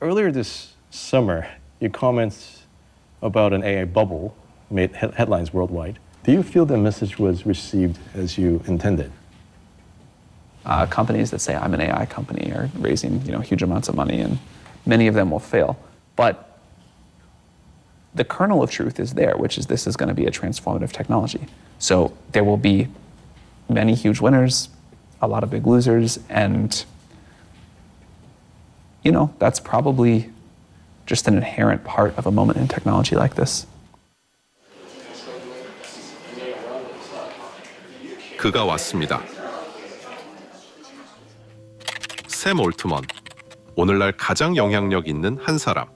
Earlier this summer, your comments about an AI bubble made headlines worldwide. Do you feel the message was received as you intended? Companies that say I'm an AI company are raising huge amounts of money, and many of them will fail. But the kernel of truth is there, which is this is going to be a transformative technology. So there will be many huge winners, a lot of big losers, and that's probably just an inherent part of a moment in technology like this. 그가 왔습니다. 샘 올트먼, 오늘날 가장 영향력 있는 한 사람.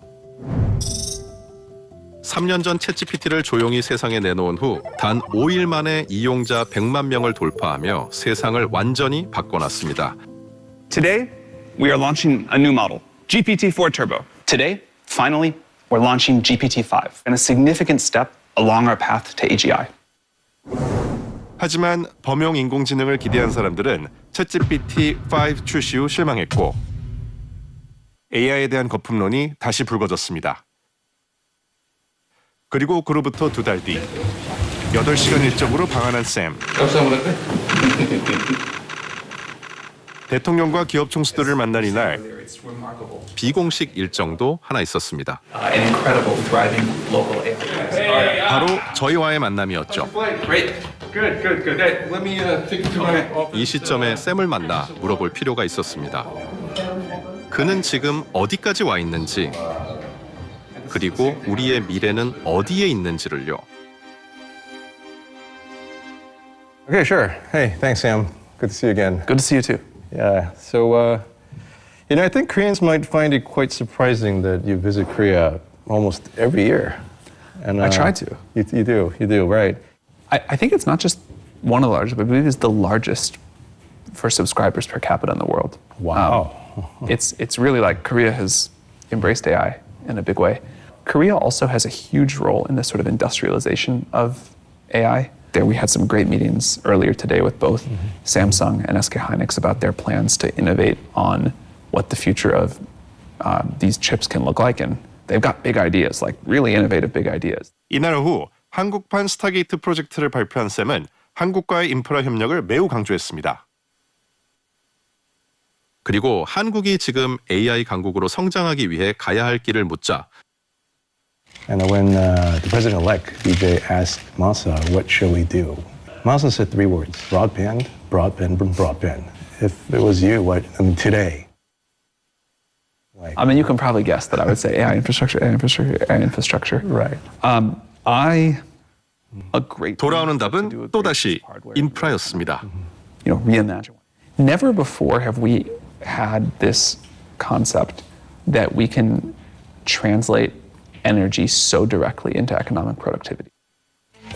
3년 전 챗GPT를 조용히 세상에 내놓은 후 단 5일 만에 이용자 100만 명을 돌파하며 세상을 완전히 바꿔놨습니다. Today, we are launching a new model, GPT-4 Turbo. Today, finally, we're launching GPT-5, and a significant step along our path to AGI. 하지만 범용 인공지능을 기대한 사람들은 챗GPT-5 출시 후 실망했고 AI에 대한 거품론이 다시 불거졌습니다. 그리고 그로부터 2달 뒤 8시간 일정으로 방한한 샘. 대통령과 기업 총수들을 만난 이날 비공식 일정도 하나 있었습니다. 바로 저희와의 만남이었죠. 이 시점에 샘을 만나 물어볼 필요가 있었습니다. 그는 지금 어디까지 와 있는지, 그리고 우리의 미래는 어디에 있는지를요. Okay, sure. Hey, thanks, Sam. Good to see you again. Good to see you too. Yeah, so, I think Koreans might find it quite surprising that you visit Korea almost every year. And I try to. You do, right. I think it's not just one of the largest, but I believe it's the largest for subscribers per capita in the world. Wow. It's really like Korea has embraced AI in a big way. Korea also has a huge role in this sort of industrialization of AI. There we had some great meetings earlier today with both Samsung and SK Hynix about their plans to innovate on what the future of these chips can look like, and they've got big ideas, like really innovative big ideas. 이날 오후 한국판 스타게이트 프로젝트를 발표한 샘은 한국과의 인프라 협력을 매우 강조했습니다. 그리고 한국이 지금 AI 강국으로 성장하기 위해 가야 할 길을 묻자 And when the president-elect, BJ, asked Masa, what shall we do? Masa said 3 words, broadband, broadband, broadband. If it was you, today? I mean, you can probably guess that I would say AI infrastructure, AI infrastructure, AI infrastructure. Right. 돌아오는 답은 또다시 인프라였습니다. Reimagine. Never before have we had this concept that we can translate energy so directly into economic productivity.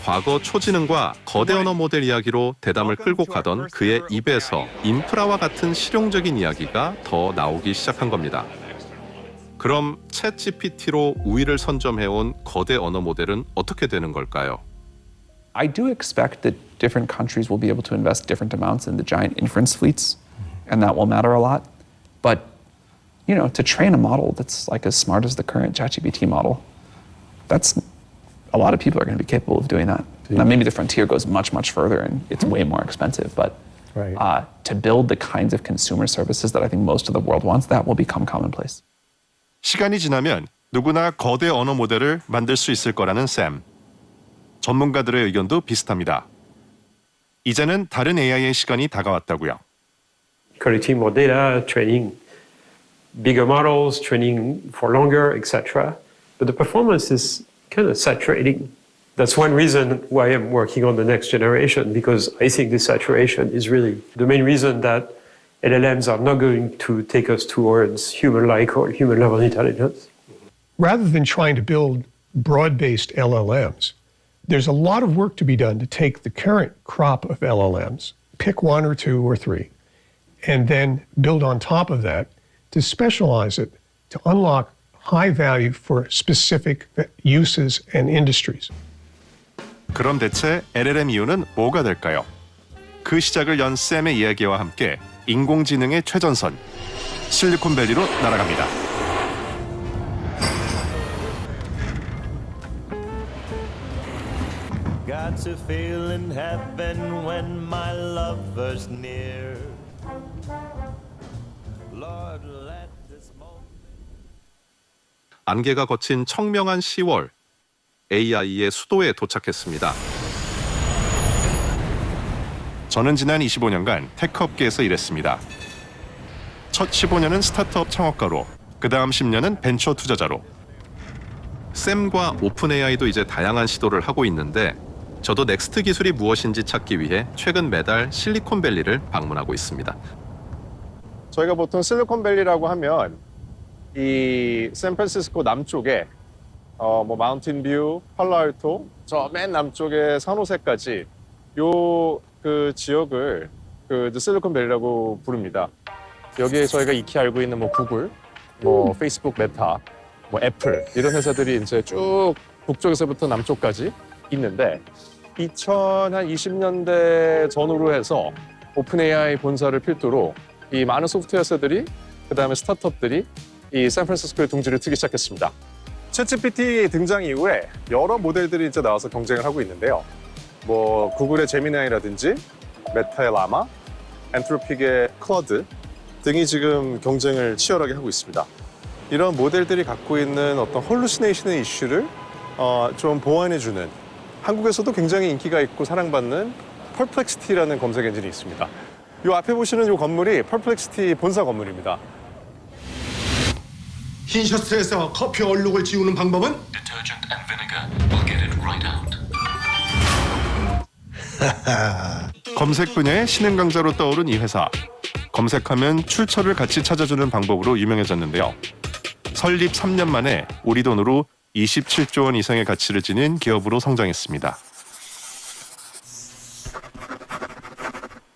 과거 초지능과 거대 언어 모델 이야기로 대담을 끌고 가던 그의 입에서 인프라와 같은 실용적인 이야기가 더 나오기 시작한 겁니다. 그럼 챗GPT로 우위를 선점해온 거대 언어 모델은 어떻게 되는 걸까요? I do expect that different countries will be able to invest different amounts in the giant inference fleets, and that will matter a lot. But, to train a model that's like as smart as the current ChatGPT model, that's a lot of people are going to be capable of doing that. Now, maybe the frontier goes much, much further, and it's way more expensive. But to build the kinds of consumer services that I think most of the world wants, that will become commonplace. 시간이 지나면 누구나 거대 언어 모델을 만들 수 있을 거라는 샘. 전문가들의 의견도 비슷합니다. 이제는 다른 AI의 시간이 다가왔다고요. Collecting more data, training bigger models, training for longer, etc. But the performance is kind of saturating. That's one reason why I'm working on the next generation, because I think this saturation is really the main reason that LLMs are not going to take us towards human-like or human-level intelligence. Rather than trying to build broad-based LLMs, there's a lot of work to be done to take the current crop of LLMs, pick 1 or 2 or 3, and then build on top of that to specialize it, to unlock high value for specific uses and industries. 그럼 대체 LLM 이유는 뭐가 될까요? 그 시작을 연 샘의 이야기와 함께 인공지능의 최전선 실리콘밸리로 날아갑니다. Got to feel in heaven when my lover's near. Lord, let this moment. 안개가 거친 청명한 10월, AI의 수도에 도착했습니다. 저는 지난 25년간 테크업계에서 일했습니다. 첫 15년은 스타트업 창업가로, 그 다음 10년은 벤처 투자자로. 샘과 오픈 AI도 이제 다양한 시도를 하고 있는데 저도 넥스트 기술이 무엇인지 찾기 위해 최근 매달 실리콘밸리를 방문하고 있습니다. 저희가 보통 실리콘밸리라고 하면 이 샌프란시스코 남쪽에 뭐 마운틴뷰, 팔로알토, 저 맨 남쪽에 산호세까지 요 그 지역을 그 실리콘밸리라고 부릅니다. 여기에 저희가 익히 알고 있는 뭐 구글, 뭐 페이스북, 메타, 뭐 애플 이런 회사들이 이제 쭉 북쪽에서부터 남쪽까지 있는데 2020년대 전후로 해서 오픈 AI 본사를 필두로 이 많은 소프트웨어 회사들이 그다음에 스타트업들이 이 샌프란시스코에 둥지를 트기 시작했습니다. 챗GPT 등장 이후에 여러 모델들이 이제 나와서 경쟁을 하고 있는데요. 뭐 구글의 제미나이라든지 메타의 라마, 엔트로픽의 클러드 등이 지금 경쟁을 치열하게 하고 있습니다. 이런 모델들이 갖고 있는 어떤 홀루시네이션의 이슈를 좀 보완해주는 한국에서도 굉장히 인기가 있고 사랑받는 퍼플렉시티라는 검색 엔진이 있습니다. 이 앞에 보시는 이 건물이 퍼플렉시티 본사 건물입니다. 흰 셔츠에서 커피 얼룩을 지우는 방법은? Detergent and vinegar will get it right out. 검색 분야의 신흥 강자로 떠오른 이 회사. 검색하면 출처를 같이 찾아주는 방법으로 유명해졌는데요. 설립 3년 만에 우리 돈으로 27조 원 이상의 가치를 지닌 기업으로 성장했습니다.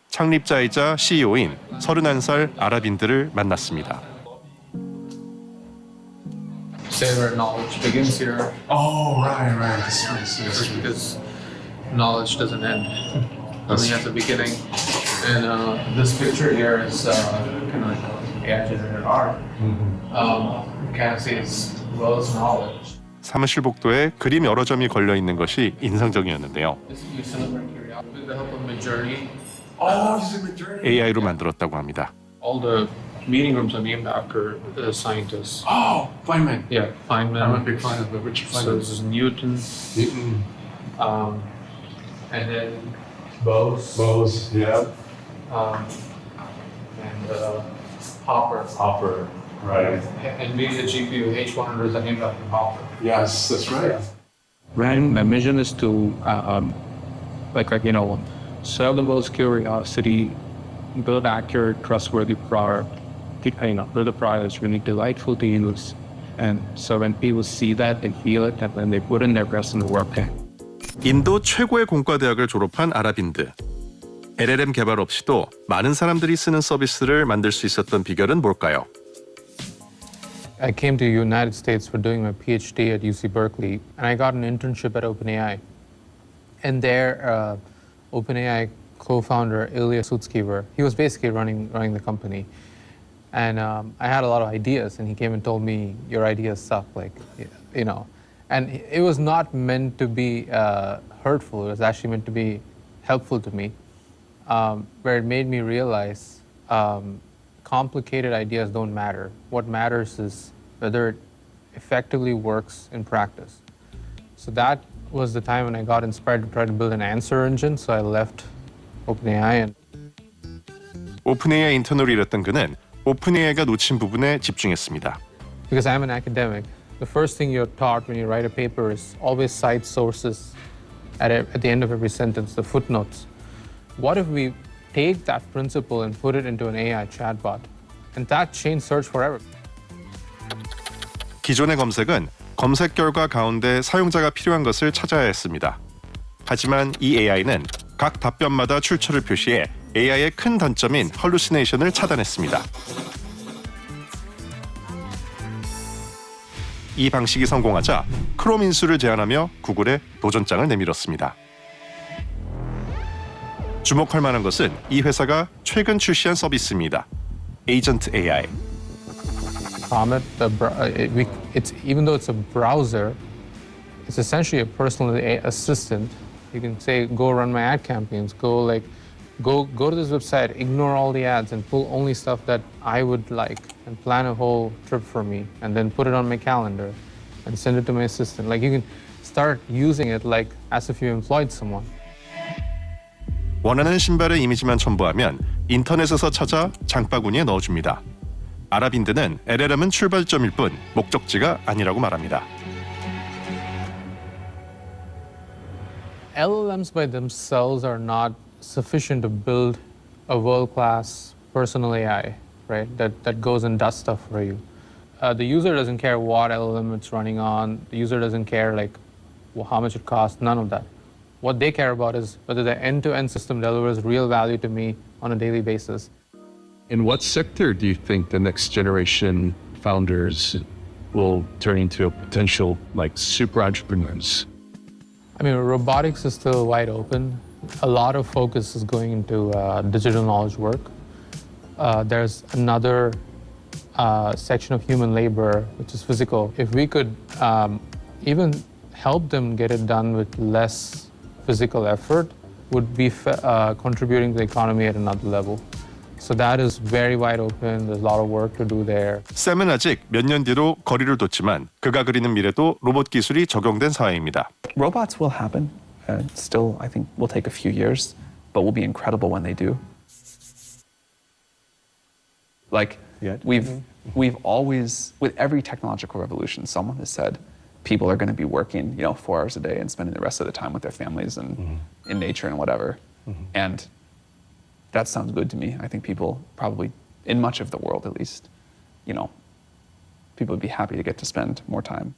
창립자이자 CEO인 31살 아랍인들을 만났습니다. Say where knowledge begins here. Oh, right. Because knowledge doesn't end. Only has a beginning. And this picture here is kind of like AI generated art. Kind of says world's knowledge. 사무실 복도에 그림 여러 점이 걸려 있는 것이 인상적이었는데요. This is celebrate curiosity with the help of Midjourney. Oh, he's in Madrid. AI로 만들었다고 합니다. All the meeting rooms are named after the scientists. Oh, Feynman. Yeah, Feynman. I'm a big fan of Richard So Feynman. this is Newton. Newton. And then Bose. Yeah. And Hopper. Hopper. Right. NVIDIA GPU H100 is named after Hopper. Yes, that's right. Right. My mission is to, serve the world's curiosity, build accurate, trustworthy product, build a product that's really delightful to use. And so when people see that, they feel it, and then they put in their best in the work. 인도 최고의 공과대학을 졸업한 아랍인들. LLM 개발 없이도 많은 사람들이 쓰는 서비스를 만들 수 있었던 비결은 뭘까요? I came to the United States for doing my PhD at UC Berkeley, and I got an internship at OpenAI. And there, OpenAI co-founder Ilya Sutskever, he was basically running the company. And I had a lot of ideas, and he came and told me, your ideas suck, And it was not meant to be hurtful, it was actually meant to be helpful to me, where it made me realize complicated ideas don't matter. What matters is whether it effectively works in practice. So that was the time when I got inspired to try to build an answer engine, so I left OpenAI. 오픈AI 인턴으로 일했던 그는 오픈AI가 놓친 부분에 집중했습니다. Because I'm an academic, the first thing you're taught when you write a paper is always cite sources at the end of every sentence, the footnotes. What if we take that principle and put it into an AI chatbot? And that changed search forever. 기존의 검색은 검색 결과 가운데 사용자가 필요한 것을 찾아야 했습니다. 하지만 이 AI는 각 답변마다 출처를 표시해 AI의 큰 단점인 헐루시네이션을 차단했습니다. 이 방식이 성공하자 크롬 인수를 제안하며 구글에 도전장을 내밀었습니다. 주목할 만한 것은 이 회사가 최근 출시한 서비스입니다. 에이전트 AI. Comet, it's even though it's a browser, it's essentially a personal assistant. You can say, go run my ad campaigns, go to this website, ignore all the ads and pull only stuff that I would like and plan a whole trip for me and then put it on my calendar and send it to my assistant. Like you can start using it like as if you employed someone. 원하는 신발의 이미지만 첨부하면 인터넷에서 찾아 장바구니에 넣어줍니다. 아랍인들은 LLM은 출발점일 뿐 목적지가 아니라고 말합니다. LLMs by themselves are not sufficient to build a world-class personal AI, right? That goes and does stuff for you. The user doesn't care what LLM it's running on. The user doesn't care how much it costs. None of that. What they care about is whether the end-to-end system delivers real value to me on a daily basis. In what sector do you think the next generation founders will turn into potential super entrepreneurs? I mean, robotics is still wide open. A lot of focus is going into digital knowledge work. There's another section of human labor, which is physical. If we could even help them get it done with less physical effort, would be contributing to the economy at another level. So that is very wide open. There's a lot of work to do there. 샘은 아직 몇 년 뒤로 거리를 뒀지만 그가 그리는 미래도 로봇 기술이 적용된 사회입니다. Robots will happen. Still, I think, will take a few years, but will be incredible when they do. We've always, with every technological revolution, someone has said people are going to be working, 4 hours a day and spending the rest of the time with their families and in nature and whatever. And that sounds good to me. I think people probably, in much of the world at least, people would be happy to get to spend more time.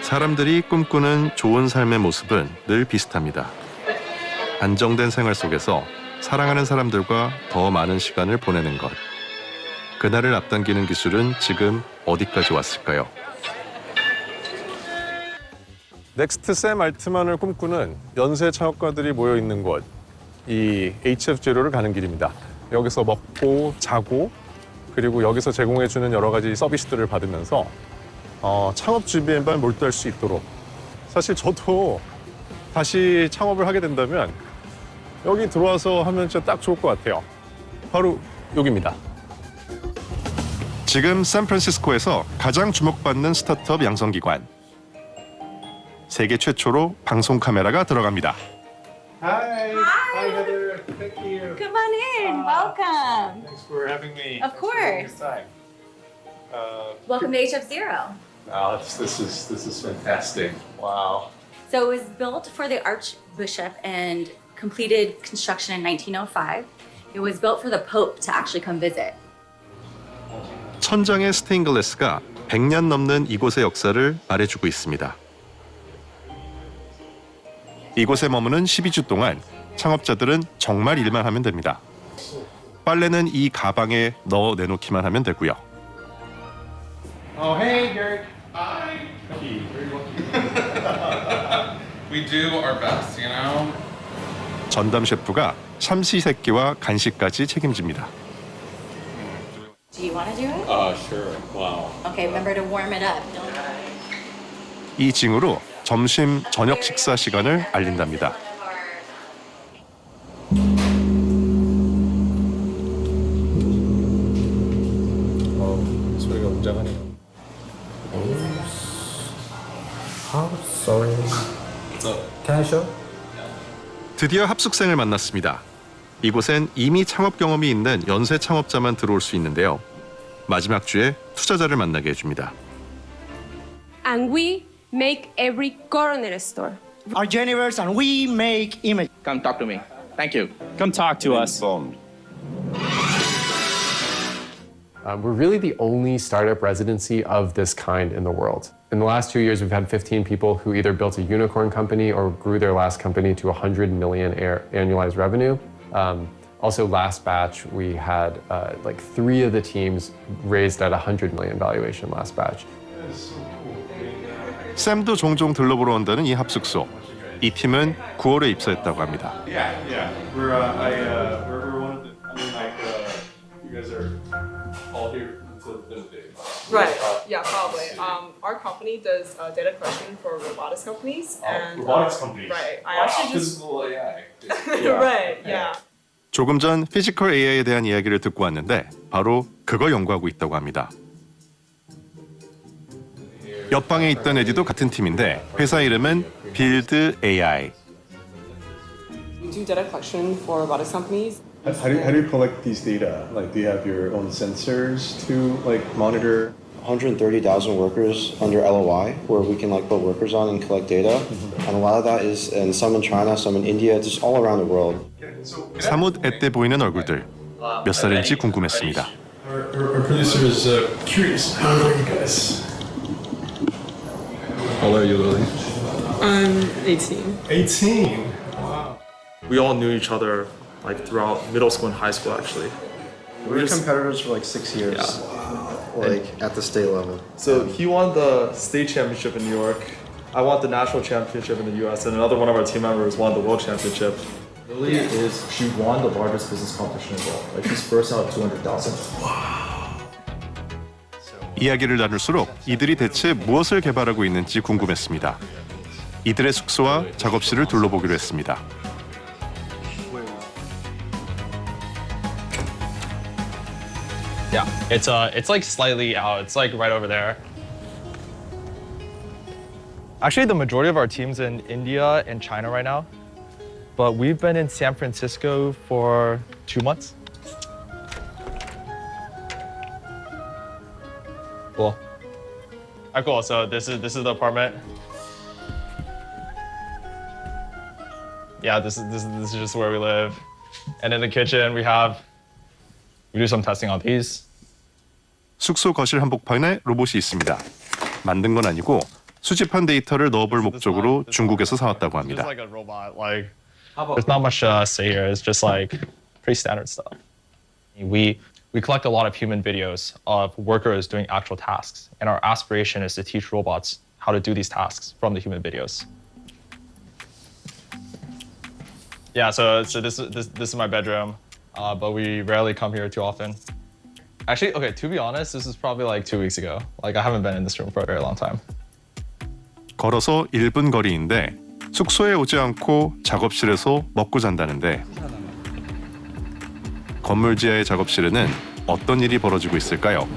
사람들이 꿈꾸는 좋은 삶의 모습은 늘 비슷합니다. 안정된 생활 속에서 사랑하는 사람들과 더 많은 시간을 보내는 것. 그날을 앞당기는 기술은 지금 어디까지 왔을까요? 넥스트 샘 알트만을 꿈꾸는 연쇄 창업가들이 모여 있는 곳, 이 HF0를 가는 길입니다. 여기서 먹고 자고 그리고 여기서 제공해주는 여러 가지 서비스들을 받으면서 창업 준비에만 몰두할 수 있도록. 사실 저도 다시 창업을 하게 된다면 여기 들어와서 하면 진짜 딱 좋을 것 같아요. 바로 여기입니다. 지금 샌프란시스코에서 가장 주목받는 스타트업 양성기관. 세계 최초로 방송 카메라가 들어갑니다. Hi. Hi, Heather. Thank you. Come on in. Welcome. Thanks for having me. Of course. Welcome to HF0. Oh, this is fantastic. Wow. So it was built for the Archbishop and completed construction in 1905. It was built for the Pope to actually come visit. 천장의 스테인글라스가 100년 넘는 이곳의 역사를 말해주고 있습니다. 이곳에 머무는 12주 동안 창업자들은 정말 일만 하면 됩니다. 빨래는 이 가방에 넣어 내놓기만 하면 되고요. Oh, hey, Garrett. Hi. Very lucky. We do our best, 전담 셰프가 삼시세끼와 간식까지 책임집니다. Do you want to do it? Sure. Wow. Okay, remember to warm it up. 이 징후로 점심, 저녁 식사 시간을 알린답니다. 소리가 웅장하네요. Sorry. Can I show? 드디어 합숙생을 만났습니다. 이곳엔 이미 창업 경험이 있는 연쇄 창업자만 들어올 수 있는데요. 마지막 주에 투자자를 만나게 해줍니다. And we make every corner store. Our universe and we make image. Come talk to me. Thank you. Come talk to us. We're really the only startup residency of this kind in the world. In the last 2 years, we've had 15 people who either built a unicorn company or grew their last company to 100 million annualized revenue. Also, last batch, we had 3 of the teams raised at 100 million valuation last batch. 샘도 종종 들러보러 온다는 이 합숙소. 이 팀은 9월에 입사했다고 합니다. We're one of the. I mean, like, you guys are all here until the day. Right. Yeah, probably. Our company does data collection for robotics companies. And, robotics companies. Right. I actually just. Physical AI. Right. Yeah. 조금 전 피지컬 AI에 대한 이야기를 듣고 왔는데 바로 그걸 연구하고 있다고 합니다. 옆방에 있던 에디도 같은 팀인데 회사 이름은 Build AI. We do data collection for robotics companies. How do you collect these data? Like, do you have your own sensors to like monitor? 130,000 workers under LOI where we can like put workers on and collect data. And a lot of that is, and some in China, some in India, just all around the world. 사뭇 앳돼 보이는 얼굴들. 몇 살인지 궁금했습니다. Our producer is curious. How old are you guys? How old are you, Lily? I'm 18. 18. Wow. We all knew each other like throughout middle school and high school actually. We were competitors for like 6 years. Yeah. Like at the state level. So he won the state championship in New York. I won the national championship in the US, and another one of our team members won the world championship. Lily she won the largest business competition in the world. Like she's first out of 200,000. 이야기를 나눌수록 이들이 대체 무엇을 개발하고 있는지 궁금했습니다. 이들의 숙소와 작업실을 둘러보기로 했습니다. Yeah, it's like slightly out. It's like right over there. Actually, the majority of our team's in India and China right now, but we've been in San Francisco for 2 months. Cool. All right, cool. So this is the apartment. Yeah, this is just where we live, and in the kitchen we do some testing on these. 숙소 거실 한복판에 로봇이 있습니다. 만든 건 아니고 수집한 데이터를 넣어볼 목적으로 중국에서 사왔다고 합니다. Just like a robot. Like there's not much to say here. It's just like pretty standard stuff. We collect a lot of human videos of workers doing actual tasks, and our aspiration is to teach robots how to do these tasks from the human videos. Yeah, so this is my bedroom, but we rarely come here too often. Actually, okay, to be honest, this is probably like 2 weeks ago. Like I haven't been in this room for a very long time. 걸어서 1분 거리인데 숙소에 오지 않고 작업실에서 먹고 잔다는데 건물 지하의 작업실에는 어떤 일이 벌어지고 있을까요?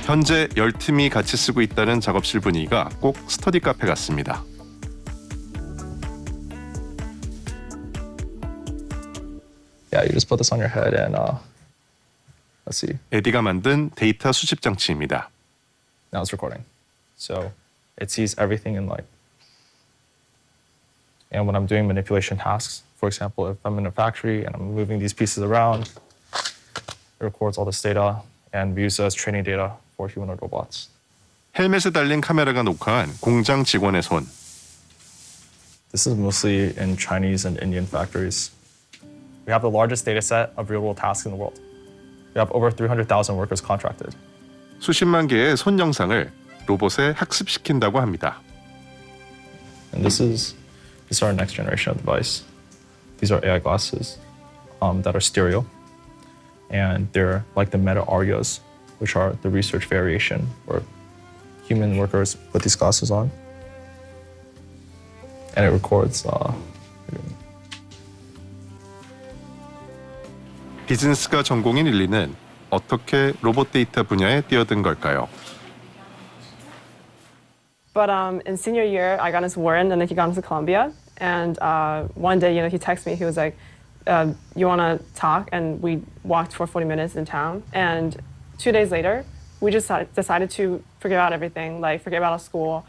현재 10팀이 같이 쓰고 있다는 작업실 분위기가 꼭 스터디 카페 같습니다. Yeah, you just put this on your head and let's see. 에디가 만든 데이터 수집 장치입니다. Now it's recording. So it sees everything in like, and when I'm doing manipulation tasks, for example, if I'm in a factory and I'm moving these pieces around, it records all this data and we use it as training data for humanoid robots. 헬멧에 달린 카메라가 녹화한 공장 직원의 손. This is mostly in Chinese and Indian factories. We have the largest data set of real-world tasks in the world. We have over 300,000 workers contracted. 수십만 개의 손 영상을 로봇에 학습시킨다고 합니다. And this is our next generation of device. These are AI glasses that are stereo, and they're like the Meta Arias, which are the research variation where human workers put these glasses on, and it records. 비즈니스가 전공인 릴리는 어떻게 로봇 데이터 분야에 뛰어든 걸까요? But in senior year, I got into Warren, and then he got into Columbia. And one day, he texted me. He was like, "You want to talk?" And we walked for 40 minutes in town. And 2 days later, we just decided to forget about everything, like forget about our school,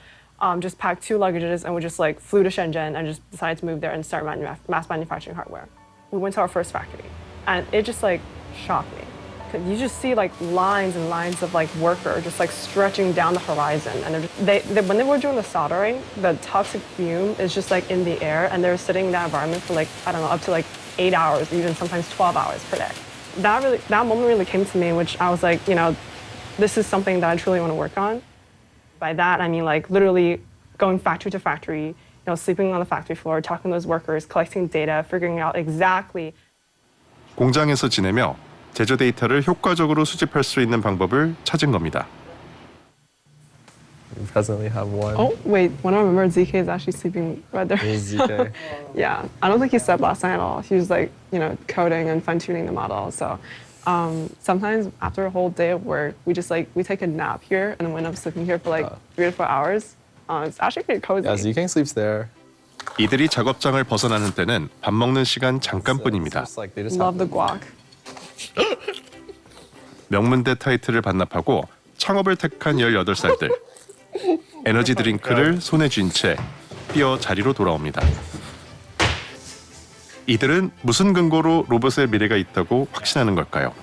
just packed 2 luggages, and we just like flew to Shenzhen and just decided to move there and start mass manufacturing hardware. We went to our first factory, and it just like shocked me. You just see like lines and lines of like worker just like stretching down the horizon, and when they were doing the soldering, the toxic fume is just like in the air, and they're sitting in that environment for like, I don't know, up to like 8 hours, even sometimes 12 hours per day. That moment really came to me, which I was like, this is something that I truly want to work on. By that, I mean like literally going factory to factory, sleeping on the factory floor, talking to those workers, collecting data, figuring out exactly. 공장에서 지내며 제조 데이터를 효과적으로 수집할 수 있는 방법을 찾은 겁니다. We presently have one. Oh, wait, when I remember, ZK is actually sleeping right there. ZK. Yeah, I don't think he slept last night at all. He was like, coding and fine-tuning the model. So sometimes after a whole day of work, we take a nap here and then we end up sleeping here for like 3 to 4 hours. It's actually pretty cozy. Yeah, ZK sleeps there. 이들이 작업장을 벗어나는 때는 밥 먹는 시간 잠깐뿐입니다. Love the guac. 명문대 타이틀을 반납하고 창업을 택한 18살들. 에너지 드링크를 손에 쥔 채 뛰어 자리로 돌아옵니다. 이들은 무슨 근거로 로봇의 미래가 있다고 확신하는 걸까요?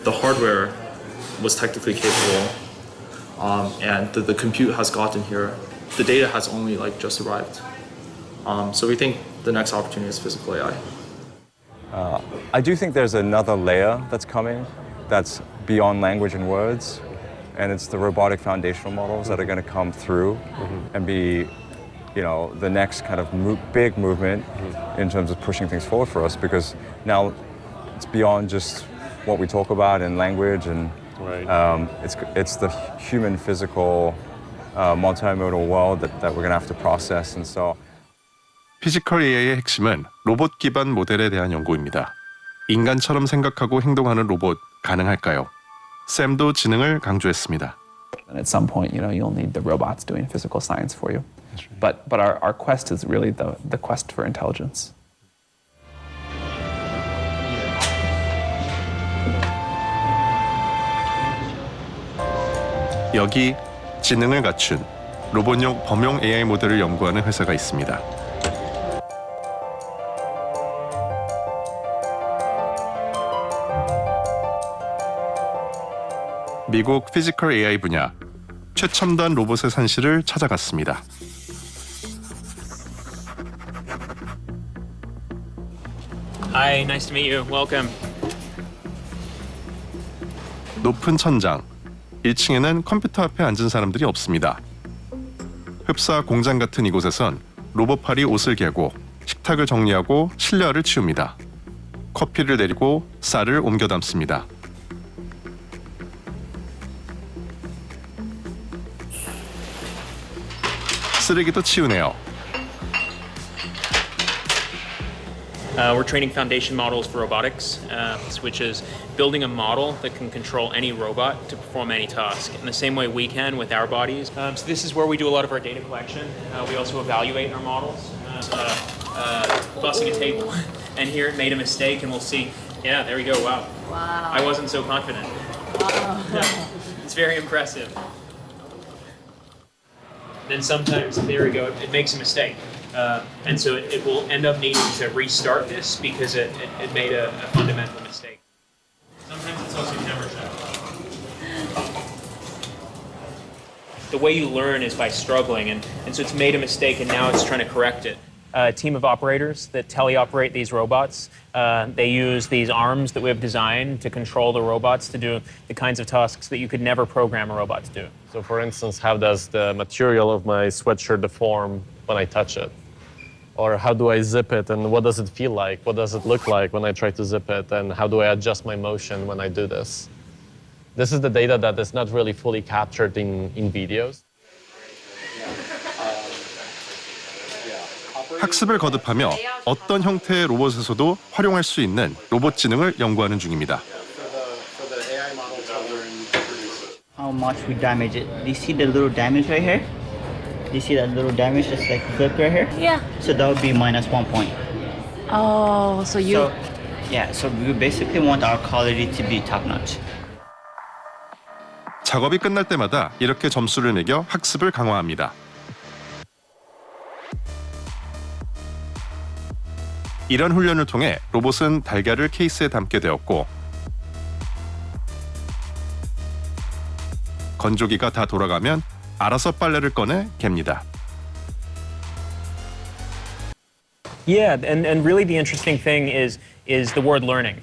The hardware was technically capable, and the compute has gotten here. The data has only just arrived. So we think the next opportunity is physical AI. I do think there's another layer that's coming that's beyond language and words, and it's the robotic foundational models that are going to come through and be, the next kind of big movement in terms of pushing things forward for us, because now it's beyond just what we talk about in language, and it's the human physical multimodal world that we're going to have to process, and so. 피지컬 AI의 핵심은 로봇 기반 모델에 대한 연구입니다. 인간처럼 생각하고 행동하는 로봇 가능할까요? 샘도 지능을 강조했습니다. And at some point, you'll need the robots doing physical science for you. But our quest is really the quest for intelligence. 여기 지능을 갖춘 로봇용 범용 AI 모델을 연구하는 회사가 있습니다. 미국 피지컬 AI 분야 최첨단 로봇의 산실을 찾아갔습니다. Hi, nice to meet you. Welcome. 높은 천장, 1층에는 컴퓨터 앞에 앉은 사람들이 없습니다. 흡사 공장 같은 이곳에선 로봇팔이 옷을 개고 식탁을 정리하고 실내화를 치웁니다. 커피를 내리고 쌀을 옮겨 담습니다. 쓰레기도 치우네요. We're training foundation models for robotics, which is building a model that can control any robot to perform any task in the same way we can with our bodies. So this is where we do a lot of our data collection. We also evaluate our models. Bussing a table, and here it made a mistake, and we'll see. Yeah, there we go. Wow. Wow. I wasn't so confident. Wow. It's very impressive. Then sometimes, there we go, it makes a mistake. And so it will end up needing to restart this because it made a fundamental mistake. Sometimes it's also temperature. The way you learn is by struggling, and so it's made a mistake and now it's trying to correct it. A team of operators that teleoperate these robots. They use these arms that we have designed to control the robots to do the kinds of tasks that you could never program a robot to do. So for instance, how does the material of my sweatshirt deform when I touch it? Or how do I zip it, and what does it feel like? What does it look like when I try to zip it, and how do I adjust my motion when I do this? This is the data that is not really fully captured in videos. 학습을 거듭하며 어떤 형태의 로봇에서도 활용할 수 있는 로봇 지능을 연구하는 중입니다. How much we damage it? Do you see the little damage right here? Do you see that little damage that's like clipped right here? Yeah. So that would be -1 point. Oh, so you... So we basically want our quality to be top notch. 작업이 끝날 때마다 이렇게 점수를 매겨 학습을 강화합니다. 이런 훈련을 통해 로봇은 달걀을 케이스에 담게 되었고 건조기가 다 돌아가면 알아서 빨래를 꺼내 갭니다. Yeah, and really the interesting thing is the word learning.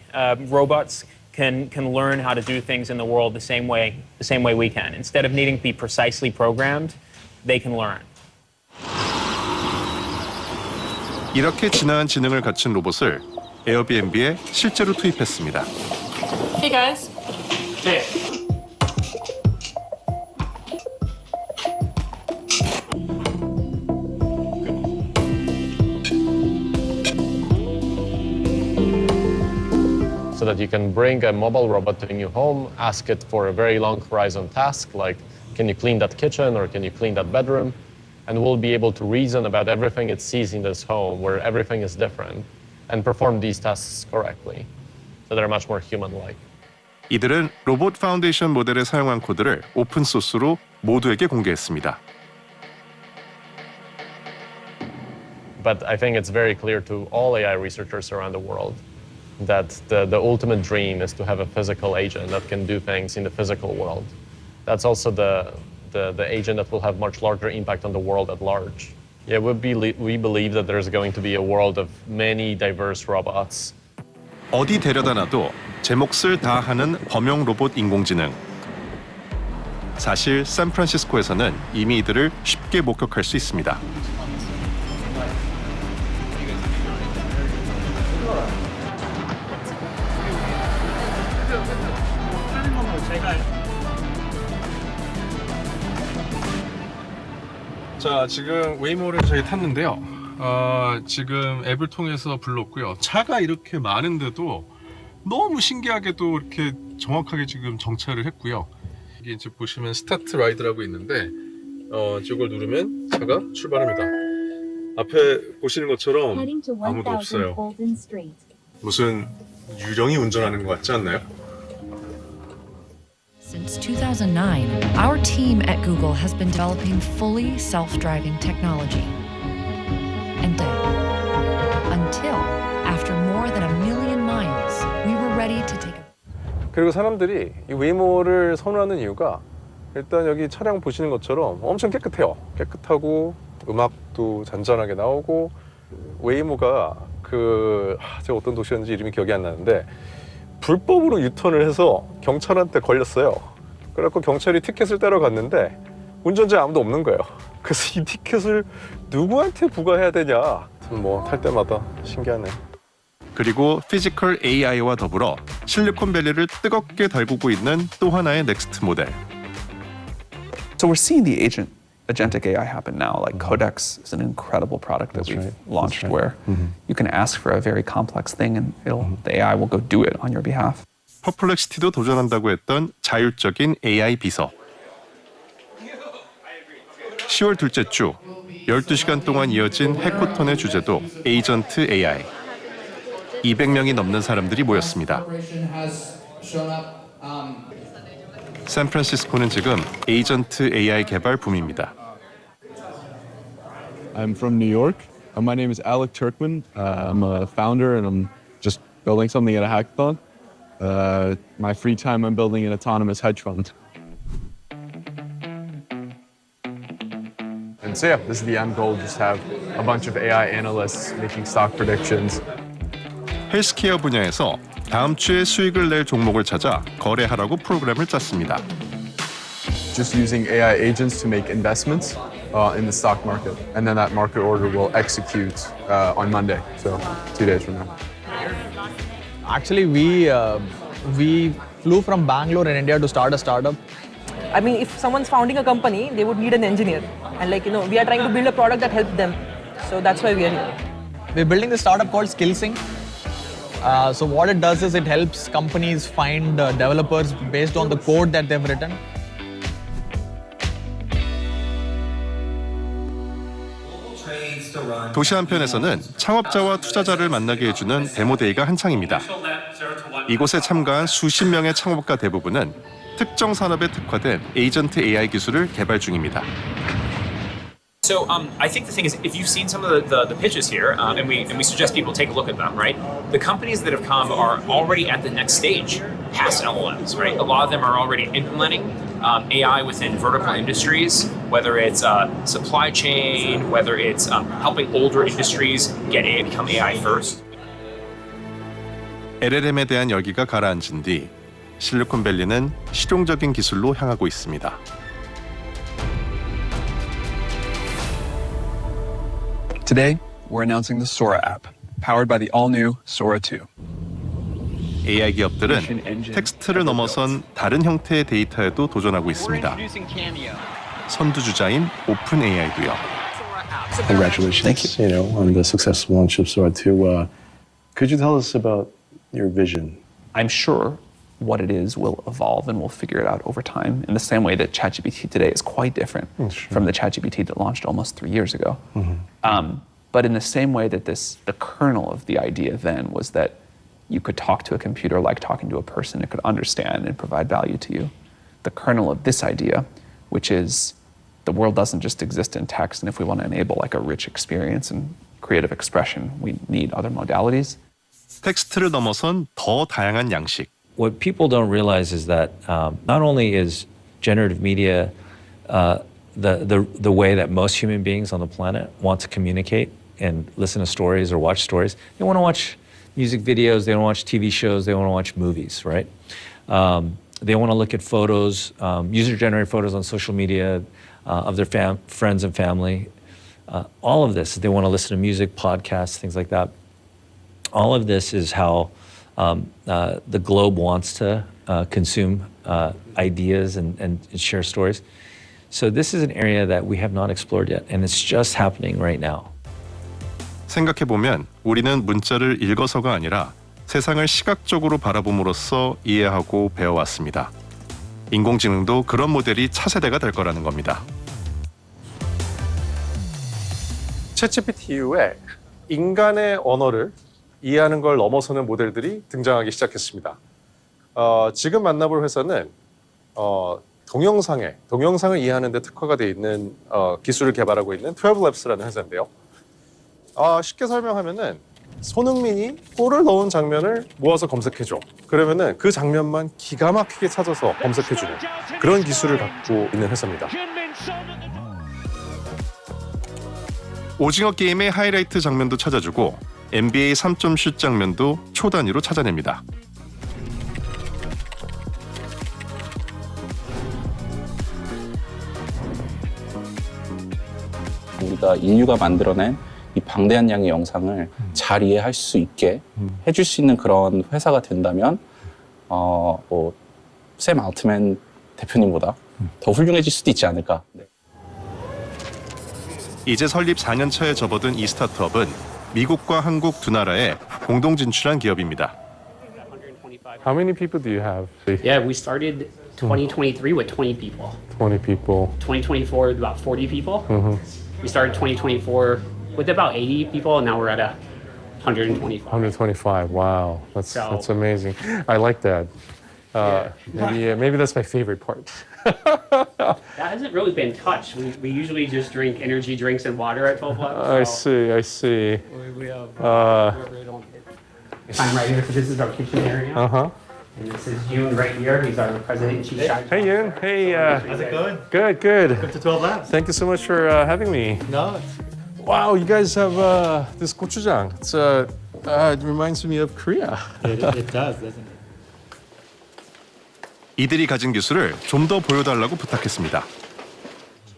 Robots can learn how to do things in the world the same way we can. Instead of needing to be precisely programmed, they can learn. 이렇게 진화한 지능을 갖춘 로봇을 에어비앤비에 실제로 투입했습니다. Hey guys. Hey. So that you can bring a mobile robot to a new home, ask it for a very long horizon task, like can you clean that kitchen or can you clean that bedroom? And we'll be able to reason about everything it sees in this home where everything is different and perform these tasks correctly. So they're much more human-like. 이들은 로봇 파운데이션 모델에 사용한 코드를 오픈 소스로 모두에게 공개했습니다. But I think it's very clear to all AI researchers around the world that the ultimate dream is to have a physical agent that can do things in the physical world. That's also the agent that will have much larger impact on the world at large. Yeah, we believe that there's going to be a world of many diverse robots. 어디 데려다 놔도 제 몫을 다 하는 범용 로봇 인공지능. 사실 샌프란시스코에서는 이미 이들을 쉽게 목격할 수 있습니다. 자, 지금 웨이모를 저희 탔는데요. 지금 앱을 통해서 불렀고요. 차가 이렇게 많은데도 너무 신기하게도 이렇게 정확하게 지금 정차를 했고요. 이게 이제 보시면 스타트 라이드라고 있는데 저걸 누르면 차가 출발합니다. 앞에 보시는 것처럼 아무도 없어요. 무슨 유령이 운전하는 것 같지 않나요? Since 2009, our team at Google has been developing fully self-driving technology. And until, after more than 1 million miles, we were ready to take a... 그리고 사람들이 이 웨이모를 선호하는 이유가 일단 여기 차량 보시는 것처럼 엄청 깨끗해요. 깨끗하고 음악도 잔잔하게 나오고 웨이모가 제가 어떤 도시였는지 이름이 기억이 안 나는데 불법으로 유턴을 해서 경찰한테 걸렸어요. 그래갖고 경찰이 티켓을 떼러 갔는데 운전자에 아무도 없는 거예요. 그래서 이 티켓을 누구한테 부과해야 되냐. 뭐 탈 때마다 신기하네. 그리고 피지컬 AI와 더불어 실리콘밸리를 뜨겁게 달구고 있는 또 하나의 넥스트 모델. So we're seeing the agentic AI happen now. Like Codex is an incredible product that we've launched where you can ask for a very complex thing and the AI will go do it on your behalf. 퍼플렉시티도 도전한다고 했던 자율적인 AI 비서. 10월 둘째 주 12시간 동안 이어진 해코톤의 주제도 에이전트 AI. 200명이 넘는 사람들이 모였습니다. 샌프란시스코는 지금 에이전트 AI 개발 붐입니다. I'm from New York. My name is Alec Turkman. I'm a founder and I'm just building something at a hackathon. My free time, I'm building an autonomous hedge fund. And so yeah, this is the end goal, just have a bunch of AI analysts making stock predictions. 헬스케어 분야에서 다음 주에 수익을 낼 종목을 찾아 거래하라고 프로그램을 짰습니다. Just using AI agents to make investments in the stock market. And then that market order will execute on Monday, so 2 days from now. Actually, we flew from Bangalore in India to start a startup. I mean, if someone's founding a company, they would need an engineer. And we are trying to build a product that helps them. So that's why we are here. We're building this startup called SkillSync. So what it does is it helps companies find developers based on the code that they've written. 도시 한편에서는 창업자와 투자자를 만나게 해주는 데모데이가 한창입니다. 이곳에 참가한 수십 명의 창업가 대부분은 특정 산업에 특화된 에이전트 AI 기술을 개발 중입니다. So I think the thing is, if you've seen some of the pitches here, and we suggest people take a look at them, right? The companies that have come are already at the next stage past LLMs, right? A lot of them are already implementing AI within vertical industries, whether it's supply chain, whether it's helping older industries get become AI first. LLM에 대한 열기가 가라앉은 뒤 실리콘밸리는 실용적인 기술로 향하고 있습니다. Today, we're announcing the Sora app, powered by the all-new Sora 2. AI 기업들은 텍스트를 넘어선 다른 형태의 데이터에도 도전하고 있습니다. 선두주자인 오픈 AI도요. Congratulations, on the successful launch of Sora 2. Could you tell us about your vision? I'm sure what it is will evolve and we'll figure it out over time in the same way that ChatGPT today is quite different from the ChatGPT that launched almost 3 years ago. But in the same way that the kernel of the idea then was that you could talk to a computer like talking to a person, it could understand and provide value to you. The kernel of this idea, which is the world doesn't just exist in text, and if we want to enable like a rich experience and creative expression, we need other modalities. 텍스트를 넘어선 더 다양한 양식. What people don't realize is that not only is generative media the way that most human beings on the planet want to communicate and listen to stories or watch stories. They want to watch music videos, they want to watch TV shows, they want to watch movies, right? They want to look at photos, user-generated photos on social media of their friends and family. All of this, they want to listen to music, podcasts, things like that. All of this is how the globe wants to consume ideas and share stories. So this is an area that we have not explored yet, and it's just happening right now. 생각해보면 우리는 문자를 읽어서가 아니라 세상을 시각적으로 바라봄으로써 이해하고 배워왔습니다. 인공지능도 그런 모델이 차세대가 될 거라는 겁니다. 챗GPT 이후에 인간의 언어를 이해하는 걸 넘어서는 모델들이 등장하기 시작했습니다. 지금 만나볼 회사는 동영상을 이해하는 데 특화가 되어 있는 기술을 개발하고 있는 Tariffs라는 회사인데요. 쉽게 설명하면은 손흥민이 골을 넣은 장면을 모아서 검색해줘. 그러면은 그 장면만 기가 막히게 찾아서 검색해주는 그런 기술을 갖고 있는 회사입니다. 오징어 게임의 하이라이트 장면도 찾아주고 NBA 3점 슛 장면도 초 단위로 찾아냅니다. 우리가 인류가 만들어낸 이 방대한 양의 영상을 잘 이해할 수 있게 해줄 수 있는 그런 회사가 된다면 샘 알트맨 대표님보다 더 훌륭해질 수도 있지 않을까. 네. 이제 설립 4년 차에 접어든 이 스타트업은 미국과 한국 두 나라에 공동 진출한 기업입니다. How many people do you have? Yeah, we started 2023 with 20 people. 20 people. 2024 with about 40 people. We started 2024 with about 80 people, and now we're at 125. 125. Wow, that's amazing. I like that. Maybe that's my favorite part. That hasn't really been touched. We usually just drink energy drinks and water at 12 Labs. I see. We have. I'm right here. So this is our kitchen area. And this is Yoon right here. He's our president and chief strategist. Hey Yoon. Hey. How's it going? Good. Good. Welcome to 12 Labs. Thank you so much for having me. No. Wow, you guys have this gochujang. It reminds me of Korea. It does, doesn't it? 이들이 가진 기술을 좀 더 보여달라고 부탁했습니다.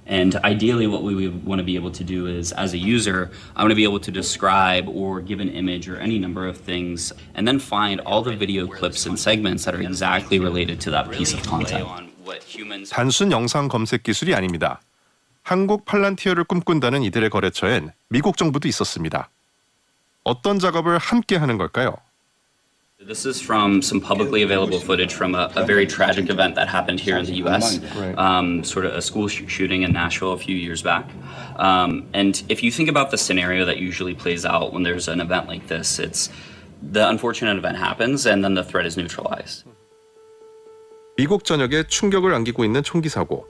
And ideally what we want to be able to do is, as a user, I want to be able to describe or give an image or any number of things, and then find all the video clips and segments that are exactly related to that piece of content. 단순 영상 검색 기술이 아닙니다. 한국 팔란티어를 꿈꾼다는 이들의 거래처엔 미국 정부도 있었습니다. 어떤 작업을 함께 하는 걸까요? This is from some publicly available footage from a very tragic event that happened here in the U.S., sort of a school shooting in Nashville a few years back. And if you think about the scenario that usually plays out when there's an event like this, it's the unfortunate event happens and then the threat is neutralized. 미국 전역에 충격을 안기고 있는 총기 사고.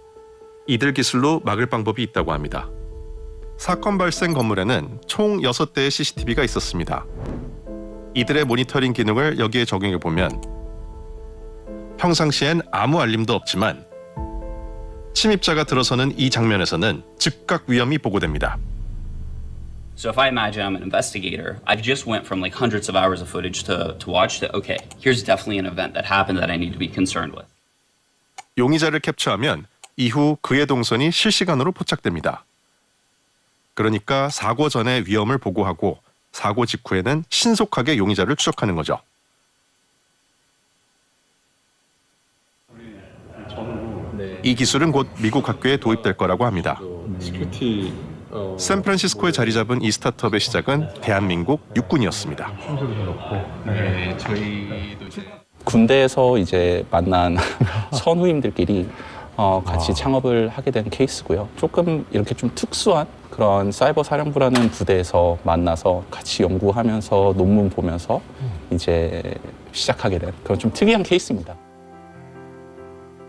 이들 기술로 막을 방법이 있다고 합니다. 사건 발생 건물에는 총 6대의 CCTV가 있었습니다. 이들의 모니터링 기능을 여기에 적용해보면 평상시엔 아무 알림도 없지만 침입자가 들어서는 이 장면에서는 즉각 위험이 보고됩니다. So if I imagine I'm an investigator, I just went from like hundreds of hours of footage to watch to, okay, here's definitely an event that happened that I need to be concerned with. 용의자를 캡처하면 이후 그의 동선이 실시간으로 포착됩니다. 그러니까 사고 전에 위험을 보고하고 사고 직후에는 신속하게 용의자를 추적하는 거죠. 이 기술은 곧 미국 학교에 도입될 거라고 합니다. 샌프란시스코에 자리 잡은 이 스타트업의 시작은 대한민국 육군이었습니다. 군대에서 이제 만난 선후임들끼리 같이 창업을 하게 된 케이스고요. 조금 이렇게 좀 특수한 그런 사이버 사령부라는 부대에서 만나서 같이 연구하면서 논문 보면서 이제 시작하게 된 그런 좀 특이한 케이스입니다.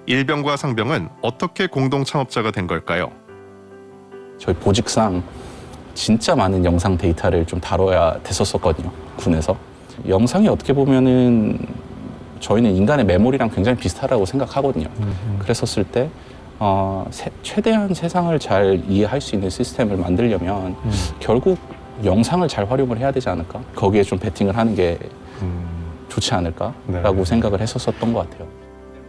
일병과 상병은 어떻게 공동 창업자가 된 걸까요? 저희 보직상 진짜 많은 영상 데이터를 좀 다뤄야 됐었거든요, 군에서. 영상이 어떻게 보면은 저희는 인간의 메모리랑 굉장히 비슷하다고 생각하거든요. 그랬었을 때 최대한 세상을 잘 이해할 수 있는 시스템을 만들려면 결국 영상을 잘 활용을 해야 되지 않을까? 거기에 좀 베팅을 하는 게 좋지 않을까라고 생각을 했었던 것 같아요.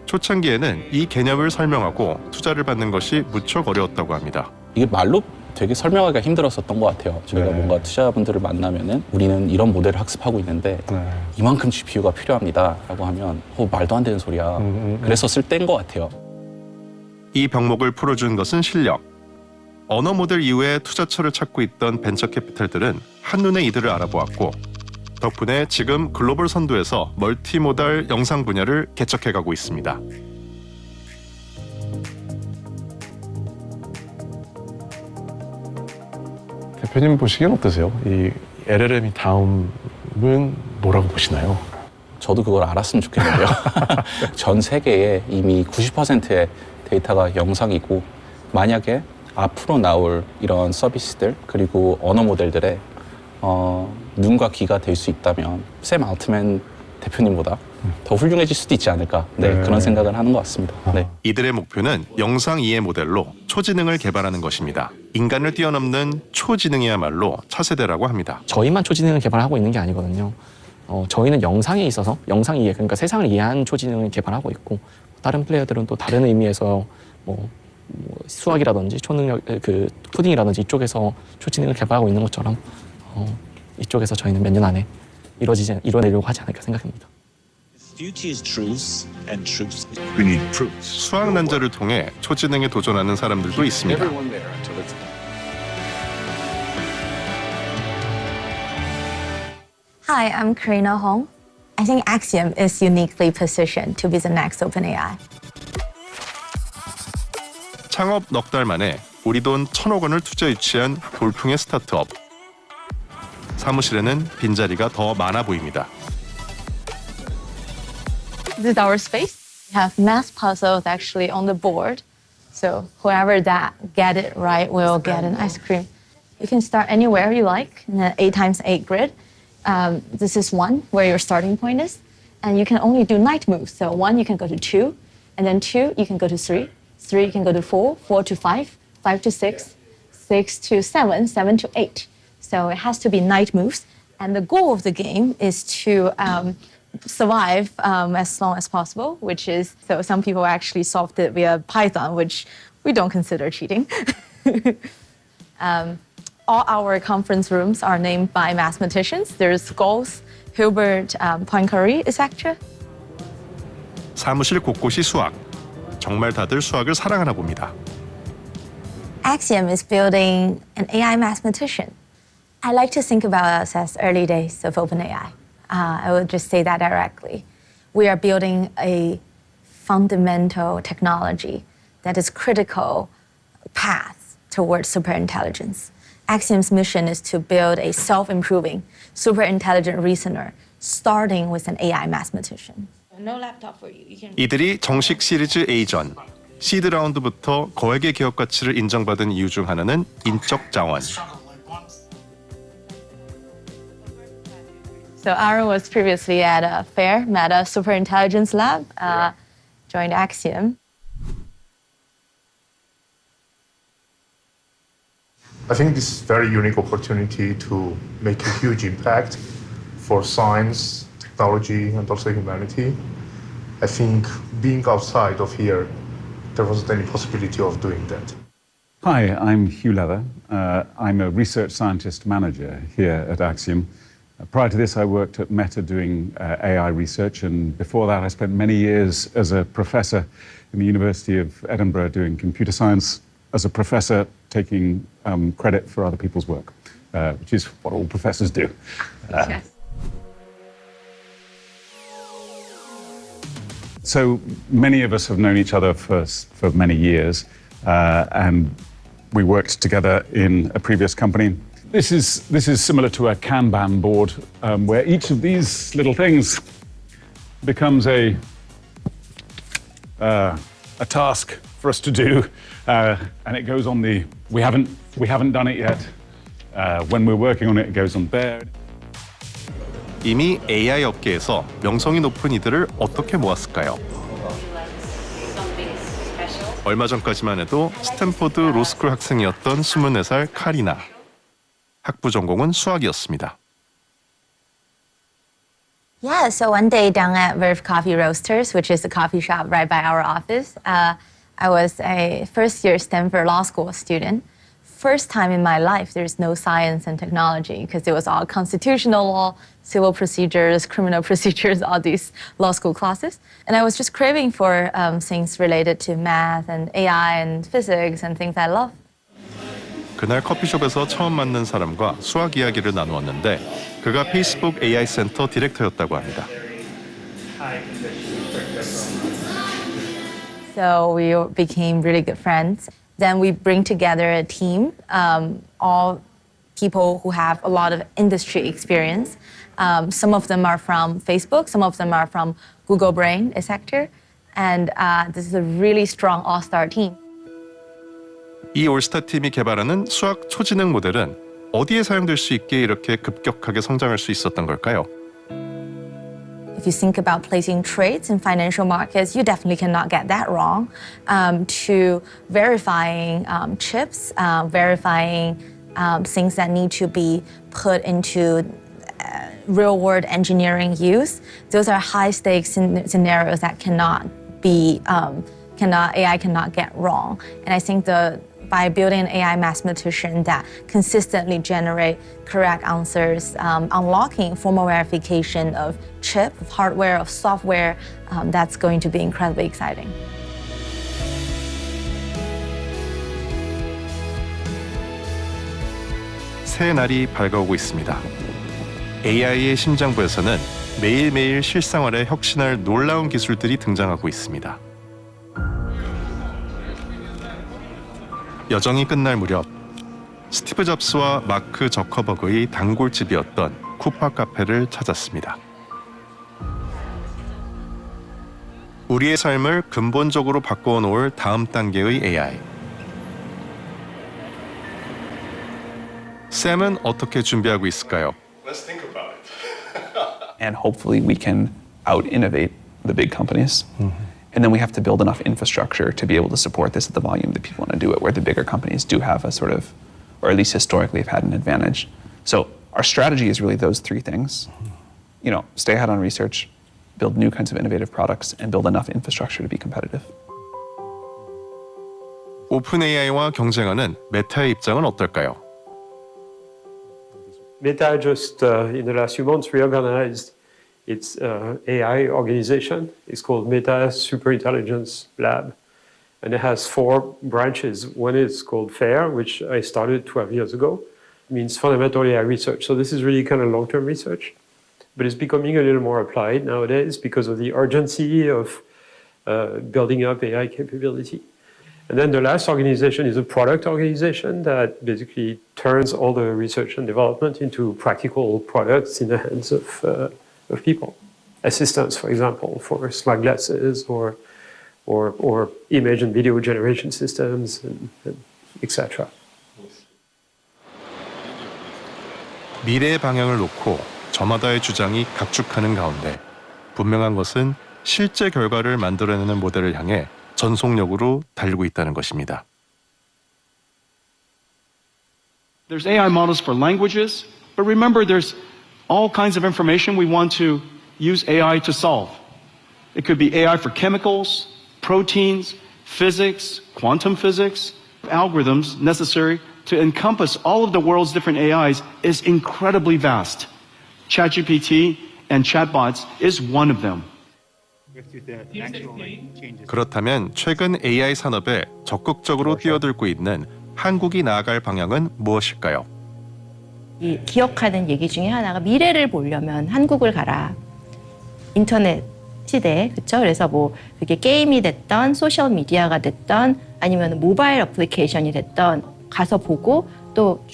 초창기에는 이 개념을 설명하고 투자를 받는 것이 무척 어려웠다고 합니다. 이게 말로 되게 설명하기가 힘들었었던 것 같아요. 저희가 뭔가 투자자분들을 만나면은 우리는 이런 모델을 학습하고 있는데 이만큼 GPU가 필요합니다 라고 하면 말도 안 되는 소리야. 그랬었을 때인 것 같아요. 이 병목을 풀어준 것은 실력. 언어 모델 이후에 투자처를 찾고 있던 벤처 캐피탈들은 한눈에 이들을 알아보았고 덕분에 지금 글로벌 선두에서 멀티모달 영상 분야를 개척해가고 있습니다. 대표님 보시기엔 어떠세요? 이 LLM이 다음은 뭐라고 보시나요? 저도 그걸 알았으면 좋겠는데요. 전 세계에 이미 90%의 데이터가 영상이고 만약에 앞으로 나올 이런 서비스들 그리고 언어 모델들의 눈과 귀가 될 수 있다면 샘 알트맨 대표님보다 더 훌륭해질 수도 있지 않을까 그런 생각을 하는 것 같습니다. 네. 이들의 목표는 영상 이해 모델로 초지능을 개발하는 것입니다. 인간을 뛰어넘는 초지능이야말로 차세대라고 합니다. 저희만 초지능을 개발하고 있는 게 아니거든요. 저희는 영상에 있어서 영상 이해, 그러니까 세상을 이해한 초지능을 개발하고 있고 다른 플레이어들은 또 다른 의미에서 수학이라든지 초능력, 코딩이라든지 이쪽에서 초지능을 개발하고 있는 것처럼 이쪽에서 저희는 몇 년 안에 이뤄내려고 하지 않을까 생각합니다. 수학 난자를 통해 초지능에 도전하는 사람들도 있습니다. Hi, I'm Karina Hong. I think Axiom is uniquely positioned to be the next OpenAI. 창업 넉 달 만에 우리 돈 1,000억 원을 투자 유치한 돌풍의 스타트업. 사무실에는 빈자리가 더 많아 보입니다. This is our space. We have math puzzles actually on the board. So whoever that get it right will get an ice cream. You can start anywhere you like in an 8x8 grid. This is 1, where your starting point is. And you can only do night moves. So 1, you can go to 2. And then 2, you can go to 3. 3, you can go to 4. 4 to 5. 5 to 6. 6 to 7. 7 to 8. So it has to be night moves. And the goal of the game is to survive as long as possible, which is, so some people actually solved it via Python, which we don't consider cheating. All our conference rooms are named by mathematicians. There's Gauss, Hilbert, Poincaré, etc. 사무실 곳곳이 수학. 정말 다들 수학을 사랑하나 봅니다. Axiom is building an AI mathematician. I like to think about us as early days of OpenAI. I will just say that directly. We are building a fundamental technology that is critical path towards superintelligence. Axiom's mission is to build a self-improving, super-intelligent reasoner, starting with an AI mathematician. No laptop for you. You can... 이들이 정식 시리즈 A 전, 시드 라운드부터 거액의 기업 가치를 인정받은 이유 중 하나는 인적 자원. So Aaron was previously at a fair, Meta Superintelligence Lab, joined Axiom. I think this is a very unique opportunity to make a huge impact for science, technology, and also humanity. I think being outside of here, there wasn't any possibility of doing that. Hi, I'm Hugh Leather. I'm a research scientist manager here at Axiom. Prior to this, I worked at Meta doing AI research, and before that, I spent many years as a professor in the University of Edinburgh doing computer science, as a professor taking credit for other people's work, which is what all professors do. Yes. So many of us have known each other for many years, and we worked together in a previous company. This is similar to a Kanban board, where each of these little things becomes a task for us to do, and it goes on the we haven't done it yet. When we're working on it, it goes on there. 이미 AI 업계에서 명성이 높은 이들을 어떻게 모았을까요? 얼마 전까지만 해도 스탠포드 로스쿨 학생이었던 24살 카리나. 학부 전공은 수학이었습니다. Yeah, so one day down at Verve Coffee Roasters, which is a coffee shop right by our office, I was a first-year Stanford Law School student. First time in my life there's no science and technology because it was all constitutional law, civil procedures, criminal procedures, all these law school classes. And I was just craving for things related to math and AI and physics and things I love. 그날 커피숍에서 처음 만난 사람과 수학 이야기를 나누었는데 그가 페이스북 AI 센터 디렉터였다고 합니다. So we became really good friends. Then we bring together a team, all people who have a lot of industry experience. Some of them are from Facebook, some of them are from Google Brain sector, and this is a really strong all-star team. 이 올스타 팀이 개발하는 수학 초지능 모델은 어디에 사용될 수 있게 이렇게 급격하게 성장할 수 있었던 걸까요? If you think about placing trades in financial markets, you definitely cannot get that wrong. To verifying chips, verifying things that need to be put into real-world engineering use, those are high-stakes scenarios that AI cannot get wrong. And I think by building an AI mathematician that consistently generate correct answers, unlocking formal verification of chip, of hardware, of software, that's going to be incredibly exciting. 새 날이 밝아오고 있습니다. AI의 심장부에서는 매일매일 실생활에 혁신할 놀라운 기술들이 등장하고 있습니다. 여정이 끝날 무렵 스티브 잡스와 마크 저커버그의 단골집이었던 쿠파 카페를 찾았습니다. 우리의 삶을 근본적으로 바꿔 놓을 다음 단계의 AI. 샘은 어떻게 준비하고 있을까요? Let's think about it. And hopefully we can out-innovate the big companies. And then we have to build enough infrastructure to be able to support this at the volume that people want to do it, where the bigger companies do have a sort of, or at least historically have had an advantage. So our strategy is really those three things. You know, stay ahead on research, build new kinds of innovative products, and build enough infrastructure to be competitive. 오픈 AI와 경쟁하는 메타의 입장은 어떨까요? Meta just in the last few months reorganized its AI organization. It's called Meta Superintelligence Lab. And it has 4 branches. One is called FAIR, which I started 12 years ago. It means fundamental AI research. So this is really kind of long-term research. But it's becoming a little more applied nowadays because of the urgency of building up AI capability. And then the last organization is a product organization that basically turns all the research and development into practical products in the hands of people. Assistants, for example, for smart glasses or image and video generation systems, and etc. 미래의 방향을 놓고 저마다의 주장이 각축하는 가운데 분명한 것은 실제 결과를 만들어내는 모델을 향해 전속력으로 달리고 있다는 것입니다. There's AI models for languages, but remember there's all kinds of information we want to use AI to solve. It could be AI for chemicals, proteins, physics, quantum physics. Algorithms necessary to encompass all of the world's different AIs is incredibly vast. ChatGPT and chatbots is one of them. 그렇다면 최근 AI 산업에 적극적으로 뛰어들고 있는 한국이 나아갈 방향은 무엇일까요? 이 기억하는 얘기 중에 하나가 미래를 보려면 한국을 가라. 인터넷 시대, 그렇죠? 그래서 뭐 그게 게임이 됐던 소셜 미디어가 됐던 아니면 모바일 어플리케이션이 됐던 가서 보고 또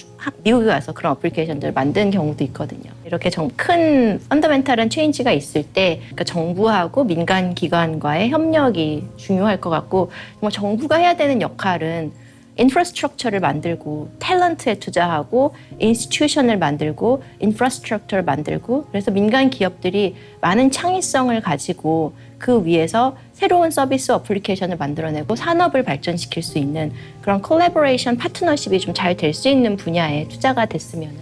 미국에 가서 그런 어플리케이션들을 만든 경우도 있거든요. 이렇게 좀 큰 펀더멘탈한 체인지가 있을 때 그러니까 정부하고 민간 기관과의 협력이 중요할 것 같고 정말 정부가 해야 되는 역할은 인프라스트럭처를 만들고 탤런트에 투자하고 인스티튜션을 만들고 인프라스트럭처를 만들고 그래서 민간 기업들이 많은 창의성을 가지고 그 위에서 새로운 서비스 어플리케이션을 만들어내고 산업을 발전시킬 수 있는 그런 콜라보레이션 파트너십이 좀 잘 될 수 있는 분야에 투자가 됐으면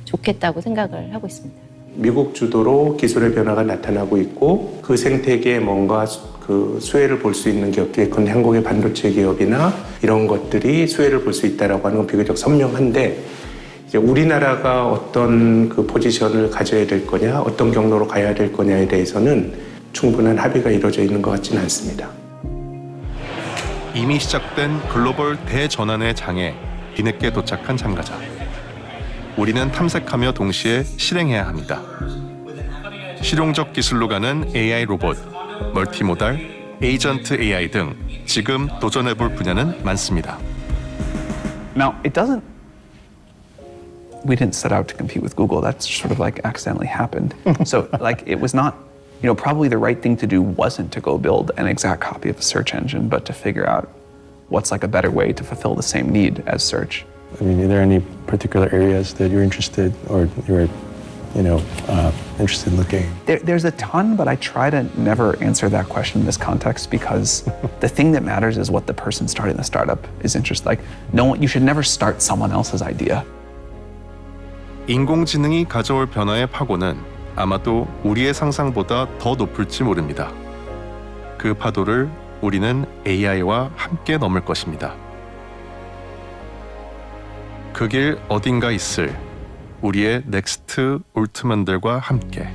좋겠다고 생각을 하고 있습니다. 미국 주도로 기술의 변화가 나타나고 있고 그 생태계에 뭔가 그 수혜를 볼 수 있는 기업들이 예컨대 한국의 반도체 기업이나 이런 것들이 수혜를 볼 수 있다라고 하는 건 비교적 선명한데 이제 우리나라가 어떤 그 포지션을 가져야 될 거냐, 어떤 경로로 가야 될 거냐에 대해서는 충분한 합의가 이루어져 있는 것 같지는 않습니다. 이미 시작된 글로벌 대전환의 장에 뒤늦게 도착한 참가자. 우리는 탐색하며 동시에 실행해야 합니다. 실용적 기술로 가는 AI 로봇, 멀티모달, 에이전트 AI 등 지금 도전해볼 분야는 많습니다. Now, we didn't set out to compete with Google. That's sort of like accidentally happened. So like it was not, probably the right thing to do wasn't to go build an exact copy of a search engine, but to figure out what's like a better way to fulfill the same need as search. I mean, are there any particular areas that you're interested or you're, interested in looking? There's a ton, but I try to never answer that question in this context because the thing that matters is what the person starting the startup is interested. Like, you should never start someone else's idea. 인공지능이 가져올 변화의 파고는 아마도 우리의 상상보다 더 높을지 모릅니다. 그 파도를 우리는 AI와 함께 넘을 것입니다. 그 길 어딘가 있을 우리의 넥스트 올트만들과 함께.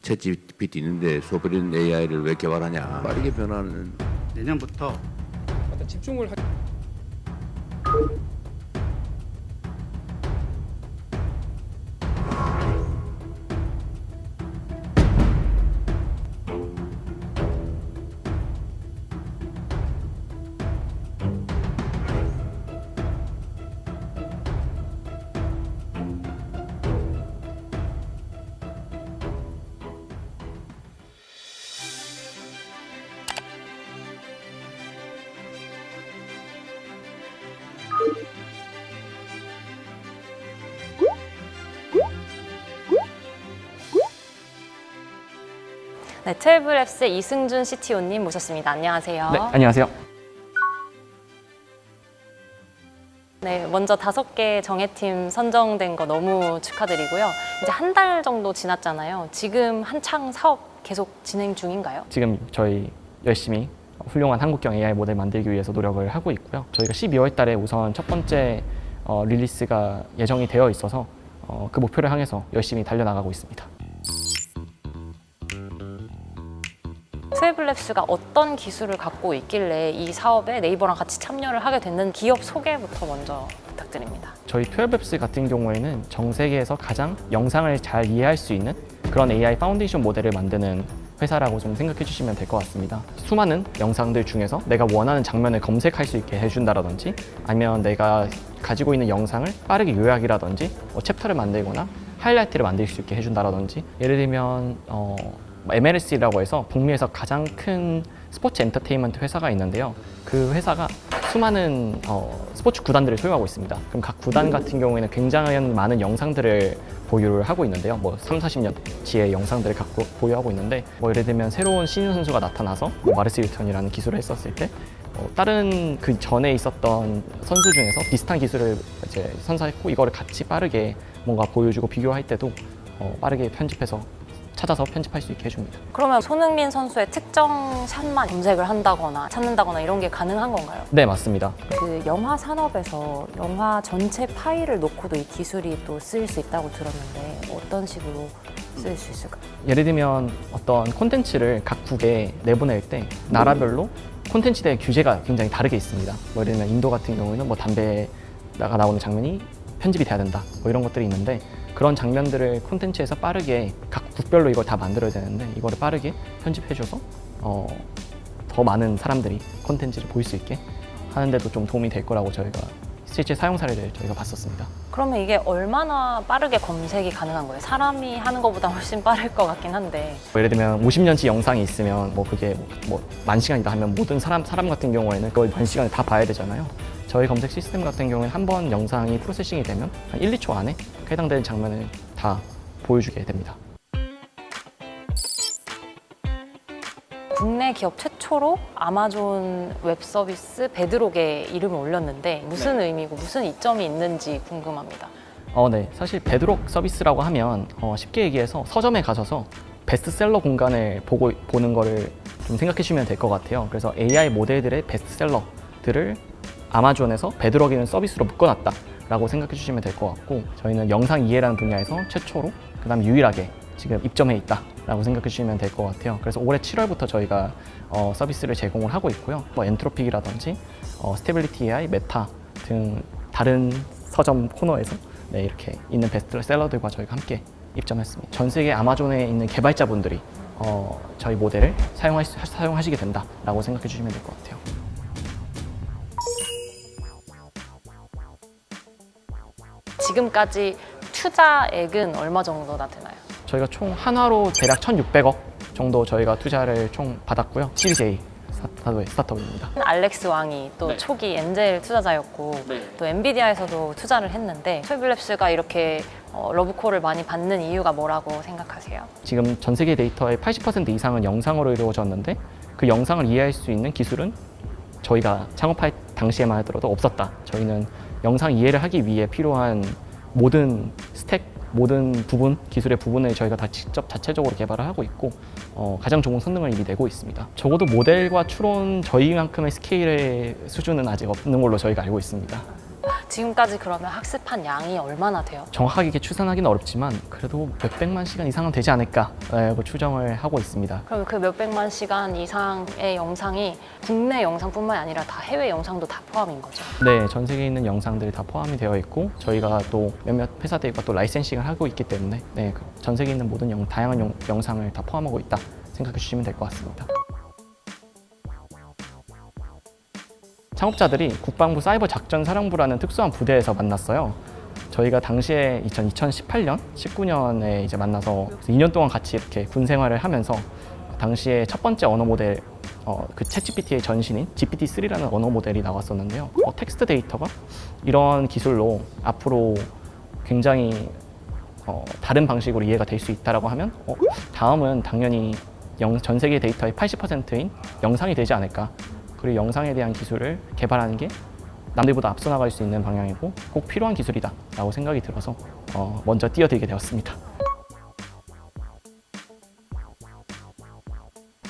챗GPT 있는데 소브린 AI를 왜 개발하냐. 빠르게 변하는 내년부터 집중을 네, 트래블랩스의 이승준 CTO님 모셨습니다. 안녕하세요. 네, 안녕하세요. 네, 먼저 5개 정예팀 선정된 거 너무 축하드리고요. 이제 한 달 정도 지났잖아요. 지금 한창 사업 계속 진행 중인가요? 지금 저희 열심히 훌륭한 한국형 AI 모델 만들기 위해서 노력을 하고 있고요. 저희가 12월 달에 우선 첫 번째 릴리스가 예정이 되어 있어서 그 목표를 향해서 열심히 달려나가고 있습니다. 트래블랩스가 어떤 기술을 갖고 있길래 이 사업에 네이버랑 같이 참여를 하게 됐는 기업 소개부터 먼저 부탁드립니다. 저희 트래블랩스 같은 경우에는 전 세계에서 가장 영상을 잘 이해할 수 있는 그런 AI 파운데이션 모델을 만드는 회사라고 좀 생각해 주시면 될 것 같습니다. 수많은 영상들 중에서 내가 원하는 장면을 검색할 수 있게 해준다라든지 아니면 내가 가지고 있는 영상을 빠르게 요약이라든지 챕터를 만들거나 하이라이트를 만들 수 있게 해준다라든지 예를 들면 MLS라고 해서 북미에서 가장 큰 스포츠 엔터테인먼트 회사가 있는데요. 그 회사가 수많은 스포츠 구단들을 소유하고 있습니다. 그럼 각 구단 같은 경우에는 굉장히 많은 영상들을 보유를 하고 있는데요. 뭐 3, 40년치의 영상들을 갖고 보유하고 있는데 뭐 예를 들면 새로운 신인 선수가 나타나서 마르스 힐턴이라는 기술을 했었을 때 다른 그 전에 있었던 선수 중에서 비슷한 기술을 이제 선사했고 이거를 같이 빠르게 뭔가 보여주고 비교할 때도 빠르게 편집해서 찾아서 편집할 수 있게 해줍니다. 그러면 손흥민 선수의 특정 샷만 검색을 한다거나 찾는다거나 이런 게 가능한 건가요? 네, 맞습니다. 그 영화 산업에서 영화 전체 파일을 놓고도 이 기술이 또 쓰일 수 있다고 들었는데 어떤 식으로 쓸 수 있을까요? 예를 들면 어떤 콘텐츠를 각국에 내보낼 때 나라별로 콘텐츠에 대한 규제가 굉장히 다르게 있습니다. 뭐 예를 들면 인도 같은 경우에는 뭐 담배가 나오는 장면이 편집이 돼야 된다 뭐 이런 것들이 있는데 그런 장면들을 콘텐츠에서 빠르게 각 국별로 이걸 다 만들어야 되는데 이거를 빠르게 편집해줘서 더 많은 사람들이 콘텐츠를 볼 수 있게 하는데도 좀 도움이 될 거라고 저희가 실제 사용 사례를 저희가 봤었습니다. 그러면 이게 얼마나 빠르게 검색이 가능한 거예요? 사람이 하는 것보다 훨씬 빠를 것 같긴 한데. 예를 들면 50년치 영상이 있으면 뭐 그게 뭐 10,000시간이다 하면 모든 사람 같은 경우에는 그걸 10,000시간을 다 봐야 되잖아요. 저희 검색 시스템 같은 경우에는 한 번 영상이 프로세싱이 되면 한 1, 2초 안에 해당되는 장면을 다 보여주게 됩니다. 국내 기업 최초로 아마존 웹 서비스 베드록에 이름을 올렸는데 무슨 의미고 무슨 이점이 있는지 궁금합니다. 네. 사실 베드록 서비스라고 하면 쉽게 얘기해서 서점에 가셔서 베스트셀러 공간을 보는 거를 좀 생각해 주시면 될 것 같아요. 그래서 AI 모델들의 베스트셀러들을 아마존에서 베드록이라는 서비스로 묶어놨다 라고 생각해 주시면 될 것 같고 저희는 영상 이해라는 분야에서 최초로 그다음 유일하게 지금 입점해 있다 라고 생각해 주시면 될 것 같아요. 그래서 올해 7월부터 저희가 서비스를 제공을 하고 있고요. 뭐 엔트로픽이라든지 스테빌리티 AI, 메타 등 다른 서점 코너에서 네, 이렇게 있는 베스트셀러들과 저희가 함께 입점했습니다. 전 세계 아마존에 있는 개발자분들이 저희 모델을 사용하시게 된다라고 생각해 주시면 될 것 같아요. 지금까지 투자액은 얼마 정도나 되나요? 저희가 총 한화로 대략 1,600억 정도 저희가 투자를 총 받았고요. 시리즈 A 스타트업입니다. 알렉스 왕이 또 초기 엔젤 투자자였고 또 엔비디아에서도 투자를 했는데 소이블랩스가 이렇게 러브콜을 많이 받는 이유가 뭐라고 생각하세요? 지금 전 세계 데이터의 80% 이상은 영상으로 이루어졌는데 그 영상을 이해할 수 있는 기술은 저희가 창업할 당시에만 하더라도 없었다. 저희는 영상 이해를 하기 위해 필요한 모든 스택, 모든 부분, 기술의 부분을 저희가 다 직접 자체적으로 개발을 하고 있고 가장 좋은 성능을 이미 내고 있습니다. 적어도 모델과 추론 저희만큼의 스케일의 수준은 아직 없는 걸로 저희가 알고 있습니다. 지금까지 그러면 학습한 양이 얼마나 돼요? 정확하게 추산하기는 어렵지만 그래도 몇백만 시간 이상은 되지 않을까라고 추정을 하고 있습니다. 그럼 그 몇백만 시간 이상의 영상이 국내 영상뿐만 아니라 다 해외 영상도 다 포함인 거죠? 네, 전 세계에 있는 영상들이 다 포함이 되어 있고 저희가 또 몇몇 회사들과 또 라이센싱을 하고 있기 때문에 네, 전 세계에 있는 모든 다양한 영상을 다 포함하고 있다 생각해 주시면 될 것 같습니다. 창업자들이 국방부 사이버 작전 사령부라는 특수한 부대에서 만났어요. 저희가 당시에 2018년, 19년에 이제 만나서 2년 동안 같이 이렇게 군 생활을 하면서 당시에 첫 번째 언어 모델, 그 챗GPT의 전신인 GPT-3라는 언어 모델이 나왔었는데요. 텍스트 데이터가 이런 기술로 앞으로 굉장히 다른 방식으로 이해가 될 수 있다라고 하면 다음은 당연히 전 세계 데이터의 80%인 영상이 되지 않을까. 그리고 영상에 대한 기술을 개발하는 게 남들보다 앞서 나갈 수 있는 방향이고 꼭 필요한 기술이다 라고 생각이 들어서 먼저 뛰어들게 되었습니다.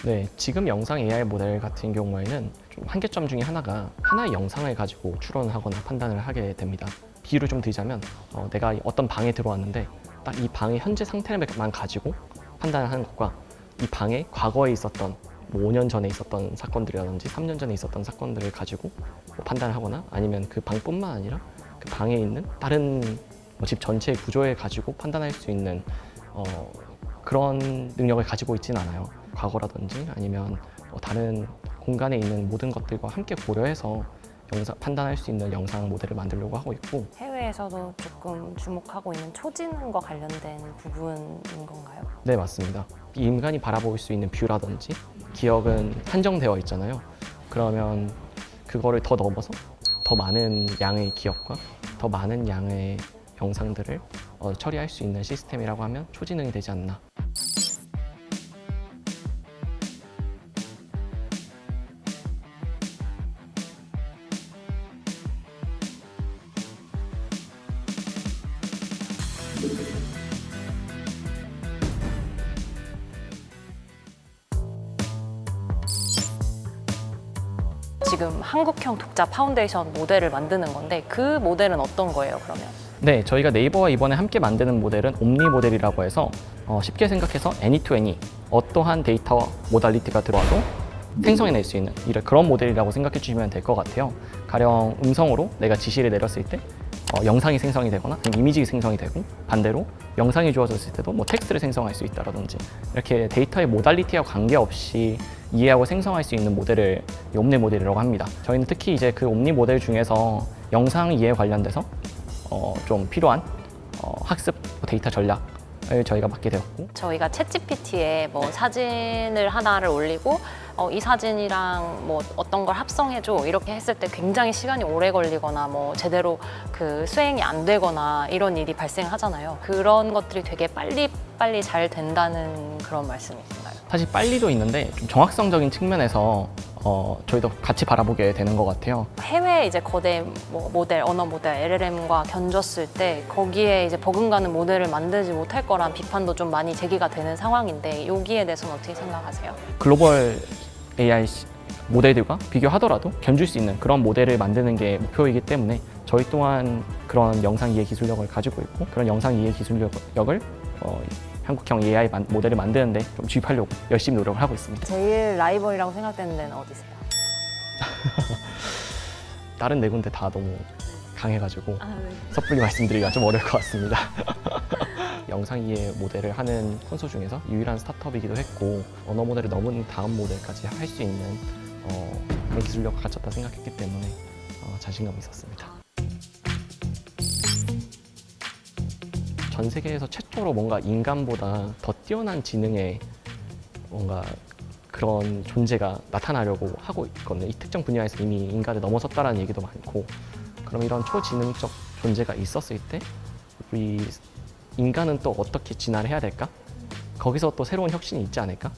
네, 지금 영상 AI 모델 같은 경우에는 좀 한계점 중에 하나가 하나의 영상을 가지고 추론하거나 판단을 하게 됩니다. 비유를 좀 드리자면 내가 어떤 방에 들어왔는데 딱 이 방의 현재 상태만 가지고 판단을 하는 것과 이 방에 과거에 있었던 5년 전에 있었던 사건들이라든지 3년 전에 있었던 사건들을 가지고 판단을 하거나 아니면 그 방뿐만 아니라 그 방에 있는 다른 집 전체의 구조를 가지고 판단할 수 있는 그런 능력을 가지고 있지는 않아요. 과거라든지 아니면 다른 공간에 있는 모든 것들과 함께 고려해서 판단할 수 있는 영상 모델을 만들려고 하고 있고 해외에서도 조금 주목하고 있는 초지능과 관련된 부분인 건가요? 네, 맞습니다. 인간이 바라볼 수 있는 뷰라든지 기억은 한정되어 있잖아요. 그러면 그거를 더 넘어서 더 많은 양의 기억과 더 많은 양의 영상들을 처리할 수 있는 시스템이라고 하면 초지능이 되지 않나. 지금 한국형 독자 파운데이션 모델을 만드는 건데 그 모델은 어떤 거예요, 그러면? 네, 저희가 네이버와 이번에 함께 만드는 모델은 옴니 모델이라고 해서 쉽게 생각해서 애니 투 애니 어떠한 데이터 모달리티가 들어와도 생성해낼 수 있는 그런 모델이라고 생각해 주시면 될 것 같아요. 가령 음성으로 내가 지시를 내렸을 때 영상이 생성이 되거나 이미지 생성이 되고, 반대로 영상이 주어졌을 때도 뭐 텍스트를 생성할 수 있다라든지, 이렇게 데이터의 모달리티와 관계없이 이해하고 생성할 수 있는 모델을 옴니 모델이라고 합니다. 저희는 특히 이제 그 옴니 모델 중에서 영상 이해 관련돼서 좀 필요한 학습 데이터 전략을 저희가 맡게 되었고, 저희가 챗GPT에 뭐 사진을 하나를 올리고 이 사진이랑 뭐 어떤 걸 합성해줘 이렇게 했을 때 굉장히 시간이 오래 걸리거나 뭐 제대로 그 수행이 안 되거나 이런 일이 발생하잖아요. 그런 것들이 되게 빨리 잘 된다는 그런 말씀이신가요? 사실 빨리도 있는데 좀 정확성적인 측면에서 저희도 같이 바라보게 되는 것 같아요. 해외 이제 거대 뭐 모델, 언어 모델, LLM과 견줬을 때 거기에 이제 버금가는 모델을 만들지 못할 거란 비판도 좀 많이 제기가 되는 상황인데 여기에 대해서는 어떻게 생각하세요? 글로벌 AI 모델들과 비교하더라도 견줄 수 있는 그런 모델을 만드는 게 목표이기 때문에 저희 또한 그런 영상 이해 기술력을 가지고 있고, 그런 영상 이해 기술력을 한국형 AI 모델을 만드는데 좀 주입하려고 열심히 노력을 하고 있습니다. 제일 라이벌이라고 생각되는 데는 어디세요? 다른 네 군데 다 너무 강해가지고 섣불리 말씀드리기가 좀 어려울 것 같습니다. 영상 이해 모델을 하는 콘소 중에서 유일한 스타트업이기도 했고, 언어 모델을 넘은 다음 모델까지 할 수 있는 그런 기술력을 갖췄다 생각했기 때문에 자신감이 있었습니다. 전 세계에서 최초로 뭔가 인간보다 더 뛰어난 지능의 뭔가 그런 존재가 나타나려고 하고 있거든요. 이 특정 분야에서 이미 인간을 넘어섰다는 얘기도 많고, 그럼 이런 초지능적 존재가 있었을 때 우리 인간은 또 어떻게 진화를 해야 될까? 거기서 또 새로운 혁신이 있지 않을까?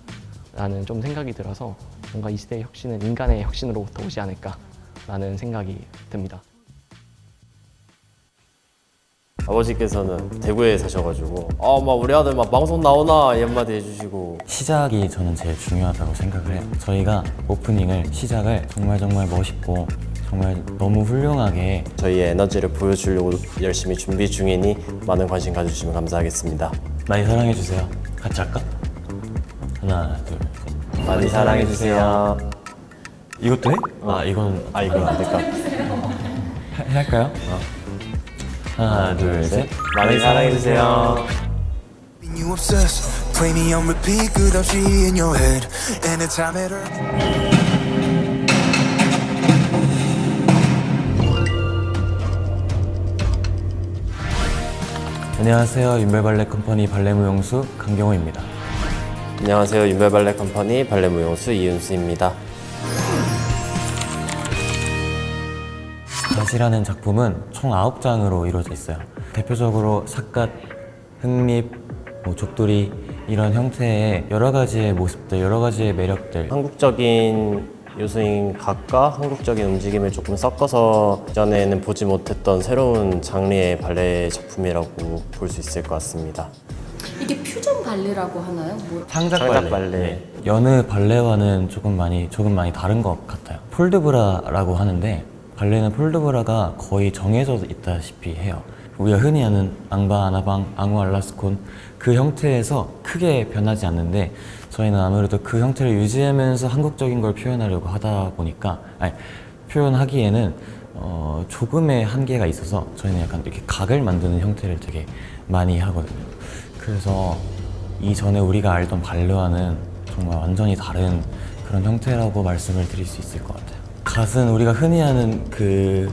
라는 좀 생각이 들어서 뭔가 이 시대의 혁신은 인간의 혁신으로부터 오지 않을까? 라는 생각이 듭니다. 아버지께서는 대구에 사셔가지고 막 우리 아들 막 방송 나오나 이 한마디 해주시고. 시작이 저는 제일 중요하다고 생각을 해요. 저희가 오프닝을 시작을 정말 멋있고 정말 너무 훌륭하게 저희의 에너지를 보여주려고 열심히 준비 중이니 많은 관심 가져주시면 감사하겠습니다. 많이 사랑해주세요. 같이 할까? 하나 둘 셋. 많이 사랑해주세요. 이것도 해? 이건 안 될까? 할까요? 하나 둘 셋. 많이 사랑해주세요. You obsess, play me on repeat, 끝없이 in your head. Anytime it hurts. 안녕하세요. 윤별발레 컴퍼니 발레무용수 강경호입니다. 안녕하세요. 윤별발레 컴퍼니 발레무용수 이윤수입니다. 닷이라는 작품은 총 9장으로 이루어져 있어요. 대표적으로 삿갓, 흑립, 족돌이 이런 형태의 여러 가지의 모습들, 여러 가지의 매력들. 한국적인 요소인 각과 한국적인 움직임을 조금 섞어서 이전에는 보지 못했던 새로운 장르의 발레 작품이라고 볼 수 있을 것 같습니다. 이게 퓨전 발레라고 하나요? 창작 발레. 네. 여느 발레와는 조금 많이 다른 것 같아요. 폴드브라라고 하는데 발레는 폴드브라가 거의 정해져 있다시피 해요. 우리가 흔히 아는 앙바, 아나방, 앙우, 알라스콘 그 형태에서 크게 변하지 않는데 저희는 아무래도 그 형태를 유지하면서 한국적인 걸 표현하려고 하다 보니까 표현하기에는 조금의 한계가 있어서 저희는 약간 이렇게 각을 만드는 형태를 되게 많이 하거든요. 그래서 이전에 우리가 알던 발레와는 정말 완전히 다른 그런 형태라고 말씀을 드릴 수 있을 것 같아요. 갓은 우리가 흔히 아는 그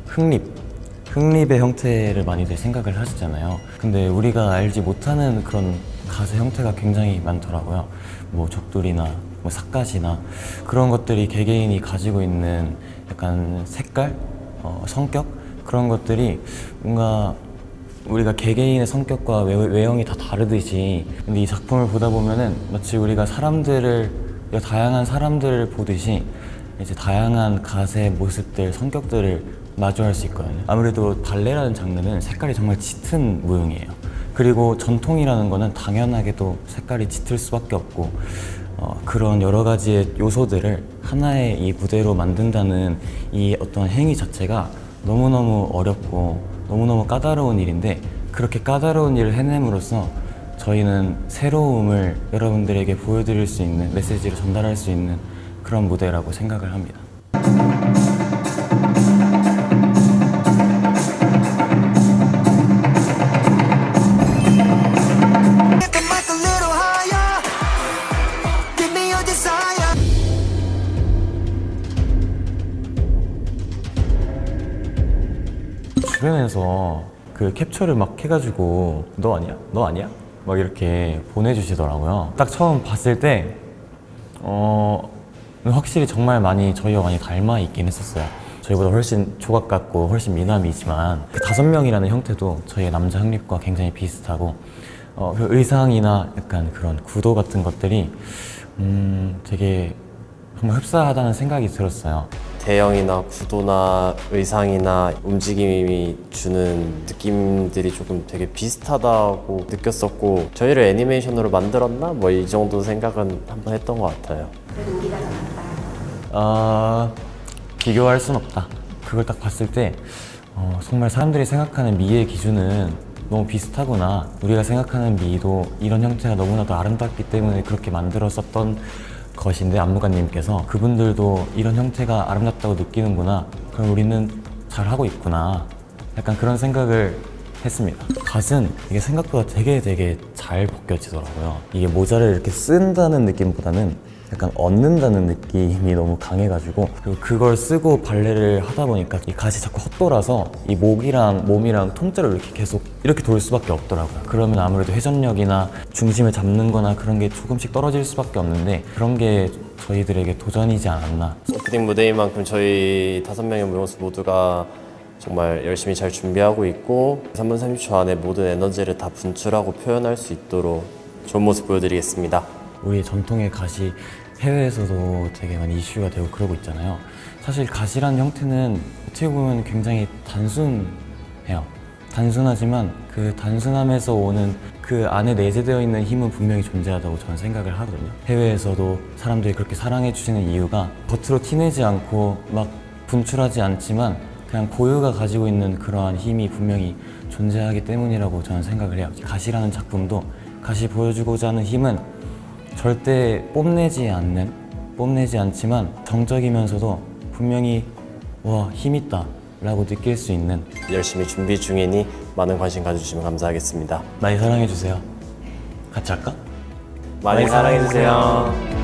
흑립의 형태를 많이들 생각을 하시잖아요. 근데 우리가 알지 못하는 그런 갓의 형태가 굉장히 많더라고요. 족돌이나 뭐 삿갓이나 그런 것들이 개개인이 가지고 있는 약간 색깔, 성격 그런 것들이 뭔가 우리가 개개인의 성격과 외형이 다 다르듯이 근데 이 작품을 보다 보면은 마치 우리가 다양한 사람들을 보듯이 이제 다양한 갓의 모습들, 성격들을 마주할 수 있거든요. 아무래도 발레라는 장르는 색깔이 정말 짙은 무용이에요. 그리고 전통이라는 거는 당연하게도 색깔이 짙을 수밖에 없고 그런 여러 가지의 요소들을 하나의 이 무대로 만든다는 이 어떤 행위 자체가 너무너무 어렵고 너무너무 까다로운 일인데 그렇게 까다로운 일을 해냄으로써 저희는 새로움을 여러분들에게 보여드릴 수 있는 메시지를 전달할 수 있는 그런 무대라고 생각을 합니다. 주변에서 그 캡처를 막 해가지고 너 아니야? 너 아니야? 막 이렇게 보내주시더라고요. 딱 처음 봤을 때 확실히 정말 저희와 많이 닮아 있긴 했었어요. 저희보다 훨씬 조각 같고 훨씬 미남이지만 그 5명이라는 형태도 저희의 남자 흑립과 굉장히 비슷하고 그 의상이나 약간 그런 구도 같은 것들이 되게 정말 흡사하다는 생각이 들었어요. 대형이나 구도나 의상이나 움직임이 주는 느낌들이 조금 되게 비슷하다고 느꼈었고 저희를 애니메이션으로 만들었나? 뭐 이 정도 생각은 한번 했던 것 같아요. 그래도 우리가 더 낫다. 비교할 순 없다. 그걸 딱 봤을 때 정말 사람들이 생각하는 미의 기준은 너무 비슷하구나. 우리가 생각하는 미도 이런 형태가 너무나도 아름답기 때문에 그렇게 만들었었던 것인데 안무가님께서 그분들도 이런 형태가 아름답다고 느끼는구나. 그럼 우리는 잘하고 있구나. 약간 그런 생각을 했습니다. 갓은 이게 생각보다 되게 잘 벗겨지더라고요. 이게 모자를 이렇게 쓴다는 느낌보다는 약간 얻는다는 느낌이 너무 강해가지고 그리고 그걸 쓰고 발레를 하다 보니까 이 갓이 자꾸 헛돌아서 이 목이랑 몸이랑 통째로 이렇게 계속 이렇게 돌 수밖에 없더라고요. 그러면 아무래도 회전력이나 중심을 잡는 거나 그런 게 조금씩 떨어질 수밖에 없는데 그런 게 저희들에게 도전이지 않았나. 오프닝 무대인 만큼 저희 5명의 무용수 모두가 정말 열심히 잘 준비하고 있고 3분 30초 안에 모든 에너지를 다 분출하고 표현할 수 있도록 좋은 모습 보여드리겠습니다. 우리의 전통의 갓이 해외에서도 되게 많이 이슈가 되고 그러고 있잖아요. 사실 갓이라는 형태는 어떻게 보면 굉장히 단순해요. 단순하지만 그 단순함에서 오는 그 안에 내재되어 있는 힘은 분명히 존재하다고 저는 생각을 하거든요. 해외에서도 사람들이 그렇게 사랑해 주시는 이유가 겉으로 티내지 않고 막 분출하지 않지만 그냥 고유가 가지고 있는 그러한 힘이 분명히 존재하기 때문이라고 저는 생각을 해요. 갓이라는 작품도 갓이 보여주고자 하는 힘은 절대 뽐내지 않지만 정적이면서도 분명히 와, 힘있다 라고 느낄 수 있는 열심히 준비 중이니 많은 관심 가져주시면 감사하겠습니다. 많이 사랑해주세요. 같이 할까? 많이 사랑해주세요.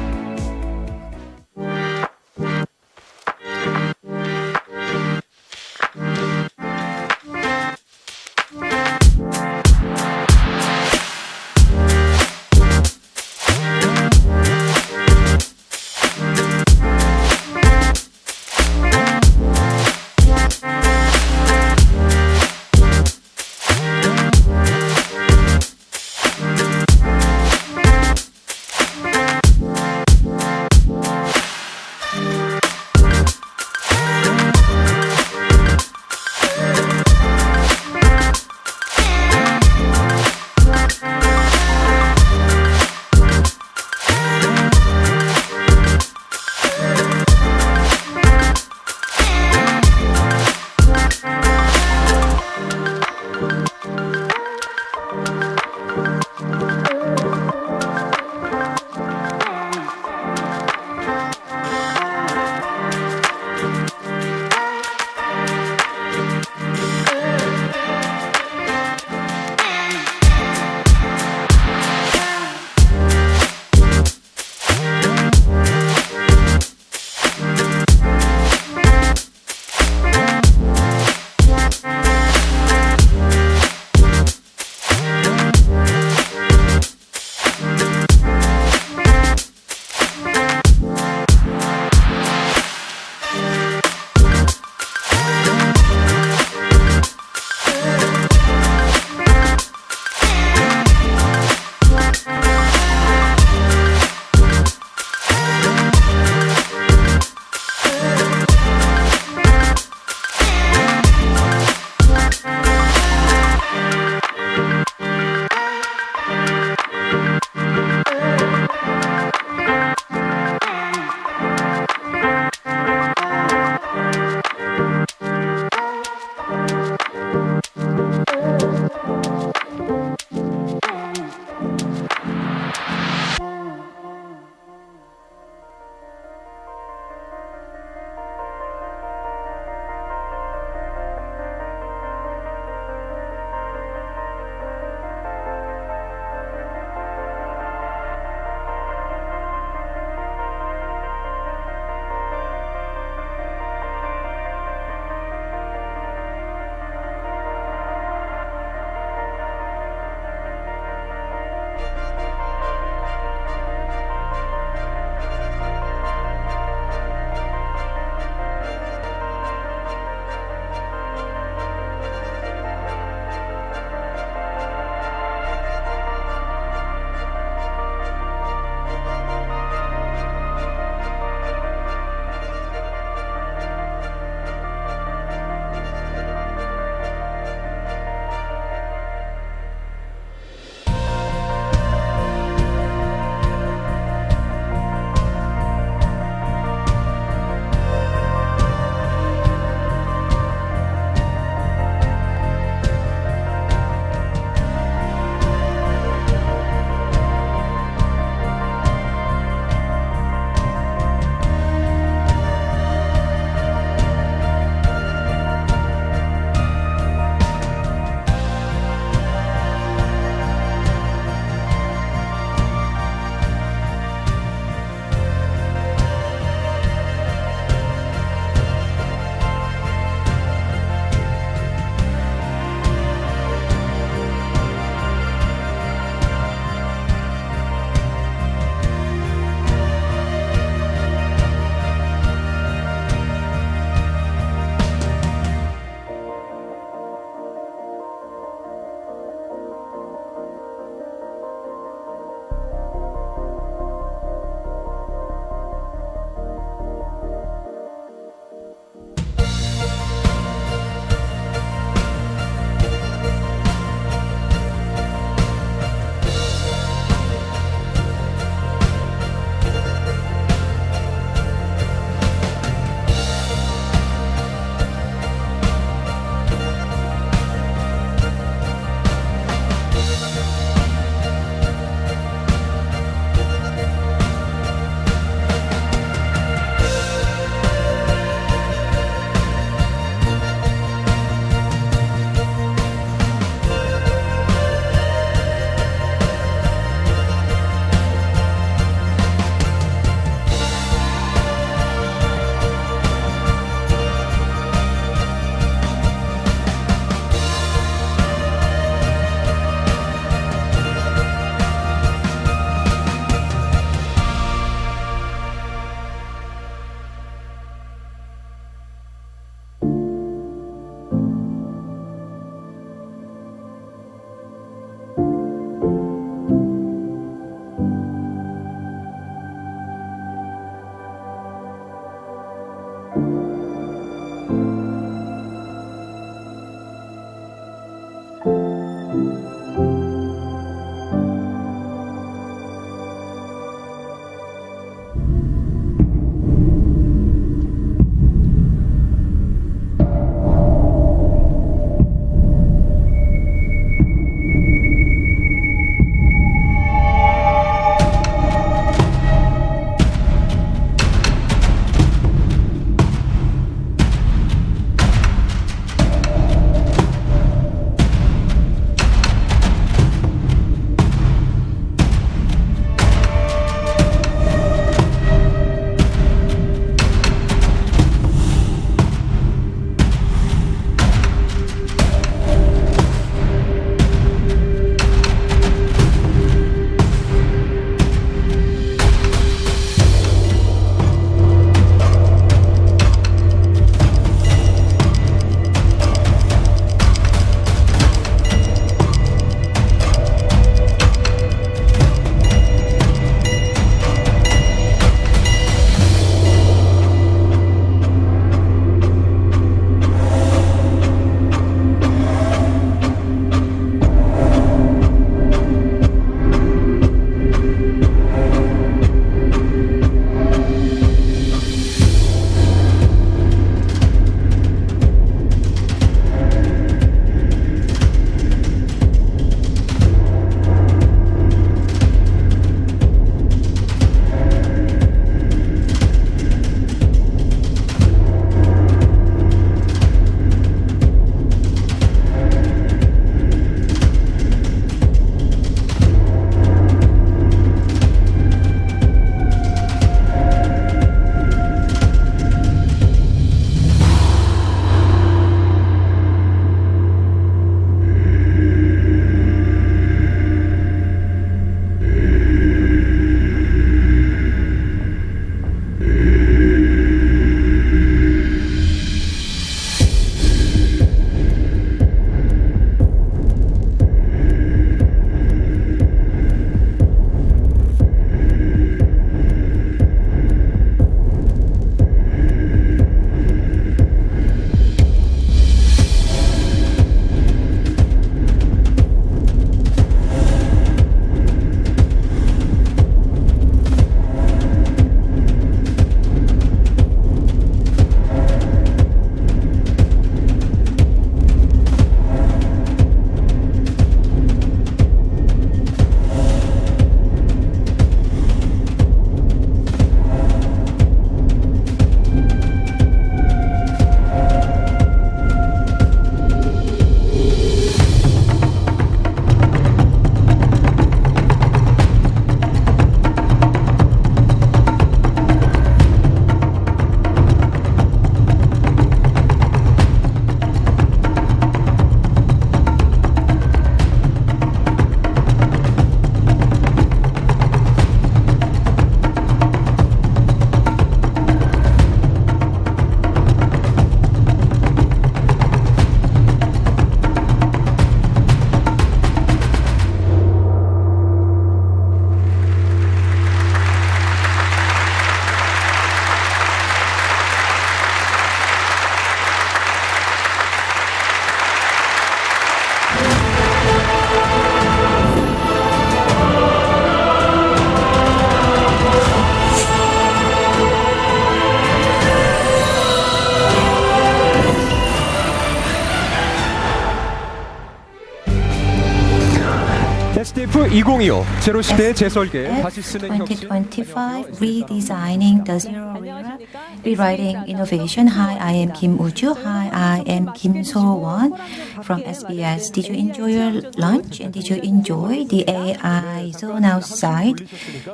TF2025 제로 시대의 재설계 다시 쓰는 혁신 2025 Redesigning the Zero Era, Rewriting Innovation. Hi, I am Kim Woo-ju. Hi, I am Kim So-won from SBS. Did you enjoy your lunch and did you enjoy the AI zone outside?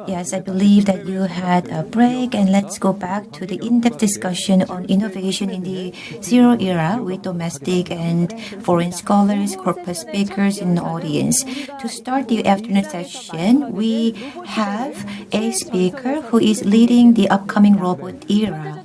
Yes, I believe that you had a break, and let's go back to the in-depth discussion on innovation in the Zero Era with domestic and foreign scholars, corporate speakers in the audience. To start the afternoon session, we have a speaker who is leading the upcoming robot era.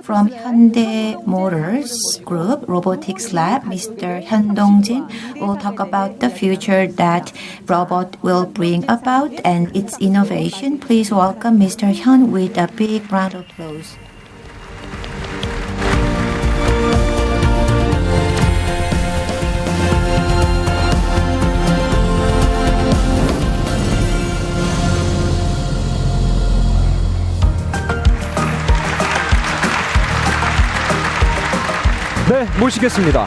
From Hyundai Motors Group Robotics Lab, Mr. Hyun Dong-jin will talk about the future that robot will bring about and its innovation. Please welcome Mr. Hyun with a big round of applause. 네, 모시겠습니다.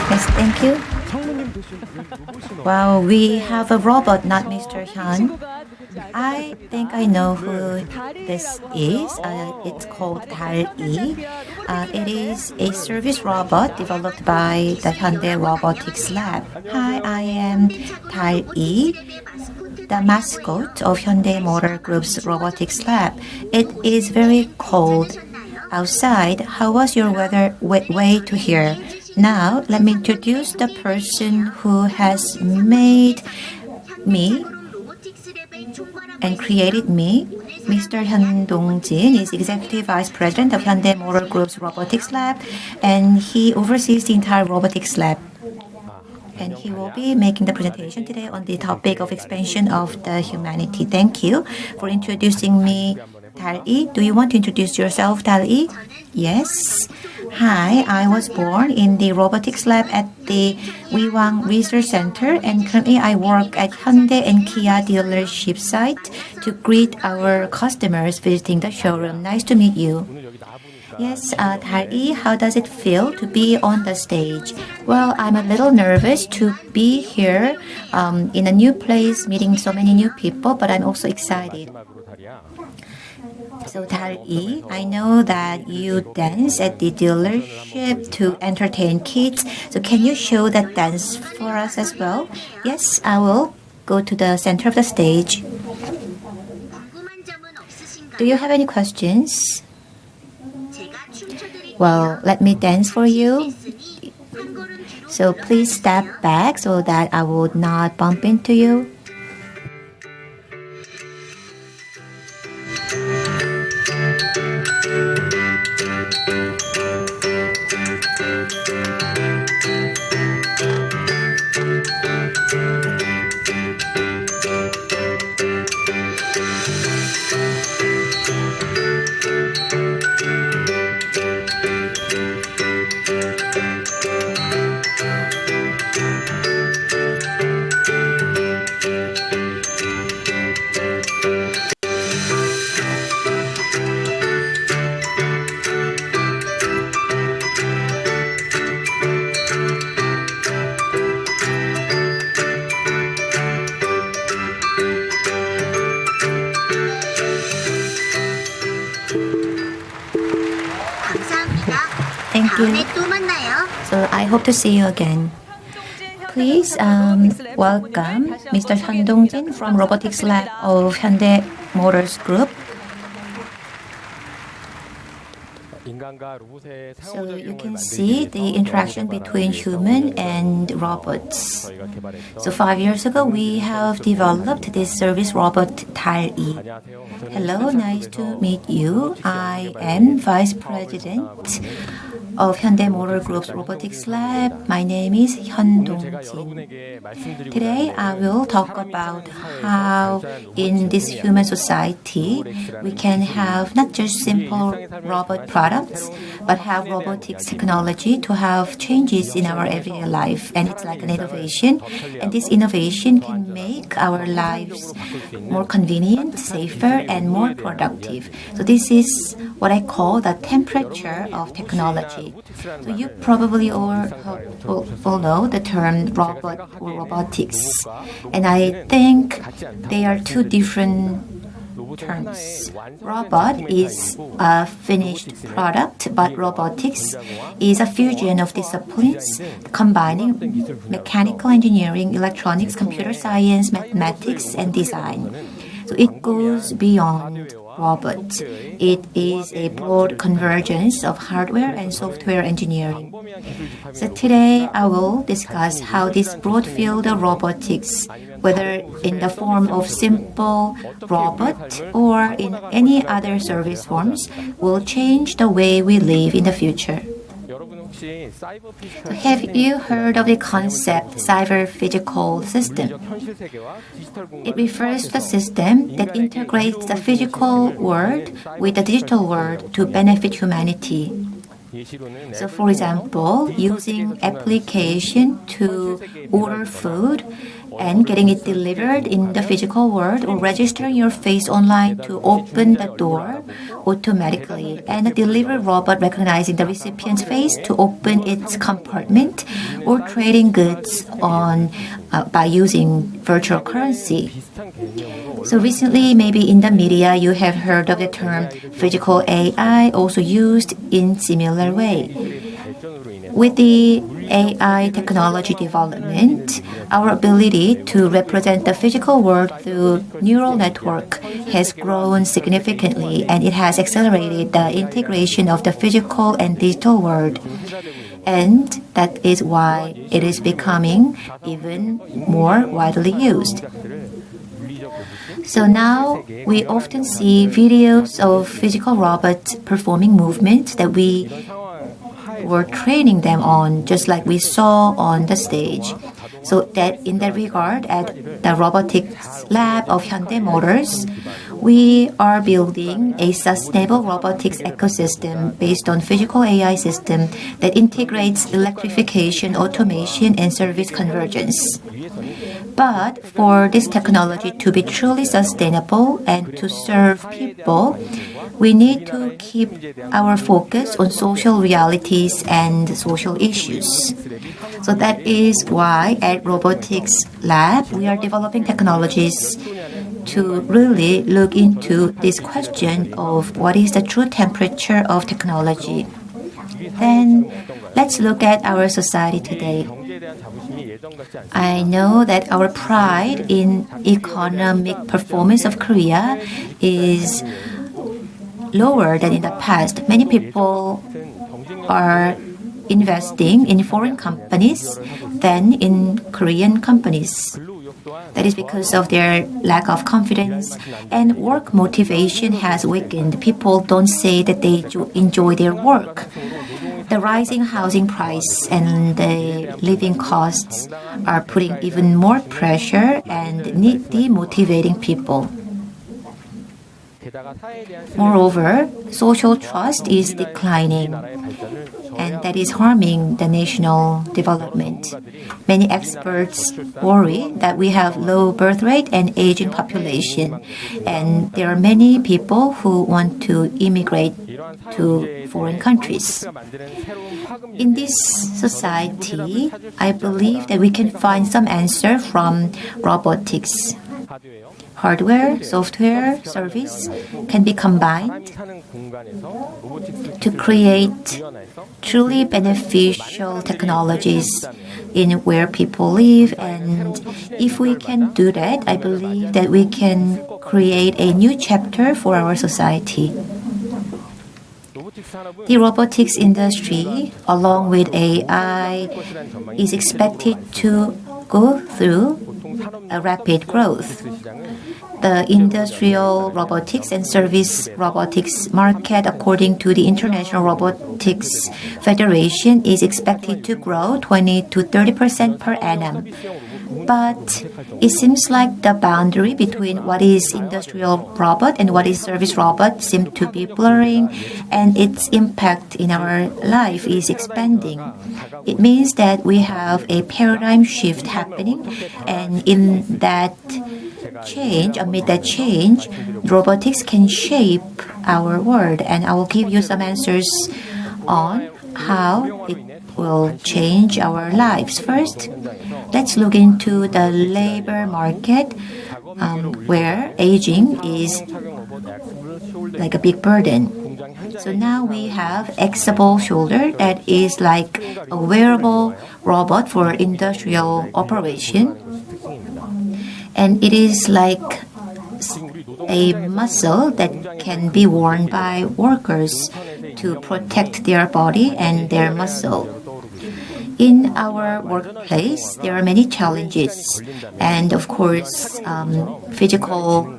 Yes, thank you. Wow, we have a robot, not Mr. Hyun. I think I know who this is. It's called DAL-E. It is a service robot developed by the Hyundai Robotics Lab. Hi, I am DAL-E, the mascot of Hyundai Motor Group's Robotics Lab. It is very cold outside. How was your way to here? Now, let me introduce the person who has made me and created me. Mr. Hyun Dong-jin is Executive Vice President of Hyundai Motor Group's Robotics Lab, and he oversees the entire Robotics Lab. And he will be making the presentation today on the topic of expansion of the humanity. Thank you for introducing me, DAL-E. Do you want to introduce yourself, DAL-E? Yes. Hi, I was born in the robotics lab at the Wiwang Research Center, and currently I work at Hyundai and Kia dealership site to greet our customers visiting the showroom. Nice to meet you. Yes, DAL-E, how does it feel to be on the stage? Well, I'm a little nervous to be here in a new place, meeting so many new people, but I'm also excited. So DAL-E, I know that you dance at the dealership to entertain kids. So can you show that dance for us as well? Yes, I will go to the center of the stage. Do you have any questions? Well, let me dance for you. So please step back so that I would not bump into you. Thank you. So I hope to see you again. Please welcome Mr. Hyun Dong-jin from Robotics Lab of Hyundai Motors Group. So you can see the interaction between human and robots. So 5 years ago, we have developed this service robot DAL-E. Hello, nice to meet you. I am Vice President of Hyundai Motor Group's Robotics Lab. My name is Hyun Dong-jin. Today, I will talk about how in this human society, we can have not just simple robot products, but have robotics technology to have changes in our everyday life. And it's like an innovation. And this innovation can make our lives more convenient, safer, and more productive. So this is what I call the temperature of technology. technology. So you probably all know the term robot or robotics. And I think they are two different terms. Robot is a finished product, but robotics is a fusion of disciplines combining mechanical engineering, electronics, computer science, mathematics, and design. So it goes beyond robot. It is a broad convergence of hardware and software engineering. So today I will discuss how this broad field of robotics, whether in the form of simple robot or in any other service forms, will change the way we live in the future. So have you heard of the concept cyber-physical system? It refers to the system that integrates the physical world with the digital world to benefit humanity. So for example, using application to order food and getting it delivered in the physical world, or registering your face online to open the door automatically, and a delivery robot recognizing the recipient's face to open its compartment, or trading goods on by using virtual currency. So recently, maybe in the media, you have heard of the term physical AI, also used in similar way. With the AI technology development, our ability to represent the physical world through neural network has grown significantly, and it has accelerated the integration of the physical and digital world. And that is why it is becoming even more widely used. So now we often see videos of physical robots performing movements that we were training them on, just like we saw on the stage. So that in that regard, at the robotics lab of Hyundai Motors, we are building a sustainable robotics ecosystem based on physical AI system that integrates electrification, automation, and service convergence. But for this technology to be truly sustainable and to serve people, we need to keep our focus on social realities and social issues. So that is why at Robotics Lab, we are developing technologies to really look into this question of what is the true temperature of technology. Then let's look at our society today. I know that our pride in economic performance of Korea is lower than in the past. Many people are investing in foreign companies than in Korean companies. That is because of their lack of confidence, and work motivation has weakened. People don't say that they enjoy their work. The rising housing price and the living costs are putting even more pressure and demotivating people. Moreover, social trust is declining, and that is harming the national development. Many experts worry that we have low birth rate and aging population, and there are many people who want to immigrate to foreign countries. In this society, I believe that we can find some answer from robotics. Hardware, software, service can be combined to create truly beneficial technologies in where people live. And if we can do that, I believe that we can create a new chapter for our society. The robotics industry, along with AI, is expected to go through a rapid growth. The industrial robotics and service robotics market, according to the International Robotics Federation, is expected to grow 20 to 30% per annum. But it seems like the boundary between what is industrial robot and what is service robot seem to be blurring, and its impact in our life is expanding. It means that we have a paradigm shift happening, and in that change, amid that change, robotics can shape our world. And I will give you some answers on how it will change our lives. First, let's look into the labor market where aging is like a big burden. So now we have Xable shoulder that is like a wearable robot for industrial operation. And it is like a muscle that can be worn by workers to protect their body and their muscle. In our workplace, there are many challenges, and of course, physical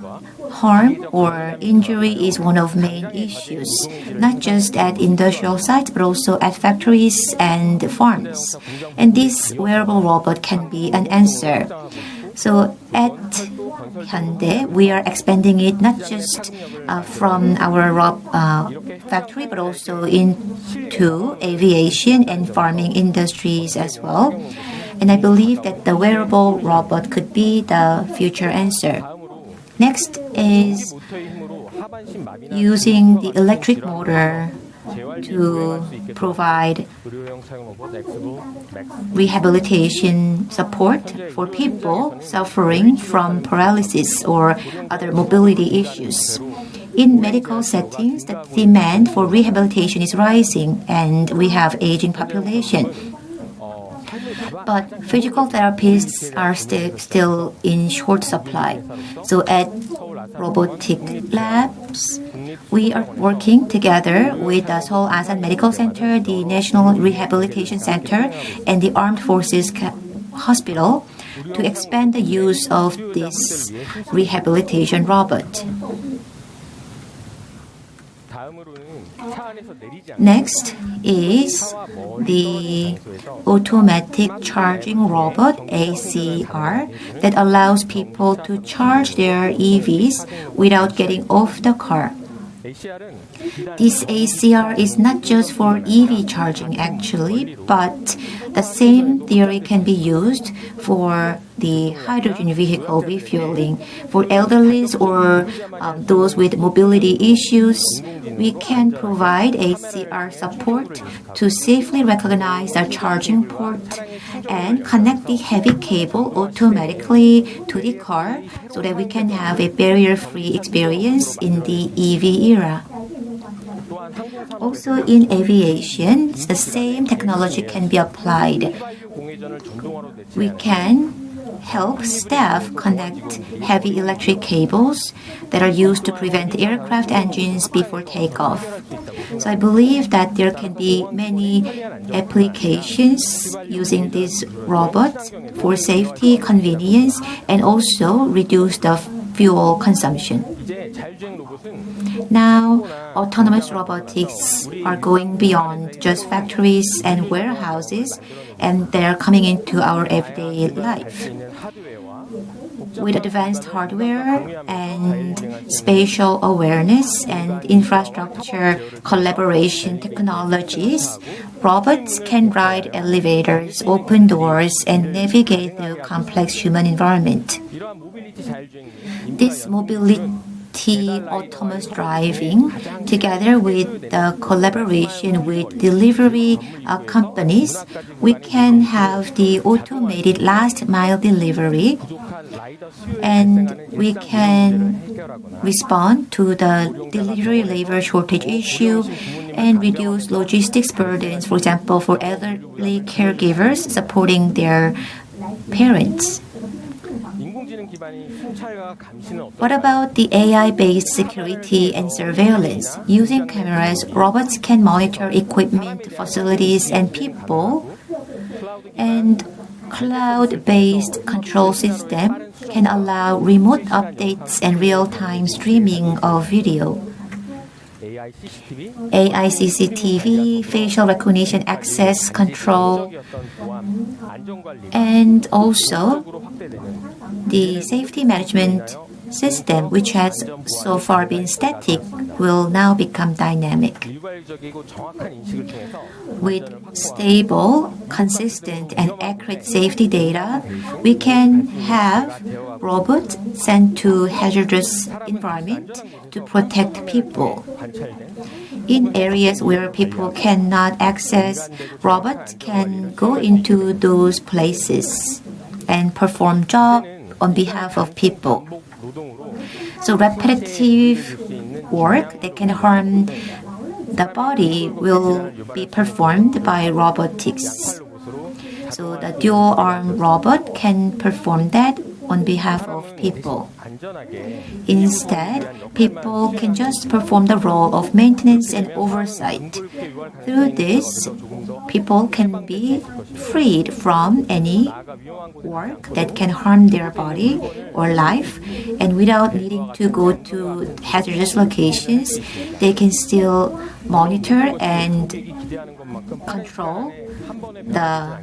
harm or injury is one of main issues, not just at industrial sites, but also at factories and farms. And this wearable robot can be an answer. So at Hyundai, we are expanding it not just from our factory, but also into aviation and farming industries as well. And I believe that the wearable robot could be the future answer. Next is using the electric motor to provide rehabilitation support for people suffering from paralysis or other mobility issues. In medical settings, the demand for rehabilitation is rising, and we have aging population. But physical therapists are still in short supply. So at robotic labs, we are working together with the Seoul Asan Medical Center, the National Rehabilitation Center, and the Armed Forces Hospital to expand the use of this rehabilitation robot. Next is the automatic charging robot, ACR, that allows people to charge their EVs without getting off the car. This ACR is not just for EV charging actually, but the same theory can be used for the hydrogen vehicle refueling. For elderlies or those with mobility issues, we can provide ACR support to safely recognize the charging port and connect the heavy cable automatically to the car so that we can have a barrier-free experience in the EV era. Also in aviation, the same technology can be applied. We can help staff connect heavy electric cables that are used to prevent aircraft engines before takeoff. So I believe that there can be many applications using these robots for safety, convenience, and also reduce the fuel consumption. Now, autonomous robotics are going beyond just factories and warehouses, and they're coming into our everyday life. With advanced hardware and spatial awareness and infrastructure collaboration technologies, robots can ride elevators, open doors, and navigate through complex human environment. This mobility autonomous driving, together with the collaboration with delivery companies, we can have the automated last mile delivery, and we can respond to the delivery labor shortage issue and reduce logistics burdens, for example, for elderly caregivers supporting their parents. What about the AI-based security and surveillance? Using cameras, robots can monitor equipment, facilities, and people. And cloud-based control system can allow remote updates and real-time streaming of video. AI CCTV, facial recognition access control, and also the safety management system, which has so far been static, will now become dynamic. With stable, consistent, and accurate safety data, we can have robots sent to hazardous environment to protect people. in areas where people cannot access, robots can go into those places and perform job on behalf of people. So repetitive work that can harm the body will be performed by robotics. So the dual-arm robot can perform that on behalf of people. Instead, people can just perform the role of maintenance and oversight. Through this, people can be freed from any work that can harm their body or life, and without needing to go to hazardous locations, they can still monitor and control the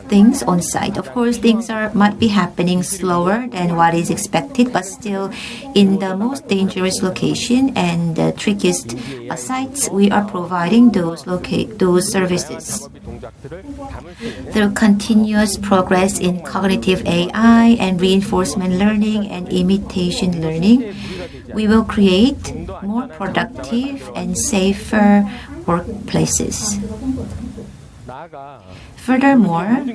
things on site. Of course, things might be happening slower than what is expected, but still in the most dangerous location and the trickiest sites, we are providing those services. Through continuous progress in cognitive AI and reinforcement learning and imitation learning, we will create more productive and safer workplaces. Furthermore,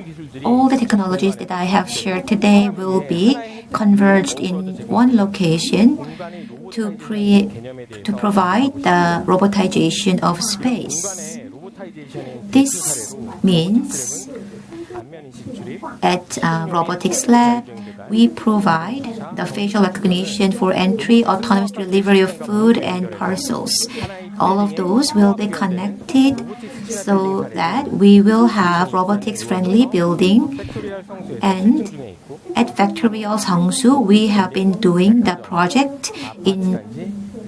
all the technologies that I have shared today will be converged in one location to provide the robotization of space. This means at Robotics Lab, we provide the facial recognition for entry, autonomous delivery of food and parcels. All of those will be connected so that we will have robotics-friendly building. And at Factory Seongsu, we have been doing the project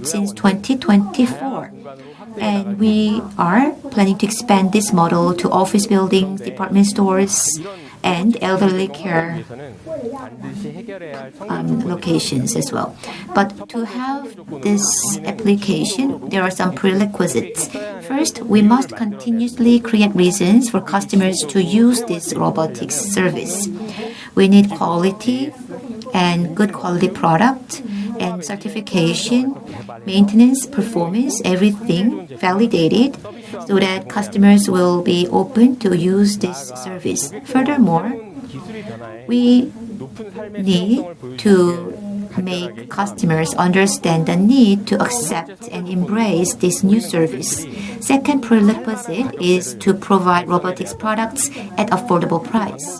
since 2024. And we are planning to expand this model to office buildings, department stores, and elderly care locations as well. But to have this application, there are some prerequisites. First, we must continuously create reasons for customers to use this robotics service. We need quality and good quality product and certification, maintenance, performance, everything validated so that customers will be open to use this service. Furthermore, we need to make customers understand the need to accept and embrace this new service. Second prerequisite is to provide robotics products at affordable price.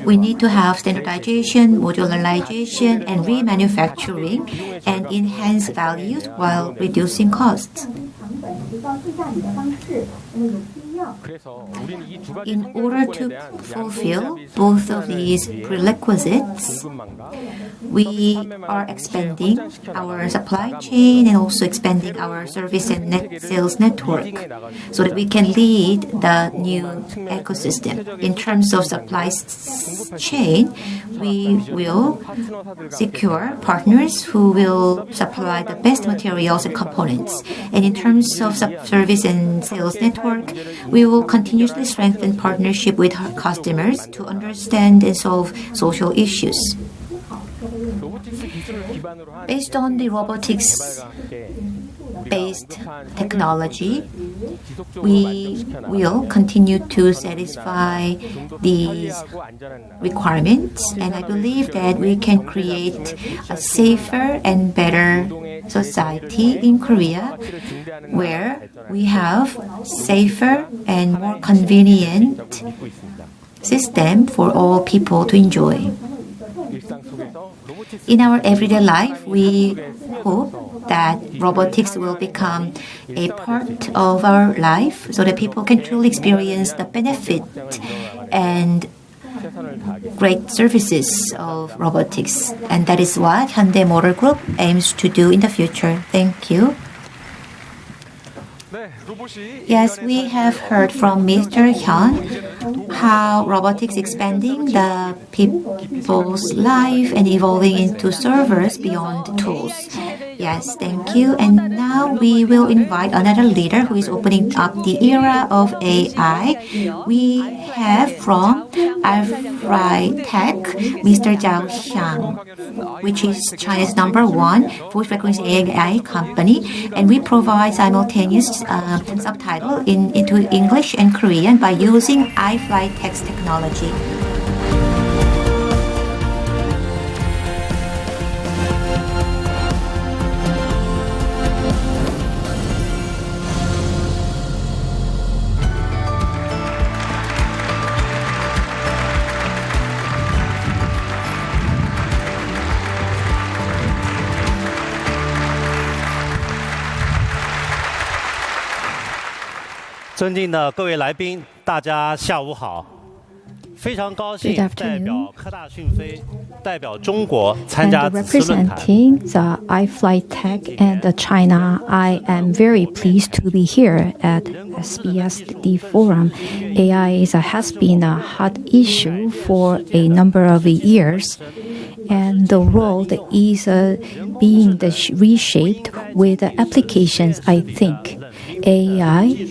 We need to have standardization, modularization, and remanufacturing and enhance values while reducing costs. In order to fulfill both of these prerequisites, we are expanding our supply chain and also expanding our service and sales network so that we can lead the new ecosystem. In terms of supply chain, we will secure partners who will supply the best materials and components. And in terms of service and sales network, we will continuously strengthen partnership with our customers to understand and solve social issues. Based on the robotics-based technology, we will continue to satisfy these requirements, and I believe that we can create a safer and better society in Korea where we have safer and more convenient system for all people to enjoy. In our everyday life, we hope that robotics will become a part of our life so that people can truly experience the benefit and great services of robotics. And that is what Hyundai Motor Group aims to do in the future. Thank you. Yes, we have heard from Mr. Hyun how robotics expanding the people's life and evolving into servers beyond tools. Yes, thank you. And now we will invite another leader who is opening up the era of AI. We have from Alfry Tech, Mr. Zhao Xiang, which is China's #1 voice recognition AI company. And we provide simultaneous subtitle into English and Korean by using iFly text technology. Good afternoon. And representing the iFly Tech and China, I am very pleased to be here at SBSD Forum. AI has been a hot issue for a number of years, and the world is being reshaped with applications. I think AI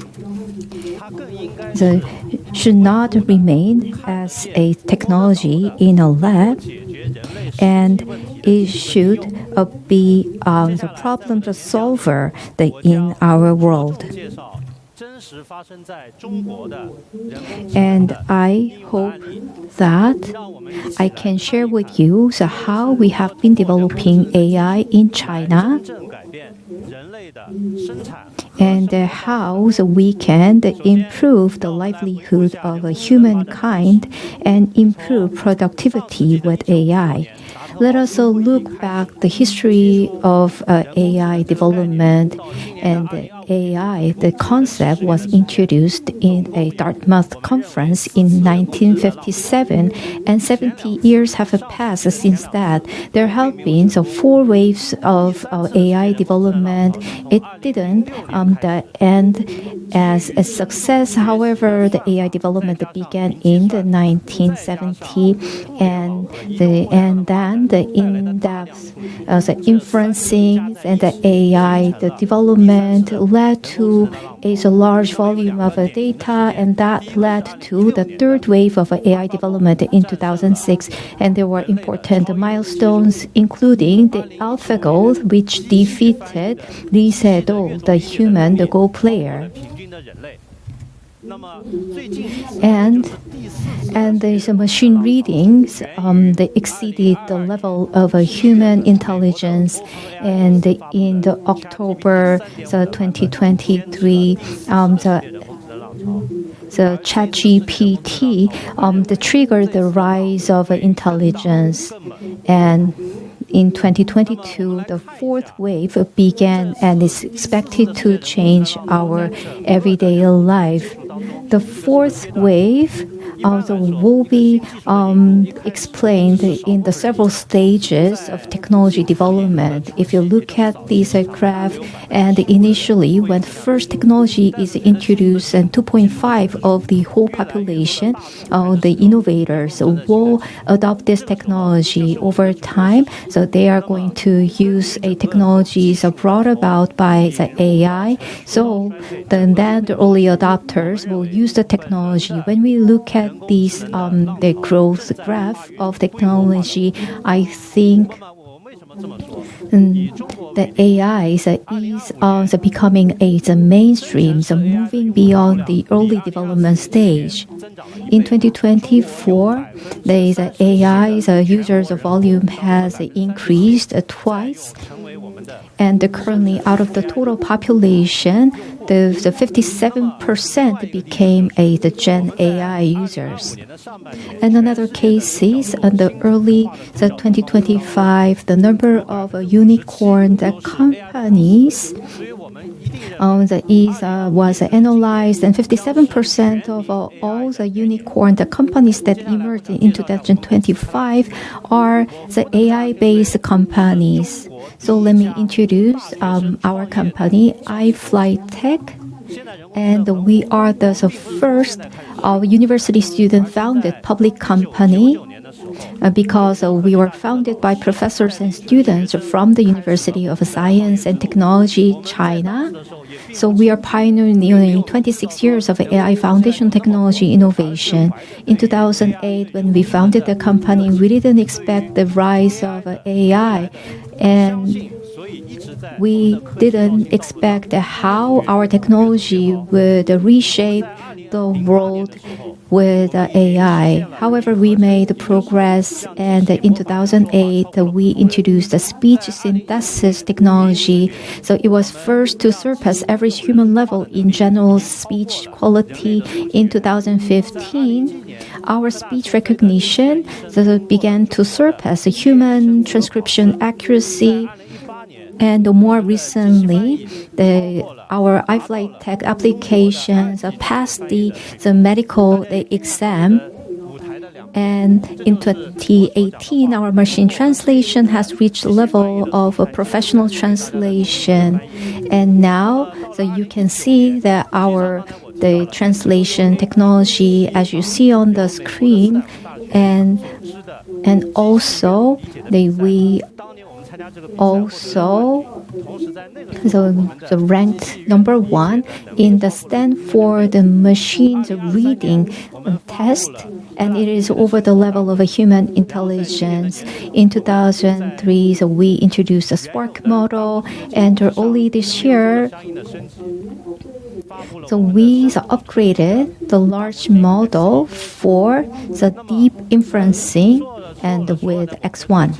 should not remain as a technology in a lab, and it should be the problem solver in our world. And I hope that I can share with you how we have been developing AI in China and how we can improve the livelihood of humankind and improve productivity with AI. Let us look back the history of AI development. And AI, the concept was introduced in a Dartmouth conference in 1957, and 70 years have passed since that. There have been 4 waves of AI development. It didn't end as a success. However, the AI development began in the 1970s, and then the in-depth inferencing and the AI, the development led to a large volume of data, and that led to the 3rd wave of AI development in 2006. And there were important milestones, including the AlphaGo, which defeated Lee Sedol, the human Go player. And these machine readings they exceeded the level of human intelligence. And in the October 2023, the ChatGPT triggered the rise of intelligence. And in 2022, the 4th wave began and is expected to change our everyday life. The 4th wave will be explained in the several stages of technology development. If you look at this graph, and initially when first technology is introduced and 2.5 of the whole population, the innovators will adopt this technology over time. So they are going to use a technology brought about by the AI. So then the early adopters will use the technology. When we look at these the growth graph of technology, I think the AI is becoming the mainstream, moving beyond the early development stage. In 2024, the AI's users volume has increased twice. And currently, out of the total population, the 57% became the Gen AI users. And another case is in the early 2025, the number of unicorn companies was analyzed, and 57% of all the unicorn companies that emerged in 2025 are the AI-based companies. So let me introduce our company, iFly Tech. And we are the first university student-founded public company because we were founded by professors and students from the University of Science and Technology, China. So we are pioneering 26 years of AI foundation technology innovation. In 2008, when we founded the company, we didn't expect the rise of AI, and we didn't expect how our technology would reshape the world with AI. However, we made progress, and in 2008, we introduced the speech synthesis technology. So it was first to surpass average human level in general speech quality. In 2015, our speech recognition began to surpass human transcription accuracy. And more recently, our iFlight Tech applications passed the medical exam. And in 2018, our machine translation has reached the level of a professional translation. And now, so you can see that the translation technology, as you see on the screen, and also we ranked number 1 in the Stanford Machines Reading test, and it is over the level of a human intelligence. In 2003, we introduced a Spark model, and early this year, we upgraded the large model for the deep inferencing and with X1.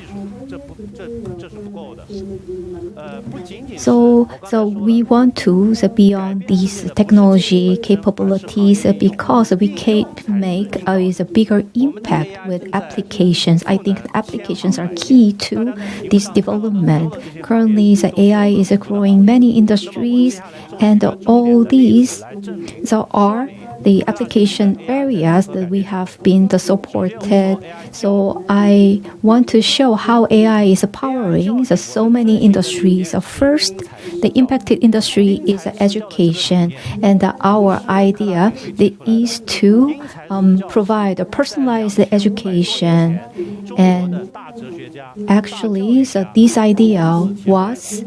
So we want to beyond these technology capabilities because we can make a bigger impact with applications. I think the applications are key to this development. Currently, the AI is growing many industries, and all these are the application areas that we have been supported. So I want to show how AI is powering so many industries. First, the impacted industry is education, and our idea is to provide a personalized education. And actually, this idea was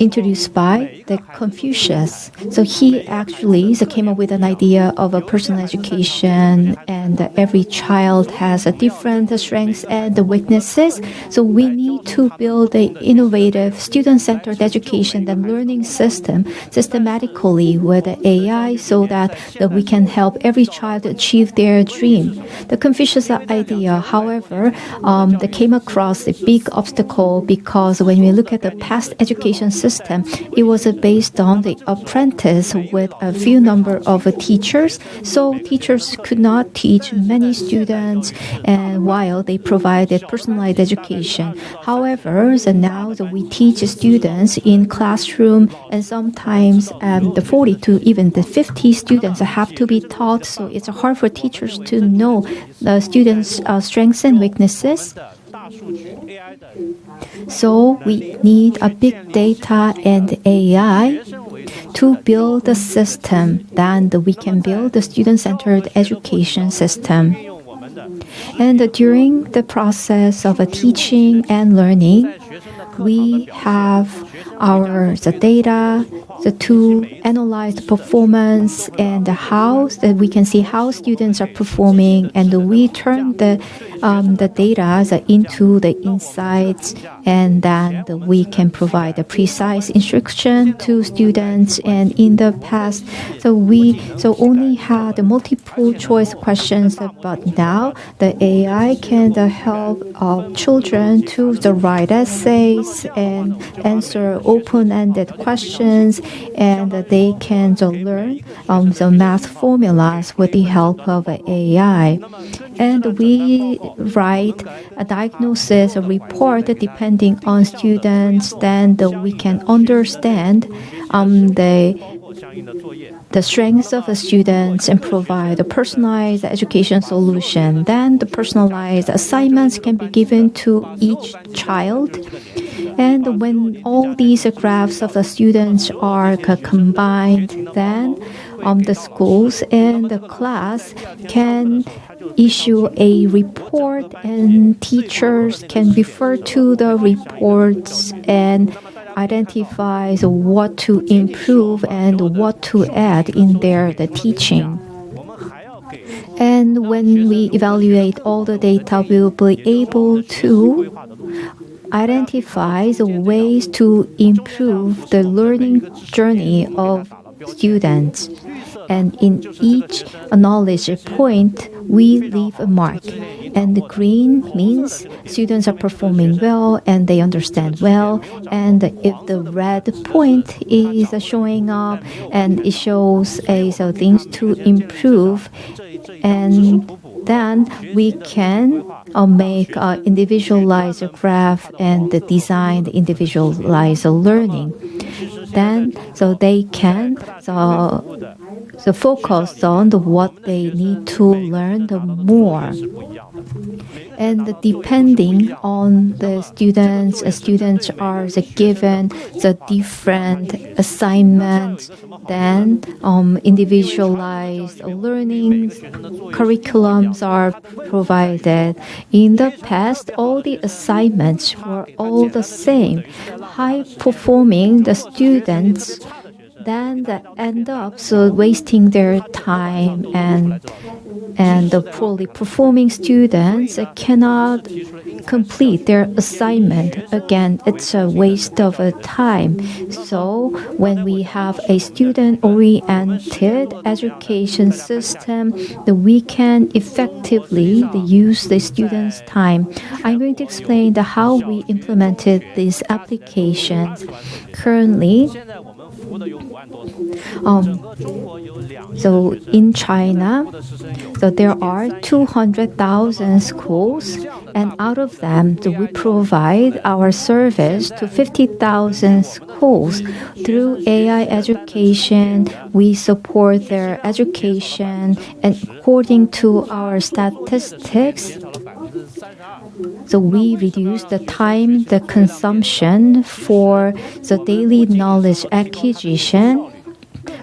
introduced by the Confucius. So he actually came up with an idea of a personal education, and every child has a different strengths and weaknesses. So we need to build an innovative student-centered education and learning system systematically with AI so that we can help every child achieve their dream. The Confucius idea, however, they came across a big obstacle because when we look at the past education system, it was based on the apprentice with a few number of teachers. So teachers could not teach many students, and while they provided personalized education. However, now we teach students in classroom, and sometimes the 40 to even the 50 students have to be taught. So it's hard for teachers to know the students' strengths and weaknesses. So we need a big data and AI to build a system. Then we can build a student-centered education system. And during the process of teaching and learning, we have the data to analyze the performance and how that we can see how students are performing, and we turn the data into the insights, and then we can provide a precise instruction to students. And in the past, we only had multiple choice questions, but now the AI can help children to write essays and answer open-ended questions, and they can learn the math formulas with the help of AI. And we write a diagnosis report depending on students. Then we can understand the strengths of the students and provide a personalized education solution. Then the personalized assignments can be given to each child. And when all these graphs of the students are combined, then the schools and the class can issue a report, and teachers can refer to the reports and identify what to improve and what to add in the teaching. And when we evaluate all the data, we will be able to identify the ways to improve the learning journey of students. And in each knowledge point, we leave a mark. And the green means students are performing well and they understand well. And if the red point is showing up and it shows things to improve, and then we can make an individualized graph and design the individualized learning. Then, so they can focus on what they need to learn more. And depending on the students are given the different assignments, then individualized learning curriculums are provided. In the past, all the assignments were all the same. High-performing the students then they end up wasting their time, and the poorly performing students cannot complete their assignment. Again, it's a waste of time. So when we have a student-oriented education system, we can effectively use the students' time. I'm going to explain how we implemented these applications. Currently, so in China, there are 200,000 schools, and out of them, we provide our service to 50,000 schools. Through AI education, we support their education, and according to our statistics, so we reduce the time, the consumption for the daily knowledge acquisition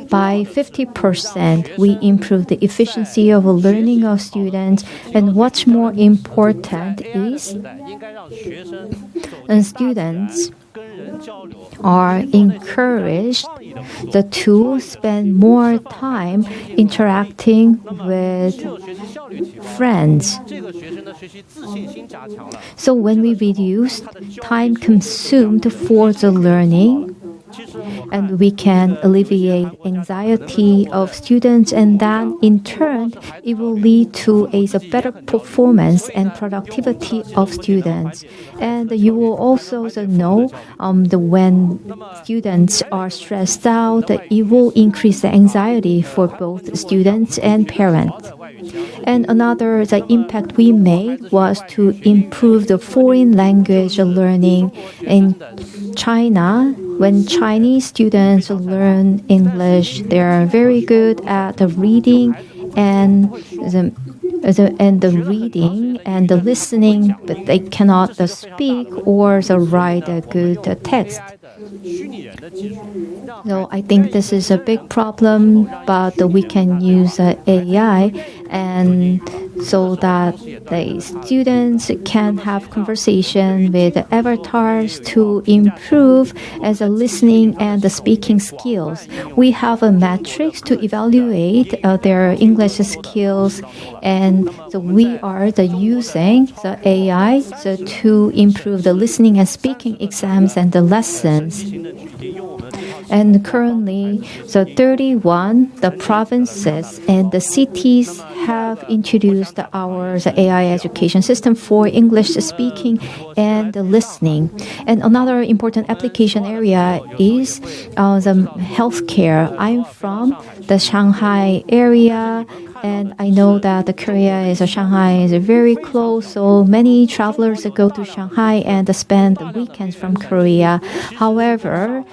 by 50%. We improve the efficiency of learning of students, and what's more important is students are encouraged to spend more time interacting with friends. So when we reduce time consumed for the learning, and we can alleviate anxiety of students, and then in turn it will lead to a better performance and productivity of students. And you will also know when students are stressed out, it will increase the anxiety for both students and parents. And another impact we made was to improve the foreign language learning in China. When Chinese students learn English, they are very good at the reading and the reading and the listening, but they cannot speak or write a good text. So I think this is a big problem, but we can use AI, and so that the students can have conversation with avatars to improve as a listening and the speaking skills. We have a matrix to evaluate their English skills, and so we are using the AI to improve the listening and speaking exams and the lessons. And currently, 31 provinces and the cities have introduced our AI education system for English speaking and listening. And another important application area is the healthcare. I'm from the Shanghai area, And I know that the Korea is Shanghai is very close, so many travelers go to Shanghai and spend the weekends from Korea. However,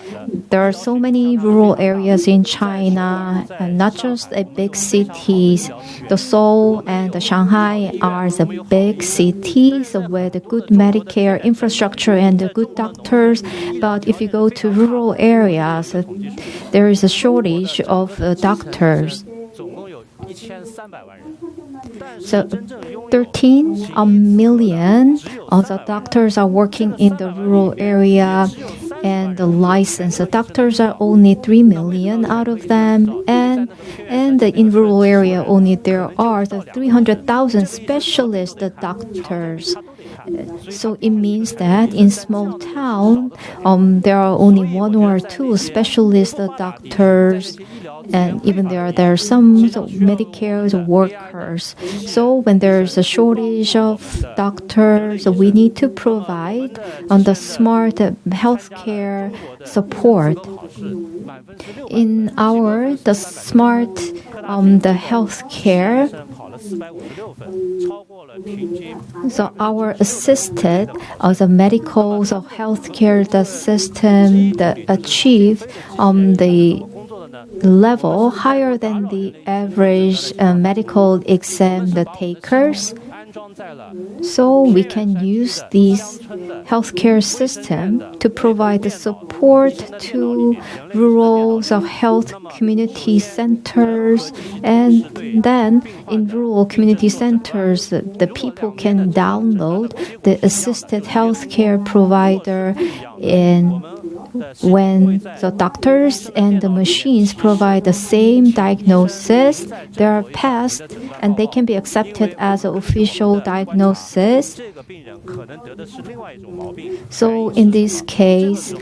there are so many rural areas in China, and not just the big cities. The Seoul and the Shanghai are the big cities with good Medicare infrastructure and good doctors. But if you go to rural areas, there is a shortage of doctors. So 13 million of the doctors are working in the rural area, and the licensed doctors are only 3 million out of them. And in rural area only there are the 300,000 specialist doctors. So it means that in small town, there are only 1 or 2 specialist doctors, and even there are some Medicare workers. So when there's a shortage of doctors, we need to provide the smart healthcare support. In the smart the healthcare. So our assisted the medical healthcare the system that achieved the level higher than the average medical exam takers. So we can use this healthcare system to provide the support to rural health community centers, and then in rural community centers the people can download the assisted healthcare provider, and when the doctors and the machines provide the same diagnosis, they are passed and they can be accepted as an official diagnosis. So in this case,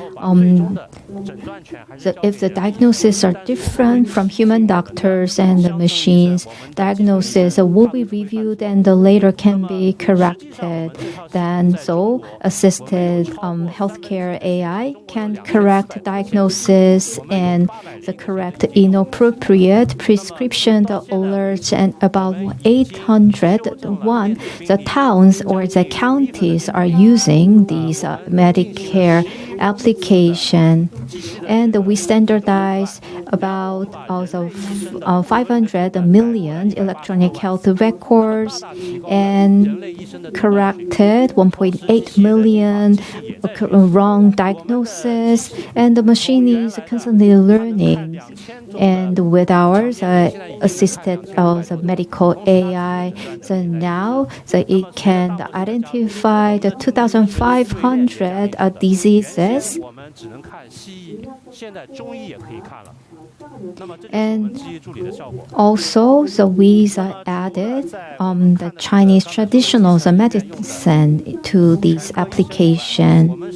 if the diagnoses are different from human doctors and the machines, diagnosis will be reviewed and later can be corrected. Then so assisted healthcare AI can correct diagnosis and the correct inappropriate prescription alerts, and about 801 the towns or the counties are using these Medicare application, and we standardize about 500 million electronic health records and corrected 1.8 million wrong diagnosis, and the machine is constantly learning. And with ours assisted the medical AI, so now it can identify the 2,500 diseases. And also, we added the Chinese traditional medicine to this application.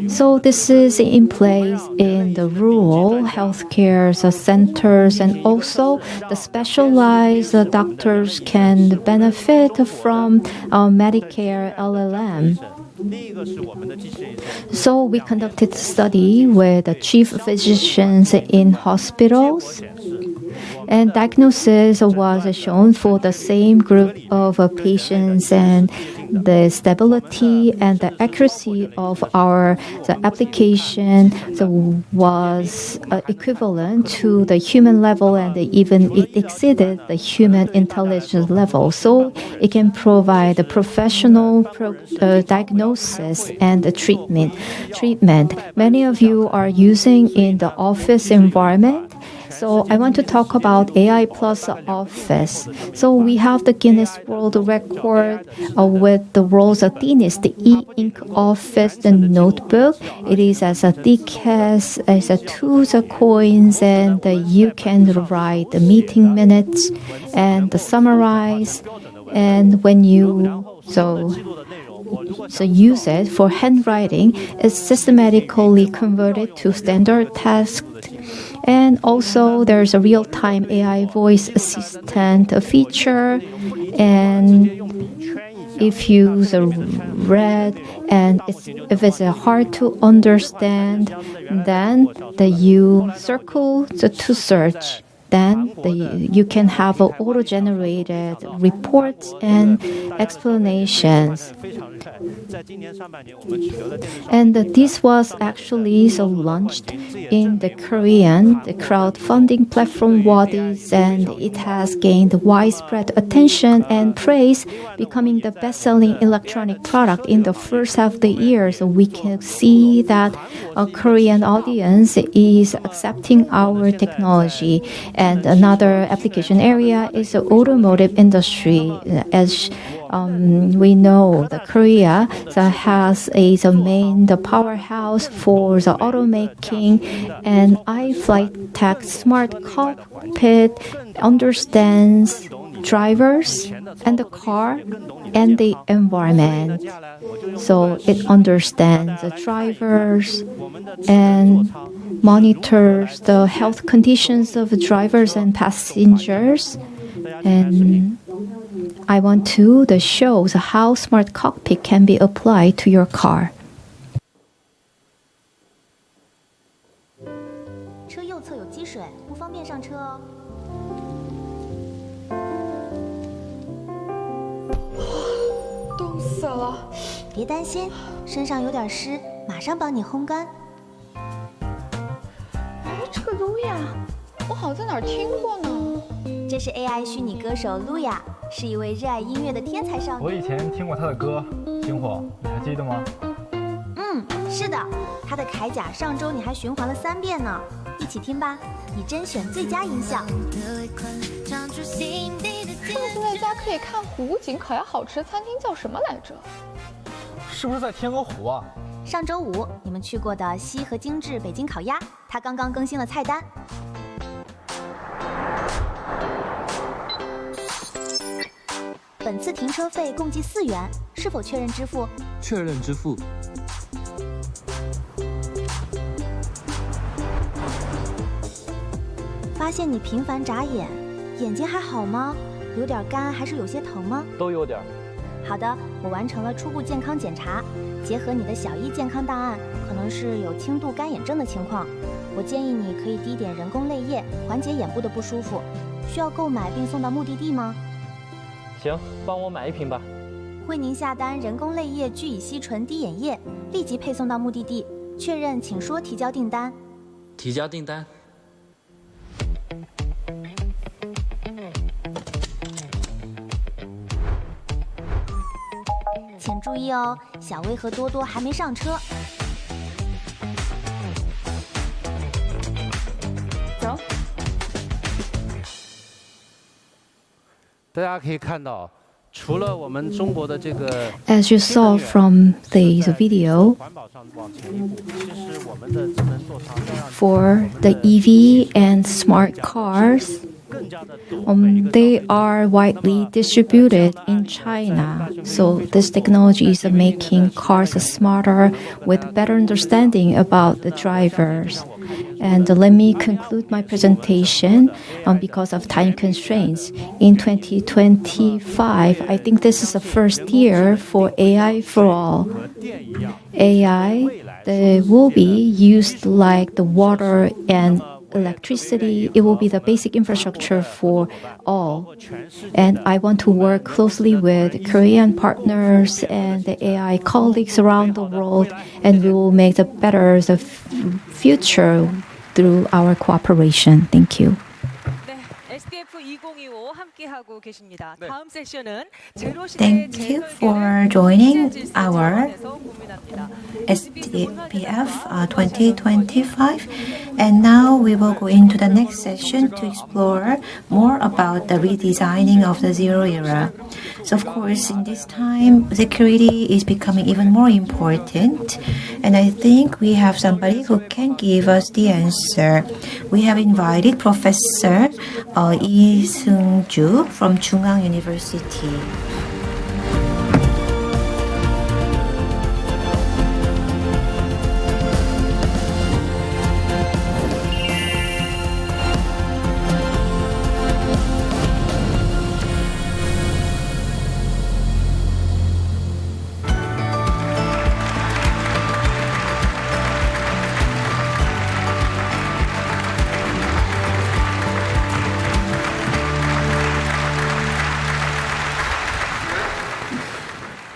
So this is in place in the rural healthcare centers, and also the specialized doctors can benefit from Medicare LLM. So we conducted a study with the chief physicians in hospitals, and diagnosis was shown for the same group of patients, and the stability and the accuracy of the application was equivalent to the human level, and even it exceeded the human intelligence level. So it can provide a professional diagnosis and the treatment. Many of you are using in the office environment. So I want to talk about AI plus Office. So we have the Guinness World Record with the world's thinnest e-ink Office notebook. It is as thick as 2 coins, and you can write the meeting minutes and summarize. And when you use it for handwriting, it's systematically converted to standard text. And also, there's a real-time AI voice assistant feature. And if you read and if it's hard to understand, then you circle to search. then you can have auto-generated reports and explanations. And this was actually launched in the crowdfunding platform Wadis, and it has gained widespread attention and praise, becoming the best-selling electronic product in the first half of the year. So we can see that a Korean audience is accepting our technology. And another application area is the automotive industry. As we know, Korea has the powerhouse for the automaking, and iFlight Tech smart cockpit understands drivers and the car and the environment. So it understands the drivers and monitors the health conditions of drivers and passengers. And I want to show how smart cockpit can be applied to your car. 车右侧有积水，不方便上车哦。冻死了！别担心，身上有点湿，马上帮你烘干。哎，这个路亚，我好像在哪儿听过呢？这是 AI 虚拟歌手路亚，是一位热爱音乐的天才少女。我以前听过她的歌，星火，你还记得吗？是的，她的铠甲上周你还循环了3遍呢。一起听吧，你甄选最佳音效。是不是在家可以看湖景、烤鸭好吃的餐厅叫什么来着？是不是在天鹅湖啊？上周5你们去过的西和精致北京烤鸭，它刚刚更新了菜单。本次停车费共计4元，是否确认支付？确认支付。发现你频繁眨眼，眼睛还好吗？有点干还是有些疼吗？都有点。好的，我完成了初步健康检查，结合你的小一健康档案，可能是有轻度干眼症的情况。我建议你可以滴点人工泪液，缓解眼部的不舒服。需要购买并送到目的地吗？行，帮我买1瓶吧。为您下单人工泪液聚乙烯醇滴眼液，立即配送到目的地。确认请说提交订单。提交订单。请注意哦，小薇和多多还没上车。走。大家可以看到，除了我们中国的这个 As you saw from the video, for the EV and smart cars, they are widely distributed in China. So this technology is making cars smarter with better understanding about the drivers. And let me conclude my presentation because of time constraints. In 2025, I think this is the first year for AI for all. AI will be used like the water and electricity. It will be the basic infrastructure for all. And I want to work closely with Korean partners and the AI colleagues around the world, and we will make the better the future through our cooperation. Thank you. Thank you for joining our SDPF 2025. And now we will go into the next session to explore more about the redesigning of the zero era. So of course, in this time, security is becoming even more important. And I think we have somebody who can give us the answer. We have invited Professor Lee Seung-ju from Chungang University.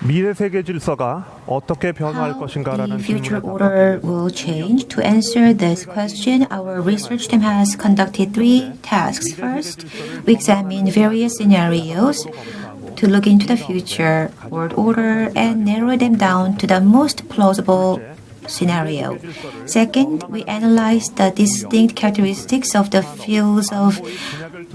미래 세계 질서가 어떻게 변화할 것인가라는 The future 질문에 order will change. To answer this question, our research team has conducted 3 tasks. First, we examined various scenarios to look into the future world order and narrow them down to the most plausible scenario. Second, we analyzed the distinct characteristics of the fields of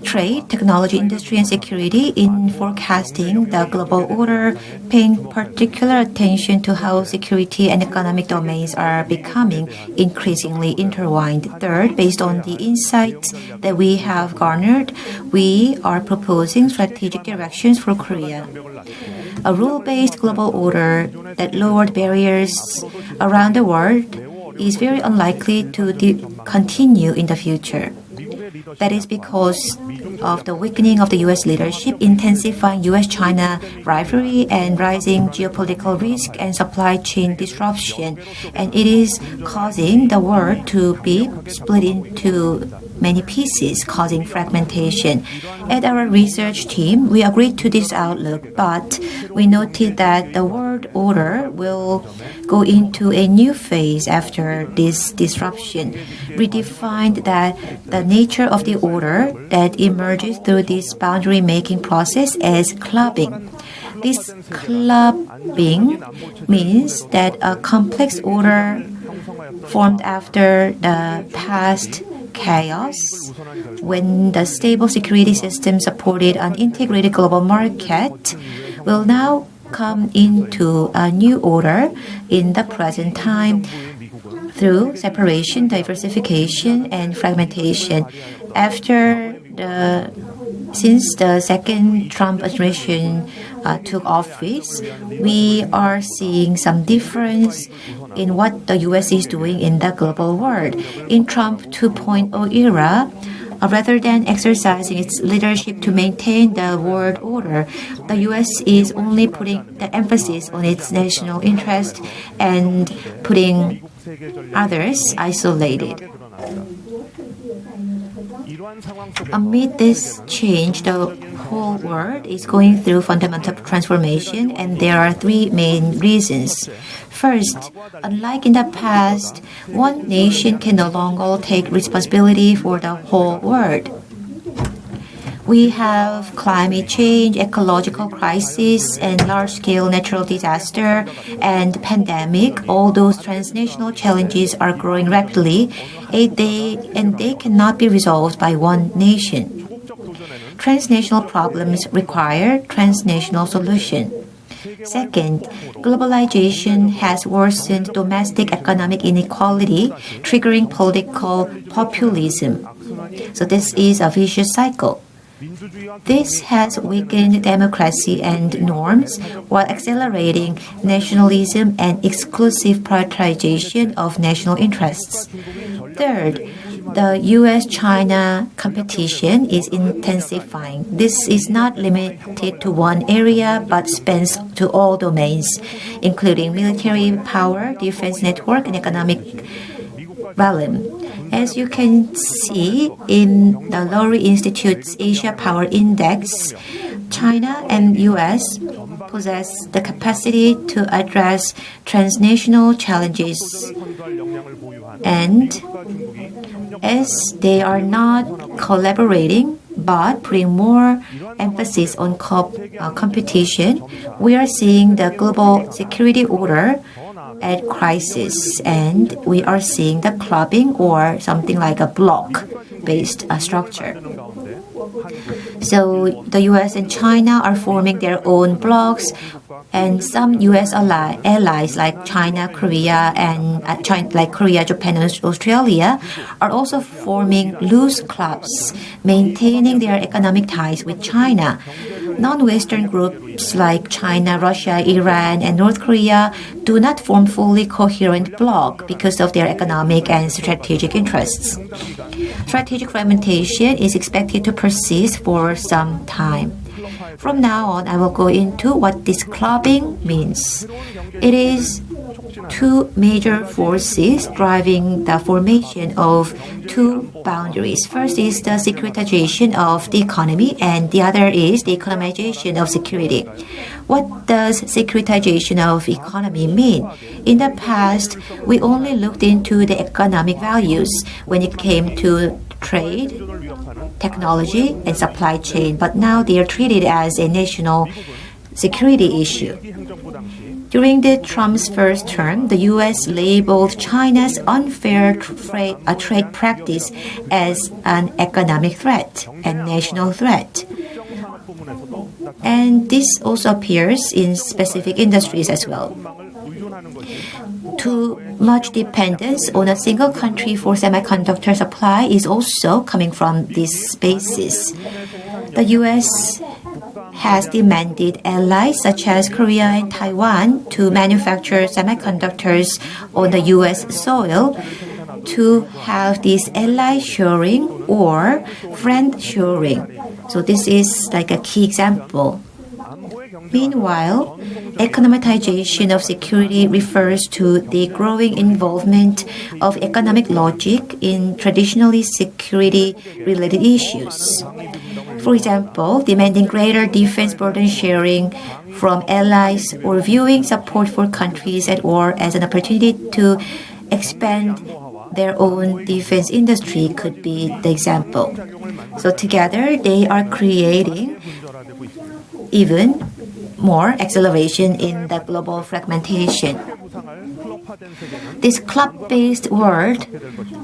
trade, technology, industry, and security in forecasting the global order, paying particular attention to how security and economic domains are becoming increasingly intertwined. Third, based on the insights that we have garnered, we are proposing strategic directions for Korea. A rule-based global order that lowered barriers around the world is very unlikely to continue in the future. That is because of the weakening of the U.S. leadership, intensifying U.S.-China rivalry, and rising geopolitical risk and supply chain disruption. And it is causing the world to be split into many pieces, causing fragmentation. At our research team, we agreed to this outlook, but we noted that the world order will go into a new phase after this disruption. We defined that the nature of the order that emerges through this boundary-making process as clubbing. This clubbing means that a complex order formed after the past chaos, when the stable security system supported an integrated global market, will now come into a new order in the present time through separation, diversification, and fragmentation. Since the second Trump administration took office, we are seeing some difference in what the U.S. is doing in the global world. In Trump 2.0 era, rather than exercising its leadership to maintain the world order, the U.S. is only putting the emphasis on its national interest and putting others isolated. Amid this change, the whole world is going through fundamental transformation, and there are 3 main reasons. First, unlike in the past, one nation can no longer take responsibility for the whole world. We have climate change, ecological crisis, and large-scale natural disaster and pandemic. All those transnational challenges are growing rapidly, and they cannot be resolved by one nation. Transnational problems require transnational solution. Second, globalization has worsened domestic economic inequality, triggering political populism. So this is a vicious cycle. This has weakened democracy and norms while accelerating nationalism and exclusive prioritization of national interests. Third, the U.S.-China competition is intensifying. This is not limited to one area but spans to all domains, including military power, defense network, and economic realm. As you can see in the Lowry Institute's Asia Power Index, China and U.S. possess the capacity to address transnational challenges. And as they are not collaborating but putting more emphasis on competition, we are seeing the global security order at crisis, and we are seeing the clubbing or something like a block-based structure. So the U.S. and China are forming their own blocs, and some U.S. allies like China, Korea, and Korea, Japan, and Australia are also forming loose clubs, maintaining their economic ties with China. Non-Western groups like China, Russia, Iran, and North Korea do not form fully coherent bloc because of their economic and strategic interests. Strategic fragmentation is expected to persist for some time. From now on, I will go into what this clubbing means. It is two major forces driving the formation of two boundaries. First is the securitization of the economy, and the other is the economization of security. What does securitization of economy mean? In the past, we only looked into the economic values when it came to trade, technology, and supply chain, but now they are treated as a national security issue. During Trump's first term, the U.S. labeled China's unfair trade practice as an economic threat and national threat. And this also appears in specific industries as well. Too much dependence on a single country for semiconductor supply is also coming from this basis. The U.S. has demanded allies such as Korea and Taiwan to manufacture semiconductors on the U.S. soil to have this ally shoring or friend shoring. So this is like a key example. Meanwhile, economization of security refers to the growing involvement of economic logic in traditionally security-related issues. For example, demanding greater defense burden sharing from allies or viewing support for countries at war as an opportunity to expand their own defense industry could be the example. So together, they are creating even more acceleration in the global fragmentation. This club-based world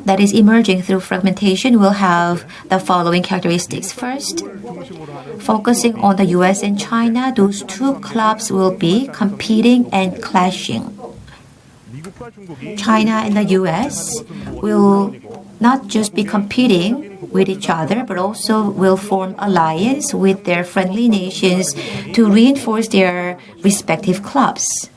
that is emerging through fragmentation will have the following characteristics. First, focusing on the US and China, those two clubs will be competing and clashing. China and the US will not just be competing with each other, but also will form alliance with their friendly nations to reinforce their respective clubs.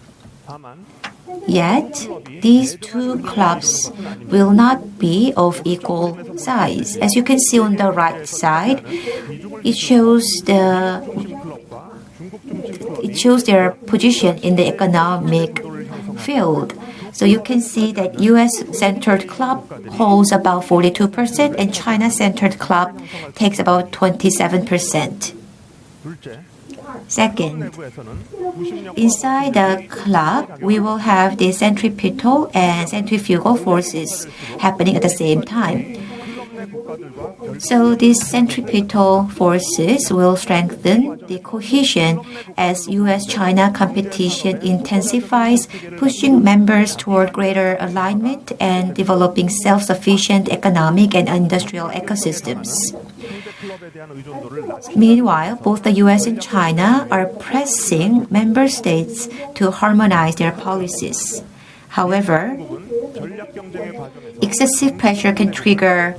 Yet, these two clubs will not be of equal size. As you can see on the right side, it shows their position in the economic field. So you can see that US-centered club holds about 42% and China-centered club takes about 27%. Second, inside the club, we will have the centripetal and centrifugal forces happening at the same time. So these centripetal forces will strengthen the cohesion as US-China competition intensifies, pushing members toward greater alignment and developing self-sufficient economic and industrial ecosystems. Meanwhile, both the US and China are pressing member states to harmonize their policies. However, excessive pressure can trigger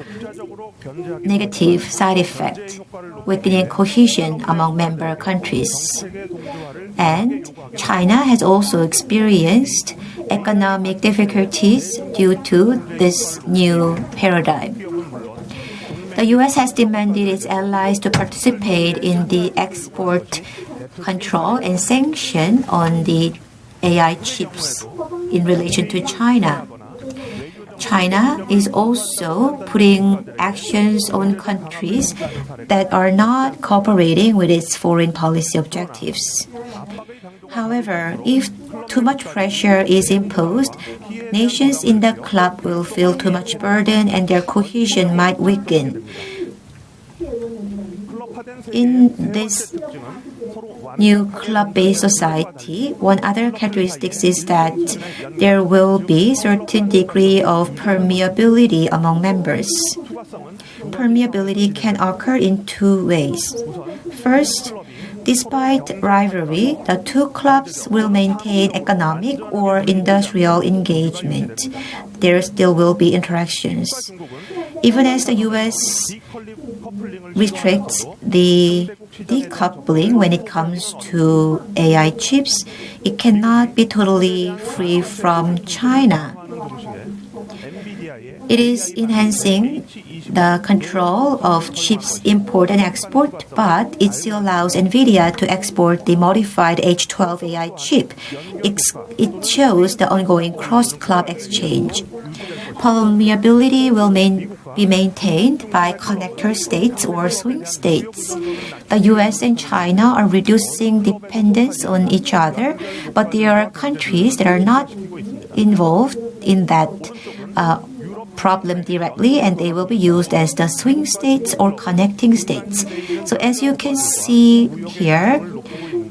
negative side effect, weakening cohesion among member countries. And China has also experienced economic difficulties due to this new paradigm. The US has demanded its allies to participate in the export control and sanction on the AI chips in relation to China. China is also putting actions on countries that are not cooperating with its foreign policy objectives. However, if too much pressure is imposed, nations in the club will feel too much burden and their cohesion might weaken. In this new club-based society, one other characteristic is that there will be certain degree of permeability among members. Permeability can occur in two ways. First, despite rivalry, the two clubs will maintain economic or industrial engagement. There still will be interactions. Even as the US restricts the decoupling when it comes to AI chips, it cannot be totally free from China. It is enhancing the control of chips import and export, but it still allows NVIDIA to export the modified H12 AI chip. It shows the ongoing cross-club exchange. Permeability will be maintained by connector states or swing states. The US and China are reducing dependence on each other, but there are countries that are not involved in that problem directly, and they will be used as the swing states or connecting states. So as you can see here,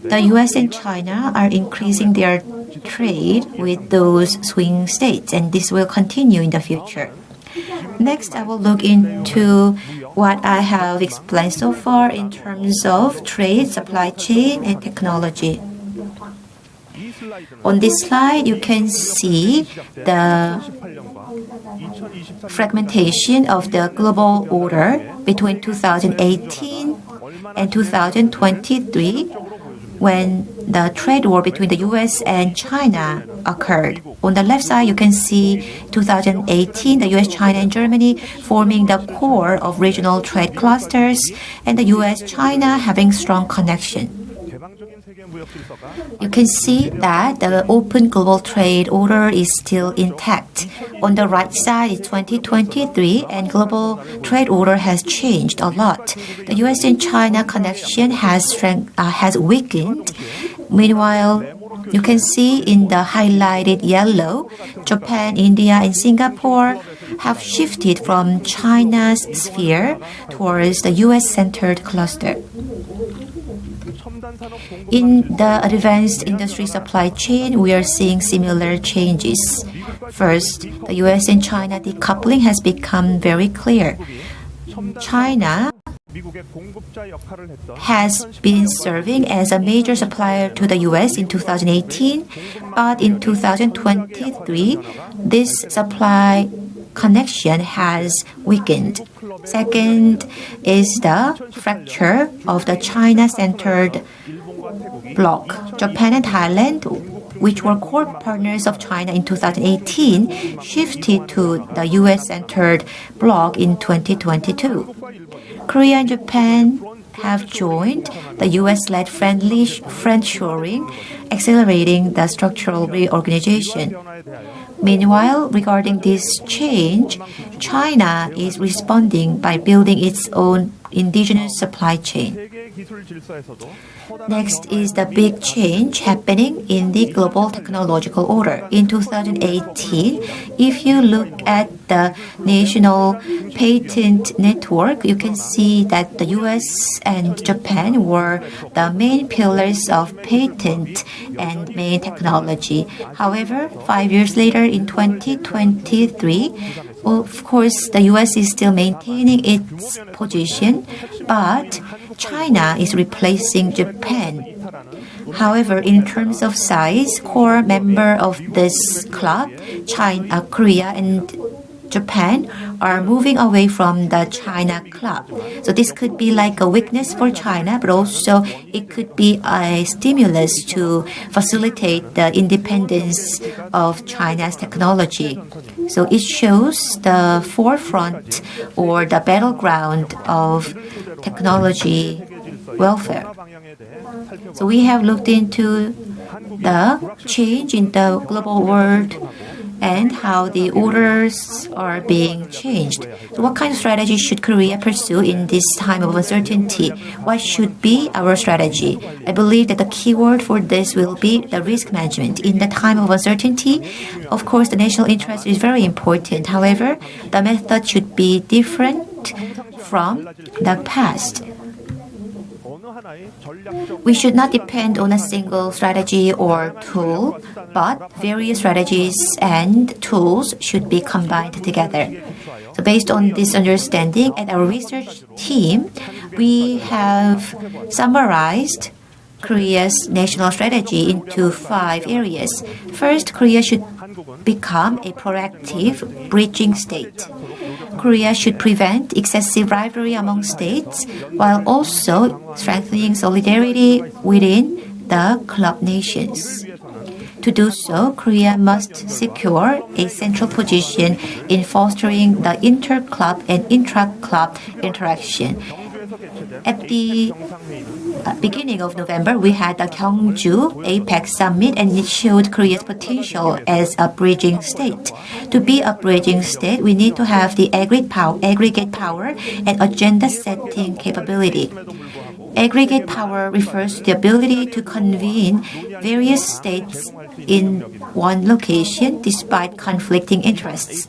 the US and China are increasing their trade with those swing states, and this will continue in the future. Next, I will look into what I have explained so far in terms of trade, supply chain, and technology. On this slide, you can see the fragmentation of the global order between 2018 and 2023, when the trade war between the US and China occurred. On the left side, you can see 2018, the US, China, and Germany forming the core of regional trade clusters, and the US, China having strong connection. You can see that the open global trade order is still intact. On the right side is 2023, and global trade order has changed a lot. The US and China connection has weakened. Meanwhile, you can see in the highlighted yellow, Japan, India, and Singapore have shifted from China's sphere towards the US-centered cluster. In the advanced industry supply chain, we are seeing similar changes. First, the US and China decoupling has become very clear. China has been serving as a major supplier to the US in 2018, but in 2023, this supply connection has weakened. Second is the fracture of the China-centered bloc. Japan and Thailand, which were core partners of China in 2018, shifted to the US-centered bloc in 2022. Korea and Japan have joined the US-led friendshoring, accelerating the structural reorganization. Meanwhile, regarding this change, China is responding by building its own indigenous supply chain. Next is the big change happening in the global technological order. In 2018, if you look at the national patent network, you can see that the US and Japan were the main pillars of patent and main technology. However, 5 years later, in 2023, of course, the US is still maintaining its position, but China is replacing Japan. However, in terms of size, core member of this club, China, Korea, and Japan are moving away from the China club. So this could be like a weakness for China, but also it could be a stimulus to facilitate the independence of China's technology. So it shows the forefront or the battleground of technology welfare. So we have looked into the change in the global world and how the orders are being changed. So what kind of strategy should Korea pursue in this time of uncertainty? What should be our strategy? I believe that the key word for this will be the risk management. In the time of uncertainty, of course, the national interest is very important. However, the method should be different from the past. We should not depend on a single strategy or tool, but various strategies and tools should be combined together. So based on this understanding, at our research team, we have summarized Korea's national strategy into 5 areas. First, Korea should become a proactive bridging state. Korea should prevent excessive rivalry among states while also strengthening solidarity within the club nations. To do so, Korea must secure a central position in fostering the inter-club and intra-club interaction. At the beginning of November, we had the Gyeongju APEC summit, and it showed Korea's potential as a bridging state. To be a bridging state, we need to have the aggregate power and agenda-setting capability. Aggregate power refers to the ability to convene various states in one location despite conflicting interests.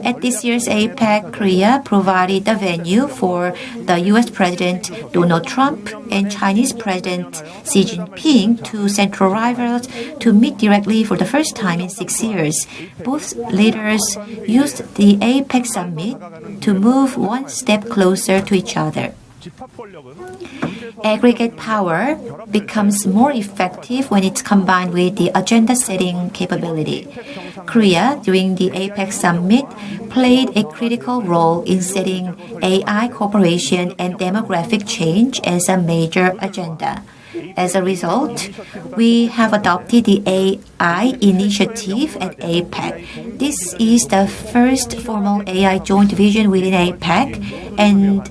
At this year's APEC, Korea provided the venue for the US President Donald Trump and Chinese President Xi Jinping, two central rivals, to meet directly for the first time in 6 years. Both leaders used the APEC summit to move one step closer to each other. Aggregate power becomes more effective when it's combined with the agenda-setting capability. Korea, during the APEC summit, played a critical role in setting AI cooperation and demographic change as a major agenda. As a result, we have adopted the AI initiative at APEC. This is the first formal AI joint vision within APEC, and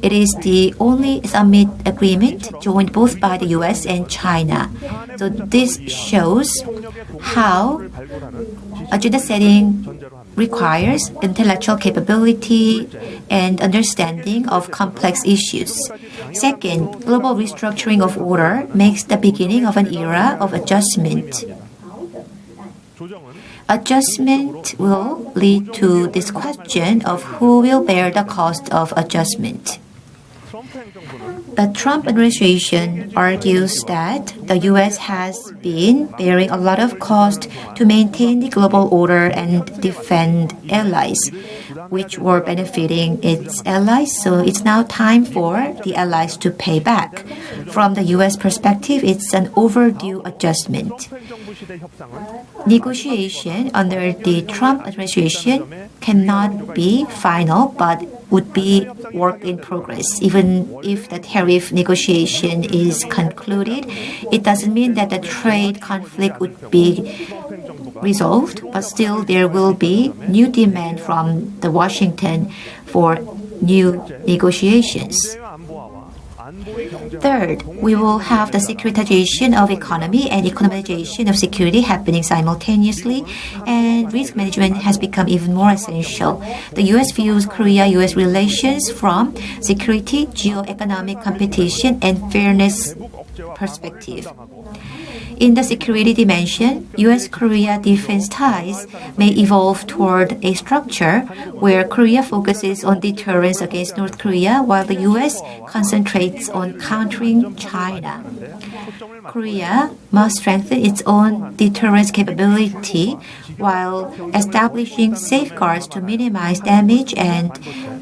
it is the only summit agreement joined both by the US and China. So this shows how agenda setting requires intellectual capability and understanding of complex issues. Second, global restructuring of order makes the beginning of an era of adjustment. Adjustment will lead to this question of who will bear the cost of adjustment. The Trump administration argues that the US has been bearing a lot of cost to maintain the global order and defend allies, which were benefiting its allies. So it's now time for the allies to pay back. From the US perspective, it's an overdue adjustment. Negotiation under the Trump administration cannot be final, but would be work in progress. Even if the tariff negotiation is concluded, it doesn't mean that the trade conflict would be resolved, but still there will be new demand from the Washington for new negotiations. Third, we will have the securitization of economy and economization of security happening simultaneously, and risk management has become even more essential. The U.S. views Korea-U.S. relations from security, geo-economic competition, and fairness perspective. In the security dimension, U.S.-Korea defense ties may evolve toward a structure where Korea focuses on deterrence against North Korea while the U.S. concentrates on countering China. Korea must strengthen its own deterrence capability while establishing safeguards to minimize damage and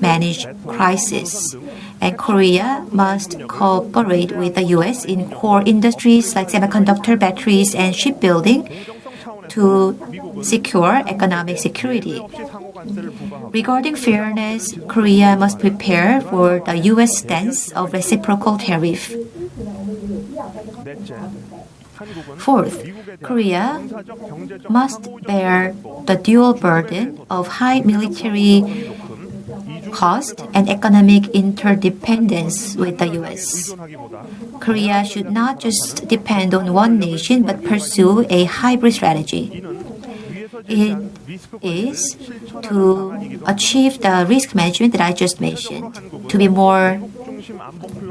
manage crisis. And Korea must cooperate with the U.S. in core industries like semiconductor, batteries, and shipbuilding to secure economic security. Regarding fairness, Korea must prepare for the U.S. stance of reciprocal tariff. Fourth, Korea must bear the dual burden of high military cost and economic interdependence with the U.S. Korea should not just depend on one nation but pursue a hybrid strategy. It is to achieve the risk management that I just mentioned. To be more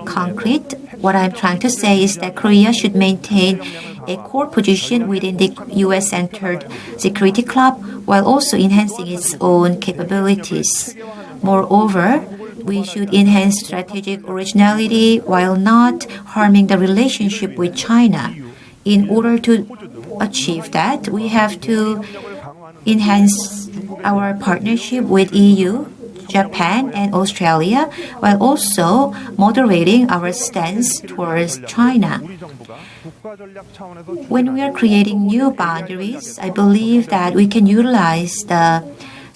concrete, what I'm trying to say is that Korea should maintain a core position within the U.S.-centered security club while also enhancing its own capabilities. Moreover, we should enhance strategic originality while not harming the relationship with China. In order to achieve that, we have to enhance our partnership with EU, Japan, and Australia, while also moderating our stance towards China. When we are creating new boundaries, I believe that we can utilize the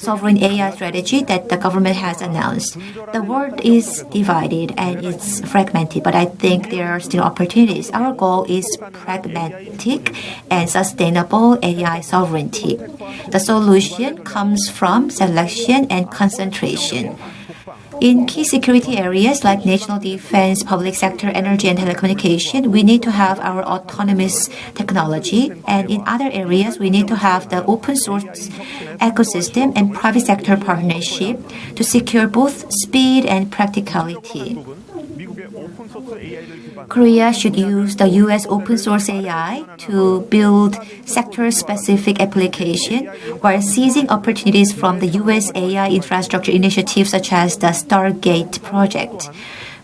sovereign AI strategy that the government has announced. The world is divided and it's fragmented, but I think there are still opportunities. Our goal is pragmatic and sustainable AI sovereignty. The solution comes from selection and concentration. In key security areas like national defense, public sector, energy, and telecommunication, we need to have our autonomous technology. And in other areas, we need to have the open source ecosystem and private sector partnership to secure both speed and practicality. Korea should use the US open source AI to build sector-specific application while seizing opportunities from the US AI infrastructure initiatives such as the Stargate project.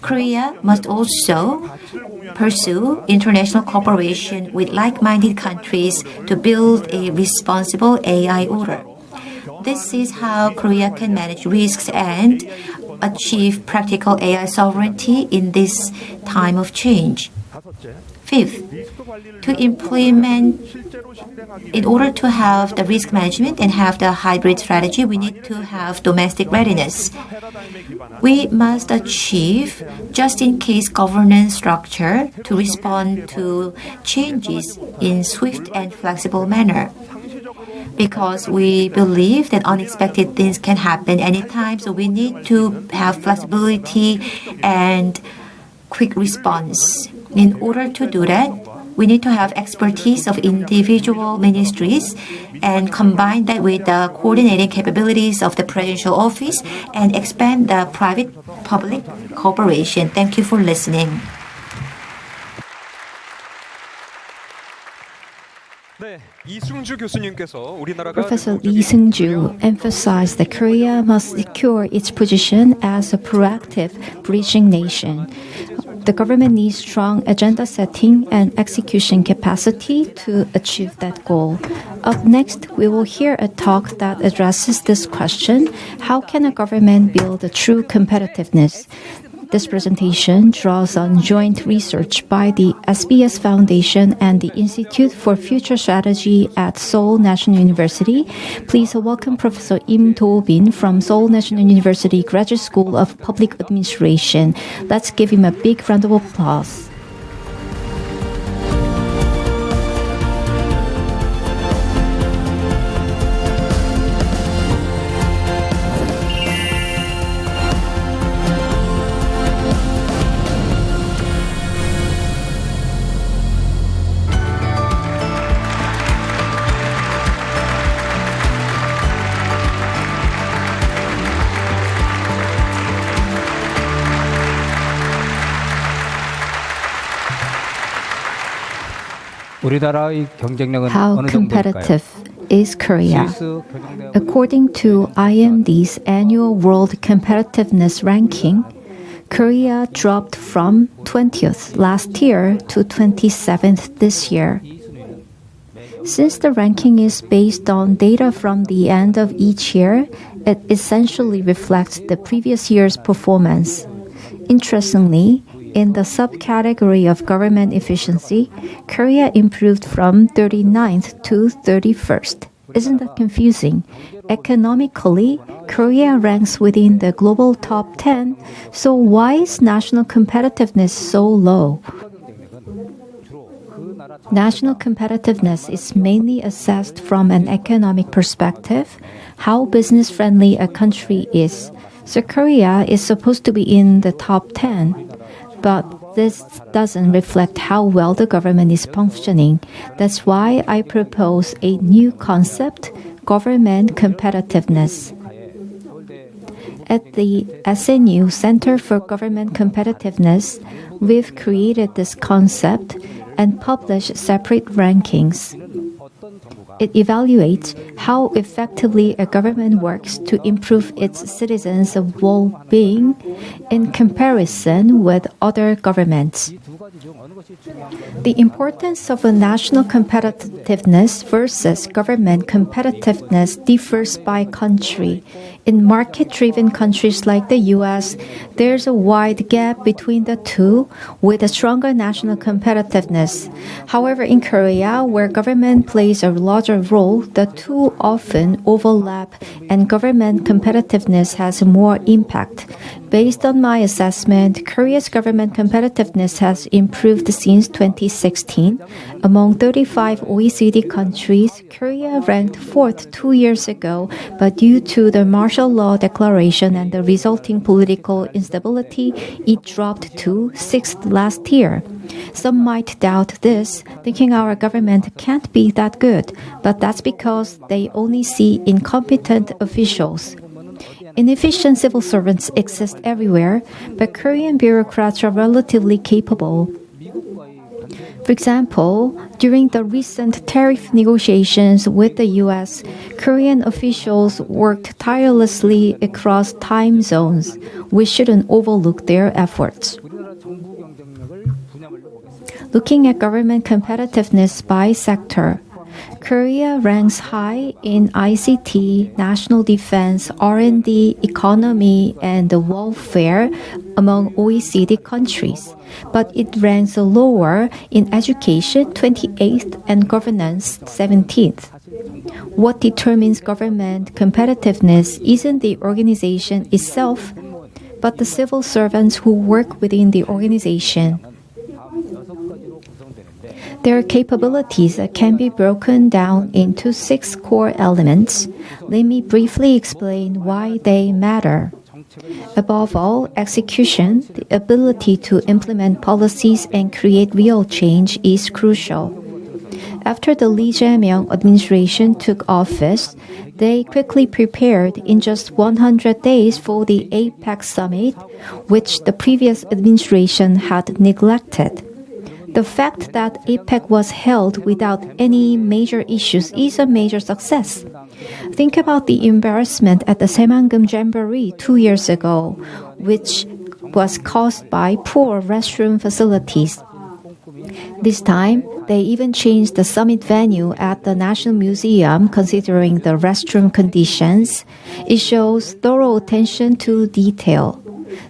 Korea must also pursue international cooperation with like-minded countries to build a responsible AI order. This is how Korea can manage risks and achieve practical AI sovereignty in this time of change. Fifth, in order to have the risk management and have the hybrid strategy, we need to have domestic readiness. We must achieve just-in-case governance structure to respond to changes in swift and flexible manner. Because we believe that unexpected things can happen anytime, so we need to have flexibility and quick response. In order to do that, we need to have expertise of individual ministries and combine that with the coordinating capabilities of the presidential office and expand the private-public cooperation. Thank you for listening. Professor Lee Seung-ju emphasized that Korea must secure its position as a proactive bridging nation. The government needs strong agenda setting and execution capacity to achieve that goal. Up next, we will hear a talk that addresses this question: how can a government build a true competitiveness? This presentation draws on joint research by the SBS Foundation and the Institute for Future Strategy at Seoul National University. Please welcome Professor Im Do-bin from Seoul National University Graduate School of Public Administration. Let's give him a big round of applause. How competitive is Korea? According to IMD's annual World Competitiveness Ranking, Korea dropped from 20th last year to 27th this year. Since the ranking is based on data from the end of each year, it essentially reflects the previous year's performance. Interestingly, in the subcategory of government efficiency, Korea improved from 39th to 31st. Isn't that confusing? Economically, Korea ranks within the global top 10, so why is national competitiveness so low? National competitiveness is mainly assessed from an economic perspective, how business-friendly a country is. So Korea is supposed to be in the top 10. But this doesn't reflect how well the government is functioning. That's why I propose a new concept, government competitiveness. At the SNU Center for Government Competitiveness, we've created this concept and published separate rankings. It evaluates how effectively a government works to improve its citizens' well-being in comparison with other governments. The importance of a national competitiveness versus government competitiveness differs by country. In market-driven countries like the US, there's a wide gap between the two with a stronger national competitiveness. However, in Korea, where government plays a larger role, the two often overlap and government competitiveness has more impact. Based on my assessment, Korea's government competitiveness has improved since 2016. Among 35 OECD countries, Korea ranked 4th 2 years ago, but due to the martial law declaration and the resulting political instability, it dropped to 6th last year. Some might doubt this, thinking our government can't be that good, but that's because they only see incompetent officials. Inefficient civil servants exist everywhere, but Korean bureaucrats are relatively capable. For example, during the recent tariff negotiations with the US, Korean officials worked tirelessly across time zones. We shouldn't overlook their efforts. Looking at government competitiveness by sector, Korea ranks high in ICT, national defense, R&D, economy, and welfare among OECD countries, but it ranks lower in education, 28th, and governance, 17th. What determines government competitiveness isn't the organization itself, but the civil servants who work within the organization. Their capabilities can be broken down into 6 core elements. Let me briefly explain why they matter. Above all, execution, the ability to implement policies and create real change, is crucial. After the Lee Jae-myung administration took office, they quickly prepared in just 100 days for the APEC summit, which the previous administration had neglected. The fact that APEC was held without any major issues is a major success. Think about the embarrassment at the Saemangum Jamboree 2 years ago, which was caused by poor restroom facilities. This time, they even changed the summit venue at the National Museum considering the restroom conditions. It shows thorough attention to detail.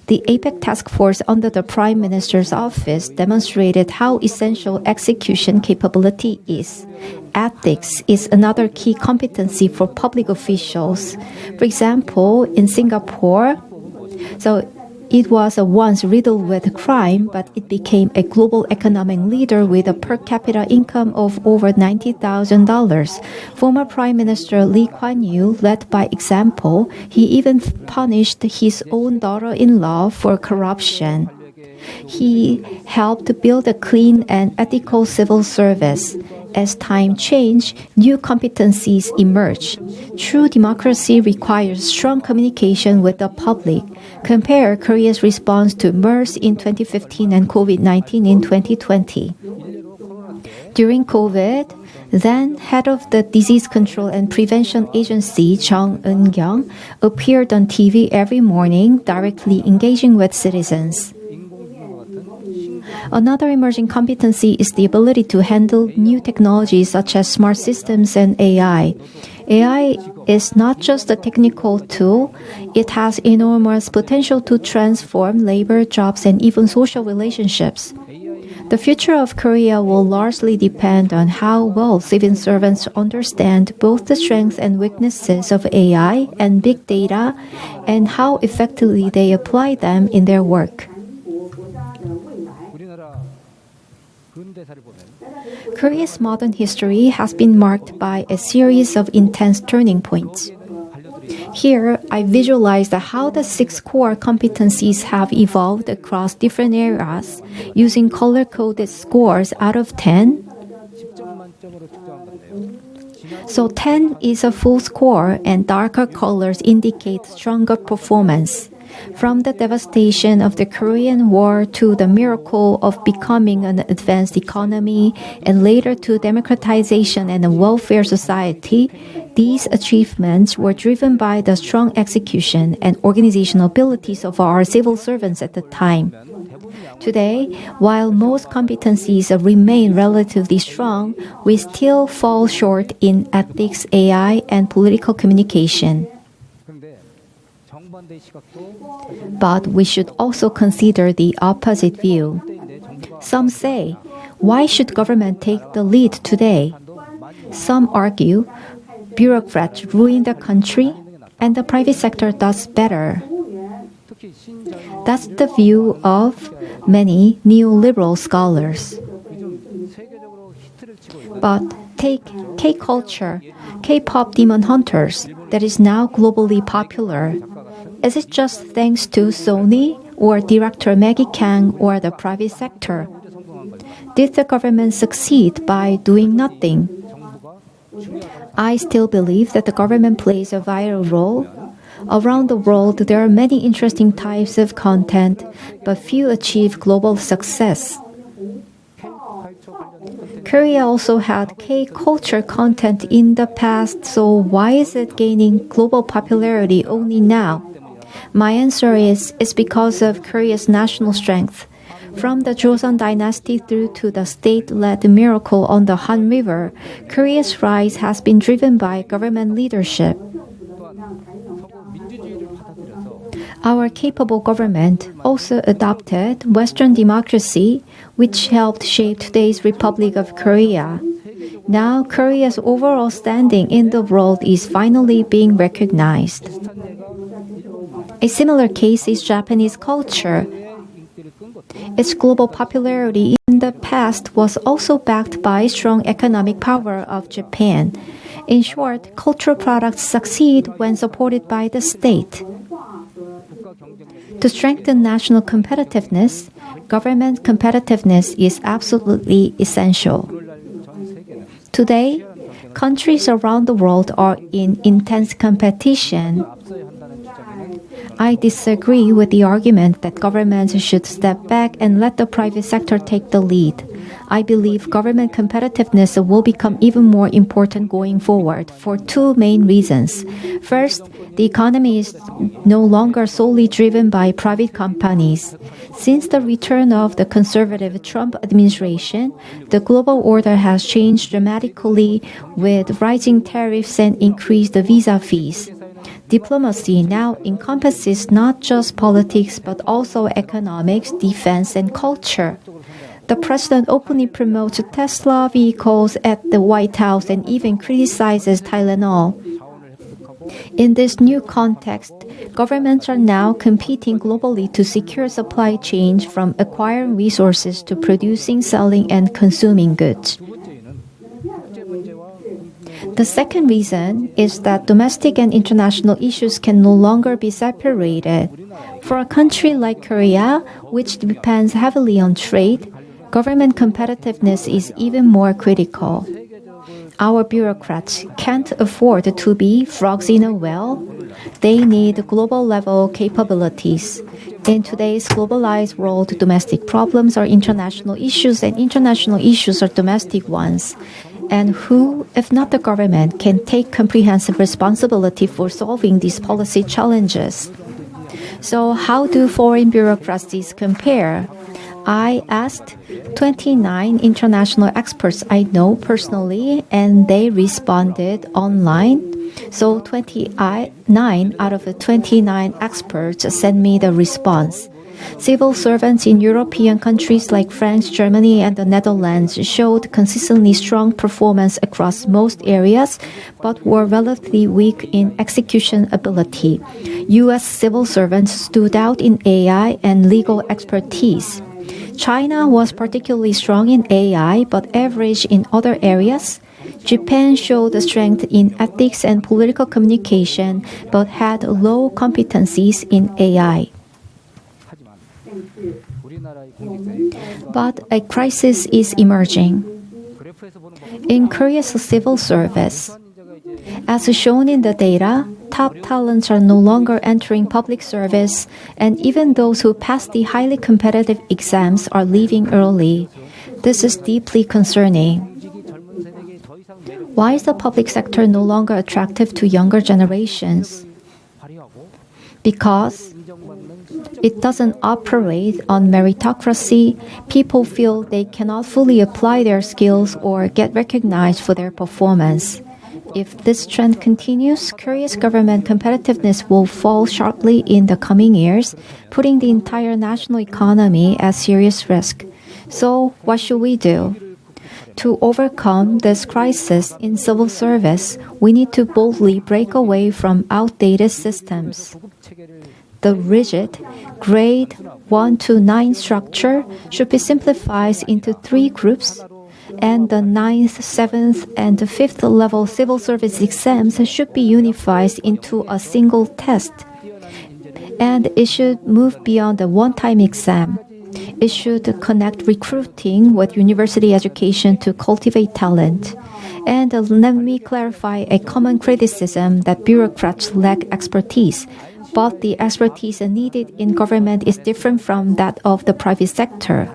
The APEC task force under the Prime Minister's office demonstrated how essential execution capability is. Ethics is another key competency for public officials. For example, in Singapore, it was once riddled with crime, but it became a global economic leader with a per capita income of over $90,000. Former Prime Minister Lee Kuan Yew led by example. He even punished his own daughter-in-law for corruption. He helped build a clean and ethical civil service. As time changed, new competencies emerged. True democracy requires strong communication with the public. Compare Korea's response to MERS in 2015 and COVID-19 in 2020. During COVID, then head of the Disease Control and Prevention Agency, Chung Eun-kyung, appeared on TV every morning, directly engaging with citizens. Another emerging competency is the ability to handle new technologies such as smart systems and AI. AI is not just a technical tool, it has enormous potential to transform labor, jobs, and even social relationships. The future of Korea will largely depend on how well civil servants understand both the strengths and weaknesses of AI and big data, and how effectively they apply them in their work. Korea's modern history has been marked by a series of intense turning points. Here, I visualized how the 6 core competencies have evolved across different eras using color-coded scores out of 10. So 10 is a full score and darker colors indicate stronger performance. From the devastation of the Korean War to the miracle of becoming an advanced economy and later to democratization and a welfare society, these achievements were driven by the strong execution and organizational abilities of our civil servants at the time. Today, while most competencies remain relatively strong, we still fall short in ethics, AI, and political communication. But we should also consider the opposite view. Some say, why should government take the lead today? Some argue, bureaucrats ruin the country and the private sector does better. That's the view of many neoliberal scholars. But take K-culture, K-pop Demon Hunters, that is now globally popular. Is it just thanks to Sony or director Maggie Kang or the private sector? Did the government succeed by doing nothing? I still believe that the government plays a vital role. Around the world, there are many interesting types of content, but few achieve global success. Korea also had K-culture content in the past, so why is it gaining global popularity only now? My answer is it's because of Korea's national strength. From the Joseon dynasty through to the state-led miracle on the Han River, Korea's rise has been driven by government leadership. Our capable government also adopted Western democracy, which helped shape today's Republic of Korea. Now, Korea's overall standing in the world is finally being recognized. A similar case is Japanese culture. Its global popularity in the past was also backed by strong economic power of Japan. In short, cultural products succeed when supported by the state. To strengthen national competitiveness, government competitiveness is absolutely essential. Today, countries around the world are in intense competition. I disagree with the argument that governments should step back and let the private sector take the lead. I believe government competitiveness will become even more important going forward for two main reasons. First, the economy is no longer solely driven by private companies. Since the return of the conservative Trump administration, the global order has changed dramatically with rising tariffs and increased visa fees. Diplomacy now encompasses not just politics but also economics, defense, and culture. The president openly promotes Tesla vehicles at the White House and even criticizes Tylenol. In this new context, governments are now competing globally to secure supply chains from acquiring resources to producing, selling, and consuming goods. The second reason is that domestic and international issues can no longer be separated. For a country like Korea, which depends heavily on trade, government competitiveness is even more critical. Our bureaucrats can't afford to be frogs in a well. They need global-level capabilities. In today's globalized world, domestic problems are international issues and international issues are domestic ones. And who, if not the government, can take comprehensive responsibility for solving these policy challenges? So how do foreign bureaucracies compare? I asked 29 international experts I know personally, and they responded online. So 29 out of the 29 experts sent me the response. Civil servants in European countries like France, Germany, and the Netherlands showed consistently strong performance across most areas, but were relatively weak in execution ability. U.S. civil servants stood out in AI and legal expertise. China was particularly strong in AI, but average in other areas. Japan showed strength in ethics and political communication, but had low competencies in AI. But a crisis is emerging. In Korea's civil service, as shown in the data, top talents are no longer entering public service, and even those who pass the highly competitive exams are leaving early. This is deeply concerning. Why is the public sector no longer attractive to younger generations? Because it doesn't operate on meritocracy. People feel they cannot fully apply their skills or get recognized for their performance. If this trend continues, Korea's government competitiveness will fall sharply in the coming years, putting the entire national economy at serious risk. So, what should we do? To overcome this crisis in civil service, we need to boldly break away from outdated systems. The rigid grade 1 to 9 structure should be simplified into 3 groups, and the 9th, 7th, and 5th level civil service exams should be unified into a single test. And it should move beyond the one-time exam. It should connect recruiting with university education to cultivate talent. And let me clarify a common criticism that bureaucrats lack expertise. But the expertise needed in government is different from that of the private sector.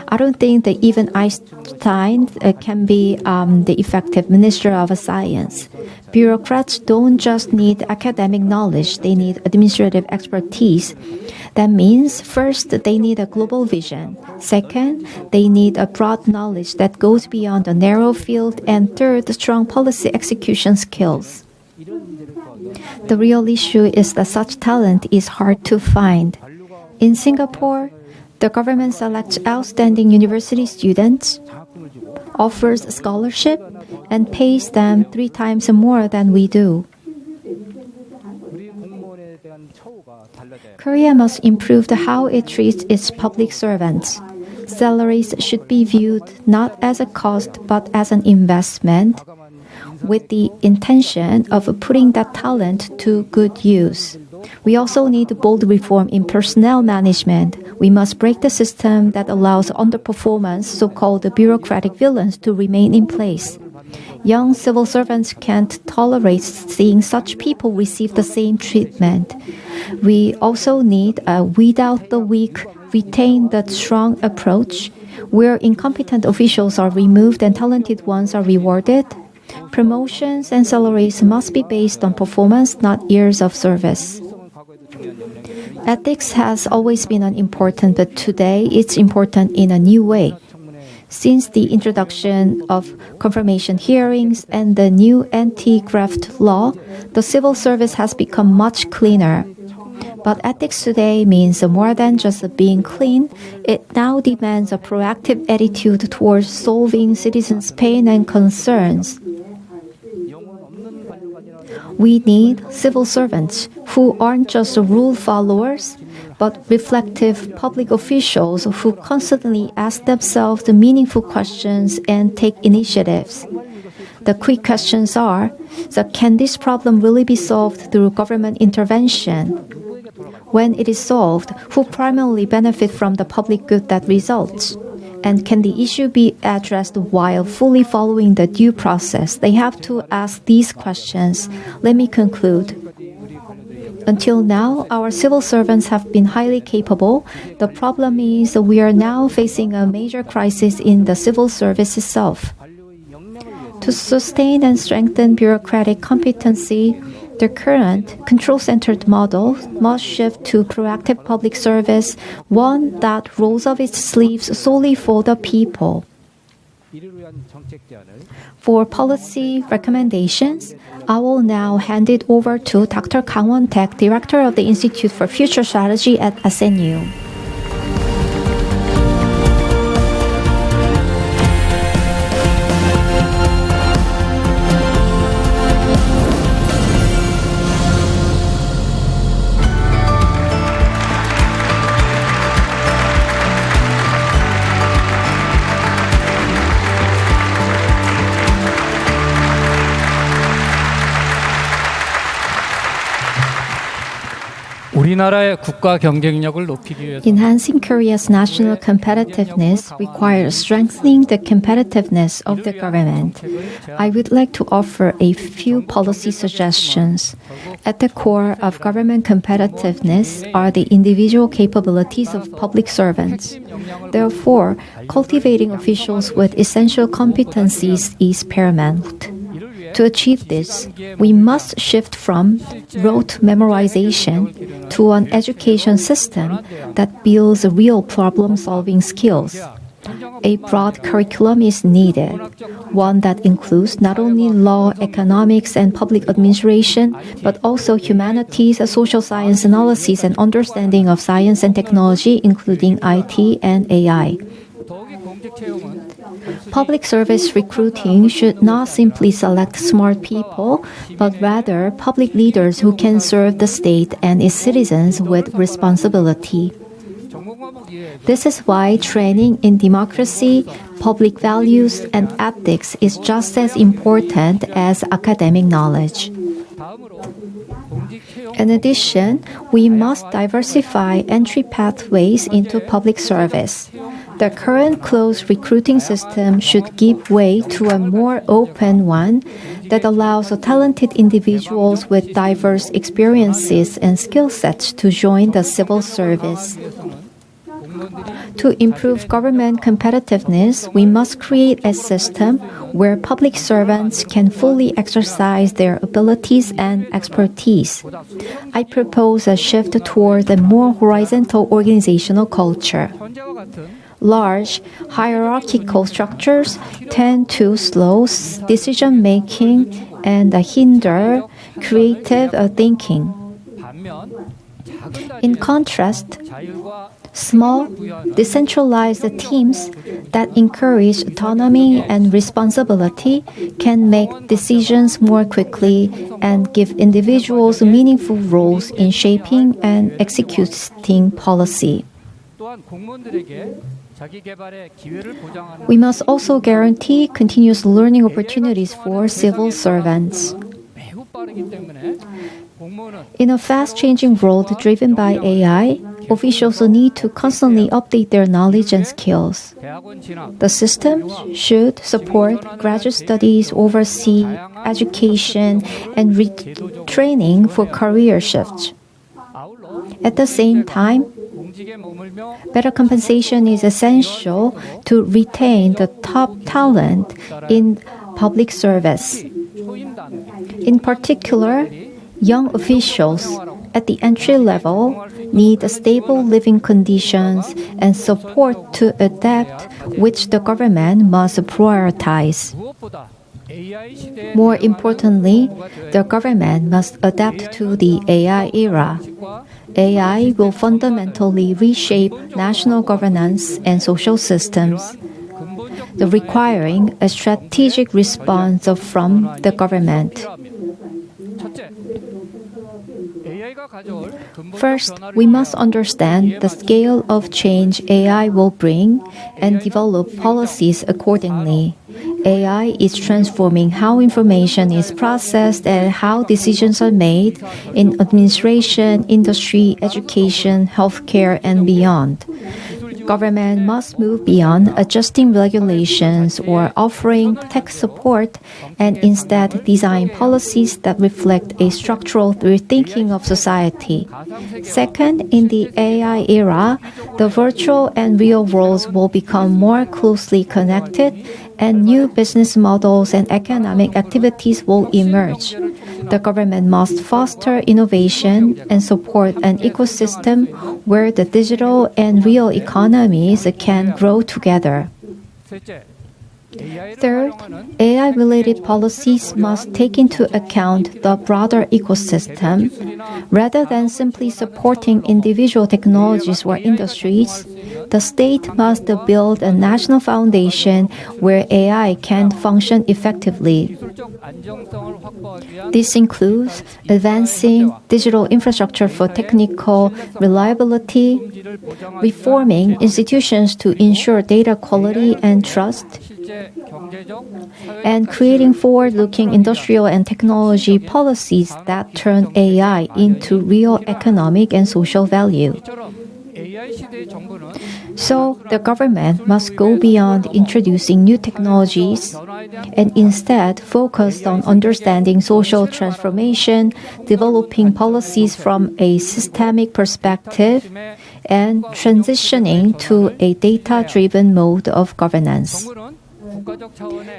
I don't think that even Einstein can be the effective minister of science. Bureaucrats don't just need academic knowledge, they need administrative expertise. That means, first, they need a global vision. Second, they need a broad knowledge that goes beyond a narrow field. And third, strong policy execution skills. The real issue is that such talent is hard to find. In Singapore, the government selects outstanding university students, offers scholarship, and pays them 3 times more than we do. Korea must improve how it treats its public servants. Salaries should be viewed not as a cost but as an investment, with the intention of putting that talent to good use. We also need bold reform in personnel management. We must break the system that allows underperformance, so-called bureaucratic villains, to remain in place. Young civil servants can't tolerate seeing such people receive the same treatment. We also need a weed out the weak, retain the strong approach, where incompetent officials are removed and talented ones are rewarded. Promotions and salaries must be based on performance, not years of service. Ethics has always been important, but today it's important in a new way. Since the introduction of confirmation hearings and the new anti-graft law, the civil service has become much cleaner. But ethics today means more than just being clean. It now demands a proactive attitude towards solving citizens' pain and concerns. We need civil servants who aren't just rule followers, but reflective public officials who constantly ask themselves the meaningful questions and take initiatives. The quick questions are, so can this problem really be solved through government intervention? When it is solved, who primarily benefit from the public good that results? And can the issue be addressed while fully following the due process? They have to ask these questions. Let me conclude. Until now, our civil servants have been highly capable. The problem is we are now facing a major crisis in the civil service itself. To sustain and strengthen bureaucratic competency, the current control-centered model must shift to proactive public service, one that rolls up its sleeves solely for the people. For policy recommendations, I will now hand it over to Dr. Kang Won-taek, Director of the Institute for Future Strategy at SNU. 우리나라의 국가 경쟁력을 높이기 위해서 Enhancing Korea's national competitiveness requires strengthening the competitiveness of the government. I would like to offer a few policy suggestions. At the core of government competitiveness are the individual capabilities of public servants. Therefore, cultivating officials with essential competencies is paramount. To achieve this, we must shift from rote memorization to an education system that builds real problem-solving skills. A broad curriculum is needed, one that includes not only law, economics, and public administration, but also humanities, social science analysis, and understanding of science and technology, including IT and AI. Public service recruiting should not simply select smart people, but rather public leaders who can serve the state and its citizens with responsibility. This is why training in democracy, public values, and ethics is just as important as academic knowledge. In addition, we must diversify entry pathways into public service. The current closed recruiting system should give way to a more open one that allows talented individuals with diverse experiences and skill sets to join the civil service. To improve government competitiveness, we must create a system where public servants can fully exercise their abilities and expertise. I propose a shift toward a more horizontal organizational culture. Large, hierarchical structures tend to slow decision-making and hinder creative thinking. In contrast, small, decentralized teams that encourage autonomy and responsibility can make decisions more quickly and give individuals meaningful roles in shaping and executing policy. We must also guarantee continuous learning opportunities for civil servants. In a fast-changing world driven by AI, officials need to constantly update their knowledge and skills. The system should support graduate studies, oversee education, and retraining for career shifts. At the same time, better compensation is essential to retain the top talent in public service. In particular, young officials at the entry level need stable living conditions and support to adapt, which the government must prioritize. More importantly, the government must adapt to the AI era. AI will fundamentally reshape national governance and social systems, requiring a strategic response from the government. First, we must understand the scale of change AI will bring and develop policies accordingly. AI is transforming how information is processed and how decisions are made in administration, industry, education, healthcare, and beyond. Government must move beyond adjusting regulations or offering tech support and instead design policies that reflect a structural rethinking of society. Second, in the AI era, the virtual and real worlds will become more closely connected and new business models and economic activities will emerge. The government must foster innovation and support an ecosystem where the digital and real economies can grow together. Third, AI-related policies must take into account the broader ecosystem. Rather than simply supporting individual technologies or industries, the state must build a national foundation where AI can function effectively. This includes advancing digital infrastructure for technical reliability, reforming institutions to ensure data quality and trust, and creating forward-looking industrial and technology policies that turn AI into real economic and social value. So, the government must go beyond introducing new technologies and instead focus on understanding social transformation, developing policies from a systemic perspective, and transitioning to a data-driven mode of governance.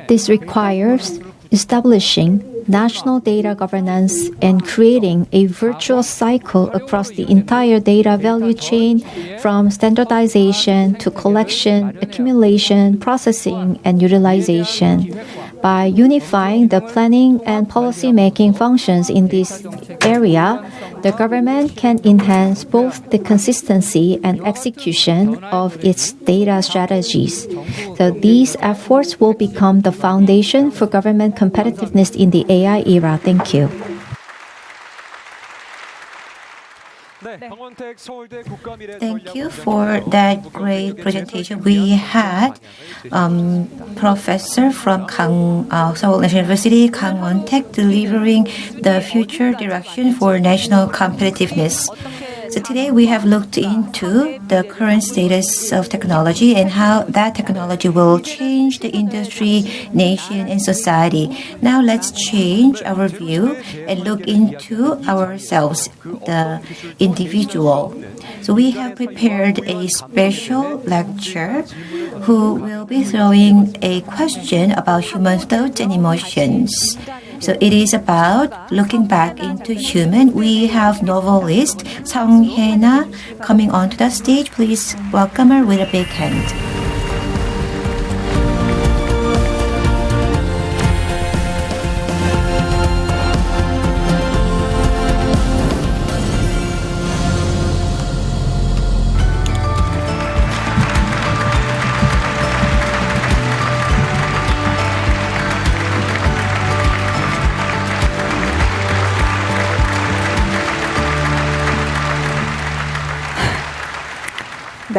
This requires establishing national data governance and creating a virtuous cycle across the entire data value chain from standardization to collection, accumulation, processing, and utilization. By unifying the planning and policy-making functions in this area, the government can enhance both the consistency and execution of its data strategies. So these efforts will become the foundation for government competitiveness in the AI era. Thank you. Thank you for that great presentation. We had professor from Seoul National University, Kang Won-taek, delivering the future direction for national competitiveness. So today we have looked into the current status of technology and how that technology will change the industry, nation, and society. Now let's change our view and look into ourselves, the individual. So we have prepared a special lecture who will be throwing a question about human thoughts and emotions. So it is about looking back into human. We have novelist Song Hye-na coming onto the stage. Please welcome her with a big hand.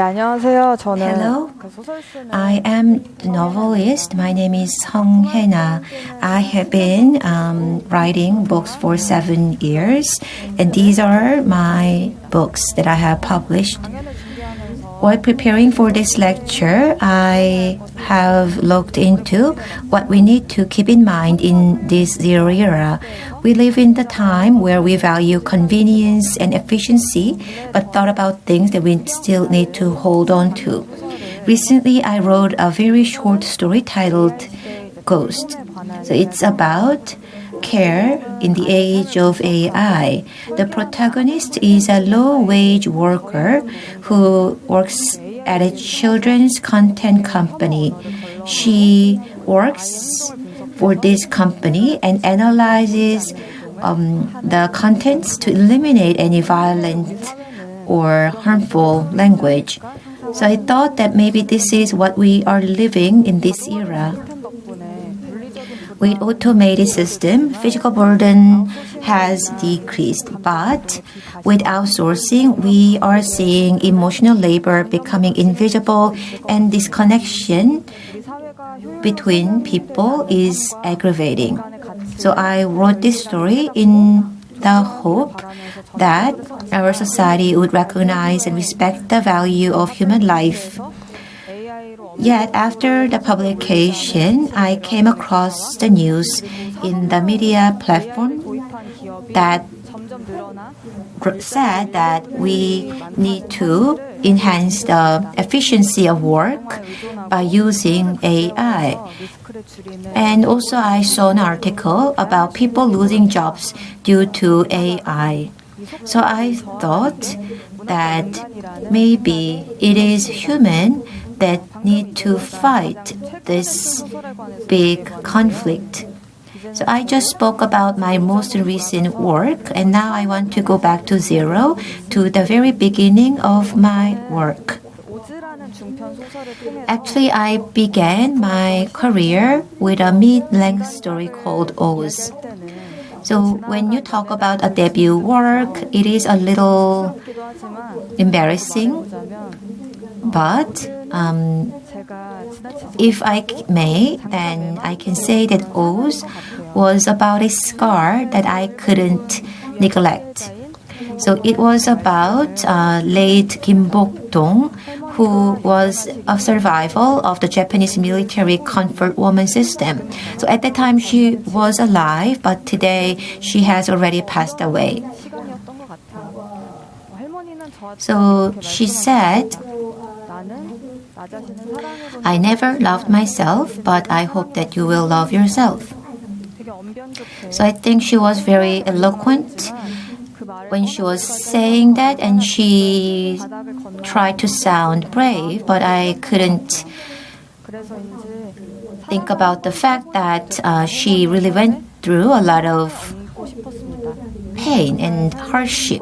Hello, I am the novelist. My name is Song Hye-na. I have been writing books for 7 years, and these are my books that I have published. While preparing for this lecture, I have looked into what we need to keep in mind in this zero era. We live in the time where we value convenience and efficiency, but thought about things that we still need to hold on to. Recently, I wrote a very short story titled Ghost. So it's about care in the age of AI. The protagonist is a low-wage worker who works at a children's content company. She works for this company and analyzes the contents to eliminate any violent or harmful language. So I thought that maybe this is what we are living in this era. With automated system, physical burden has decreased, but with outsourcing, we are seeing emotional labor becoming invisible, and disconnection between people is aggravating. So I wrote this story in the hope that our society would recognize and respect the value of human life. Yet after the publication, I came across the news in the media platform that said that we need to enhance the efficiency of work by using AI. And also I saw an article about people losing jobs due to AI. So I thought that maybe it is human that need to fight this big conflict. So I just spoke about my most recent work, and now I want to go back to zero, to the very beginning of my work. Actually, I began my career with a mid-length story called Oz. So when you talk about a debut work, it is a little embarrassing, but if I may, then I can say that Oz was about a scar that I couldn't neglect. So it was about late Kim Bok-dong, who was a survival of the Japanese military comfort woman system. So at that time she was alive, but today she has already passed away. So she said, "I never loved myself, but I hope that you will love yourself." So I think she was very eloquent when she was saying that, and she tried to sound brave, but I couldn't think about the fact that she really went through a lot of pain and hardship.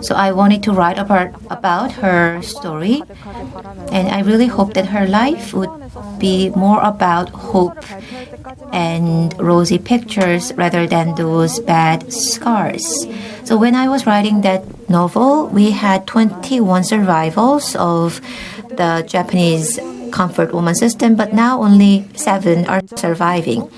So I wanted to write about her story, and I really hope that her life would be more about hope and rosy pictures rather than those bad scars. So when I was writing that novel, we had 21 survivals of the Japanese comfort woman system, but now only 7 are surviving.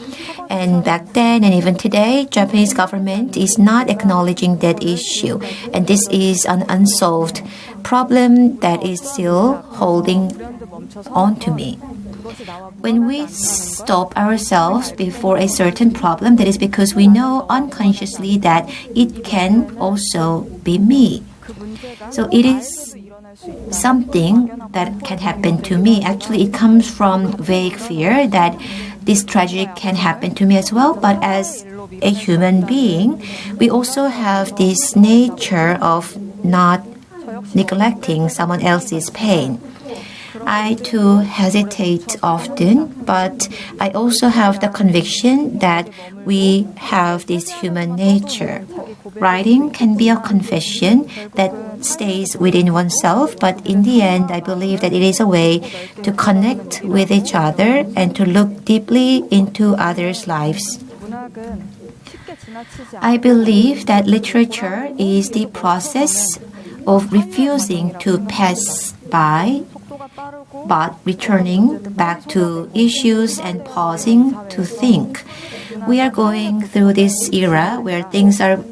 And back then and even today, Japanese government is not acknowledging that issue. And this is an unsolved problem that is still holding on to me. When we stop ourselves before a certain problem, that is because we know unconsciously that it can also be me. So it is something that can happen to me. Actually, it comes from vague fear that this tragedy can happen to me as well. But as a human being, we also have this nature of not neglecting someone else's pain. I too hesitate often, but I also have the conviction that we have this human nature. Writing can be a confession that stays within oneself, but in the end, I believe that it is a way to connect with each other and to look deeply into others' lives. I believe that literature is the process of refusing to pass by, but returning back to issues and pausing to think. We are going through this era where things are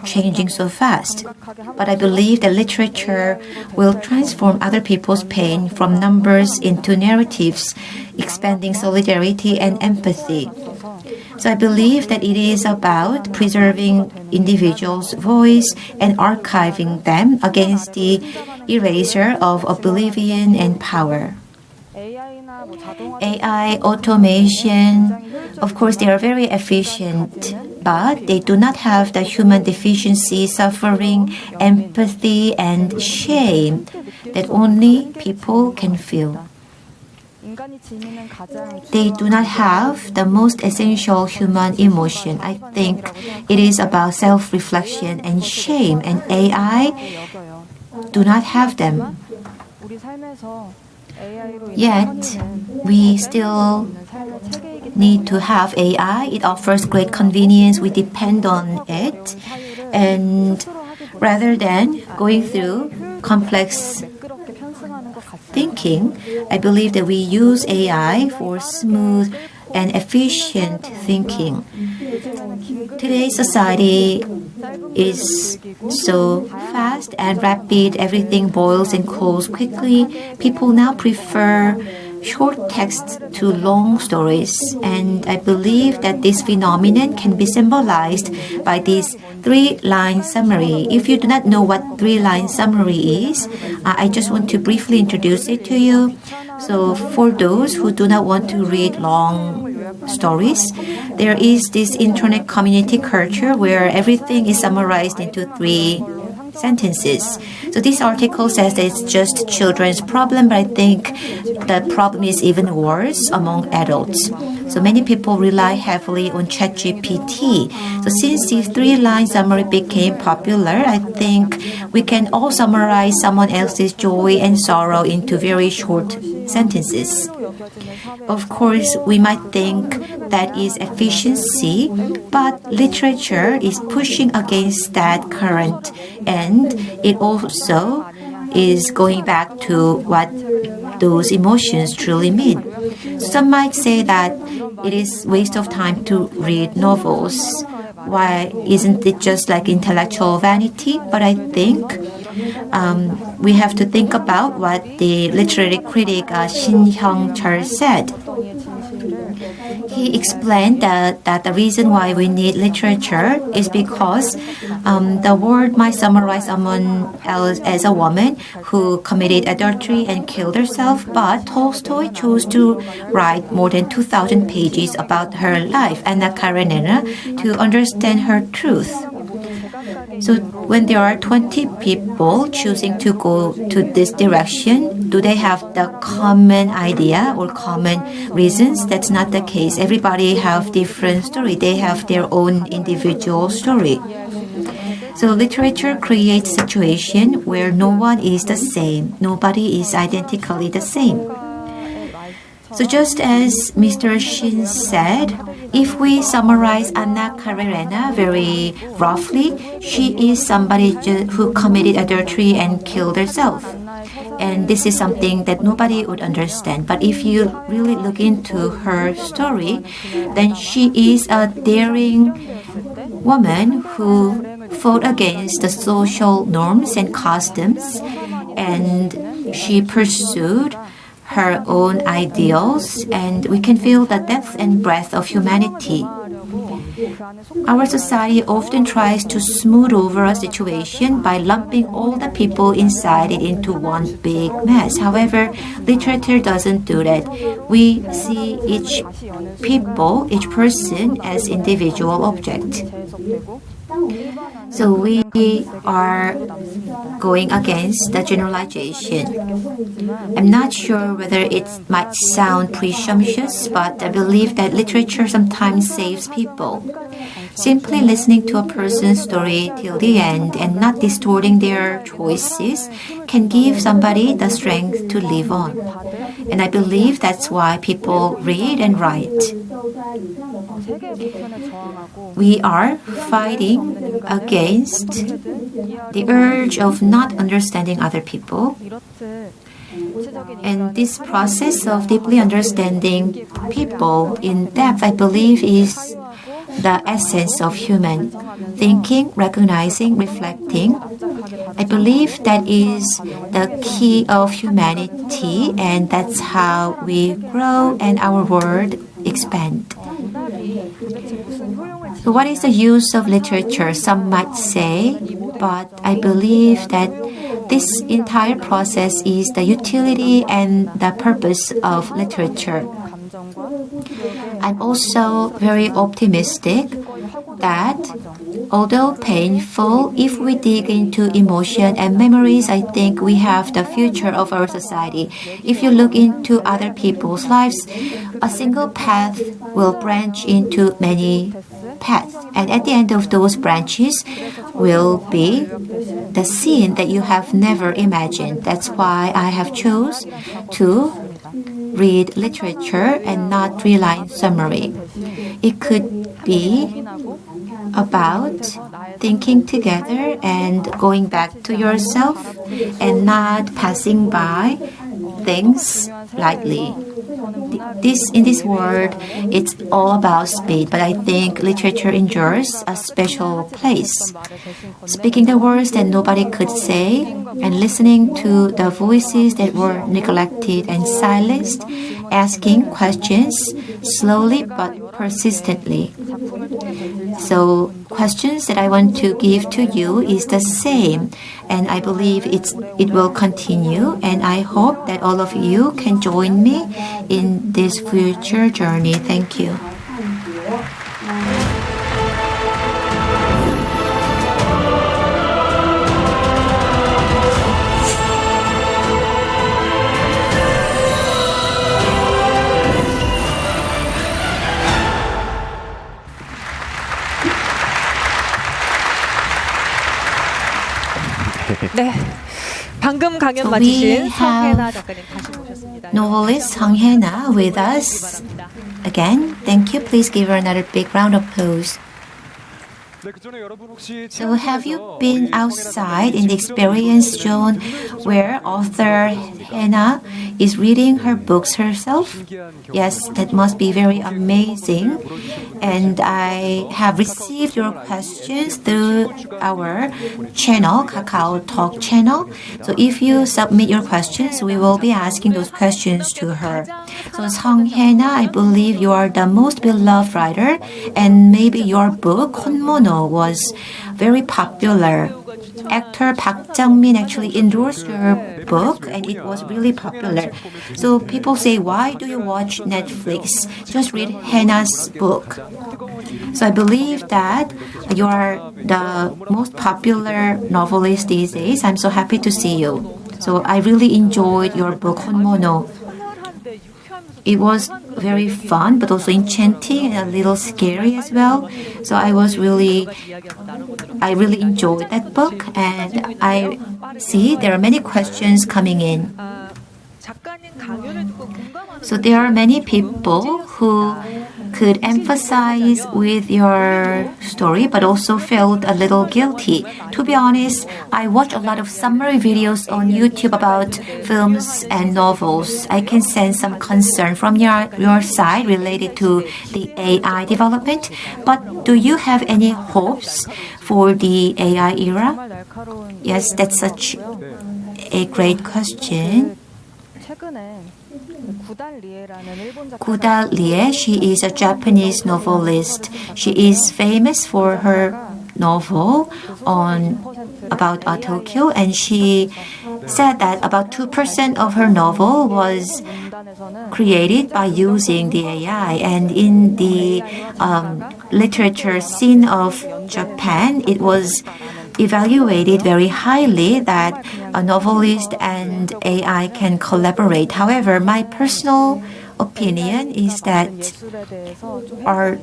changing so fast, but I believe that literature will transform other people's pain from numbers into narratives, expanding solidarity and empathy. So I believe that it is about preserving individuals' voice and archiving them against the erasure of oblivion and power. AI, automation, of course, they are very efficient, but they do not have the human deficiency, suffering, empathy, and shame that only people can feel. They do not have the most essential human emotion. I think it is about self-reflection and shame, and AI do not have them. Yet, we still need to have AI. It offers great convenience. We depend on it. And rather than going through complex thinking, I believe that we use AI for smooth and efficient thinking. Today's society is so fast and rapid. Everything boils and cools quickly. People now prefer short text to long stories, and I believe that this phenomenon can be symbolized by this 3-line summary. If you do not know what 3-line summary is, I just want to briefly introduce it to you. So for those who do not want to read long stories, there is this internet community culture where everything is summarized into 3 sentences. So this article says that it's just children's problem, but I think the problem is even worse among adults. So many people rely heavily on ChatGPT. So since the 3-line summary became popular, I think we can all summarize someone else's joy and sorrow into very short sentences. Of course, we might think that is efficiency, but literature is pushing against that current, and it also is going back to what those emotions truly mean. Some might say that it is waste of time to read novels. Why isn't it just like intellectual vanity? But I think we have to think about what the literary critic Shin Hyung-chul said. He explained that the reason why we need literature is because the world might summarize someone else as a woman who committed adultery and killed herself, but Tolstoy chose to write more than 2,000 pages about her life, Anna Karenina, to understand her truth. So when there are 20 people choosing to go to this direction, do they have the common idea or common reasons? That's not the case. Everybody have different story. They have their own individual story. So literature creates situation where no one is the same. Nobody is identically the same. So just as Mr. Shin said, if we summarize Anna Karenina very roughly, she is somebody who committed adultery and killed herself. And this is something that nobody would understand. But if you really look into her story, then she is a daring woman who fought against the social norms and customs, and she pursued her own ideals, and we can feel the depth and breadth of humanity. Our society often tries to smooth over a situation by lumping all the people inside it into one big mess. However, literature doesn't do that. We see each person as individual object. So we are going against the generalization. I'm not sure whether it might sound presumptuous, but I believe that literature sometimes saves people. Simply listening to a person's story till the end and not distorting their choices can give somebody the strength to live on. And I believe that's why people read and write. We are fighting against the urge of not understanding other people. And this process of deeply understanding people in depth, I believe, is the essence of human thinking, recognizing, reflecting. I believe that is the key of humanity, and that's how we grow and our world expand. So what is the use of literature? Some might say, but I believe that this entire process is the utility and the purpose of literature. I'm also very optimistic that although painful, if we dig into emotion and memories, I think we have the future of our society. If you look into other people's lives, a single path will branch into many paths. And at the end of those branches will be the scene that you have never imagined. That's why I have chose to read literature and not rely on summary. It could be about thinking together and going back to yourself and not passing by things lightly. In this world, it's all about speed, but I think literature enjoys a special place. Speaking the words that nobody could say and listening to the voices that were neglected and silenced, asking questions slowly but persistently. So questions that I want to give to you is the same, and I believe it will continue, and I hope that all of you can join me in this future journey. Thank you. 네, 방금 강연 마치신 성혜나 작가님 다시 모셨습니다. Novelist 성혜나 with us again. Thank you. Please give her another big round of applause. So have you been outside in the experience zone where author Hannah is reading her books herself? Yes, that must be very amazing. And I have received your questions through our channel, Kakao Talk channel. So if you submit your questions, we will be asking those questions to her. So Song Hannah, I believe you are the most beloved writer, and maybe your book, Honmono, was very popular. Actor Park Jang-min actually endorsed your book and it was really popular. So people say, why do you watch Netflix? Just read Hannah's book. So I believe that you are the most popular novelist these days. I'm so happy to see you. So I really enjoyed your book, Honmono. It was very fun, but also enchanting and a little scary as well. So I really enjoyed that book, and I see there are many questions coming in. So there are many people who could emphasize with your story but also felt a little guilty. To be honest, I watch a lot of summary videos on YouTube about films and novels. I can sense some concern from your side related to the AI development. But do you have any hopes for the AI era? Yes, that's such a great question. Guda Lie, she is a Japanese novelist. She is famous for her novel about Tokyo, and she said that about 2% of her novel was created by using the AI. And in the literature scene of Japan, it was evaluated very highly that a novelist and AI can collaborate. However, my personal opinion is that art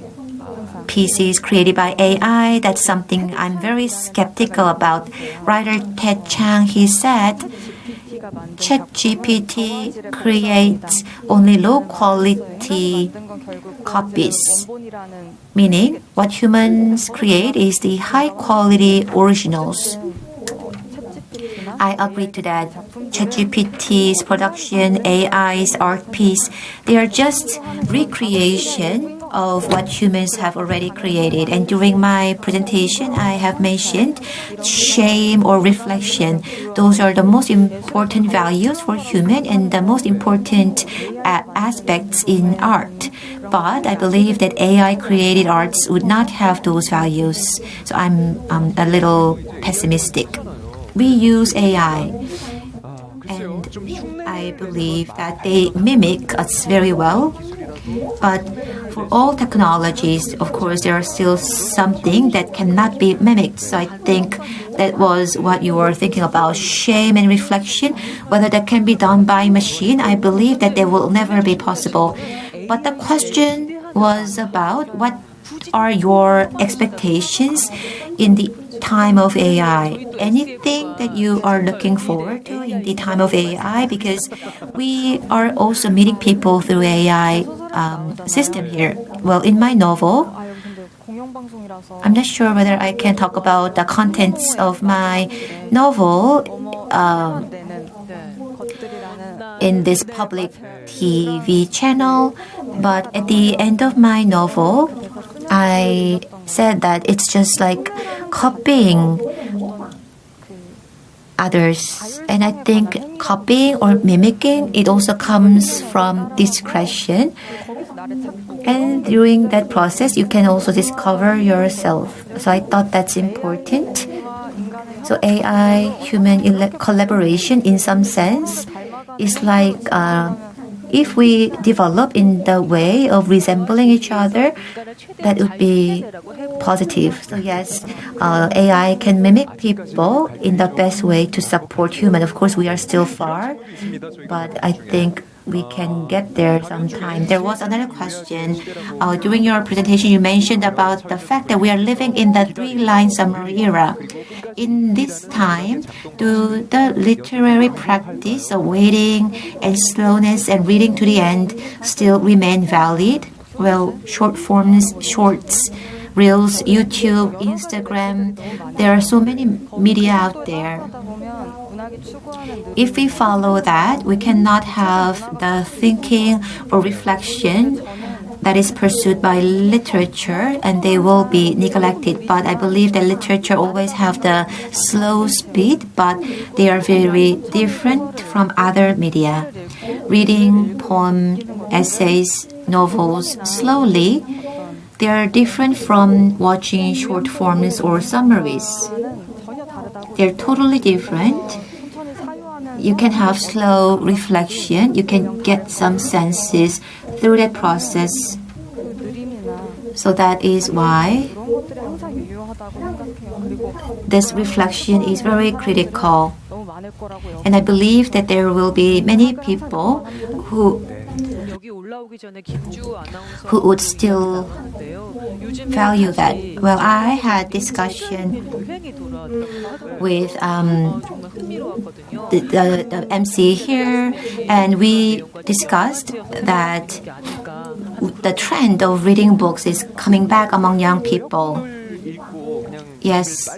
pieces created by AI, that's something I'm very skeptical about. Writer Ted Chang, he said, ChatGPT creates only low-quality copies, meaning what humans create is the high-quality originals. I agree to that. ChatGPT's production, AI's art piece, they are just recreation of what humans have already created. And during my presentation, I have mentioned shame or reflection. Those are the most important values for human and the most important aspects in art. But I believe that AI-created arts would not have those values. So I'm a little pessimistic. We use AI, and I believe that they mimic us very well. But for all technologies, of course, there are still something that cannot be mimicked. So I think that was what you were thinking about, shame and reflection. Whether that can be done by machine, I believe that they will never be possible. But the question was about what are your expectations in the time of AI? Anything that you are looking forward to in the time of AI? Because we are also meeting people through AI system here. Well, in my novel, I'm not sure whether I can talk about the contents of my novel in this public TV channel, but at the end of my novel, I said that it's just like copying others. And I think copying or mimicking, it also comes from discretion. And during that process, you can also discover yourself. So I thought that's important. So AI-human collaboration, in some sense, is like if we develop in the way of resembling each other, that would be positive. So yes, AI can mimic people in the best way to support human. Of course, we are still far, but I think we can get there sometime. There was another question. During your presentation, you mentioned about the fact that we are living in the three-line summary era. In this time, do the literary practice of waiting and slowness and reading to the end still remain valid? Well, shorts Reels, YouTube, Instagram. There are so many media out there. If we follow that, we cannot have the thinking or reflection that is pursued by literature, and they will be neglected. But I believe that literature always have the slow speed, but they are very different from other media. Reading poem, essays, novels slowly, they are different from watching short forms or summaries. They're totally different. You can have slow reflection. You can get some senses through that process. So that is why this reflection is very critical. And I believe that there will be many people who would still value that. Well, I had discussion with the MC here, and we discussed that the trend of reading books is coming back among young people. Yes.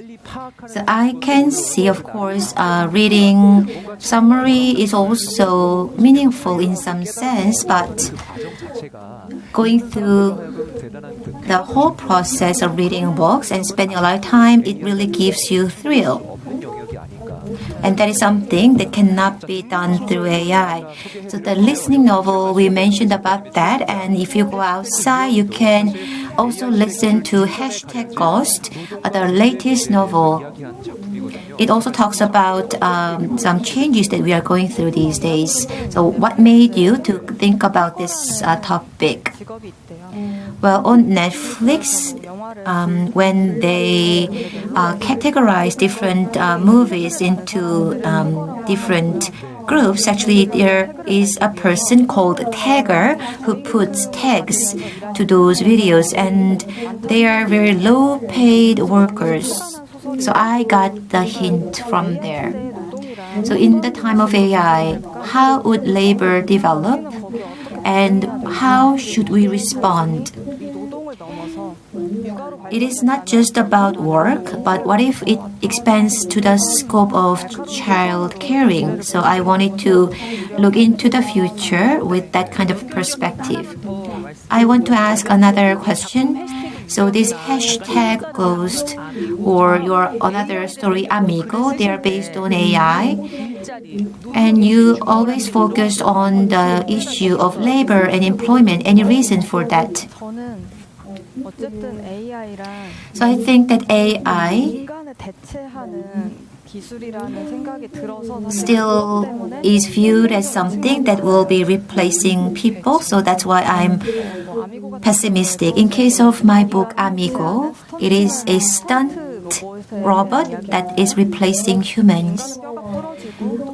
So I can see, of course, reading summary is also meaningful in some sense, but going through the whole process of reading books and spending a lot of time, it really gives you thrill. And that is something that cannot be done through AI. So the listening novel, we mentioned about that. And if you go outside, you can also listen to #Ghost, the latest novel. It also talks about some changes that we are going through these days. So what made you to think about this topic? Well, on Netflix, when they categorize different movies into different groups, actually there is a person called tagger who puts tags to those videos, and they are very low-paid workers. So I got the hint from there. So in the time of AI, how would labor develop, and how should we respond? It is not just about work, but what if it expands to the scope of child caring? So I wanted to look into the future with that kind of perspective. I want to ask another question. So this #Ghost or your another story Amigo, they are based on AI. And you always focused on the issue of labor and employment. Any reason for that? So I think that AI still is viewed as something that will be replacing people. So that's why I'm pessimistic. In case of my book Amigo, it is a stunt robot that is replacing humans.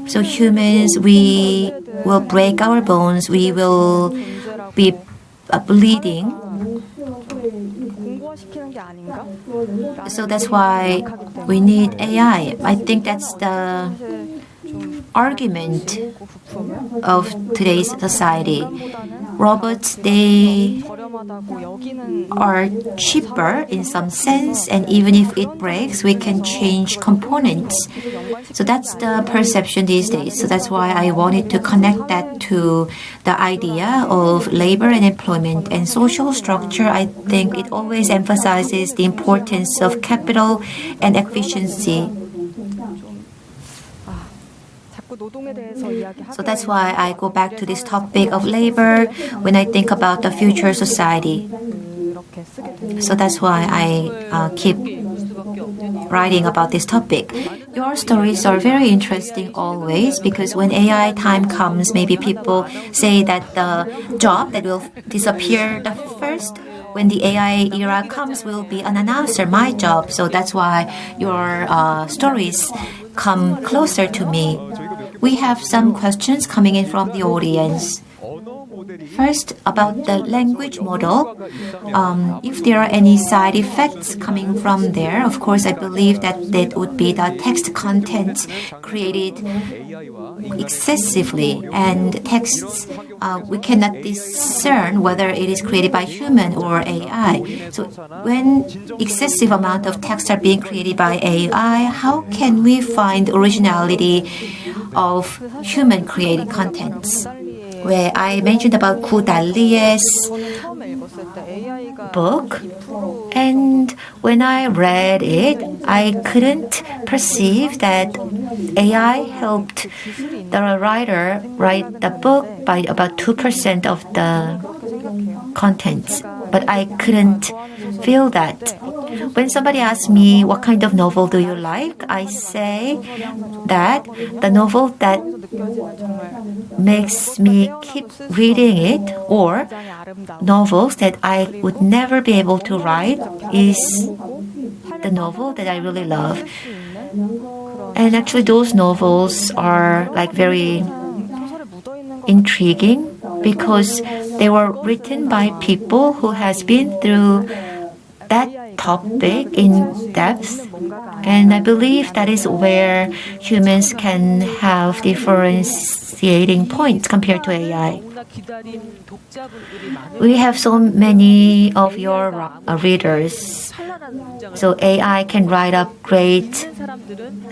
So humans, we will break our bones, we will be bleeding. So that's why we need AI. I think that's the argument of today's society. Robots, they are cheaper in some sense, and even if it breaks, we can change components. So that's the perception these days. So that's why I wanted to connect that to the idea of labor and employment and social structure. I think it always emphasizes the importance of capital and efficiency. So that's why I go back to this topic of labor when I think about the future society. So that's why I keep writing about this topic. Your stories are very interesting always, because when AI time comes, maybe people say that the job that will disappear the first when the AI era comes will be an announcer, my job. So that's why your stories come closer to me. We have some questions coming in from the audience. First, about the language model. If there are any side effects coming from there, of course, I believe that would be the text content created excessively, and texts we cannot discern whether it is created by human or AI. So when excessive amount of text are being created by AI, how can we find originality of human created contents? Where I mentioned about Gu Dalli's book, and when I read it, I couldn't perceive that AI helped the writer write the book by about 2% of the contents, but I couldn't feel that. When somebody asks me what kind of novel do you like, I say that the novel that makes me keep reading it, or novels that I would never be able to write, is the novel that I really love. And actually those novels are like very intriguing because they were written by people who has been through that topic in depth, and I believe that is where humans can have differentiating points compared to AI. We have so many of your readers, so AI can write up great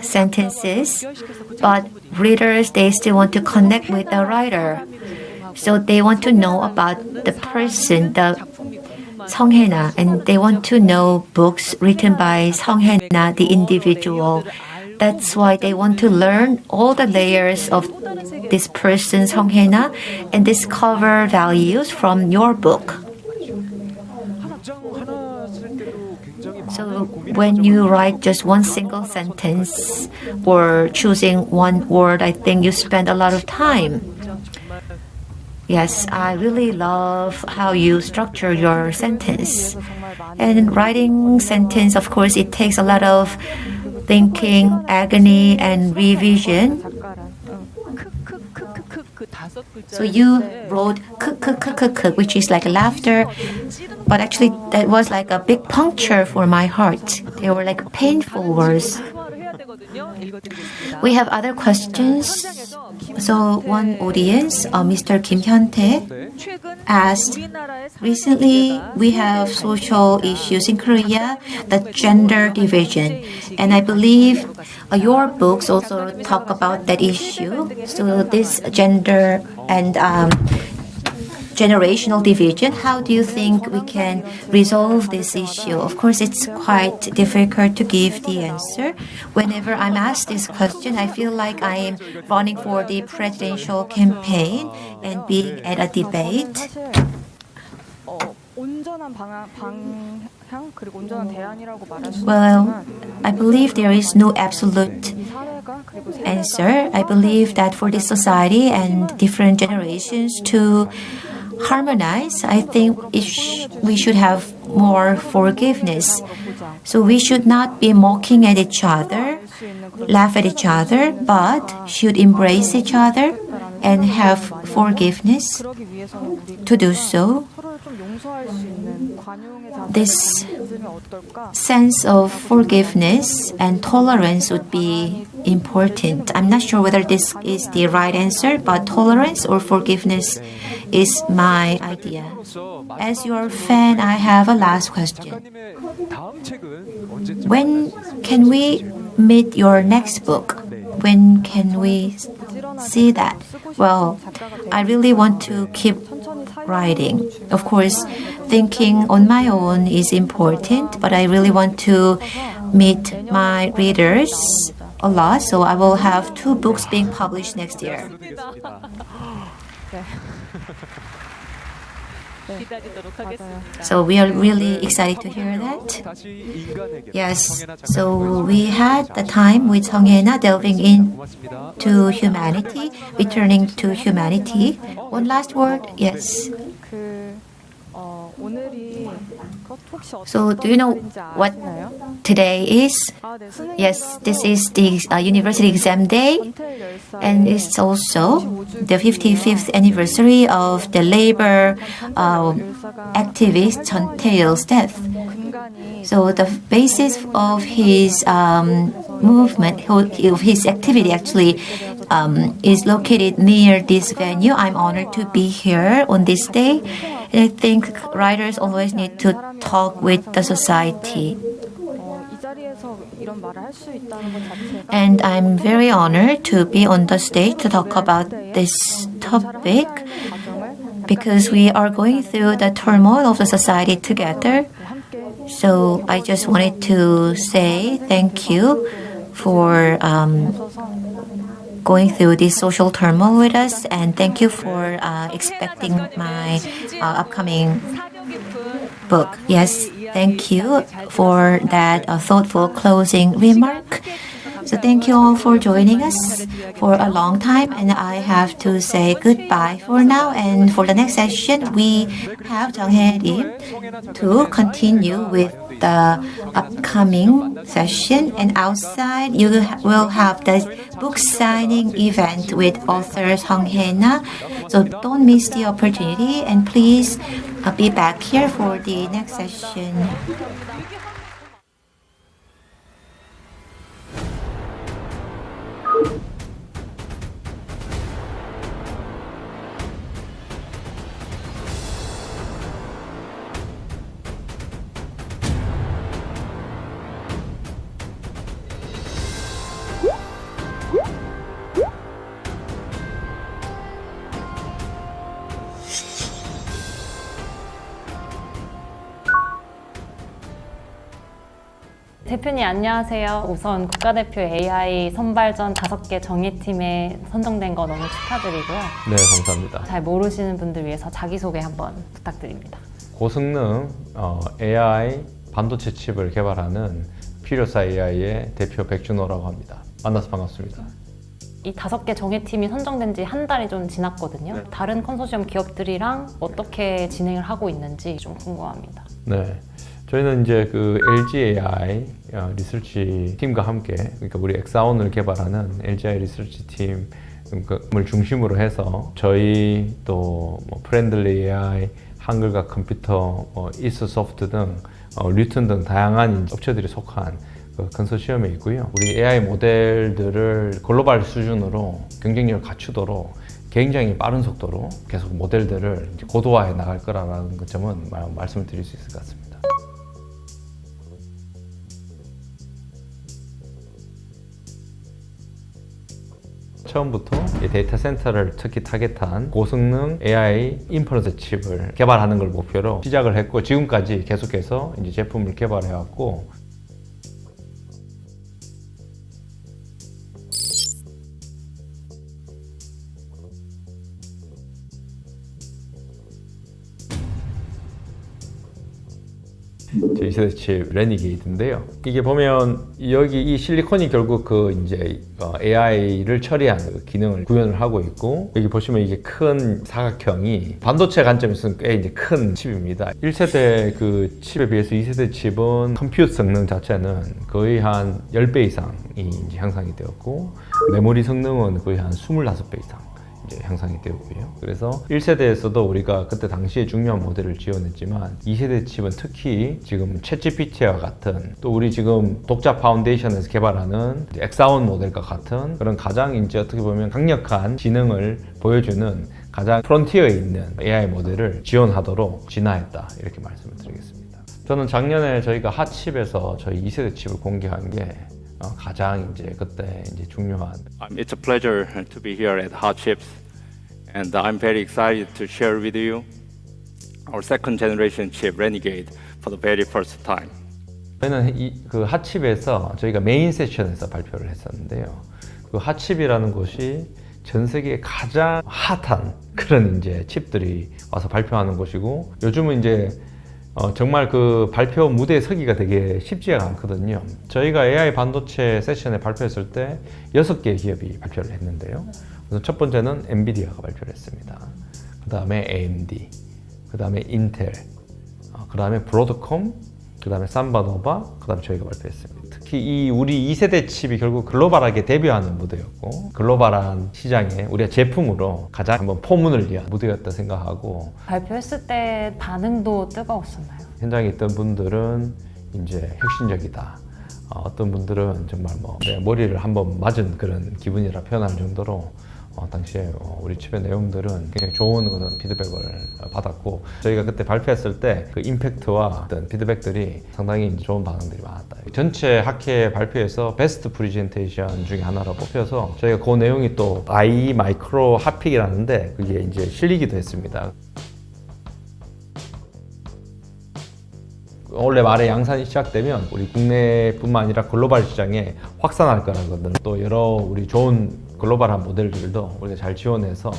sentences, but readers, they still want to connect with the writer, so they want to know about the person, the Songhena, and they want to know books written by Songhena, the individual. That's why they want to learn all the layers of this person, Songhena, and discover values from your book. So when you write just one single sentence or choosing one word, I think you spend a lot of time. Yes, I really love how you structure your sentence. And writing sentence, of course, it takes a lot of thinking, agony, and revision. So you wrote which is like laughter, but actually that was like a big puncture for my heart. They were like painful words. We have other questions. So one audience, Mr. Kim Hyun-tae, asked, recently we have social issues in Korea, the gender division, and I believe your books also talk about that issue. So this gender and generational division, how do you think we can resolve this issue? Of course, it's quite difficult to give the answer. Whenever I'm asked this question, I feel like I am running for the presidential campaign and being at a debate. Well, I believe there is no absolute answer. I believe that for this society and different generations to harmonize, I think we should have more forgiveness. So we should not be mocking at each other, laugh at each other, but should embrace each other and have forgiveness. To do so, this sense of forgiveness and tolerance would be important. I'm not sure whether this is the right answer, but tolerance or forgiveness is my idea. As your fan, I have a last question. When can we meet your next book? When can we see that? Well, I really want to keep writing. Of course, thinking on my own is important, but I really want to meet my readers a lot, so I will have 2 books being published next year. So we are really excited to hear that. Yes, so we had the time with Songhena delving into humanity, returning to humanity. One last word, yes. So do you know what today is? Yes, this is the university exam day, and it's also the 55th anniversary of the labor activist John Taylor's death. So the basis of his movement, of his activity actually is located near this venue. I'm honored to be here on this day. And I think writers always need to talk with the society. And I'm very honored to be on the stage to talk about this topic because we are going through the turmoil of the society together. So I just wanted to say thank you for going through this social turmoil with us, and thank you for expecting my upcoming book. Yes, thank you for that thoughtful closing remark. So thank you all for joining us for a long time, and I have to say goodbye for now. And for the next session, we have Jung Hae-rim to continue with the upcoming session. And outside, you will have the book signing event with author Sung Hae-na. So don't miss the opportunity, and please be back here for the next session. 대표님 안녕하세요. 우선 국가대표 AI 선발전 5개 정예팀에 선정된 거 너무 축하드리고요. 네, 감사합니다. 잘 모르시는 분들 위해서 자기소개 한번 부탁드립니다. 고성능 AI 반도체 칩을 개발하는 퓨리오사 AI의 대표 백준호라고 합니다. 만나서 반갑습니다. 이 5개 정예팀이 선정된 지 한 달이 좀 지났거든요. 네. 다른 컨소시엄 기업들이랑 어떻게 진행을 하고 있는지 좀 궁금합니다. 네. 저희는 이제 그 LG AI 리서치 팀과 함께, 그러니까 우리 엑사온을 개발하는 LG AI 리서치 팀을 중심으로 해서 저희 또 뭐 프렌들리 AI, 한글과 컴퓨터, 이스소프트 등 리튼 등 다양한 업체들이 속한 그 컨소시엄에 있고요. 우리 AI 모델들을 글로벌 수준으로 경쟁력을 갖추도록 굉장히 빠른 속도로 계속 모델들을 이제 고도화해 나갈 거라는 점은 말씀을 드릴 수 있을 것 같습니다. 처음부터 데이터 센터를 특히 타겟한 고성능 AI 인퍼런스 칩을 개발하는 걸 목표로 시작을 했고, 지금까지 계속해서 이제 제품을 개발해 왔고, 제 2세대 칩 레니게이트인데요. 이게 보면 여기 이 실리콘이 결국 그 이제 AI를 처리하는 그 기능을 구현을 하고 있고, 여기 보시면 이게 큰 사각형이 반도체 관점에서는 꽤 이제 큰 칩입니다. 1세대 그 칩에 비해서 2세대 칩은 컴퓨터 성능 자체는 거의 한 10배 이상이 이제 향상이 되었고, 메모리 성능은 거의 한 25배 이상 이제 향상이 되었고요. 그래서 1세대에서도 우리가 그때 당시에 중요한 모델을 지원했지만 2세대 칩은 특히 지금 챗GPT와 같은, 또 우리 지금 독자 파운데이션에서 개발하는 엑사온 모델과 같은 그런 가장 이제 어떻게 보면 강력한 지능을 보여주는 가장 프론티어에 있는 AI 모델을 지원하도록 진화했다, 이렇게 말씀을 드리겠습니다. 저는 작년에 저희가 핫칩에서 저희 2세대 칩을 공개한 게 가장 이제 그때 이제 중요한. It's a pleasure to be here at Hot Chips, and I'm very excited to share with you our second generation chip Renegade for the very first time. 저희는 그 핫칩에서 저희가 메인 세션에서 발표를 했었는데요. 그 핫칩이라는 곳이 전 세계에 가장 핫한 그런 이제 칩들이 와서 발표하는 곳이고, 요즘은 이제 정말 그 발표 무대에 서기가 되게 쉽지가 않거든요. 저희가 AI 반도체 세션에 발표했을 때 6개 기업이 발표를 했는데요. 그래서 첫 번째는 엔비디아가 발표를 했습니다. 그 다음에 AMD, 그 그 다음에 인텔, 그 다음에 브로드콤, 그 다음에 삼바노바, 그 다음에 저희가 발표했습니다. 특히 이 우리 2세대 칩이 결국 글로벌하게 데뷔하는 무대였고 글로벌한 시장에 우리가 제품으로 가장 한번 포문을 위한 무대였다 생각하고 발표했을 때 반응도 뜨거웠었나요? 현장에 있던 분들은 이제 혁신적이다. 어떤 분들은 정말 뭐 내 머리를 한번 맞은 그런 기분이라 표현할 정도로 당시에 우리 칩의 내용들은 굉장히 좋은 그런 피드백을 받았고 저희가 그때 발표했을 때 그 임팩트와 어떤 피드백들이 상당히 좋은 반응들이 많았다. 전체 학회 발표에서 베스트 프레젠테이션 중에 하나로 뽑혀서 저희가 그 내용이 또 I 마이크로 핫픽이라는데 그게 이제 실리기도 했습니다. 원래 말의 양산이 시작되면 우리 국내뿐만 아니라 글로벌 시장에 확산할 거라거든요. 또 여러 우리 좋은 글로벌한 모델들도 우리가 잘 지원해서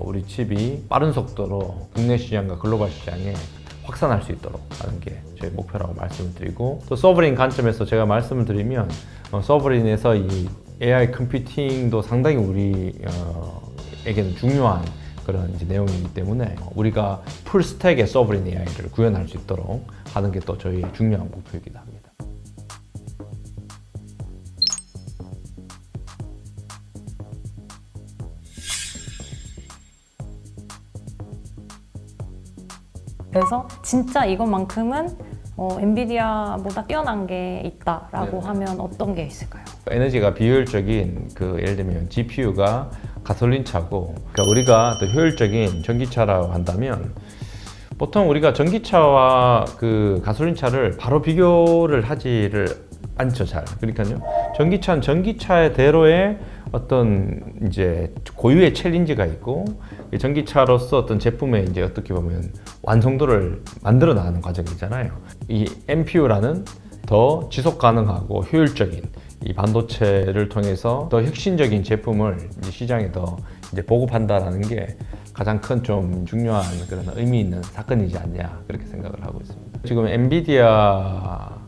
우리 칩이 빠른 속도로 국내 시장과 글로벌 시장에 확산할 수 있도록 하는 게 저희 목표라고 말씀을 드리고 또 서브린 관점에서 제가 말씀을 드리면 서브린에서 이 AI 컴퓨팅도 상당히 우리에게는 중요한 그런 이제 내용이기 때문에 우리가 풀 스택의 서브린 AI를 구현할 수 있도록 하는 게 또 저희의 중요한 목표이기도 합니다. 그래서 진짜 이것만큼은 엔비디아보다 뛰어난 게 있다라고 하면 어떤 게 있을까요? 에너지가 비효율적인 예를 들면 GPU가 가솔린 차고 그러니까 우리가 더 효율적인 전기차라고 한다면 보통 우리가 전기차와 그 가솔린 차를 바로 비교를 하지를 않죠, 잘. 그러니까요. 전기차는 전기차의 대로의 어떤 이제 고유의 챌린지가 있고 전기차로서 어떤 제품의 이제 어떻게 보면 완성도를 만들어 나가는 과정이잖아요. 이 NPU라는 더 지속 가능하고 효율적인 이 반도체를 통해서 더 혁신적인 제품을 이제 시장에 더 이제 보급한다라는 게 가장 큰 좀 중요한 그런 의미 있는 사건이지 않냐 그렇게 생각을 하고 있습니다. 지금 엔비디아나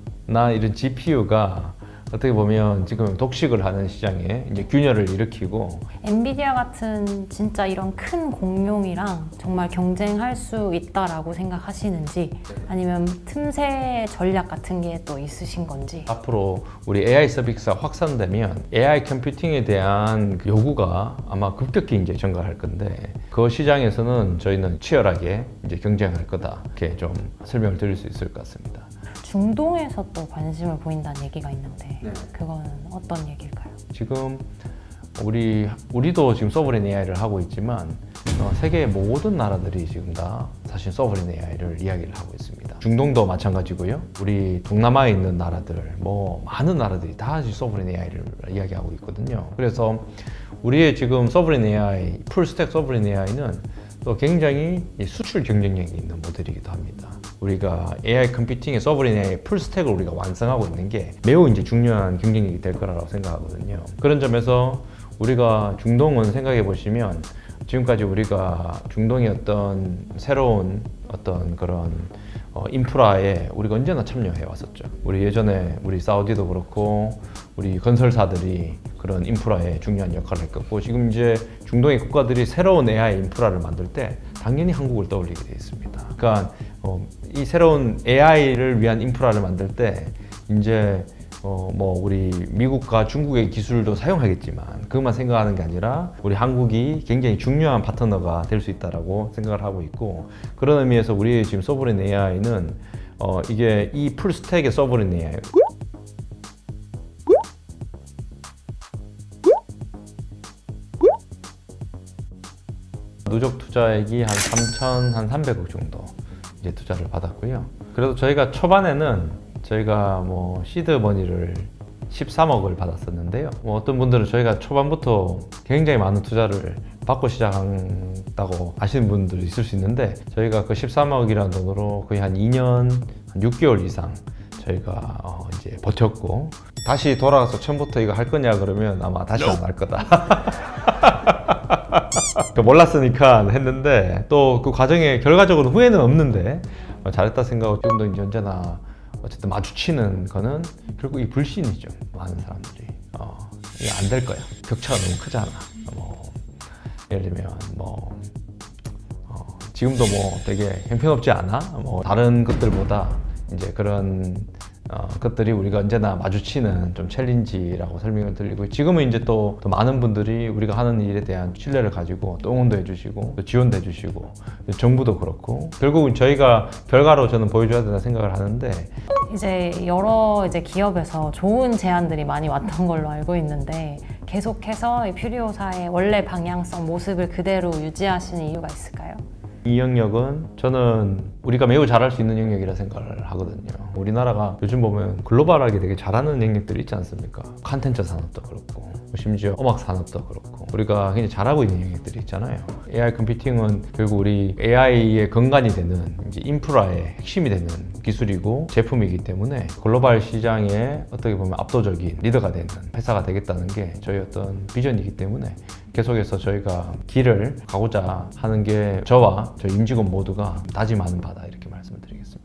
이런 GPU가 어떻게 보면 지금 독식을 하는 시장에 이제 균열을 일으키고 엔비디아 같은 진짜 이런 큰 공룡이랑 정말 경쟁할 수 있다라고 생각하시는지 아니면 틈새 전략 같은 게 또 있으신 건지 앞으로 우리 AI 서비스가 확산되면 AI 컴퓨팅에 대한 요구가 아마 급격히 이제 증가할 건데 그 시장에서는 저희는 치열하게 이제 경쟁할 거다 이렇게 좀 설명을 드릴 수 있을 것 같습니다. 중동에서 또 관심을 보인다는 얘기가 있는데 그거는 어떤 얘기일까요? 지금 우리도 지금 서브린 AI를 하고 있지만 세계의 모든 나라들이 지금 다 사실 서브린 AI를 이야기를 하고 있습니다. 중동도 마찬가지고요. 우리 동남아에 있는 나라들, 많은 나라들이 다 서브린 AI를 이야기하고 있거든요. 그래서 우리의 지금 서브린 AI, 풀스택 서브린 AI는 또 굉장히 수출 경쟁력이 있는 모델이기도 합니다. 우리가 AI 컴퓨팅의 서브린 AI 풀스택을 우리가 완성하고 있는 게 매우 이제 중요한 경쟁력이 될 거라고 생각하거든요. 그런 점에서 우리가 중동은 생각해 보시면 지금까지 우리가 중동의 어떤 새로운 어떤 그런 인프라에 우리가 언제나 참여해 왔었죠. 우리 예전에 우리 사우디도 그렇고 우리 건설사들이 그런 인프라에 중요한 역할을 했고 지금 이제 중동의 국가들이 새로운 AI 인프라를 만들 때 당연히 한국을 떠올리게 돼 있습니다. 그러니까 이 새로운 AI를 위한 인프라를 만들 때 이제 우리 미국과 중국의 기술도 사용하겠지만 그것만 생각하는 게 아니라 우리 한국이 굉장히 중요한 파트너가 될 수 있다라고 생각을 하고 있고 그런 의미에서 우리 지금 서브린 AI는 이게 이 풀스택의 서브린 AI 누적 투자액이 한 3,300억 정도 이제 투자를 받았고요. 그래서 저희가 초반에는 저희가 시드 머니를 13억을 받았었는데요. 어떤 분들은 저희가 초반부터 굉장히 많은 투자를 받고 시작한다고 아시는 분들이 있을 수 있는데 저희가 그 13억이라는 돈으로 거의 한 2년, 한 6개월 이상 저희가 이제 버텼고 다시 돌아가서 처음부터 이거 할 거냐 그러면 아마 다시 안 할 거다. 몰랐으니까 했는데 또 그 과정에 결과적으로 후회는 없는데 잘했다 생각하고 지금도 이제 언제나 어쨌든 마주치는 거는 결국 이 불신이죠. 많은 사람들이 이게 안 될 거야. 격차가 너무 크잖아. 예를 들면 지금도 뭐 되게 형편없지 않아? 뭐 다른 것들보다 이제 그런 것들이 우리가 언제나 마주치는 좀 챌린지라고 설명을 드리고, 지금은 이제 또 많은 분들이 우리가 하는 일에 대한 신뢰를 가지고 또 응원도 해주시고 또 지원도 해주시고, 정부도 그렇고 결국은 저희가 결과로 저는 보여줘야 된다 생각을 하는데, 이제 여러 기업에서 좋은 제안들이 많이 왔던 걸로 알고 있는데 계속해서 이 퓨리오사의 원래 방향성 모습을 그대로 유지하시는 이유가 있을까요? 이 영역은 저는 우리가 매우 잘할 수 있는 영역이라 생각을 하거든요. 우리나라가 요즘 보면 글로벌하게 되게 잘하는 영역들이 있지 않습니까? 콘텐츠 산업도 그렇고 심지어 음악 산업도 그렇고 우리가 굉장히 잘하고 있는 영역들이 있잖아요. AI 컴퓨팅은 결국 우리 AI의 근간이 되는 이제 인프라의 핵심이 되는 기술이고 제품이기 때문에 글로벌 시장에 어떻게 보면 압도적인 리더가 되는 회사가 되겠다는 게 저희 어떤 비전이기 때문에 계속해서 저희가 길을 가고자 하는 게 저와 저희 임직원 모두가 다짐하는 바다, 이렇게 말씀을 드리겠습니다.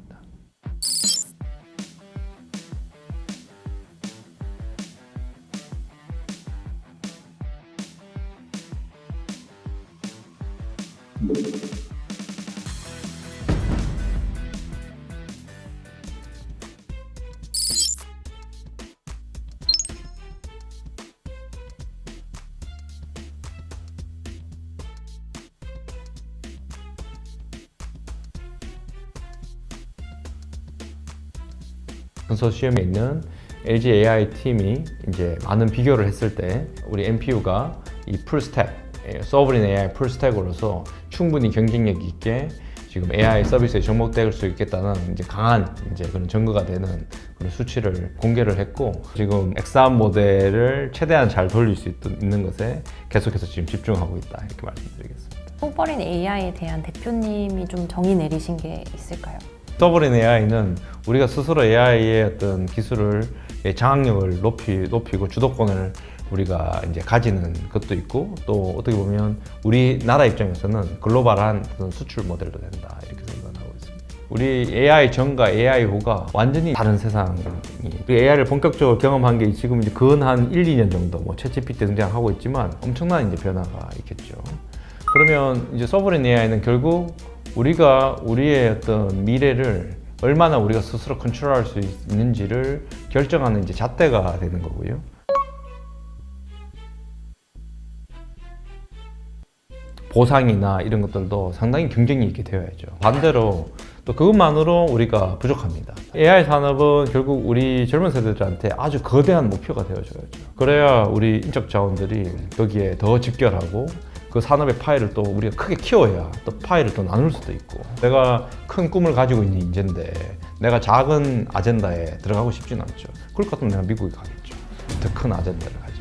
컨소시엄에 있는 LG AI 팀이 이제 많은 비교를 했을 때 우리 NPU가 이 풀스택, 소브린 AI 풀스택으로서 충분히 경쟁력 있게 지금 AI 서비스에 접목될 수 있겠다는 이제 강한 이제 그런 증거가 되는 그런 수치를 공개를 했고, 지금 X3 모델을 최대한 잘 돌릴 수 있는 것에 계속해서 지금 집중하고 있다, 이렇게 말씀드리겠습니다. 소버린 AI에 대한 대표님이 좀 정의 내리신 게 있을까요? 소버린 AI는 우리가 스스로 AI의 어떤 기술을 장악력을 높이고 주도권을 우리가 이제 가지는 것도 있고, 또 어떻게 보면 우리나라 입장에서는 글로벌한 어떤 수출 모델도 된다, 이렇게 생각하고 있습니다. 우리 AI 전과 AI 후가 완전히 다른 세상이, AI를 본격적으로 경험한 게 지금 이제 근 한 1, 2년 정도 뭐 챗GPT 등장하고 있지만 엄청난 이제 변화가 있겠죠. 그러면 이제 소버린 AI는 결국 우리가 우리의 어떤 미래를 얼마나 우리가 스스로 컨트롤할 수 있는지를 결정하는 이제 잣대가 되는 거고요. 보상이나 이런 것들도 상당히 경쟁력 있게 되어야죠. 반대로 또 그것만으로 우리가 부족합니다. AI 산업은 결국 우리 젊은 세대들한테 아주 거대한 목표가 되어줘야죠. 그래야 우리 인적 자원들이 거기에 더 집결하고 그 산업의 파이를 또 우리가 크게 키워야 또 파이를 또 나눌 수도 있고, 내가 큰 꿈을 가지고 있는 인재인데 내가 작은 아젠다에 들어가고 싶진 않죠. 그럴 것 같으면 내가 미국에 가겠죠. 더 큰 아젠다를 가지고.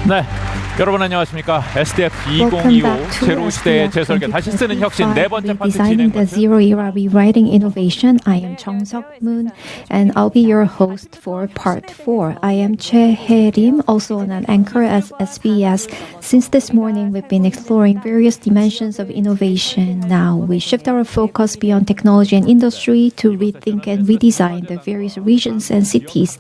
네, 여러분 안녕하십니까? SDF Welcome 2025 back to 제로 시대의 SDF 재설계 다시 쓰는 혁신 네 번째 파트 Redesigning the 진행과 Zero Era Rewriting Innovation. I am Chung Seok Moon, and I'll be your host for Part 4. I am Choi Hae-rim, also an anchor at SBS. Since this morning, we've been exploring various dimensions of innovation. Now, we shift our focus beyond technology and industry to rethink and redesign the various regions and cities.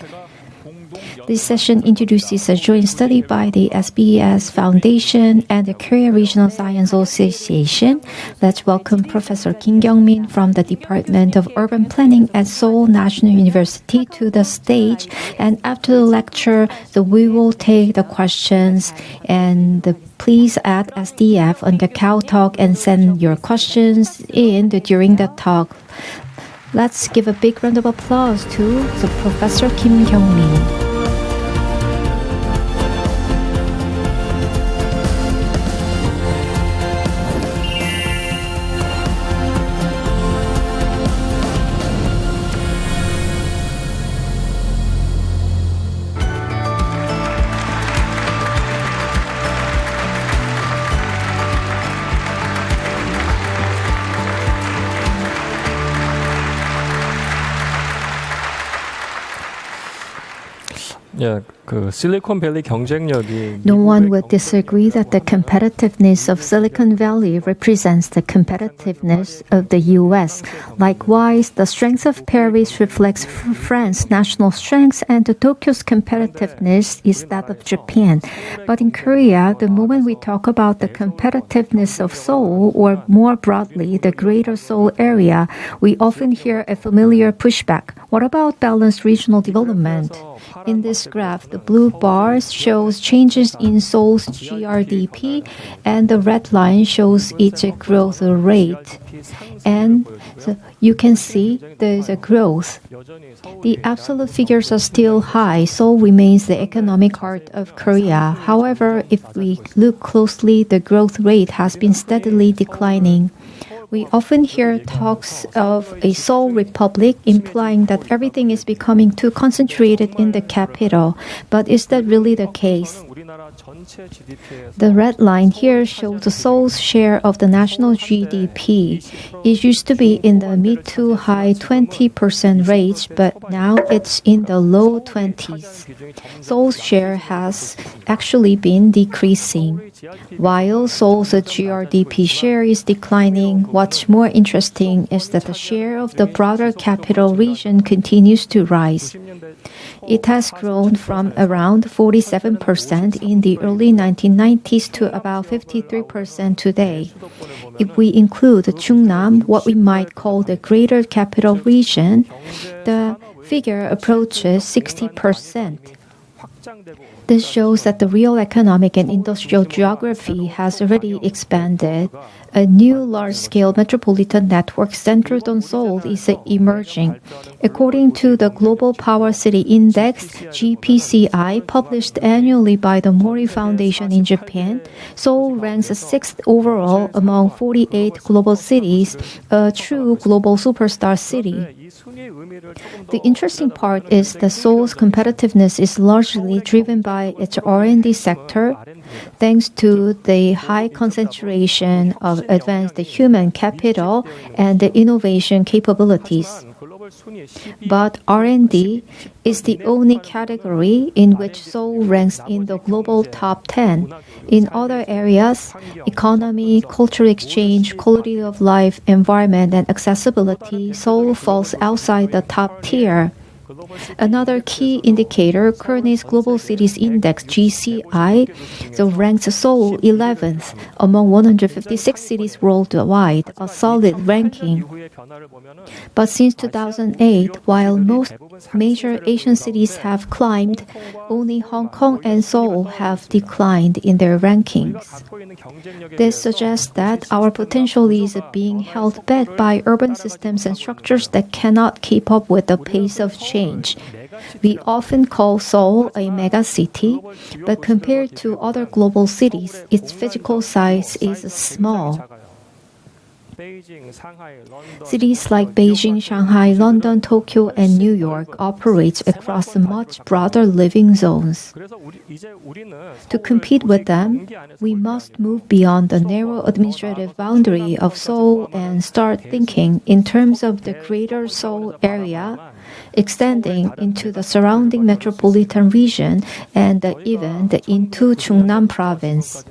This session introduces a joint study by the SBS Foundation and the Korea Regional Science Association. Let's welcome Professor Kim Kyung-min from the Department of Urban Planning at Seoul National University to the stage. And after the lecture, we will take the questions, and please add SDF on the Cow Talk and send your questions in during the talk. Let's give a big round of applause to the Professor Kim Kyung-min. No one would disagree that the competitiveness of Silicon Valley represents the competitiveness of the US. Likewise, the strength of Paris reflects France's national strengths, and Tokyo's competitiveness is that of Japan. But in Korea, the moment we talk about the competitiveness of Seoul, or more broadly, the Greater Seoul area, we often hear a familiar pushback. What about balanced regional development? In this graph, the blue bars shows changes in Seoul's GRDP, and the red line shows its growth rate. And so you can see there's a growth. The absolute figures are still high. Seoul remains the economic heart of Korea. However, if we look closely, the growth rate has been steadily declining. We often hear talks of a Seoul Republic, implying that everything is becoming too concentrated in the capital. But is that really the case? The red line here shows the Seoul's share of the national GDP. It used to be in the mid to high 20% range, but now it's in the low 20s. Seoul's share has actually been decreasing. While Seoul's GRDP share is declining, what's more interesting is that the share of the broader capital region continues to rise. It has grown from around 47% in the early 1990s to about 53% today. If we include Chungnam, what we might call the Greater Capital Region, the figure approaches 60%. This shows that the real economic and industrial geography has already expanded. A new large-scale metropolitan network centered on Seoul is emerging. According to the Global Power City Index, GPCI, published annually by the Mori Foundation in Japan, Seoul ranks 6th overall among 48 global cities, a true global superstar city. The interesting part is that Seoul's competitiveness is largely driven by its R&D sector, thanks to the high concentration of advanced human capital and the innovation capabilities. But R&D is the only category in which Seoul ranks in the global top 10. In other areas, economy, cultural exchange, quality of life, environment, and accessibility, Seoul falls outside the top tier. Another key indicator, Kearney's Global Cities Index (GCI), ranks Seoul 11th among 156 cities worldwide, a solid ranking. But since 2008, while most major Asian cities have climbed, only Hong Kong and Seoul have declined in their rankings. This suggests that our potential is being held back by urban systems and structures that cannot keep up with the pace of change. We often call Seoul a megacity, but compared to other global cities, its physical size is small. Cities like Beijing, Shanghai, London, Tokyo, and New York operate across much broader living zones. To compete with them, we must move beyond the narrow administrative boundary of Seoul and start thinking in terms of the greater Seoul area, extending into the surrounding metropolitan region and even into Chungnam province.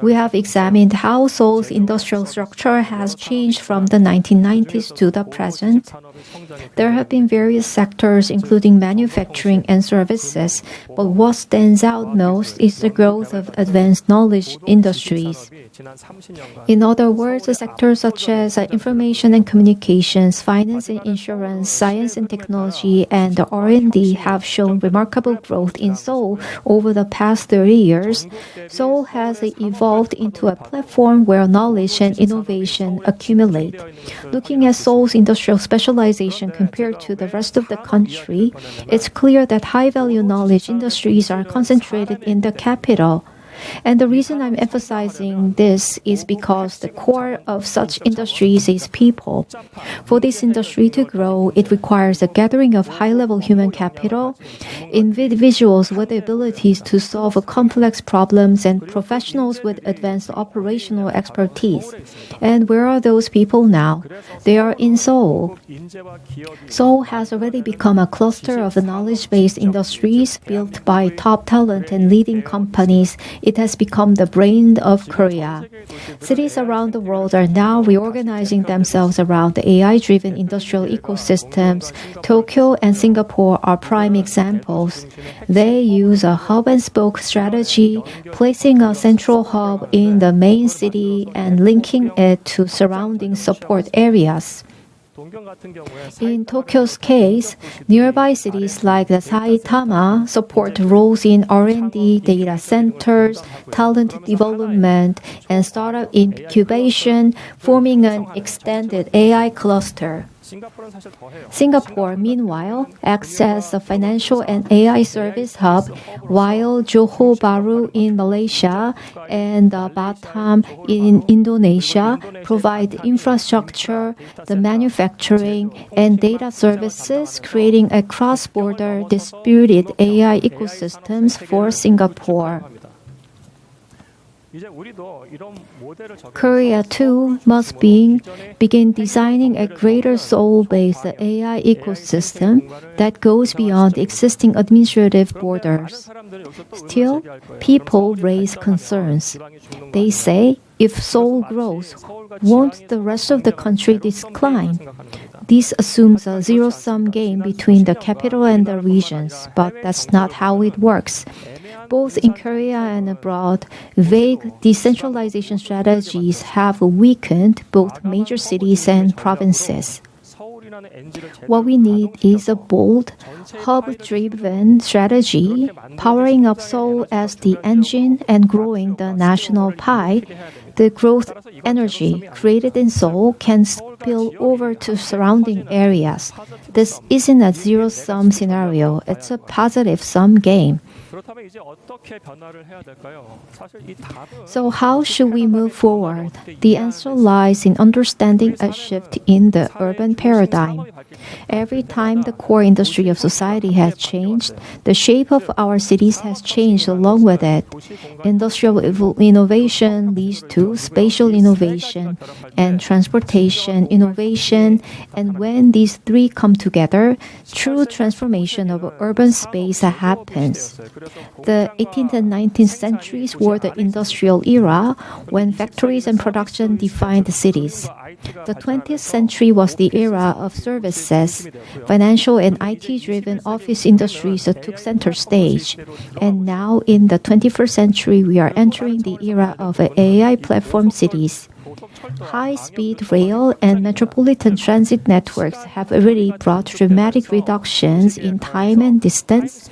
We have examined how Seoul's industrial structure has changed from the 1990s to the present. There have been various sectors, including manufacturing and services, but what stands out most is the growth of advanced knowledge industries. In other words, sectors such as information and communications, finance and insurance, science and technology, and R&D have shown remarkable growth in Seoul over the past 30 years. Seoul has evolved into a platform where knowledge and innovation accumulate. Looking at Seoul's industrial specialization compared to the rest of the country, it's clear that high-value knowledge industries are concentrated in the capital. And the reason I'm emphasizing this is because the core of such industries is people. For this industry to grow, it requires a gathering of high-level human capital, individuals with the abilities to solve complex problems, and professionals with advanced operational expertise. And where are those people now? They are in Seoul. Seoul has already become a cluster of knowledge-based industries built by top talent and leading companies. It has become the brain of Korea. Cities around the world are now reorganizing themselves around the AI-driven industrial ecosystems. Tokyo and Singapore are prime examples. They use a hub-and-spoke strategy, placing a central hub in the main city and linking it to surrounding support areas. In Tokyo's case, nearby cities like Saitama support roles in R&D, data centers, talent development, and startup incubation, forming an extended AI cluster. Singapore, meanwhile, acts as a financial and AI service hub, while Johor Bahru in Malaysia and Batam in Indonesia provide infrastructure, the manufacturing, and data services, creating a cross-border distributed AI ecosystems for Singapore. Korea, too, must begin designing a greater Seoul-based AI ecosystem that goes beyond existing administrative borders. Still, people raise concerns. They say, if Seoul grows, won't the rest of the country decline? This assumes a zero-sum game between the capital and the regions, but that's not how it works. Both in Korea and abroad, vague decentralization strategies have weakened both major cities and provinces. What we need is a bold, hub-driven strategy, powering up Seoul as the engine and growing the national pie. The growth energy created in Seoul can spill over to surrounding areas. This isn't a zero-sum scenario, it's a positive-sum game. 그렇다면 이제 어떻게 변화를 해야 될까요? 사실 이 답은 So how should we move forward? The answer lies in understanding a shift in the urban paradigm. Every time the core industry of society has changed, the shape of our cities has changed along with it. Industrial innovation leads to spatial innovation and transportation innovation, and when these three come together, true transformation of urban space happens. The 18th and 19th centuries were the industrial era when factories and production defined the cities. The 20th century was the era of services. Financial and IT-driven office industries took center stage. And now in the 21st century, we are entering the era of AI platform cities. High-speed rail and metropolitan transit networks have already brought dramatic reductions in time and distance.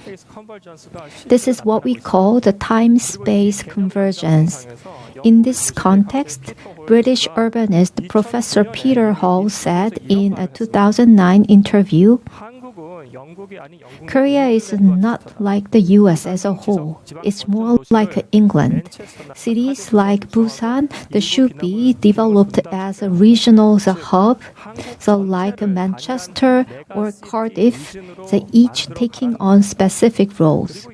This is what we call the time-space convergence. In this context, British urbanist Professor Peter Hall said in a 2009 interview, Korea is not like the US as a whole. It's more like England. Cities like Busan should be developed as a regional hub, so like Manchester or Cardiff, so each taking on specific roles.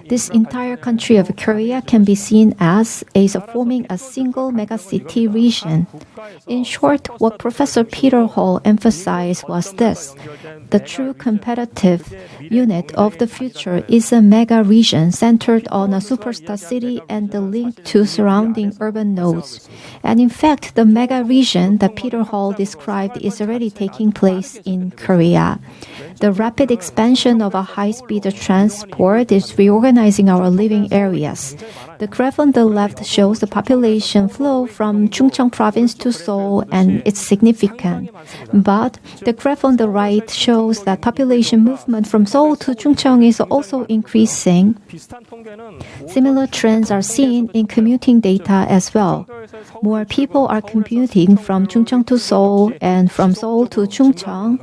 This entire country of Korea can be seen as forming a single megacity region. In short, what Professor Peter Hall emphasized was this. The true competitive unit of the future is a mega region centered on a superstar city and the link to surrounding urban nodes. And in fact, the mega region that Peter Hall described is already taking place in Korea. The rapid expansion of a high-speed transport is reorganizing our living areas. The graph on the left shows the population flow from Chungcheong province to Seoul, and it's significant. But the graph on the right shows that population movement from Seoul to Chungcheong is also increasing. Similar trends are seen in commuting data as well. More people are commuting from Chungcheong to Seoul and from Seoul to Chungcheong.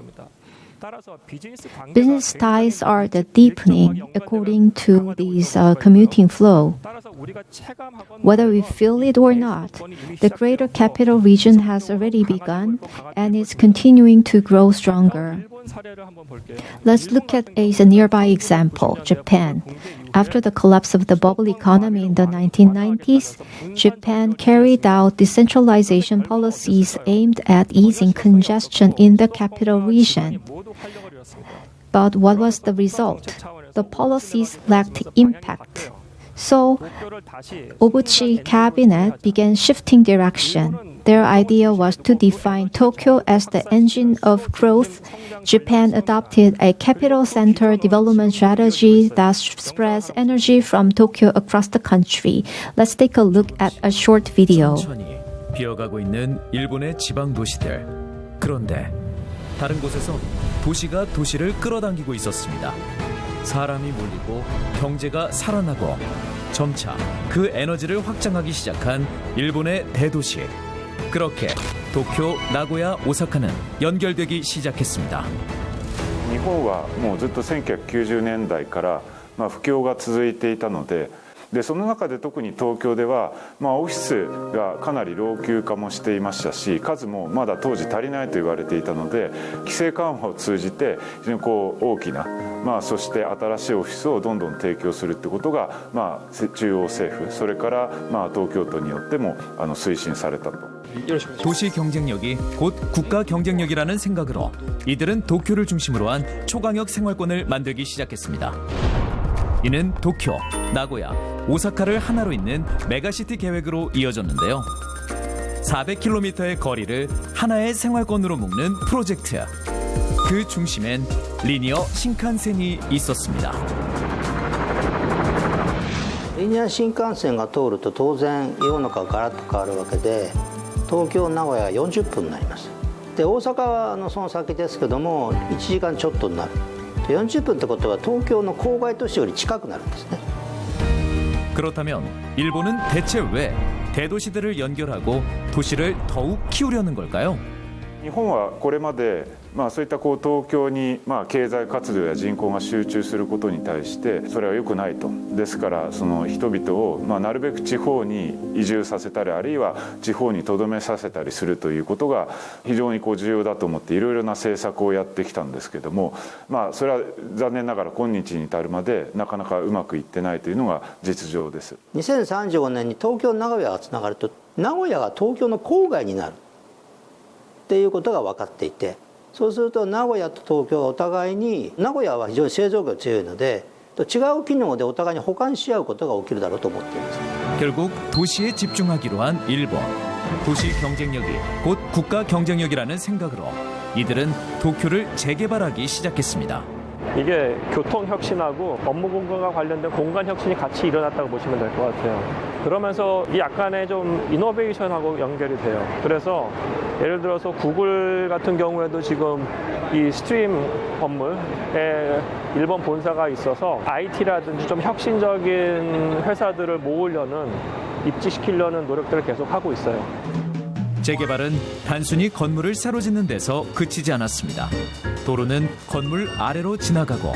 Business ties are deepening according to these commuting flow. Whether we feel it or not, the greater capital region has already begun and is continuing to grow stronger. Let's look at a nearby example, Japan. After the collapse of the bubble economy in the 1990s, Japan carried out decentralization policies aimed at easing congestion in the capital region. But what was the result? The policies lacked impact. So, Obuchi cabinet began shifting direction. Their idea was to define Tokyo as the engine of growth. Japan adopted a capital center development strategy that spreads energy from Tokyo across the country. Let's take a look at a short video. 비어가고 있는 일본의 지방 도시들. 그런데 다른 곳에서 도시가 도시를 끌어당기고 있었습니다. 사람이 몰리고 경제가 살아나고 점차 그 에너지를 확장하기 시작한 일본의 대도시. 그렇게 도쿄, 나고야, 오사카는 연결되기 시작했습니다. 日本はもうずっと1990年代から不況が続いていたので、その中で特に東京ではオフィスがかなり老朽化もしていましたし、数もまだ当時足りないと言われていたので、規制緩和を通じて非常に大きな、そして新しいオフィスをどんどん提供するってことが、中央政府それから東京都によっても推進されたと。 도시 경쟁력이 곧 국가 경쟁력이라는 생각으로 이들은 도쿄를 중심으로 한 초강력 생활권을 만들기 시작했습니다. 이는 도쿄, 나고야, 오사카를 하나로 잇는 메가시티 계획으로 이어졌는데요. 400km의 거리를 하나의 생활권으로 묶는 프로젝트. 그 중심엔 리니어 신칸센이 있었습니다. リニア新幹線が通ると当然世の中がガラッと変わるわけで、東京名古屋が40分になります。で大阪のその先ですけども1時間ちょっとになる。で40分ってことは東京の郊外都市より近くなるんですね。 그렇다면 일본은 대체 왜 대도시들을 연결하고 도시를 더욱 키우려는 걸까요? 日本はこれまで、そういった東京に、経済活動や人口が集中することに対してそれは良くないと。ですからその人々を、なるべく地方に移住させたりあるいは地方に留めさせたりするということが非常に重要だと思っていろいろな政策をやってきたんですけども、それは残念ながら今日に至るまでなかなかうまくいってないというのが実情です。2035年に東京名古屋がつながると名古屋が東京の郊外になるっていうことが分かっていて、そうすると名古屋と東京はお互いに、名古屋は非常に製造業が強いので違う機能でお互いに補完し合うことが起きるだろうと思っています。 결국 도시에 집중하기로 한 일본. 도시 경쟁력이 곧 국가 경쟁력이라는 생각으로 이들은 도쿄를 재개발하기 시작했습니다. 이게 교통 혁신하고 업무 공간과 관련된 공간 혁신이 같이 일어났다고 보시면 될 것 같아요. 그러면서 이 약간의 좀 이노베이션하고 연결이 돼요. 그래서 예를 들어서 구글 같은 경우에도 지금 이 스트림 건물에 일본 본사가 있어서 IT라든지 좀 혁신적인 회사들을 모으려는 입지시키려는 노력들을 계속 하고 있어요. 재개발은 단순히 건물을 새로 짓는 데서 그치지 않았습니다. 도로는 건물 아래로 지나가고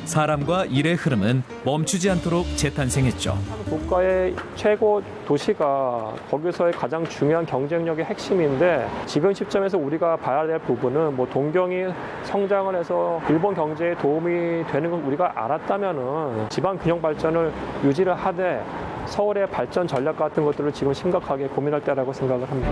사람과 일의 흐름은 멈추지 않도록 재탄생했죠. 국가의 최고 도시가 거기서의 가장 중요한 경쟁력의 핵심인데 지금 시점에서 우리가 봐야 될 부분은 동경이 성장을 해서 일본 경제에 도움이 되는 걸 우리가 알았다면은 지방 균형 발전을 유지를 하되 서울의 발전 전략 같은 것들을 지금 심각하게 고민할 때라고 생각을 합니다.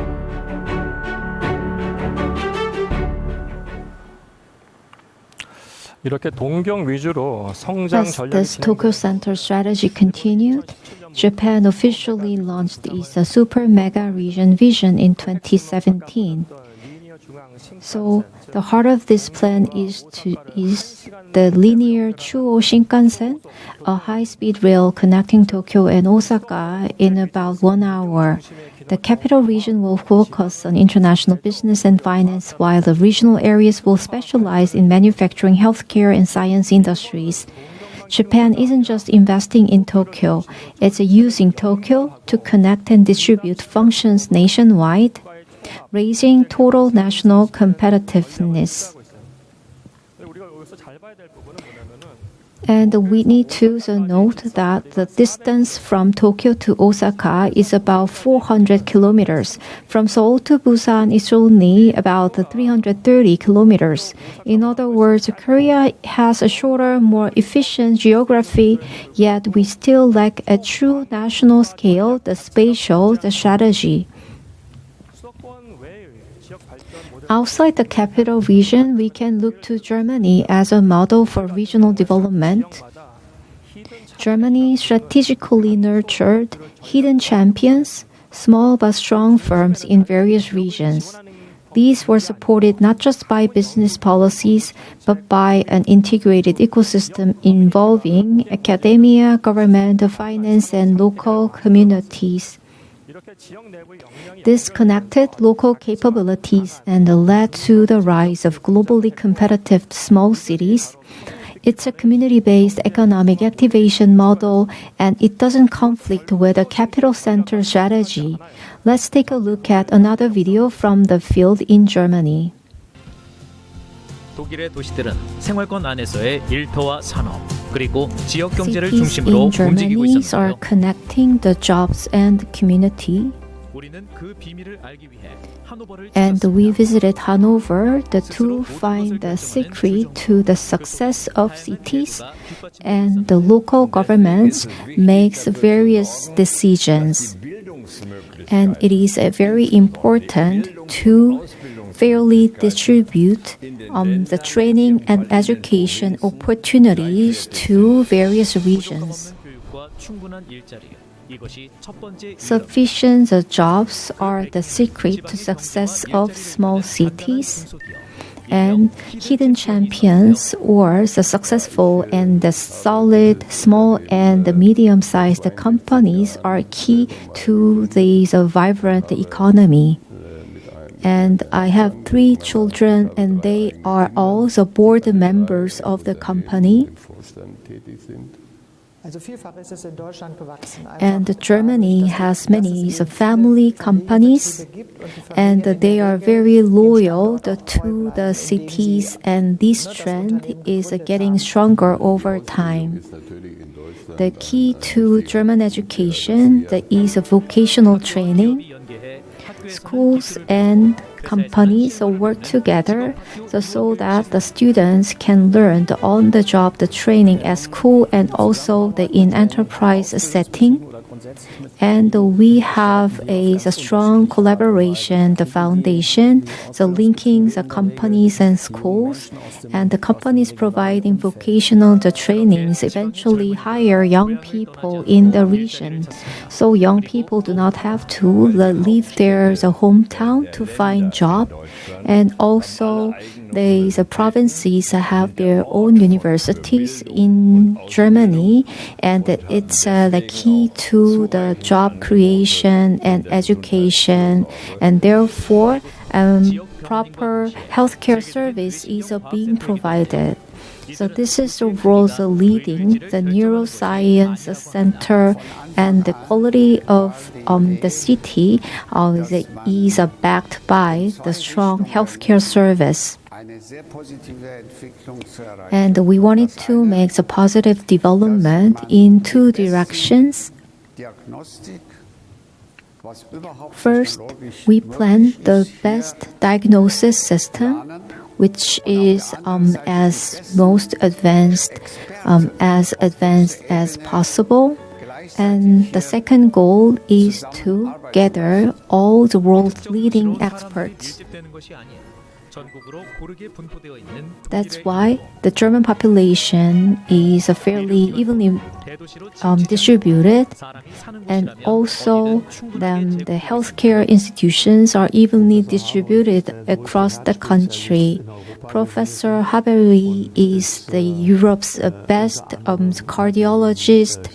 이렇게 동경 위주로 성장 As 전략이 this Tokyo Center strategy continued, Japan officially launched its Super Mega Region Vision in 2017. So the heart of this plan is the linear Chuo Shinkansen, a high-speed rail connecting Tokyo and Osaka in about 1 hour. The capital region will focus on international business and finance, while the regional areas will specialize in manufacturing, healthcare, and science industries. Japan isn't just investing in Tokyo, it's using Tokyo to connect and distribute functions nationwide, raising total national competitiveness. And we need to note that the distance from Tokyo to Osaka is about 400 kilometers. From Seoul to Busan is only about 330 kilometers. In other words, Korea has a shorter, more efficient geography, yet we still lack a true national scale, the spatial, the strategy. Outside the capital region, we can look to Germany as a model for regional development. Germany strategically nurtured hidden champions, small but strong firms in various regions. These were supported not just by business policies, but by an integrated ecosystem involving academia, government, finance, and local communities. This connected local capabilities and led to the rise of globally competitive small cities. It's a community-based economic activation model, and it doesn't conflict with a capital center strategy. Let's take a look at another video from the field in Germany. 독일의 도시들은 생활권 안에서의 일터와 산업 그리고 지역 경제를 Cities 중심으로 in 움직이고 Germany 있었는데요. are connecting the jobs and community. 우리는 그 비밀을 알기 위해 하노버를 And we visited Hanover to find the secret to the success of cities, and the local governments makes various decisions. And it is very important to fairly distribute the training and education opportunities to various regions. Sufficient jobs are the secret to success of small cities, and hidden champions or the successful and the solid small and the medium-sized companies are key to this vibrant economy. And I have 3 children, and they are all the board members of the company. And Germany has many family companies, and they are very loyal to the cities, and this trend is getting stronger over time. The key to German education is vocational training. Schools and companies work together so that the students can learn the on-the-job training at school and also in enterprise setting. And we have a strong collaboration, the foundation, linking the companies and schools, and the companies providing vocational trainings eventually hire young people in the region. So young people do not have to leave their hometown to find job. And also the provinces have their own universities in Germany, and it's the key to the job creation and education, and therefore proper healthcare service is being provided. So this is the role leading the neuroscience center, and the quality of the city is backed by the strong healthcare service. And we wanted to make a positive development in two directions. First, we plan the best diagnosis system, which is as most advanced as possible. And the second goal is to gather all the world's leading experts. That's why the German population is fairly evenly distributed, and also the healthcare institutions are evenly distributed across the country. Professor Haberly is Europe's best cardiologist,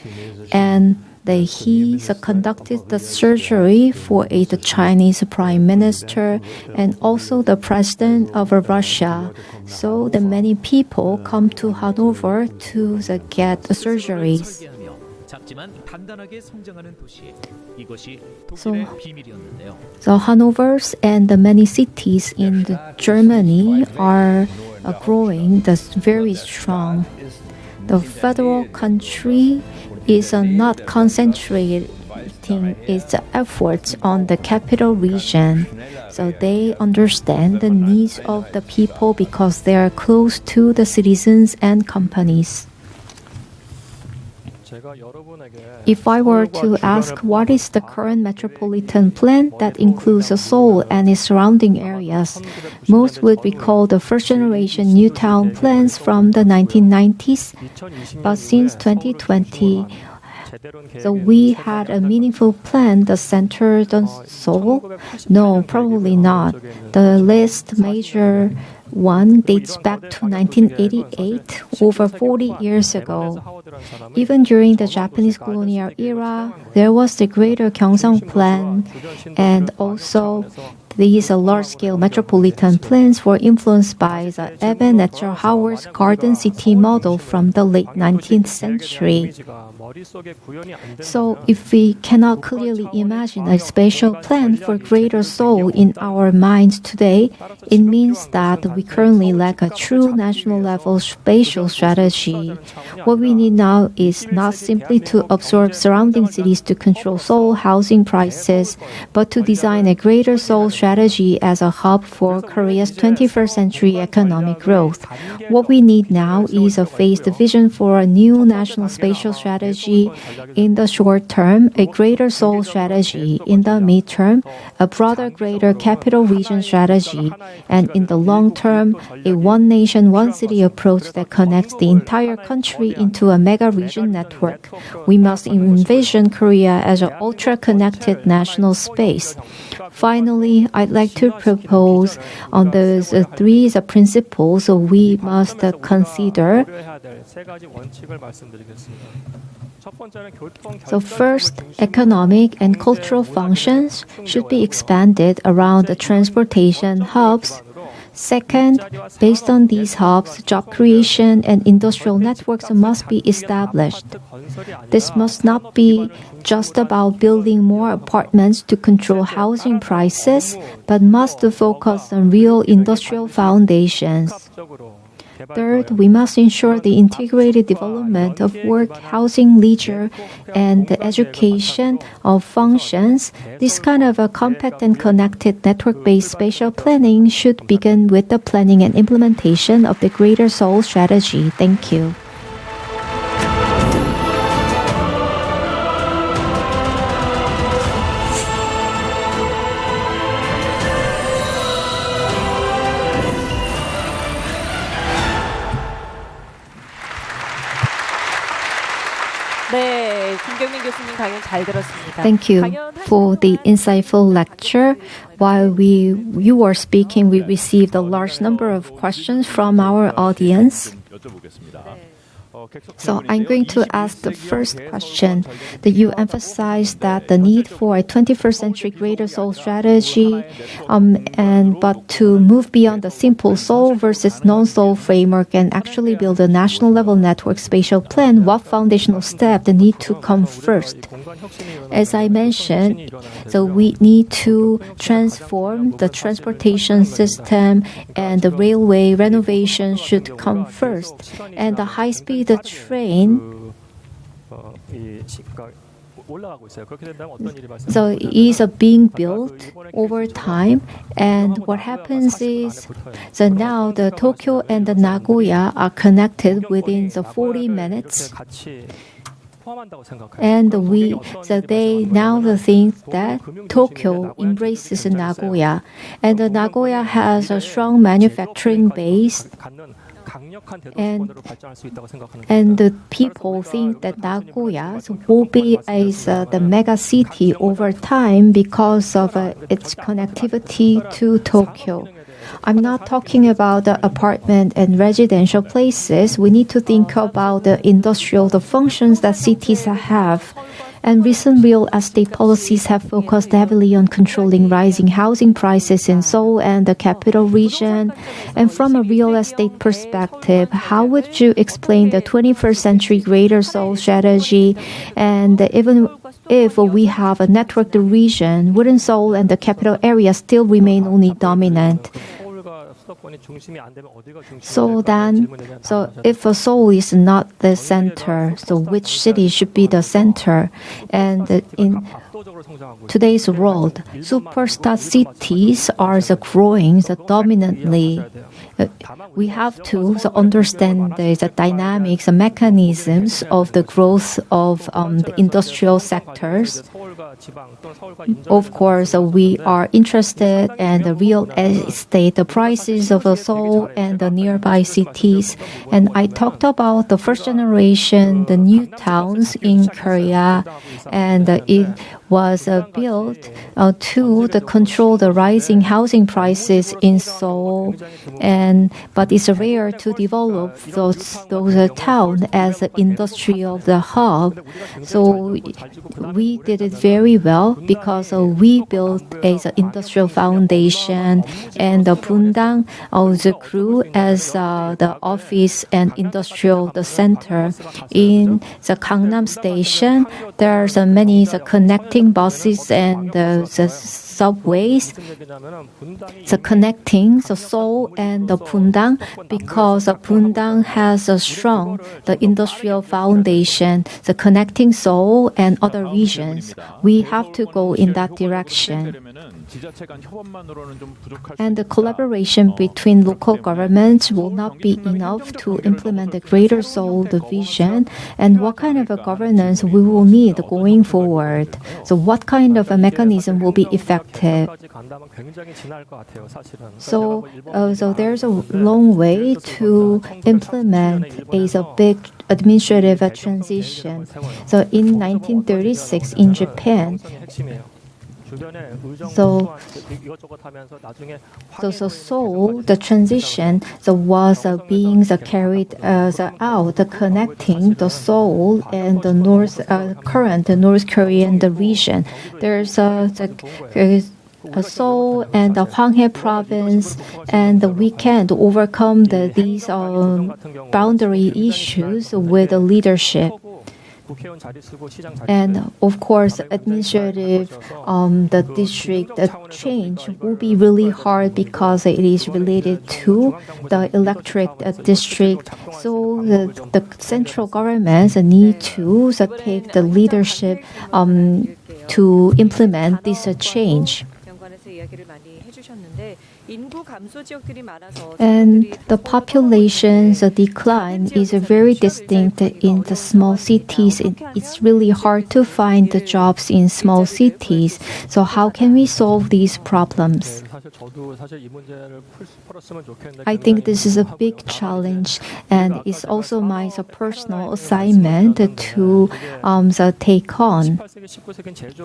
and he conducted the surgery for the Chinese Prime Minister and also the President of Russia. So many people come to Hanover to get the surgeries. So Hanover's and the many cities in Germany are growing very strong. The federal country is not concentrating its efforts on the capital region. So they understand the needs of the people because they are close to the citizens and companies. If I were to ask what is the current metropolitan plan that includes Seoul and its surrounding areas, most would recall the first generation new town plans from the 1990s. But since 2020, so we had a meaningful plan that centered on Seoul? No, probably not. The last major one dates back to 1988, over 40 years ago. Even during the Japanese colonial era, there was the Greater Gyeongsang Plan, and also these large-scale metropolitan plans were influenced by the Evan Etcher Howard's Garden City model from the late 19th century. So if we cannot clearly imagine a spatial plan for Greater Seoul in our minds today, it means that we currently lack a true national-level spatial strategy. What we need now is not simply to absorb surrounding cities to control Seoul housing prices, but to design a Greater Seoul strategy as a hub for Korea's 21st century economic growth. What we need now is a phased vision for a new national spatial strategy in the short term, a Greater Seoul strategy in the midterm, a broader Greater Capital Region strategy, and in the long term, a one nation, one city approach that connects the entire country into a mega region network. We must envision Korea as an ultra-connected national space. Finally, I'd like to propose on those three principles we must consider. So first, economic and cultural functions should be expanded around the transportation hubs. Second, based on these hubs, job creation and industrial networks must be established. This must not be just about building more apartments to control housing prices, but must focus on real industrial foundations. Third, we must ensure the integrated development of work, housing, leisure, and education of functions. This kind of a compact and connected network-based spatial planning should begin with the planning and implementation of the Greater Seoul strategy. Thank you. 네, 김경민 교수님 강연 잘 들었습니다. Thank you for the insightful lecture. While you were speaking, we received a large number of questions from our audience. So I'm going to ask the first question. That you emphasized that the need for a 21st century Greater Seoul strategy, but to move beyond the simple Seoul versus non-Seoul framework and actually build a national level network spatial plan, what foundational step need to come first? As I mentioned, so we need to transform the transportation system, and the railway renovation should come first. And the high-speed train, so is being built over time. And what happens is, so now the Tokyo and the Nagoya are connected within the 40 minutes. And they now think that Tokyo embraces Nagoya, and Nagoya has a strong manufacturing base. And the people think that Nagoya will be as the mega city over time because of its connectivity to Tokyo. I'm not talking about the apartment and residential places. We need to think about the industrial, the functions that cities have. And recent real estate policies have focused heavily on controlling rising housing prices in Seoul and the capital region. And from a real estate perspective, how would you explain the 21st century Greater Seoul strategy? And even if we have a networked region, wouldn't Seoul and the capital area still remain only dominant? So if Seoul is not the center, so which city should be the center? And in today's world, superstar cities are growing dominantly. We have to understand the dynamics, the mechanisms of the growth of the industrial sectors. Of course, we are interested in the real estate, the prices of Seoul and the nearby cities. And I talked about the first generation, the new towns in Korea, and it was built to control the rising housing prices in Seoul, but it's rare to develop those towns as an industrial hub. So we did it very well because we built an industrial foundation, and the Bundang grew as the office and industrial center. In the Gangnam Station, there's many connecting buses and the subways, connecting Seoul and the Bundang, because Bundang has a strong industrial foundation, connecting Seoul and other regions. We have to go in that direction. And the collaboration between local governments will not be enough to implement the Greater Seoul vision. And what kind of a governance we will need going forward? So what kind of a mechanism will be effective? So there's a long way to implement a big administrative transition. So in 1936 in Japan, So Seoul, the transition was being carried out, connecting the Seoul and the current North Korean region. There's Seoul and the Hwanghae province, and we can overcome these boundary issues with the leadership. And of course, administrative, the district change will be really hard because it is related to the electorate district. So the central governments need to take the leadership to implement this change. And the population's decline is very distinct in the small cities. It's really hard to find the jobs in small cities. So how can we solve these problems? I think this is a big challenge, and it's also my personal assignment to take on.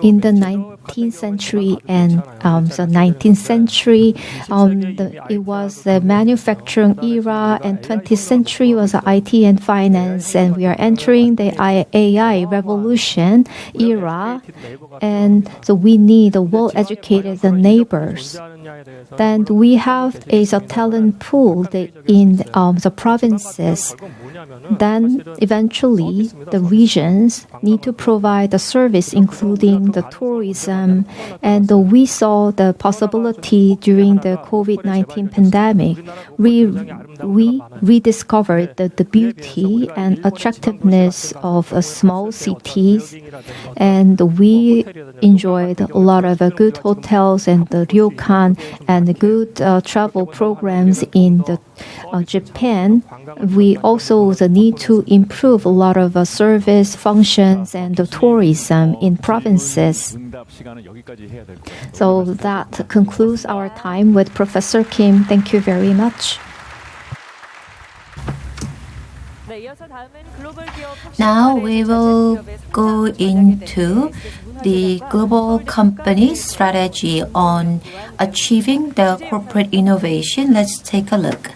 In the 19th century and the 19th century, it was the manufacturing era, and 20th century was IT and finance, and we are entering the AI revolution era, and so we need well-educated neighbors. Then we have a talent pool in the provinces. Then eventually the regions need to provide the service, including the tourism, and we saw the possibility during the COVID-19 pandemic. We rediscovered the beauty and attractiveness of small cities, and we enjoyed a lot of good hotels and the ryokan and good travel programs in Japan. We also need to improve a lot of service functions and tourism in provinces. So that concludes our time with Professor Kim. Thank you very much. Now we will go into the global company's strategy on achieving the corporate innovation. Let's take a look.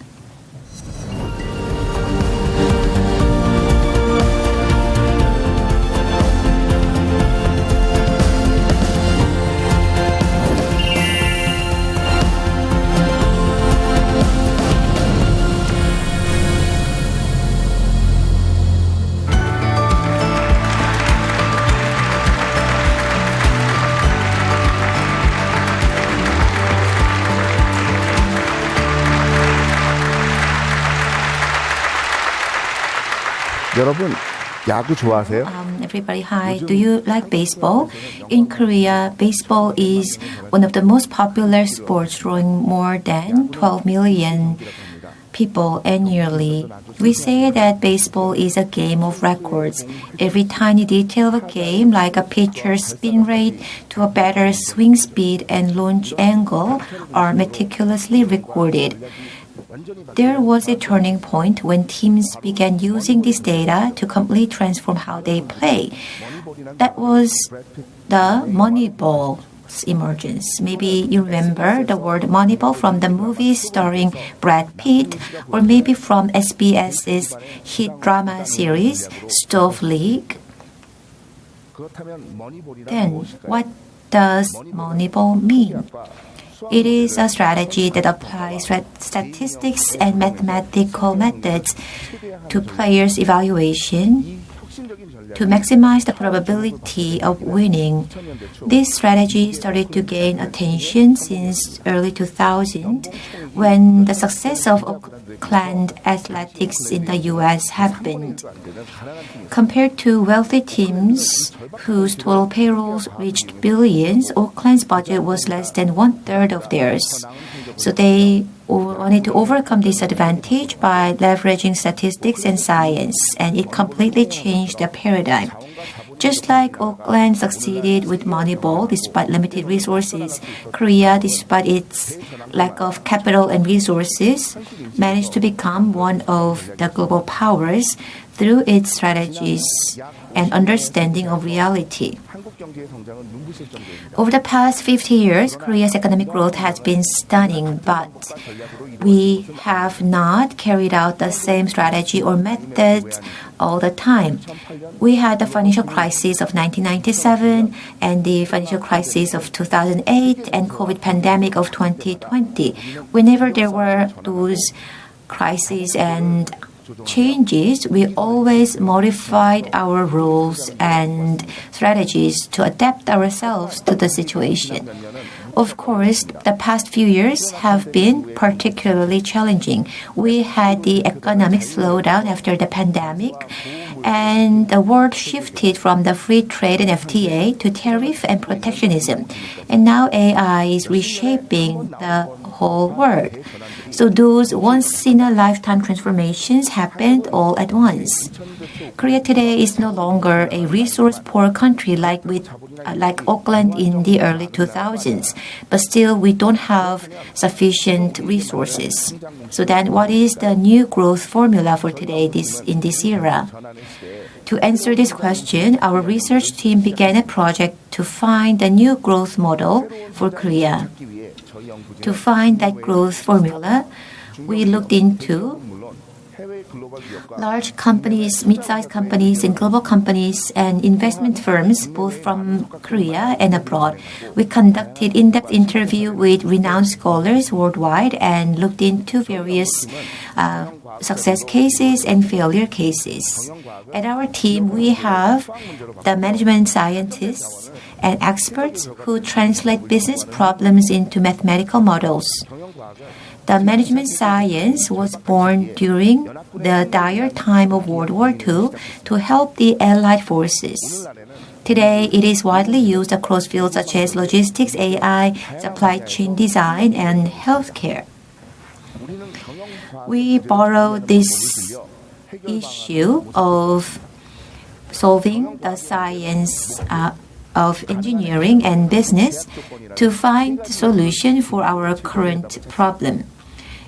여러분, 야구 좋아하세요? Everybody, hi. Do you like baseball? In Korea, baseball is one of the most popular sports, drawing more than 12 million people annually. We say that baseball is a game of records. Every tiny detail of a game, like a pitcher's spin rate to a batter's swing speed and launch angle, are meticulously recorded. There was a turning point when teams began using this data to completely transform how they play. That was the Moneyball's emergence. Maybe you remember the word Moneyball from the movie starring Brad Pitt, or maybe from SBS's hit drama series Stove League. Then, what does Moneyball mean? It is a strategy that applies statistics and mathematical methods to players' evaluation to maximize the probability of winning. This strategy started to gain attention since early 2000 when the success of Oakland Athletics in the US happened. Compared to wealthy teams whose total payrolls reached billions, Oakland's budget was less than one-third of theirs. So they wanted to overcome this advantage by leveraging statistics and science, and it completely changed the paradigm. Just like Oakland succeeded with Moneyball despite limited resources, Korea, despite its lack of capital and resources, managed to become one of the global powers through its strategies and understanding of reality. Over the past 50 years, Korea's economic growth has been stunning, but we have not carried out the same strategy or methods all the time. We had the financial crisis of 1997 and the financial crisis of 2008 and COVID pandemic of 2020. Whenever there were those crises and changes, we always modified our rules and strategies to adapt ourselves to the situation. Of course, the past few years have been particularly challenging. We had the economic slowdown after the pandemic, and the world shifted from the free trade and FTA to tariff and protectionism. And now AI is reshaping the whole world. So those once-in-a-lifetime transformations happened all at once. Korea today is no longer a resource-poor country like Auckland in the early 2000s, but still we don't have sufficient resources. So then what is the new growth formula for today in this era? To answer this question, our research team began a project to find a new growth model for Korea. To find that growth formula, we looked into large companies, mid-sized companies, and global companies and investment firms, both from Korea and abroad. We conducted in-depth interview with renowned scholars worldwide and looked into various success cases and failure cases. At our team, we have the management scientists and experts who translate business problems into mathematical models. The management science was born during the dire time of World War II to help the Allied forces. Today, it is widely used across fields such as logistics, AI, supply chain design, and healthcare. We borrowed this issue of solving the science of engineering and business to find the solution for our current problem.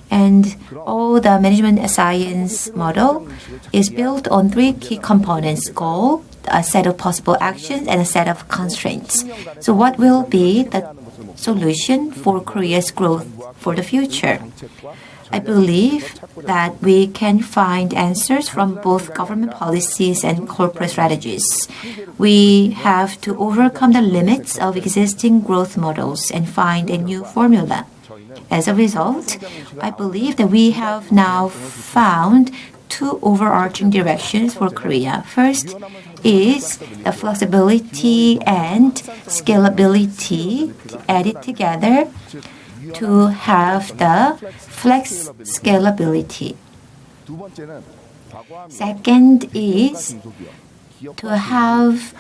And all the management science model is built on three key components: goal, a set of possible actions, and a set of constraints. So what will be the solution for Korea's growth for the future? I believe that we can find answers from both government policies and corporate strategies. We have to overcome the limits of existing growth models and find a new formula. As a result, I believe that we have now found two overarching directions for Korea. First is the flexibility and scalability added together to have the flex scalability. Second is to have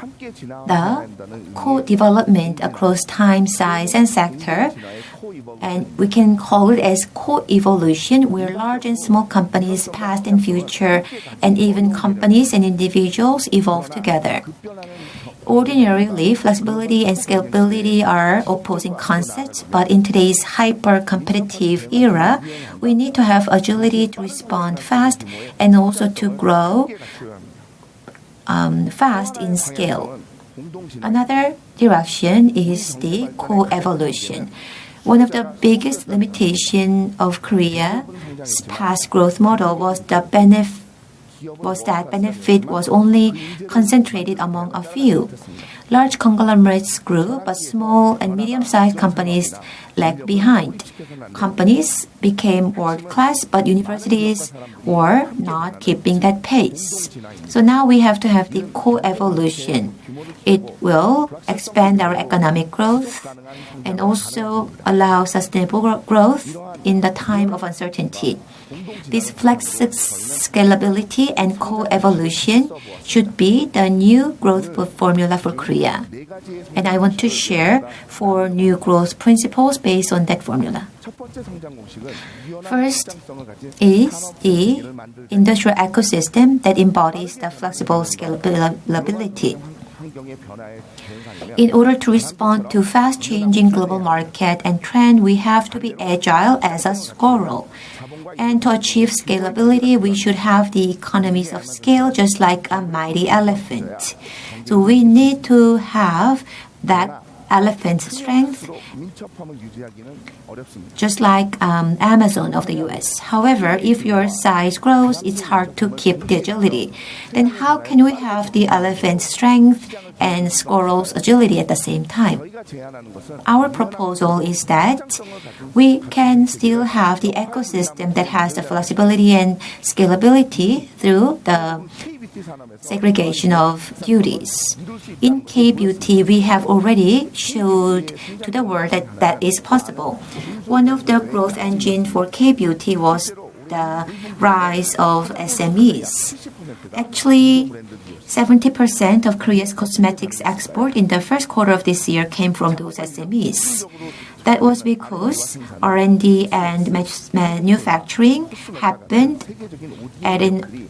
the co-development across time, size, and sector. And we can call it as co-evolution, where large and small companies, past and future, and even companies and individuals evolve together. Ordinarily, flexibility and scalability are opposing concepts, but in today's hyper-competitive era, we need to have agility to respond fast and also to grow fast in scale. Another direction is the co-evolution. One of the biggest limitations of Korea's past growth model was that benefit was only concentrated among a few. Large conglomerates grew, but small and medium-sized companies lagged behind. Companies became world-class, but universities were not keeping that pace. So now we have to have the co-evolution. It will expand our economic growth and also allow sustainable growth in the time of uncertainty. This flex scalability and co-evolution should be the new growth formula for Korea. And I want to share 4 new growth principles based on that formula. First is the industrial ecosystem that embodies the flexible scalability. In order to respond to fast-changing global market and trend, we have to be agile as a squirrel. And to achieve scalability, we should have the economies of scale just like a mighty elephant. So we need to have that elephant strength, just like Amazon of the US. However, if your size grows, it's hard to keep the agility. Then how can we have the elephant strength and squirrel's agility at the same time? Our proposal is that we can still have the ecosystem that has the flexibility and scalability through the segregation of duties. In K-beauty, we have already showed to the world that that is possible. One of the growth engines for K-beauty was the rise of SMEs. Actually, 70% of Korea's cosmetics export in the first quarter of this year came from those SMEs. That was because R&D and manufacturing happened at an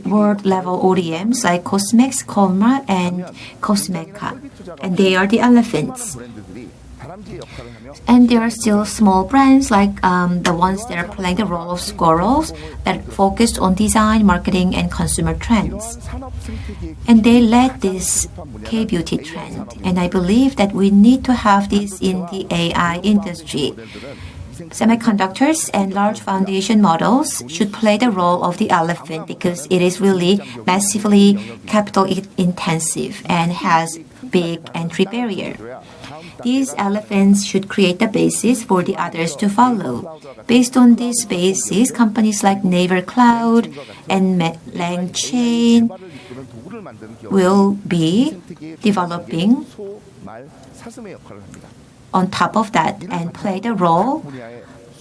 world-level ODMs like Cosmex, Colmar, and Cosmeca. And they are the elephants. And there are still small brands like the ones that are playing the role of squirrels that focused on design, marketing, and consumer trends. And they led this K-beauty trend. And I believe that we need to have this in the AI industry. Semiconductors and large foundation models should play the role of the elephant because it is really massively capital intensive and has big entry barrier. These elephants should create the basis for the others to follow. Based on this basis, companies like Naver Cloud and LangChain will be developing on top of that and play the role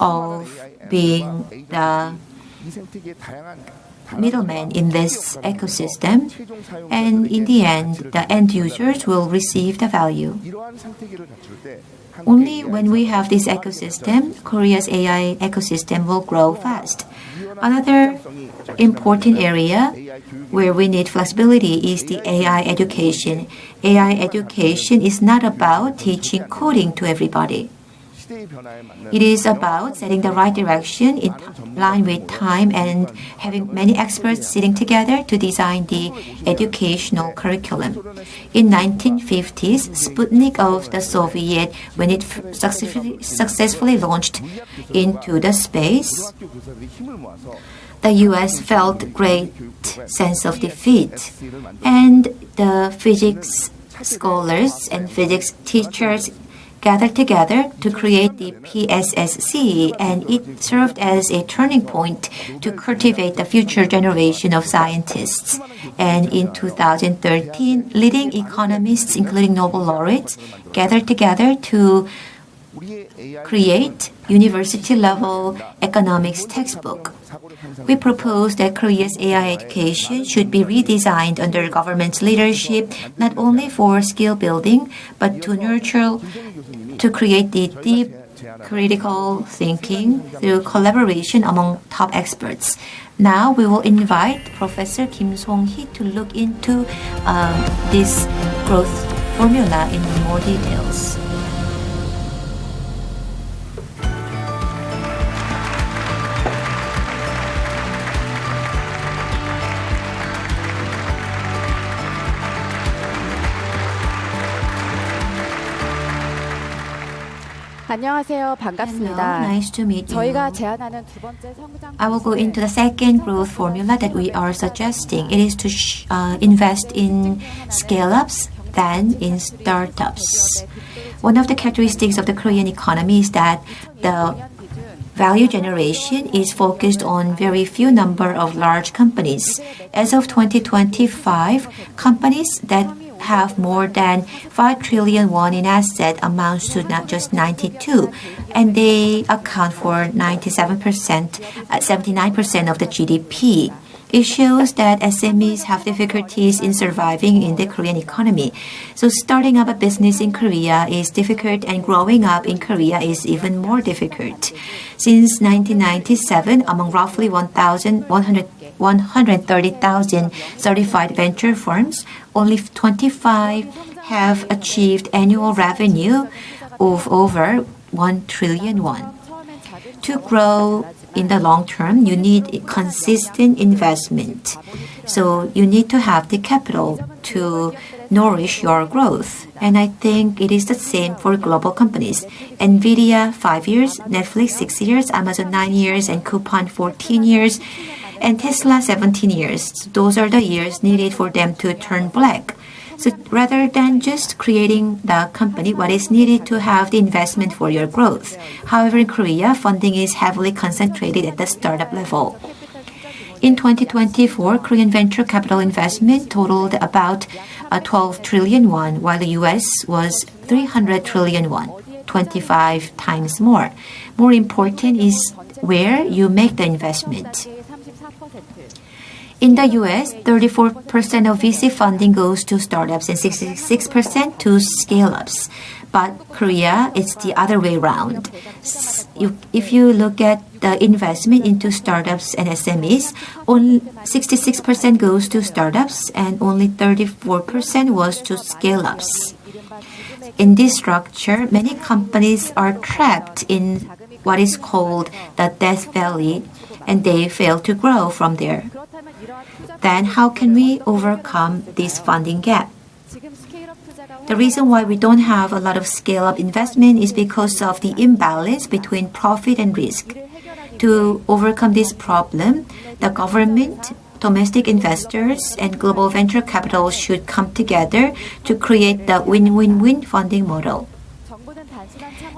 of being the middleman in this ecosystem, and in the end, the end users will receive the value. Only when we have this ecosystem, Korea's AI ecosystem will grow fast. Another important area where we need flexibility is the AI education. AI education is not about teaching coding to everybody. It is about setting the right direction in line with time and having many experts sitting together to design the educational curriculum. In 1950s, Sputnik of the Soviet, when it successfully launched into the space, the US felt great sense of defeat, and the physics scholars and physics teachers gathered together to create the PSSC, and it served as a turning point to cultivate the future generation of scientists. And in 2013, leading economists, including Nobel laureates, gathered together to create university-level economics textbook. We propose that Korea's AI education should be redesigned under government's leadership, not only for skill building, but to create the deep critical thinking through collaboration among top experts. Now we will invite Professor Kim Song-hee to look into this growth formula in more details. 안녕하세요. 반갑습니다. Hello, nice to meet you. 저희가 제안하는 두 번째 성장 I will go into the second growth formula that we are suggesting. It is to invest in scale-ups than in startups. One of the characteristics of the Korean economy is that the value generation is focused on very few number of large companies. As of 2025, companies that have more than 5 trillion won in asset amounts to not just 92, and they account for 79% of the GDP. It shows that SMEs have difficulties in surviving in the Korean economy. So starting up a business in Korea is difficult, and growing up in Korea is even more difficult. Since 1997, among roughly 130,000 certified venture firms, only 25 have achieved annual revenue of over 1 trillion won. To grow in the long term, you need consistent investment. So you need to have the capital to nourish your growth. And I think it is the same for global companies. Nvidia 5 years, Netflix 6 years, Amazon 9 years, and Coupon 14 years, and Tesla 17 years. Those are the years needed for them to turn black. So rather than just creating the company, what is needed to have the investment for your growth. However, in Korea, funding is heavily concentrated at the startup level. In 2024, Korean venture capital investment totaled about 12 trillion won, while the US was 300 trillion won, 25 times more. More important is where you make the investment. In the US, 34% of VC funding goes to startups and 66% to scale-ups. But Korea, it's the other way around. If you look at the investment into startups and SMEs, only 66% goes to startups and only 34% was to scale-ups. In this structure, many companies are trapped in what is called the Death Valley, and they fail to grow from there. Then how can we overcome this funding gap? The reason why we don't have a lot of scale-up investment is because of the imbalance between profit and risk. To overcome this problem, the government, domestic investors, and global venture capital should come together to create the win-win-win funding model.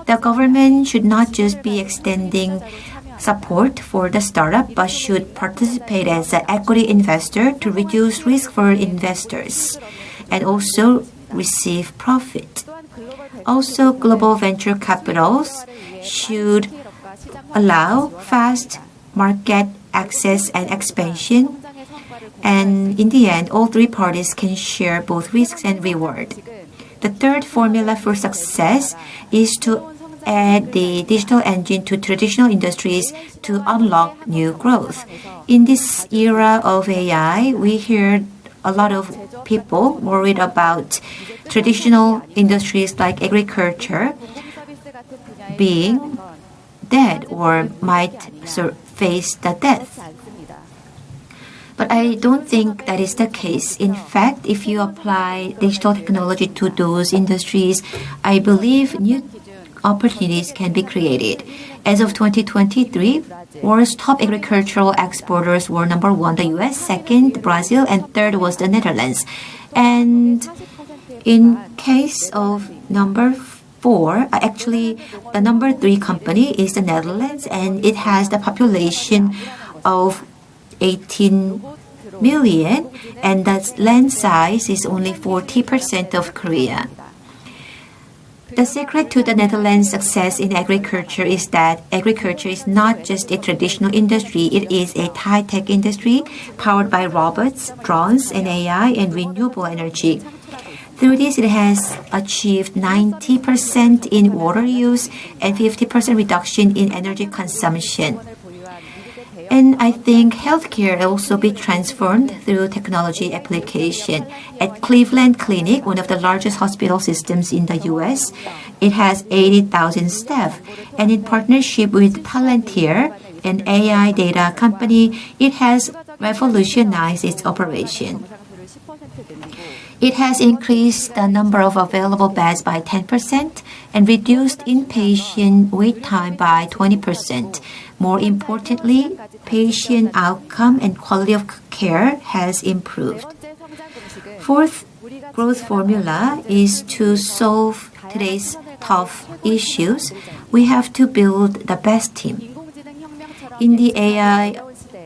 The government should not just be extending support for the startup, but should participate as an equity investor to reduce risk for investors and also receive profit. Also, global venture capitals should allow fast market access and expansion. And in the end, all three parties can share both risks and reward. The third formula for success is to add the digital engine to traditional industries to unlock new growth. In this era of AI, we hear a lot of people worried about traditional industries like agriculture being dead or might face the death. But I don't think that is the case. In fact, if you apply digital technology to those industries, I believe new opportunities can be created. As of 2023, world's top agricultural exporters were number 1, the US, second, Brazil, and third was the Netherlands. And in case of number 4, actually the number 3 company is the Netherlands, and it has the population of 18 million, and the land size is only 40% of Korea. The secret to the Netherlands' success in agriculture is that agriculture is not just a traditional industry, it is a high-tech industry powered by robots, drones, and AI and renewable energy. Through this, it has achieved 90% in water use and 50% reduction in energy consumption. And I think healthcare will also be transformed through technology application. At Cleveland Clinic, one of the largest hospital systems in the US, it has 80,000 staff. And in partnership with Palantir, an AI data company, it has revolutionized its operation. It has increased the number of available beds by 10% and reduced inpatient wait time by 20%. More importantly, patient outcome and quality of care has improved. Fourth growth formula is to solve today's tough issues. We have to build the best team. In the AI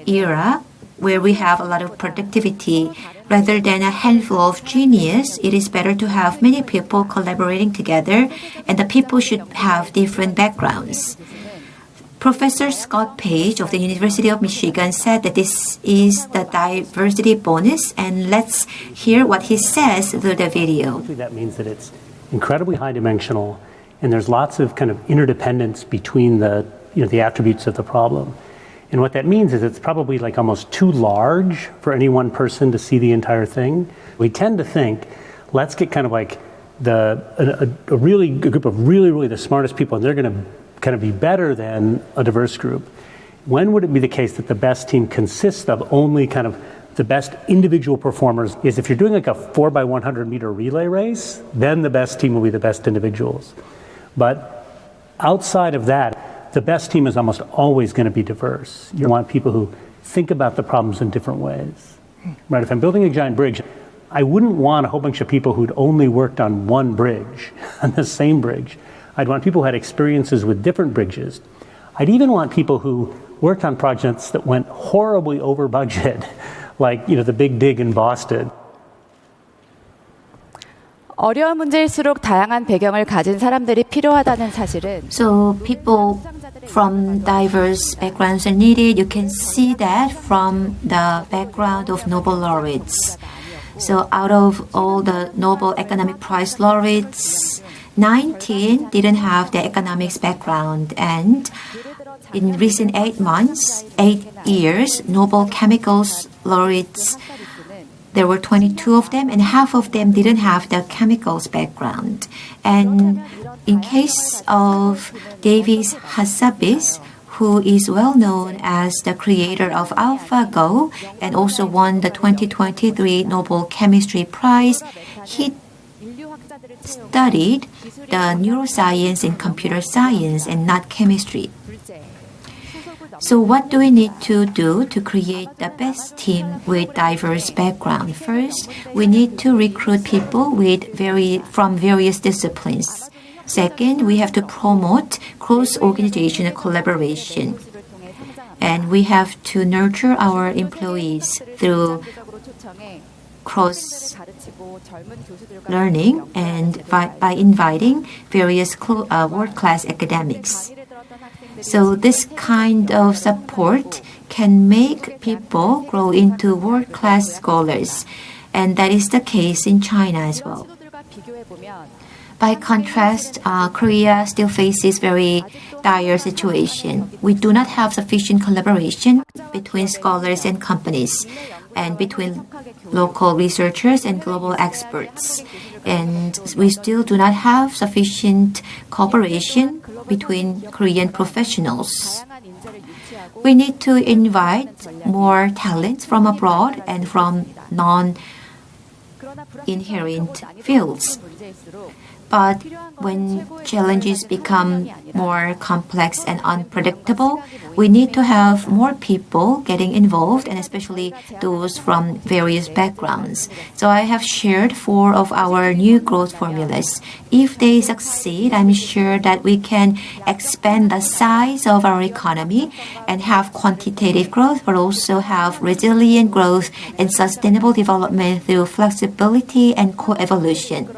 era, where we have a lot of productivity, rather than a handful of genius, it is better to have many people collaborating together, and the people should have different backgrounds. Professor Scott Page of the University of Michigan said that this is the diversity bonus, and let's hear what he says through the video. That means that it's incredibly high dimensional, and there's lots of kind of interdependence between the attributes of the problem. And what that means is it's probably like almost too large for any one person to see the entire thing. We tend to think, let's get kind of like a group of really the smartest people, and they're going to kind of be better than a diverse group, when would it be the case that the best team consists of only kind of the best individual performers? Is if you're doing like a 4x100 meter relay race, then the best team will be the best individuals. But outside of that, the best team is almost always going to be diverse. You want people who think about the problems in different ways. Right? If I'm building a giant bridge, I wouldn't want a whole bunch of people who'd only worked on one bridge, on the same bridge. I'd want people who had experiences with different bridges. I'd even want people who worked on projects that went horribly over budget, like the big dig in Boston. 어려운 문제일수록 다양한 배경을 가진 사람들이 필요하다는 사실은 So people from diverse backgrounds are needed. You can see that from the background of Nobel laureates. So out of all the Nobel Economic Prize laureates, 19 didn't have the economics background, and in recent 8 years, Nobel Chemicals laureates, there were 22 of them, and half of them didn't have the chemicals background. And in case of Davis Hassabis, who is well known as the creator of AlphaGo and also won the 2023 Nobel Chemistry Prize, he studied the neuroscience and computer science and not chemistry. So what do we need to do to create the best team with diverse background? First, we need to recruit people from various disciplines. Second, we have to promote cross-organizational collaboration. And we have to nurture our employees through cross-learning and by inviting various world-class academics. So this kind of support can make people grow into world-class scholars, and that is the case in China as well. By contrast, Korea still faces very dire situation. We do not have sufficient collaboration between scholars and companies, and between local researchers and global experts. And we still do not have sufficient cooperation between Korean professionals. We need to invite more talents from abroad and from non-inherent fields. But when challenges become more complex and unpredictable, we need to have more people getting involved, and especially those from various backgrounds. So I have shared 4 of our new growth formulas. If they succeed, I'm sure that we can expand the size of our economy and have quantitative growth, but also have resilient growth and sustainable development through flexibility and co-evolution.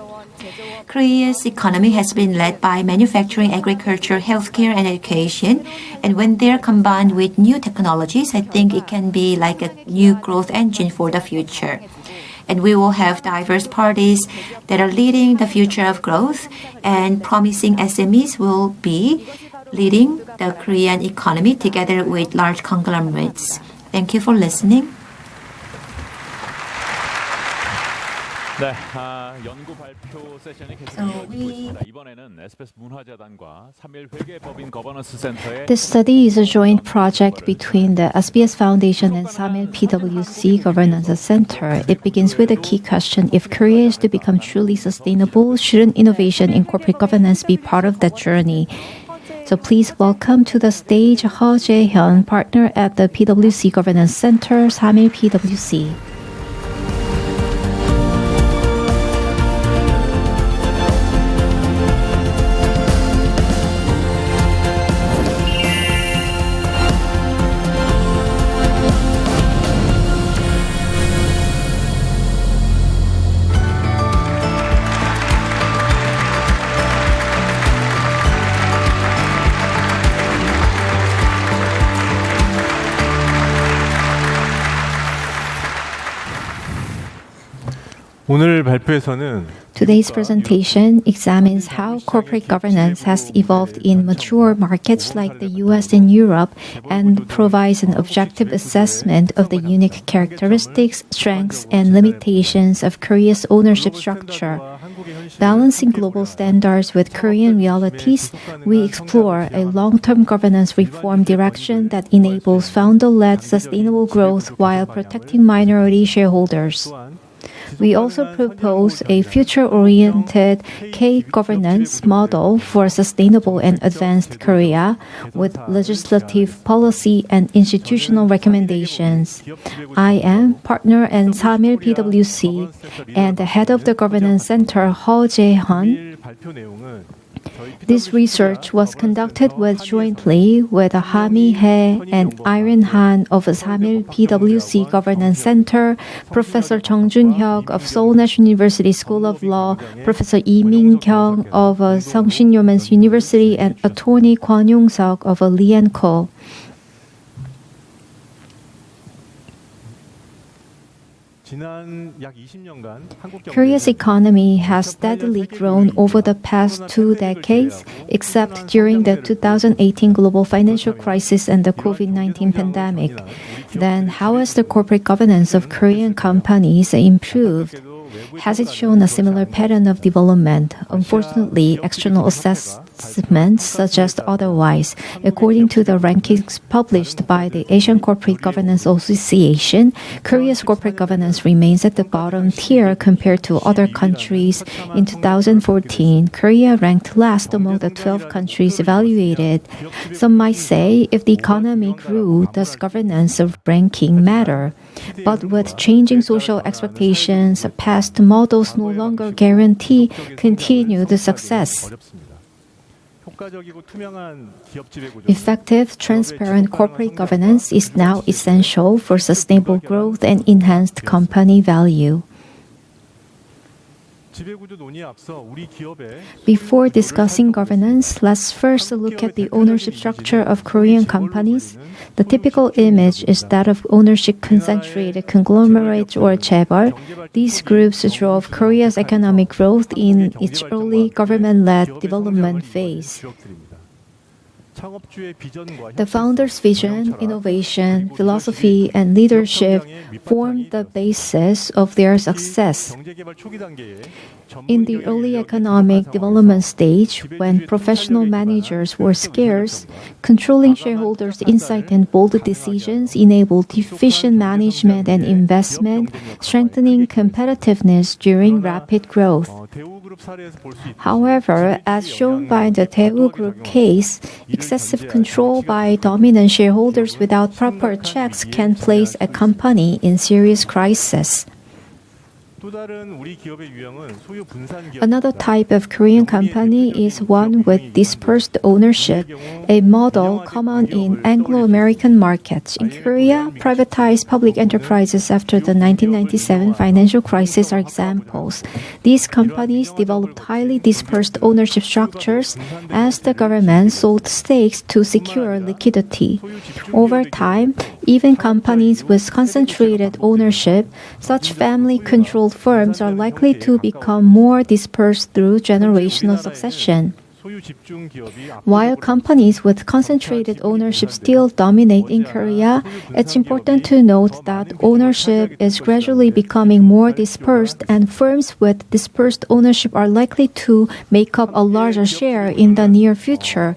Korea's economy has been led by manufacturing, agriculture, healthcare, and education. And when they're combined with new technologies, I think it can be like a new growth engine for the future. And we will have diverse parties that are leading the future of growth, and promising SMEs will be leading the Korean economy together with large conglomerates. Thank you for listening. 네, 연구 발표 세션이 계속되고 있습니다. 이번에는 SBS 문화재단과 3일 회계법인 거버넌스 센터의 This study is a joint project between the SBS Foundation and Samil PwC Governance Center. It begins with a key question: if Korea is to become truly sustainable, shouldn't innovation in corporate governance be part of that journey? So please welcome to the stage Heo Jae-hyun, partner at the PwC Governance Center, Samil PwC. 오늘 발표에서는 Today's presentation examines how corporate governance has evolved in mature markets like the US and Europe and provides an objective assessment of the unique characteristics, strengths, and limitations of Korea's ownership structure. Balancing global standards with Korean realities, we explore a long-term governance reform direction that enables founder-led sustainable growth while protecting minority shareholders. We also propose a future-oriented K-governance model for sustainable and advanced Korea with legislative policy and institutional recommendations. I am partner in Samil PwC and the head of the Governance Center, Ho Jae-han. This research was conducted jointly with Ha-mi Hye and Irene Han of Samil PwC Governance Center, Professor Chung Jun-hyuk of Seoul National University School of Law, Professor Lee Min-kyung of Seongshin Women's University, and attorney Kwon Yung-seok of Lee & Co. Korea's economy has steadily grown over the past 2 decades, except during the 2018 global financial crisis and the COVID-19 pandemic. Then, how has the corporate governance of Korean companies improved? Has it shown a similar pattern of development? Unfortunately, external assessments suggest otherwise. According to the rankings published by the Asian Corporate Governance Association, Korea's corporate governance remains at the bottom tier compared to other countries. In 2014, Korea ranked last among the 12 countries evaluated. Some might say, if the economy grew, does governance of ranking matter? But with changing social expectations, past models no longer guarantee continued success. Effective, transparent corporate governance is now essential for sustainable growth and enhanced company value. Before discussing governance, let's first look at the ownership structure of Korean companies. The typical image is that of ownership concentrated conglomerates or chaebol. These groups drove Korea's economic growth in its early government-led development phase. The founder's vision, innovation, philosophy, and leadership formed the basis of their success. In the early economic development stage, when professional managers were scarce, controlling shareholders' insight and bold decisions enabled efficient management and investment, strengthening competitiveness during rapid growth. However, as shown by the Daewoo Group case, excessive control by dominant shareholders without proper checks can place a company in serious crisis. Another type of Korean company is one with dispersed ownership, a model common in Anglo-American markets. In Korea, privatized public enterprises after the 1997 financial crisis are examples. These companies developed highly dispersed ownership structures as the government sold stakes to secure liquidity. Over time, even companies with concentrated ownership, such family-controlled firms are likely to become more dispersed through generational succession. While companies with concentrated ownership still dominate in Korea, it's important to note that ownership is gradually becoming more dispersed, and firms with dispersed ownership are likely to make up a larger share in the near future.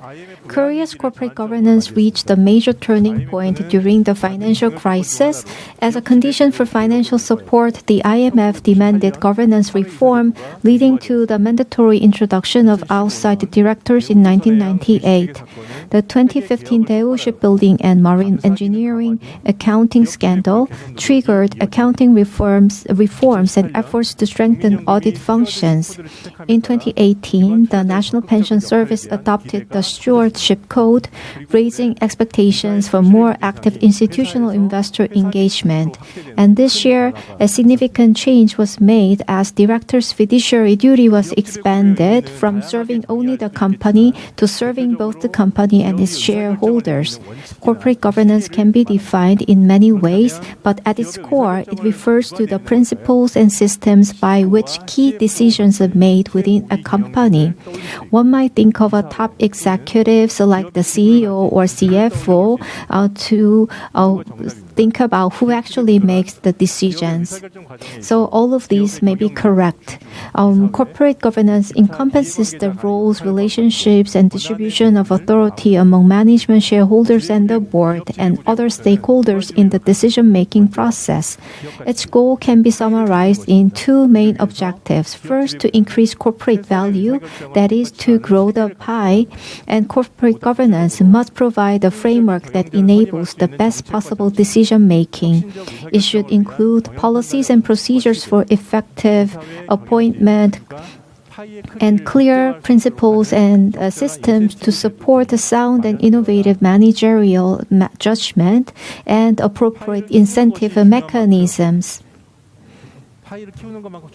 Korea's corporate governance reached a major turning point during the financial crisis. As a condition for financial support, the IMF demanded governance reform, leading to the mandatory introduction of outside directors in 1998. The 2015 Daewoo Shipbuilding and Marine Engineering accounting scandal triggered accounting reforms and efforts to strengthen audit functions. In 2018, the National Pension Service adopted the Steward stewardship code, raising expectations for more active institutional investor engagement. And this year, a significant change was made as directors' fiduciary duty was expanded from serving only the company to serving both the company and its shareholders. Corporate governance can be defined in many ways, but at its core, it refers to the principles and systems by which key decisions are made within a company. One might think of a top executives like the CEO or CFO to think about who actually makes the decisions. So all of these may be correct. Corporate governance encompasses the roles, relationships, and distribution of authority among management, shareholders, and the board, and other stakeholders in the decision-making process. Its goal can be summarized in two main objectives. First, to increase corporate value, that is, to grow the pie, and corporate governance must provide a framework that enables the best possible decision-making. It should include policies and procedures for effective appointment and clear principles and systems to support a sound and innovative managerial judgment and appropriate incentive mechanisms.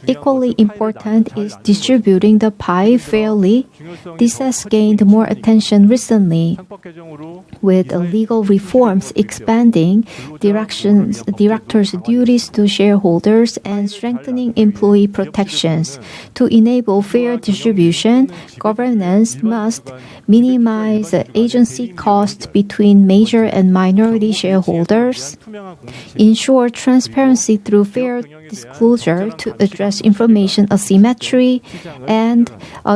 Equally important is distributing the pie fairly. This has gained more attention recently, with legal reforms expanding directors' duties to shareholders and strengthening employee protections. To enable fair distribution, governance must minimize agency costs between major and minority shareholders, ensure transparency through fair disclosure to address information asymmetry, and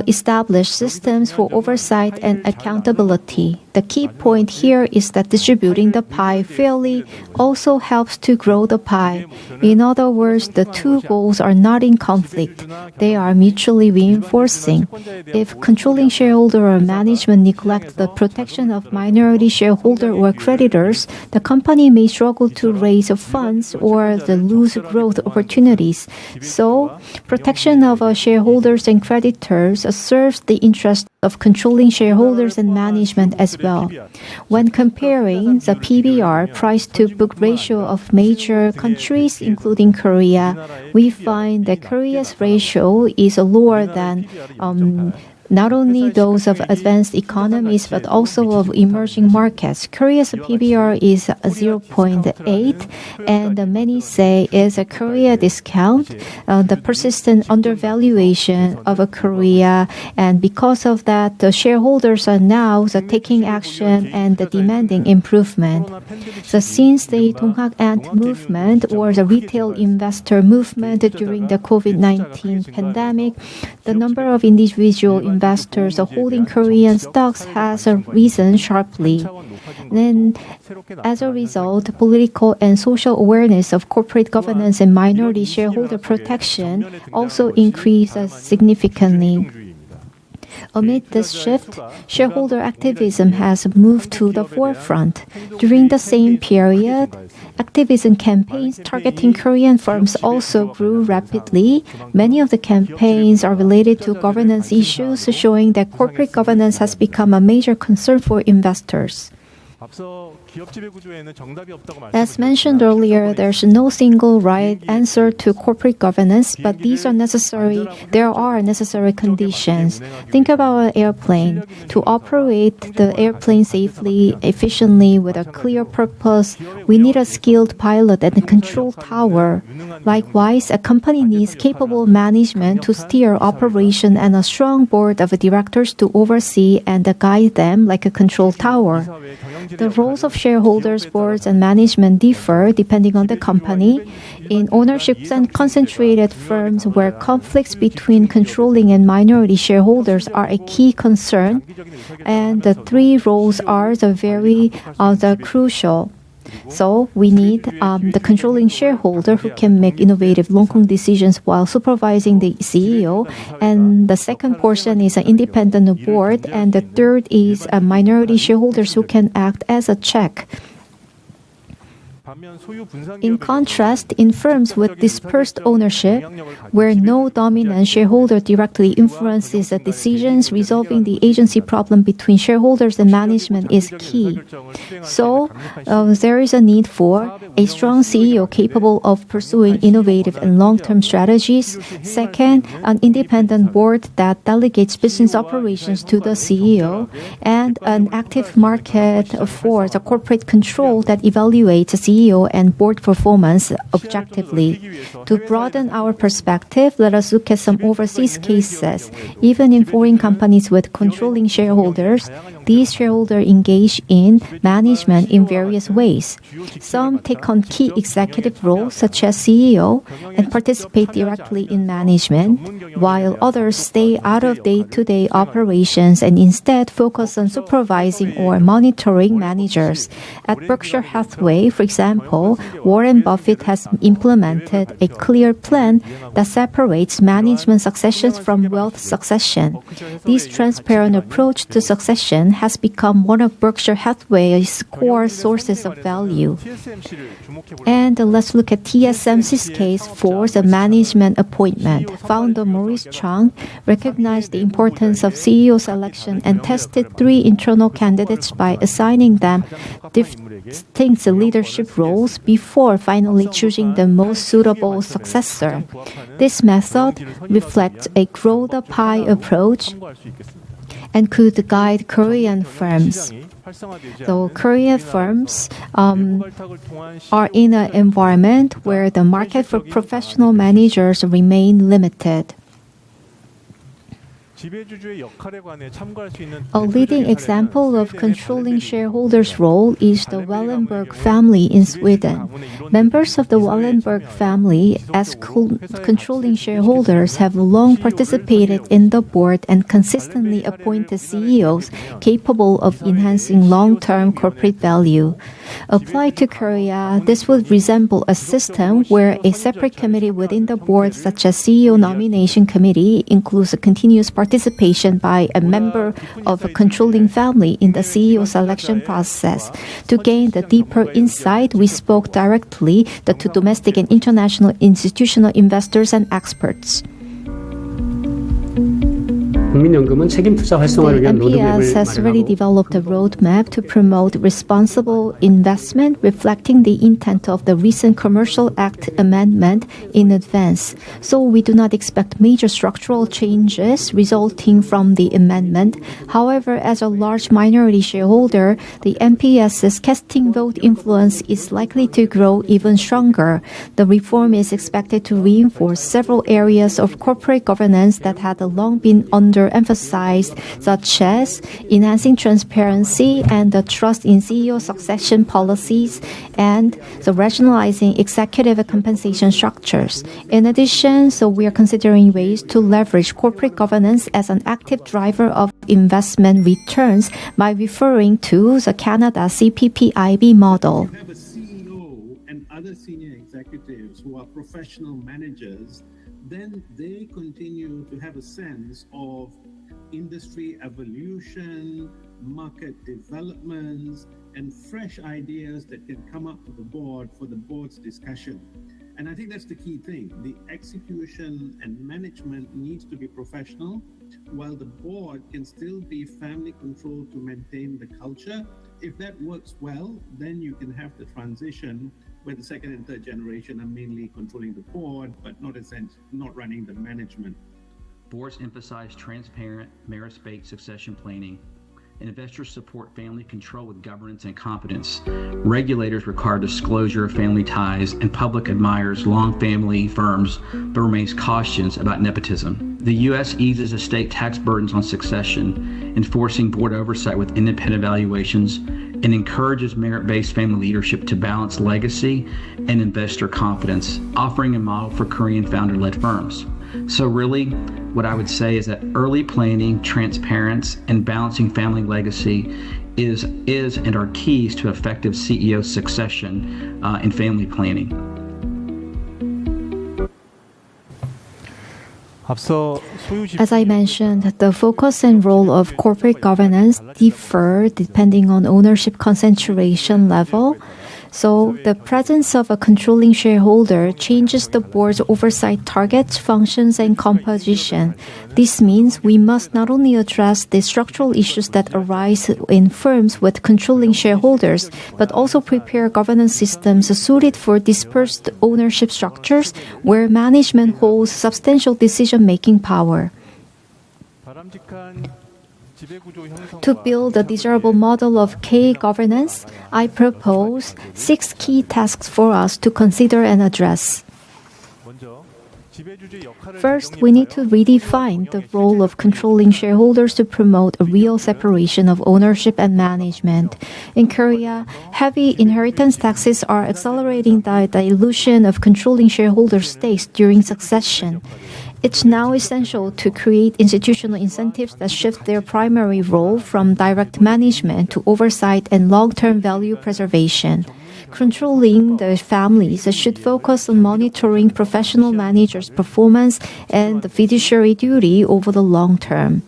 establish systems for oversight and accountability. The key point here is that distributing the pie fairly also helps to grow the pie. In other words, the two goals are not in conflict. They are mutually reinforcing. If controlling shareholder or management neglect the protection of minority shareholder or creditors, the company may struggle to raise funds or lose growth opportunities. So, protection of shareholders and creditors serves the interest of controlling shareholders and management as well. When comparing the PBR, price to book ratio of major countries, including Korea, we find that Korea's ratio is lower than not only those of advanced economies but also of emerging markets. Korea's PBR is 0.8, and many say is a Korea discount, the persistent undervaluation of Korea, and because of that, the shareholders are now taking action and demanding improvement. So since the Donghak Ant movement or the retail investor movement during the COVID-19 pandemic, the number of individual investors holding Korean stocks has risen sharply. Then, as a result, political and social awareness of corporate governance and minority shareholder protection also increased significantly. Amid this shift, shareholder activism has moved to the forefront. During the same period, activism campaigns targeting Korean firms also grew rapidly. Many of the campaigns are related to governance issues, showing that corporate governance has become a major concern for investors. As mentioned earlier, there's no single right answer to corporate governance, but these are necessary. There are necessary conditions. Think about an airplane. To operate the airplane safely, efficiently, with a clear purpose, we need a skilled pilot and a control tower. Likewise, a company needs capable management to steer operation and a strong board of directors to oversee and guide them like a control tower. The roles of shareholders, boards, and management differ depending on the company. In ownership and concentrated firms where conflicts between controlling and minority shareholders are a key concern, and the three roles are very crucial. So we need the controlling shareholder who can make innovative long-term decisions while supervising the CEO. And the second portion is an independent board. And the third is minority shareholders who can act as a check. In contrast, in firms with dispersed ownership, where no dominant shareholder directly influences the decisions, resolving the agency problem between shareholders and management is key. So, there is a need for a strong CEO capable of pursuing innovative and long-term strategies. Second, an independent board that delegates business operations to the CEO, and an active market force, a corporate control that evaluates CEO and board performance objectively. To broaden our perspective, let us look at some overseas cases. Even in foreign companies with controlling shareholders, these shareholders engage in management in various ways. Some take on key executive roles, such as CEO, and participate directly in management, while others stay out of day-to-day operations and instead focus on supervising or monitoring managers. At Berkshire Hathaway, for example, Warren Buffett has implemented a clear plan that separates management successions from wealth succession. This transparent approach to succession has become one of Berkshire Hathaway's core sources of value. And let's look at TSMC's case for the management appointment. Founder Maurice Chung recognized the importance of CEO selection and tested 3 internal candidates by assigning them distinct leadership roles before finally choosing the most suitable successor. This method reflects a grow the pie approach and could guide Korean firms. So Korean firms are in an environment where the market for professional managers remain limited. A leading example of controlling shareholders' role is the Wallenberg family in Sweden. Members of the Wallenberg family, as controlling shareholders, have long participated in the board and consistently appointed CEOs capable of enhancing long-term corporate value. Applied to Korea, this would resemble a system where a separate committee within the board, such as CEO Nomination Committee, includes a continuous participation by a member of a controlling family in the CEO selection process. To gain the deeper insight, we spoke directly to domestic and international institutional investors and experts. The MPS has already developed a roadmap to promote responsible investment, reflecting the intent of the recent Commercial Act amendment in advance. So we do not expect major structural changes resulting from the amendment. However, as a large minority shareholder, the MPS's casting vote influence is likely to grow even stronger. The reform is expected to reinforce several areas of corporate governance that had long been underemphasized, such as enhancing transparency and the trust in CEO succession policies and the rationalizing executive compensation structures. In addition, we are considering ways to leverage corporate governance as an active driver of investment returns by referring to the Canada CPPIB model. We have a CEO and other senior executives who are professional managers, then they continue to have a sense of industry evolution, market developments, and fresh ideas that can come up to the board for the board's discussion. And I think that's the key thing. The execution and management needs to be professional, while the board can still be family controlled to maintain the culture. If that works well, then you can have the transition where the second and third generation are mainly controlling the board, but not running the management. Boards emphasize transparent, merits-based succession planning, and investors support family control with governance and competence. Regulators require disclosure of family ties, and public admires long family firms, but remains cautious about nepotism. The U.S. eases estate tax burdens on succession, enforcing board oversight with independent evaluations, and encourages merit-based family leadership to balance legacy and investor confidence, offering a model for Korean founder-led firms. So really, what I would say is that early planning, transparency, and balancing family legacy is and are keys to effective CEO succession and family planning. As I mentioned, the focus and role of corporate governance differ depending on ownership concentration level. So, the presence of a controlling shareholder changes the board's oversight targets, functions, and composition. This means we must not only address the structural issues that arise in firms with controlling shareholders, but also prepare governance systems suited for dispersed ownership structures where management holds substantial decision-making power. To build a desirable model of K-governance, I propose 6 key tasks for us to consider and address. First, we need to redefine the role of controlling shareholders to promote a real separation of ownership and management. In Korea, heavy inheritance taxes are accelerating the dilution of controlling shareholder stakes during succession. It's now essential to create institutional incentives that shift their primary role from direct management to oversight and long-term value preservation. Controlling the families should focus on monitoring professional managers' performance and the fiduciary duty over the long term.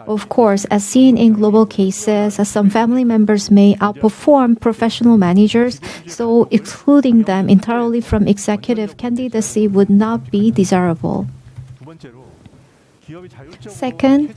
Of course, as seen in global cases, some family members may outperform professional managers, so excluding them entirely from executive candidacy would not be desirable. Second,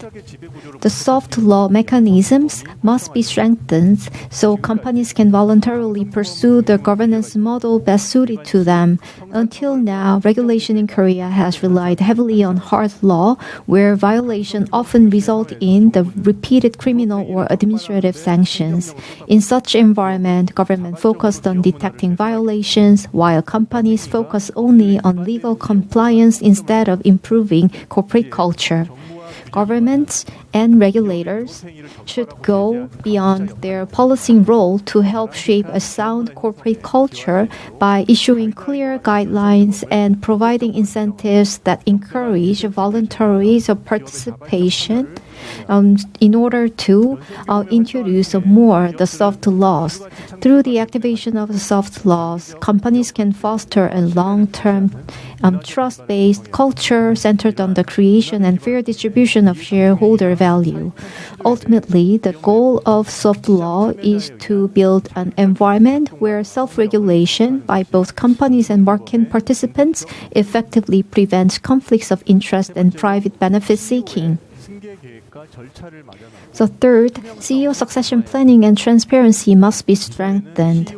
the soft law mechanisms must be strengthened so companies can voluntarily pursue the governance model best suited to them. Until now, regulation in Korea has relied heavily on hard law, where violation often result in the repeated criminal or administrative sanctions. In such environment, government focused on detecting violations, while companies focus only on legal compliance instead of improving corporate culture. Governments and regulators should go beyond their policing role to help shape a sound corporate culture by issuing clear guidelines and providing incentives that encourage voluntary participation in order to introduce more the soft laws. Through the activation of the soft laws, companies can foster a long-term trust-based culture centered on the creation and fair distribution of shareholder value. Ultimately, the goal of soft law is to build an environment where self-regulation by both companies and market participants effectively prevents conflicts of interest and private benefit seeking. So third, CEO succession planning and transparency must be strengthened.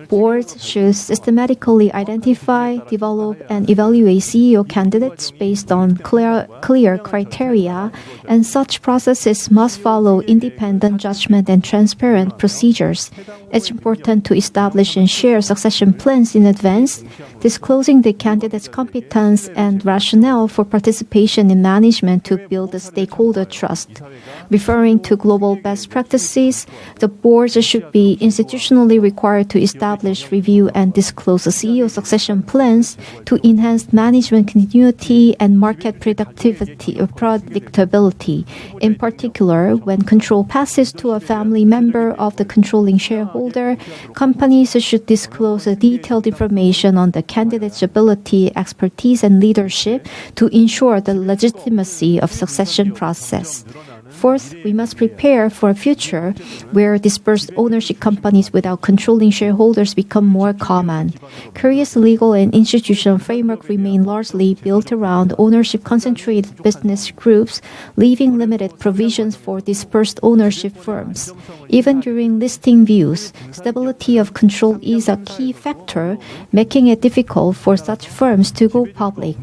Boards should systematically identify, develop, and evaluate CEO candidates based on clear criteria, and such processes must follow independent judgment and transparent procedures. It's important to establish and share succession plans in advance, disclosing the candidate's competence and rationale for participation in management to build a stakeholder trust. Referring to global best practices, the boards should be institutionally required to establish, review, and disclose CEO succession plans to enhance management continuity and market predictability. In particular, when control passes to a family member of the controlling shareholder, companies should disclose detailed information on the candidate's ability, expertise, and leadership to ensure the legitimacy of succession process. Fourth, we must prepare for a future where dispersed ownership companies without controlling shareholders become more common. Korea's legal and institutional framework remain largely built around ownership-concentrated business groups, leaving limited provisions for dispersed ownership firms. Even during listing views, stability of control is a key factor, making it difficult for such firms to go public.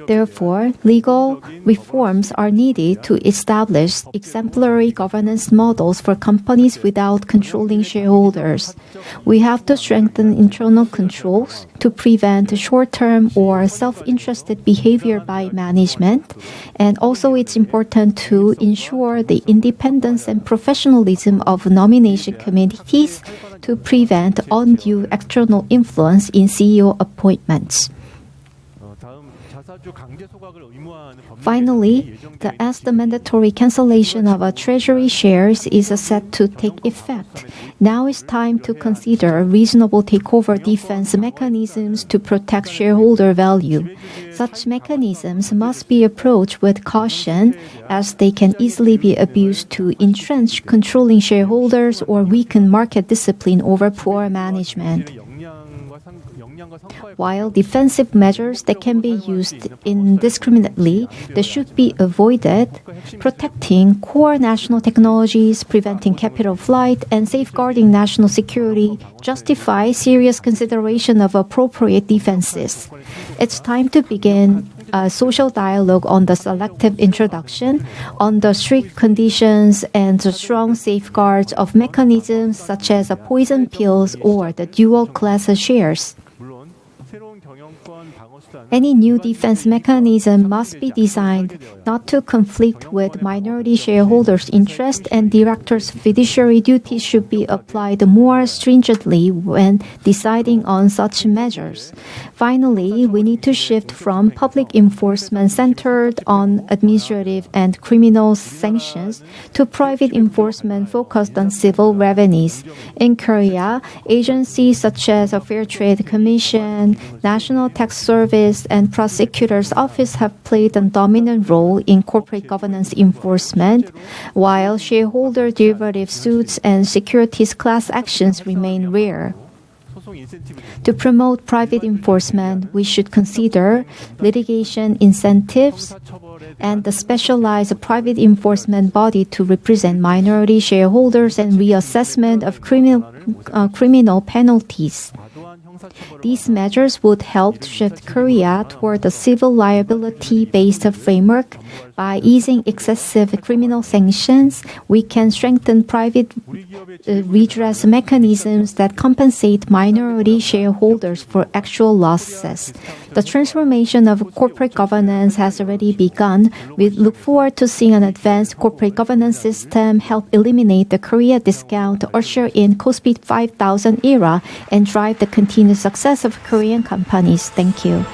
Therefore, legal reforms are needed to establish exemplary governance models for companies without controlling shareholders. We have to strengthen internal controls to prevent short-term or self-interested behavior by management, and also it's important to ensure the independence and professionalism of nomination committees to prevent undue external influence in CEO appointments. Finally, as the mandatory cancellation of treasury shares is set to take effect, now is time to consider reasonable takeover defense mechanisms to protect shareholder value. Such mechanisms must be approached with caution, as they can easily be abused to entrench controlling shareholders or weaken market discipline over poor management. While defensive measures that can be used indiscriminately, they should be avoided, protecting core national technologies, preventing capital flight, and safeguarding national security justify serious consideration of appropriate defenses. It's time to begin a social dialogue on the selective introduction, on the strict conditions and the strong safeguards of mechanisms such as poison pills or the dual-class shares. Any new defense mechanism must be designed not to conflict with minority shareholders' interests, and directors' fiduciary duties should be applied more stringently when deciding on such measures. Finally, we need to shift from public enforcement centered on administrative and criminal sanctions to private enforcement focused on civil revenues. In Korea, agencies such as a Fair Trade Commission, National Tax Service, and Prosecutor's Office have played a dominant role in corporate governance enforcement, while shareholder derivative suits and securities class actions remain rare. To promote private enforcement, we should consider litigation incentives and the specialized private enforcement body to represent minority shareholders and reassessment of criminal penalties. These measures would help shift Korea toward a civil liability-based framework. By easing excessive criminal sanctions, we can strengthen private redress mechanisms that compensate minority shareholders for actual losses. The transformation of corporate governance has already begun. We look forward to seeing an advanced corporate governance system help eliminate the Korea discount, usher in Kospi 5000 era, and drive the continued success of Korean companies. Thank you.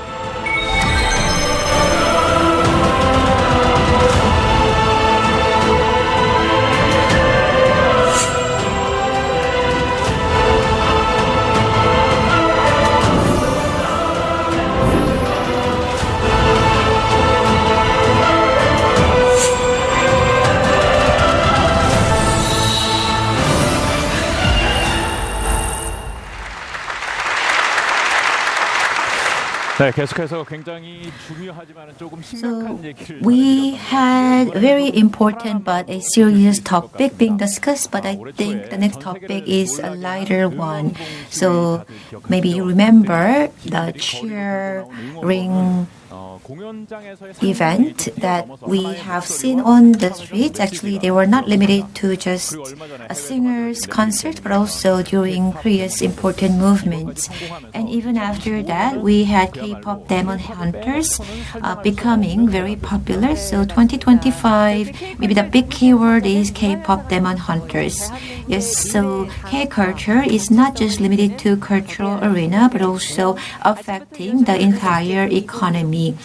네, 계속해서 굉장히 중요하지만 조금 심각한 얘기를 We had a very important but a serious topic being discussed, but I think the next topic is a lighter one. So maybe you remember the cheering event that we have seen on the streets. Actually, they were not limited to just a singer's concert, but also during Korea's important movements. And even after that, we had K-pop demon hunters becoming very popular. So 2025, maybe the big keyword is K-pop demon hunters. Yes, so K-culture is not just limited to cultural arena, but also affecting the entire economy.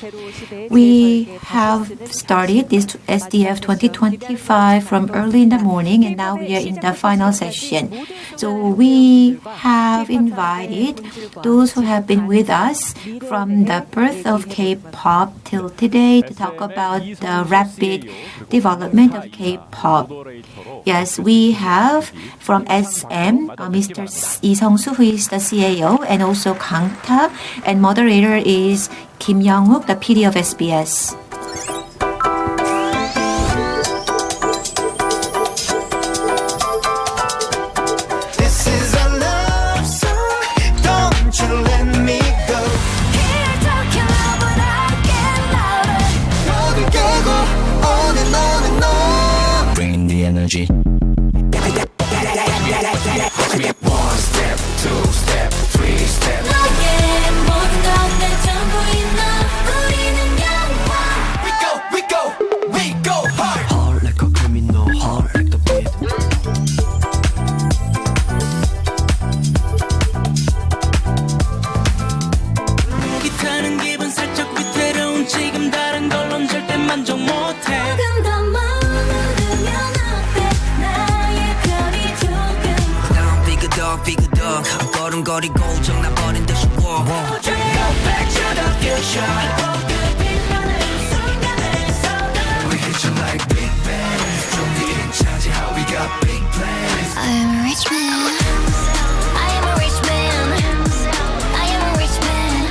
We have started this SDF 2025 from early in the morning, and now we are in the final session. So we have invited those who have been with us from the birth of K-pop till today to talk about the rapid development of K-pop. Yes, we have from SM, Mr. Lee Sung-soo, who is the CAO, and also Kangta, and moderator is Kim Young-wook, the PD of SBS. This is a love song, don't you let me go. Here talking loud, but I get louder. 벽을 깨고 on and on. Bringing the energy. One step, two step, three step. 너의 모든 가운데 전부 있는 우리는 영원. We go hard. Hard like a criminal, hard like the beat. 기타는 기분 살짝 위태로운 지 잊어버리고 정나버린 듯이 walk Go back to the future We hit you like big bands 좀 뒤엔 차지 how we got big plans I am a rich man I am a rich man I am a rich man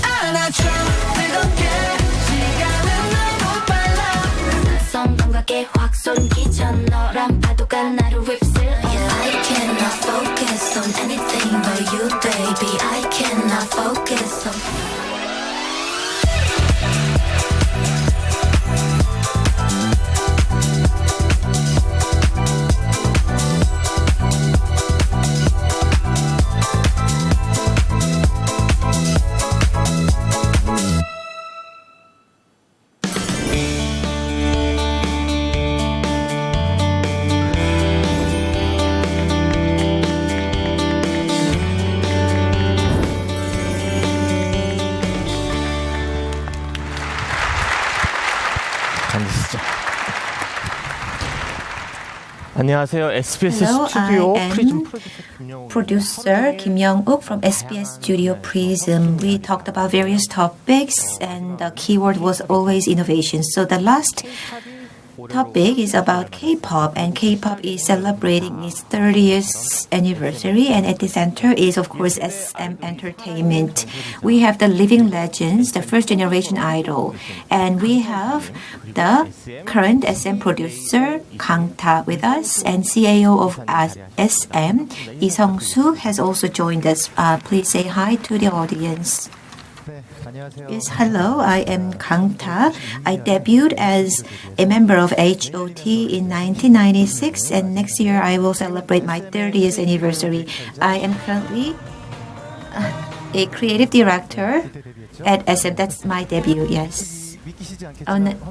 안아줘 뜨겁게 시간은 너무 빨라 낯선 감각에 확 쏜기전 너란 파도가 나를 휩쓸어 I cannot focus on anything but you baby I cannot focus on 안녕하세요. SBS Hello, 스튜디오 I am 프리즘 producer Kim Young-uk from SBS Studio Prism. We talked about various topics and the keyword was always innovation. So the last topic is about K-pop, and K-pop is celebrating its 30th anniversary, and at the center is of course SM Entertainment. We have the living legends, the first generation idol, and we have the current SM producer Kang Ta with us, and CAO of SM Lee Sung-soo has also joined us. Please say hi to the audience. Yes, hello, I am Kang Ta. I debuted as a member of HOT in 1996, and next year I will celebrate my 30th anniversary. I am currently a creative director at SM. That's my debut, yes.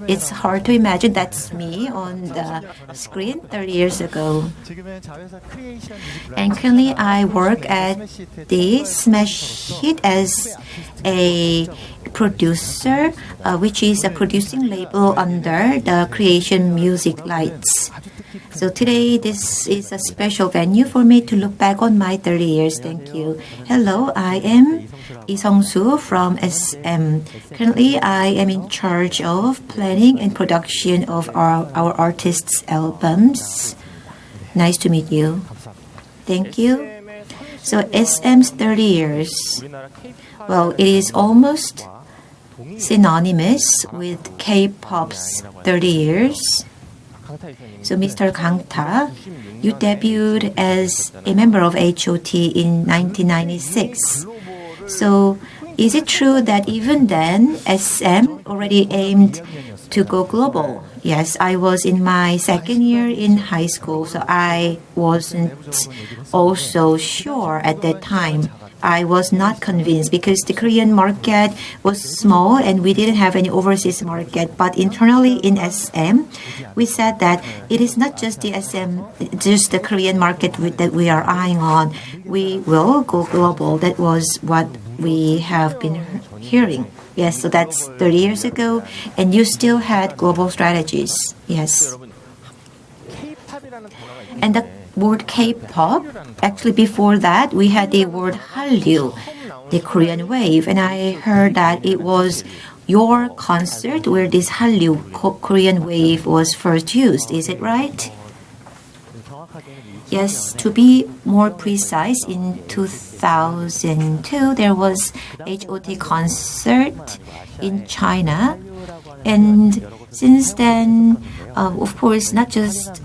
It's hard to imagine that's me on the screen 30 years ago. And currently I work at the Smash Hit as a producer, which is a producing label under the Creation Music Lights. So today this is a special venue for me to look back on my 30 years. Thank you. Hello, I am Lee Sung-soo from SM. Currently, I am in charge of planning and production of our artists' albums. Nice to meet you. Thank you. So SM's 30 years. Well, it is almost synonymous with K-pop's 30 years. So Mr. Kang Ta, you debuted as a member of HOT in 1996. So is it true that even then SM already aimed to go global? Yes, I was in my second year in high school, so I wasn't also sure at that time. I was not convinced because the Korean market was small and we didn't have any overseas market. But internally in SM, we said that it is not just the just the Korean market that we are eyeing on. We will go global. That was what we have been hearing. Yes, so that's 30 years ago, and you still had global strategies. Yes. And the word K-pop, actually before that, we had the word Hallyu, the Korean wave, and I heard that it was your concert where this Hallyu Korean wave was first used. Is it right? Yes, to be more precise, in 2002 there was HOT concert in China, and since then, of course, not just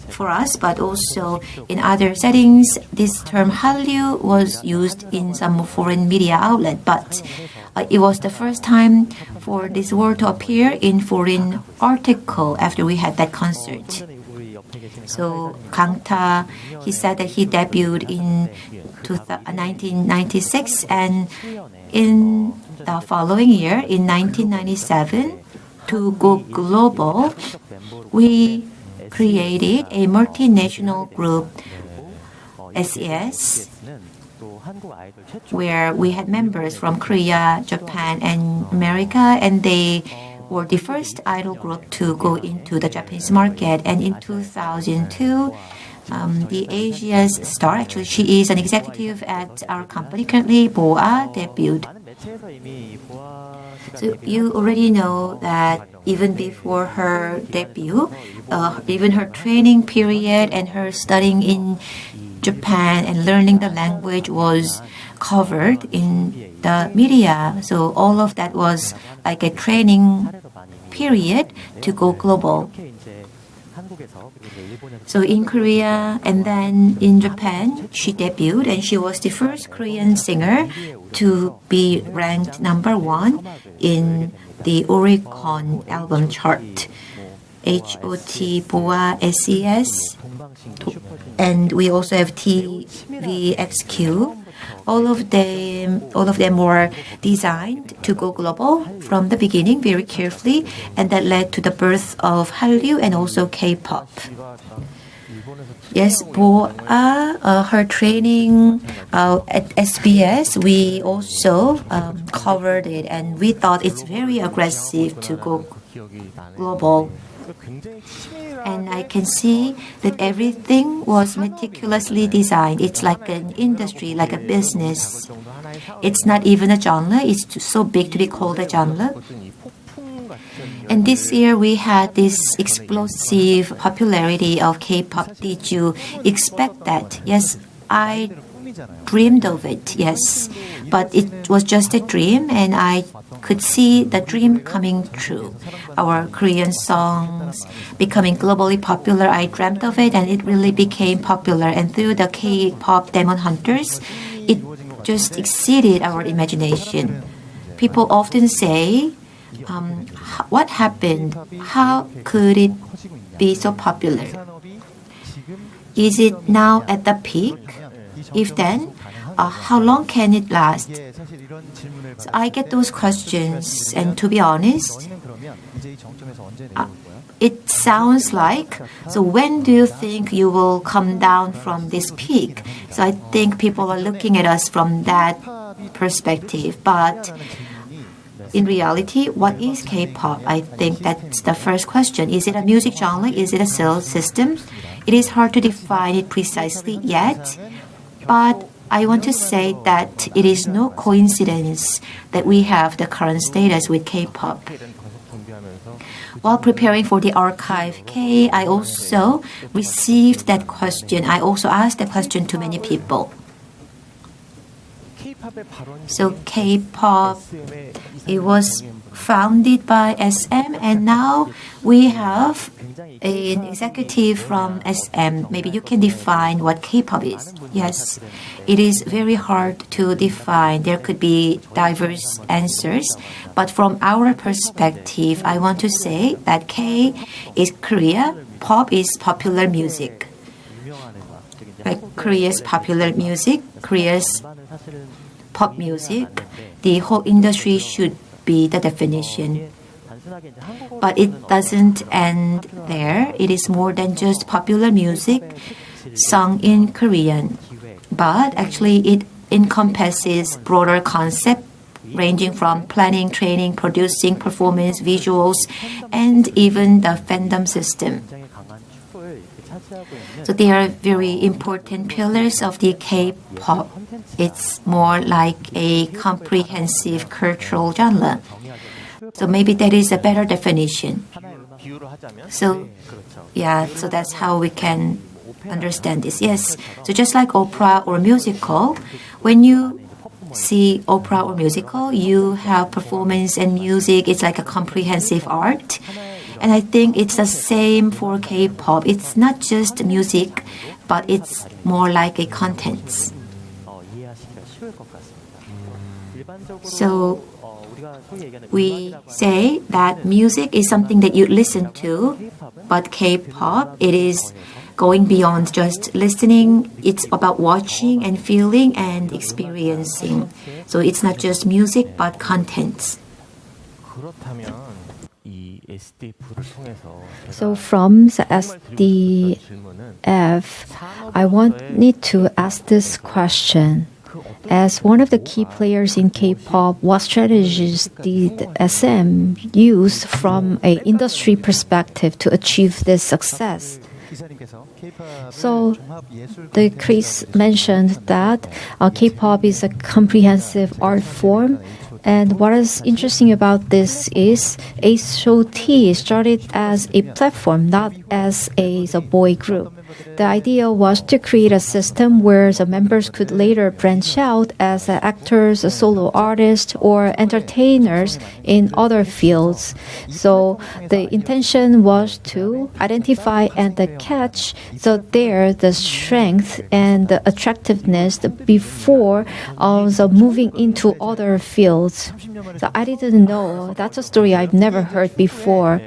for us, but also in other settings, this term Hallyu was used in some foreign media outlet, but it was the first time for this word to appear in foreign article after we had that concert. So Kang Ta, he said that he debuted in 1996, and in the following year, in 1997, to go global, we created a multinational group, SES, where we had members from Korea, Japan, and America, and they were the first idol group to go into the Japanese market. And in 2002, the Asia's star, actually she is an executive at our company currently, Boa, debuted. So you already know that even before her debut, even her training period and her studying in Japan and learning the language was covered in the media. So all of that was like a training period to go global. So in Korea and then in Japan, she debuted and she was the first Korean singer to be ranked #1 in the Oricon album chart. HOT, BOA, SES, and we also have TVXQ. All of them were designed to go global from the beginning very carefully, and that led to the birth of Hallyu and also K-pop. Yes, BOA, her training at SBS, we also covered it, and we thought it's very aggressive to go global. And I can see that everything was meticulously designed. It's like an industry, like a business. It's not even a genre. It's so big to be called a genre. And this year we had this explosive popularity of K-pop. Did you expect that? Yes, I dreamed of it, yes. But it was just a dream, and I could see the dream coming true. Our Korean songs becoming globally popular, I dreamt of it, and it really became popular. And through the K-pop Demon Hunters, it just exceeded our imagination. People often say, what happened? How could it be so popular? Is it now at the peak? If then, how long can it last? So I get those questions, and to be honest, it sounds like, so when do you think you will come down from this peak? So I think people are looking at us from that perspective. But in reality, what is K-pop? I think that's the first question. Is it a music genre? Is it a sales system? It is hard to define it precisely yet, but I want to say that it is no coincidence that we have the current status with K-pop. While preparing for the Archive K, I also received that question. I also asked the question to many people. So K-pop, it was founded by SM, and now we have an executive from SM. Maybe you can define what K-pop is. Yes, it is very hard to define. There could be diverse answers, but from our perspective, I want to say that K is Korea, pop is popular music. Like Korea's popular music, Korea's pop music, the whole industry should be the definition. But it doesn't end there. It is more than just popular music sung in Korean. But actually it encompasses broader concept ranging from planning, training, producing, performance, visuals, and even the fandom system. So they are very important pillars of the K-pop. It's more like a comprehensive cultural genre. So maybe that is a better definition. So yeah, so that's how we can understand this. Yes, so just like opera or musical, when you see opera or musical, you have performance and music. It's like a comprehensive art. And I think it's the same for K-pop. It's not just music, but it's more like a content. So we say that music is something that you listen to, but K-pop, it is going beyond just listening. It's about watching and feeling and experiencing. So it's not just music, but contents. So from the SDF, I need to ask this question. as one of the key players in K-pop, what strategies did SM use from an industry perspective to achieve this success? So, Chris mentioned that K-pop is a comprehensive art form. And what is interesting about this is HOT started as a platform, not as a boy group. The idea was to create a system where the members could later branch out as actors, solo artists, or entertainers in other fields. So the intention was to identify and catch the strength and the attractiveness before moving into other fields. So I didn't know. That's a story I've never heard before.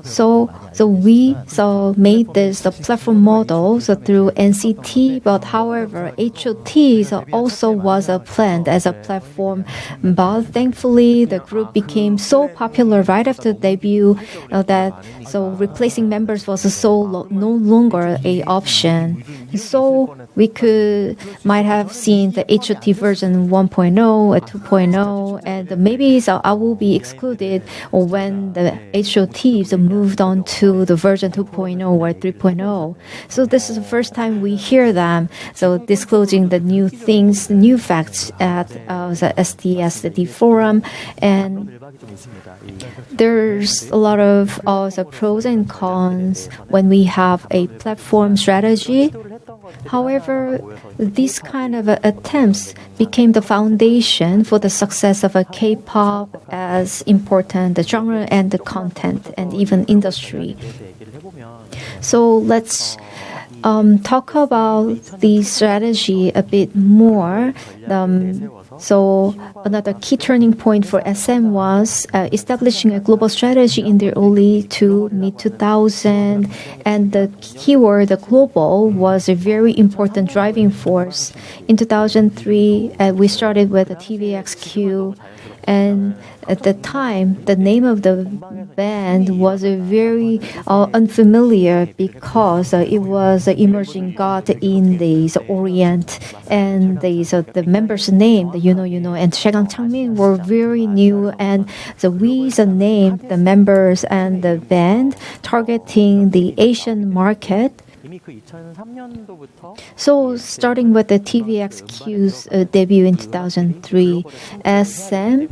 So we made this platform model through NCT, but however, HOT also was planned as a platform. But thankfully, the group became so popular right after debut that replacing members was no longer an option. So we might have seen the HOT version 1.0, 2.0, and maybe I will be excluded when the HOTs moved on to the version 2.0 or 3.0. So this is the first time we hear them. So disclosing the new things, the new facts at the SDSD forum, and there's a lot of the pros and cons when we have a platform strategy. However, these kind of attempts became the foundation for the success of a K-pop as important the genre and the content and even industry. So let's talk about the strategy a bit more. So another key turning point for SM was establishing a global strategy in the early to mid-2000, and the keyword, the global, was a very important driving force. In 2003, we started with the TVXQ, and at the time, the name of the band was very unfamiliar because it was an emerging god in the Orient, and the members' name, the You Know, and Shaegang Changmin were very new, and we named the members and the band targeting the Asian market. So, starting with the TVXQ's debut in 2003, SM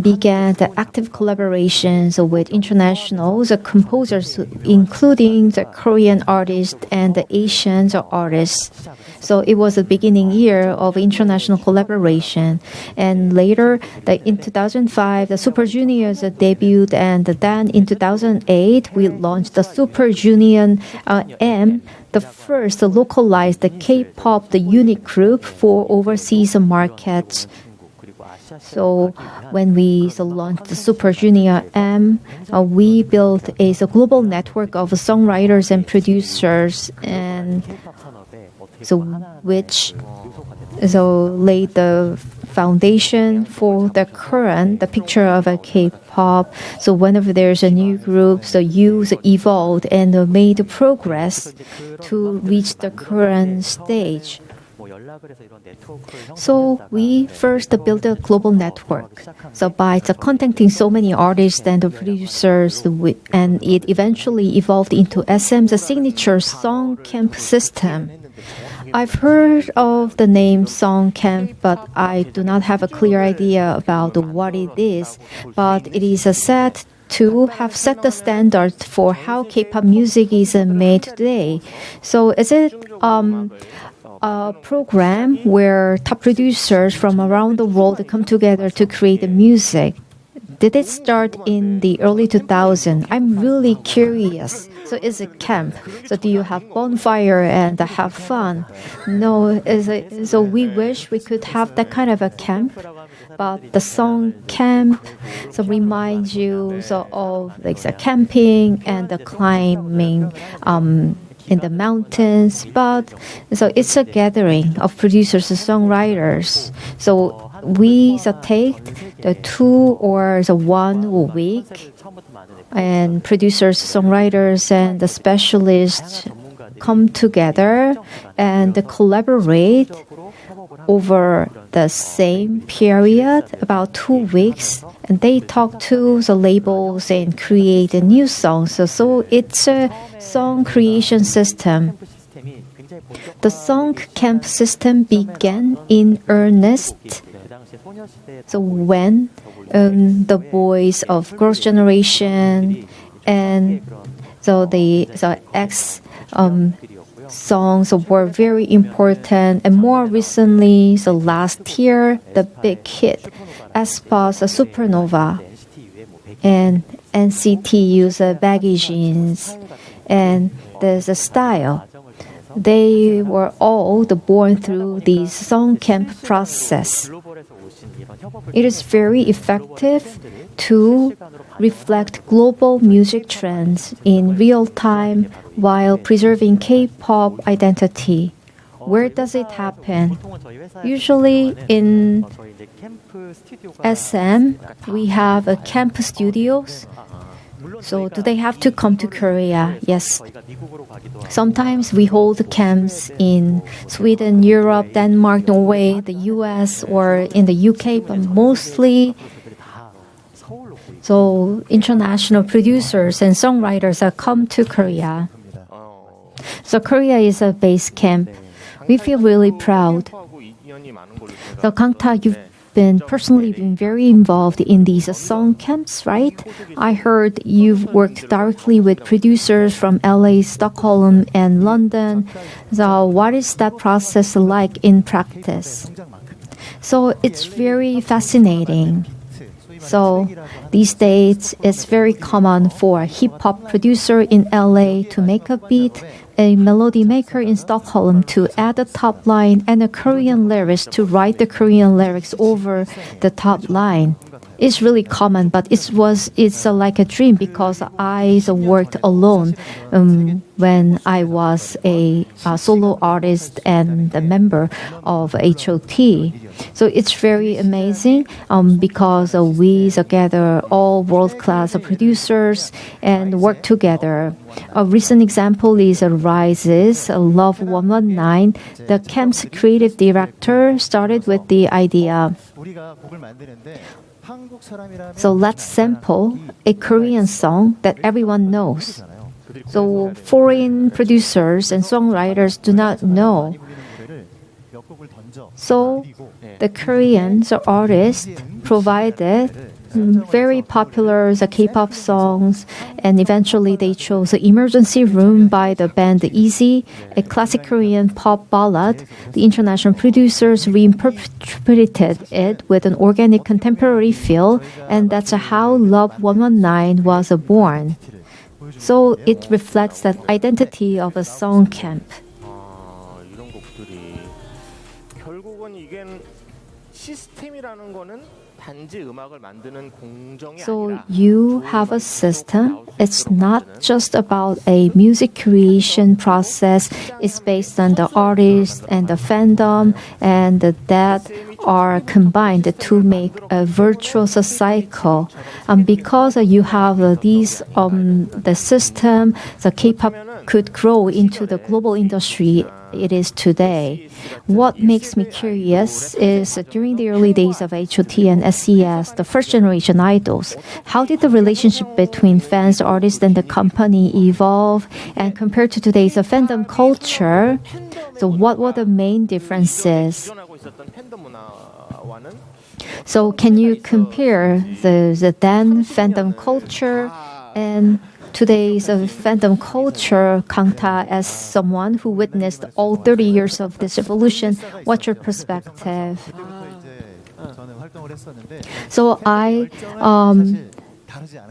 began the active collaborations with international composers, including the Korean artists and the Asian artists. So, it was the beginning year of international collaboration. And later, in 2005, the Super Juniors debuted, and then in 2008, we launched the Super Junior M, the first localized K-pop unit group for overseas markets. So when we launched the Super Junior M, we built a global network of songwriters and producers, and which laid the foundation for the picture of a K-pop. So whenever there's a new group, the youth evolved and made progress to reach the current stage. So we first built a global network. So by contacting so many artists and producers, and it eventually evolved into SM's signature song camp system. I've heard of the name Song Camp, but I do not have a clear idea about what it is. But it is said to have set the standard for how K-pop music is made today. So is it a program where top producers from around the world come together to create the music? Did it start in the early 2000s? I'm really curious. So is it camp? So do you have bonfire and have fun? No, so we wish we could have that kind of a camp, but the song camp reminds you of the camping and the climbing in the mountains. But it's a gathering of producers and songwriters. So we take the 2 or 1 week, and producers, songwriters, and the specialists come together and collaborate over the same period, about 2 weeks, and they talk to the labels and create a new songs. So it's a song creation system. The song camp system began in earnest. So when the boys of girls' generation and the X songs were very important, and more recently, so last year, the big hit, aespa's Supernova, and NCTU's Baggy Jeans, and there's a style. They were all born through the song camp process. It is very effective to reflect global music trends in real time while preserving K-pop identity. Where does it happen? Usually in SM, we have a camp studios. So do they have to come to Korea? Yes. Sometimes we hold camps in Sweden, Europe, Denmark, Norway, the US, or in the UK, but mostly so international producers and songwriters have come to Korea. So Korea is a base camp. We feel really proud. So Kangta, you've personally been very involved in these song camps, right? I heard you've worked directly with producers from LA, Stockholm, and London. So what is that process like in practice? So it's very fascinating. So these days, it's very common for a hip-hop producer in LA to make a beat, a melody maker in Stockholm to add a top line, and a Korean lyricist to write the Korean lyrics over the top line. It's really common, but it's like a dream because I worked alone when I was a solo artist and a member of HOT. So it's very amazing because we gather all world-class producers and work together. A recent example is Rise's Love 119. The camp's creative director started with the idea. So let's sample a Korean song that everyone knows. So foreign producers and songwriters do not know. So the Korean artist provided very popular K-pop songs, and eventually they chose Emergency Room by the band Easy, a classic Korean pop ballad. The international producers reinterpreted it with an organic contemporary feel, and that's how Love 119 was born. So it reflects that identity of a song camp. So you have a system. It's not just about a music creation process. It's based on the artist and the fandom, and that are combined to make a virtuous cycle. Because you have these, the system, the K-pop could grow into the global industry it is today. What makes me curious is during the early days of HOT and SES, the first generation idols, how did the relationship between fans, artists, and the company evolve? And compared to today's fandom culture, so what were the main differences? So can you compare the then fandom culture and today's fandom culture, Kangta, as someone who witnessed all 30 years of this evolution? What's your perspective? So I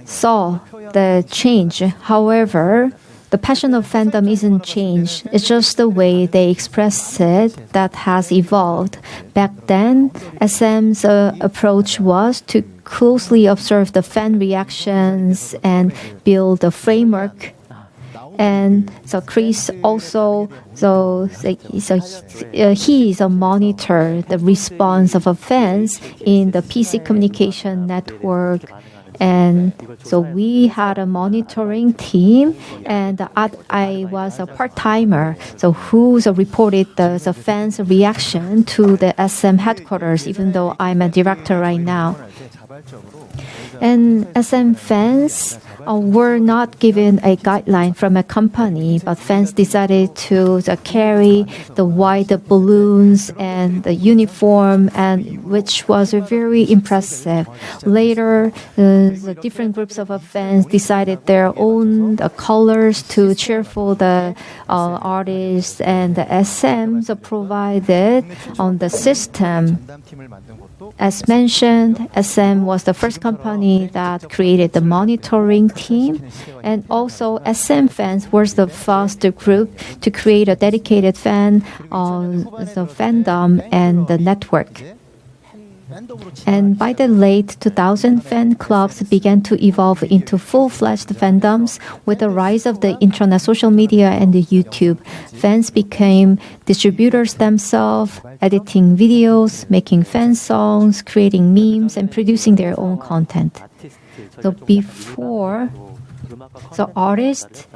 saw the change. However, the passion of fandom isn't changed. It's just the way they express it that has evolved. Back then, SM's approach was to closely observe the fan reactions and build a framework. And so Chris also, he is a monitor the response of fans in the PC communication network. And so we had a monitoring team, and I was a part-timer, so who reported the fans' reaction to the SM headquarters, even though I'm a director right now. And SM fans were not given a guideline from a company, but fans decided to carry the white balloons and the uniform, and which was very impressive. Later, the different groups of fans decided their own colors to cheer for the artists, and the SM provided on the system. As mentioned, SM was the first company that created the monitoring team, and also SM fans was the first group to create a dedicated fan on the fandom and the network. And by the late 2000, fan clubs began to evolve into full-fledged fandoms. With the rise of the internet, social media, and the YouTube, fans became distributors themselves, editing videos, making fan songs, creating memes, and producing their own content. So before, artists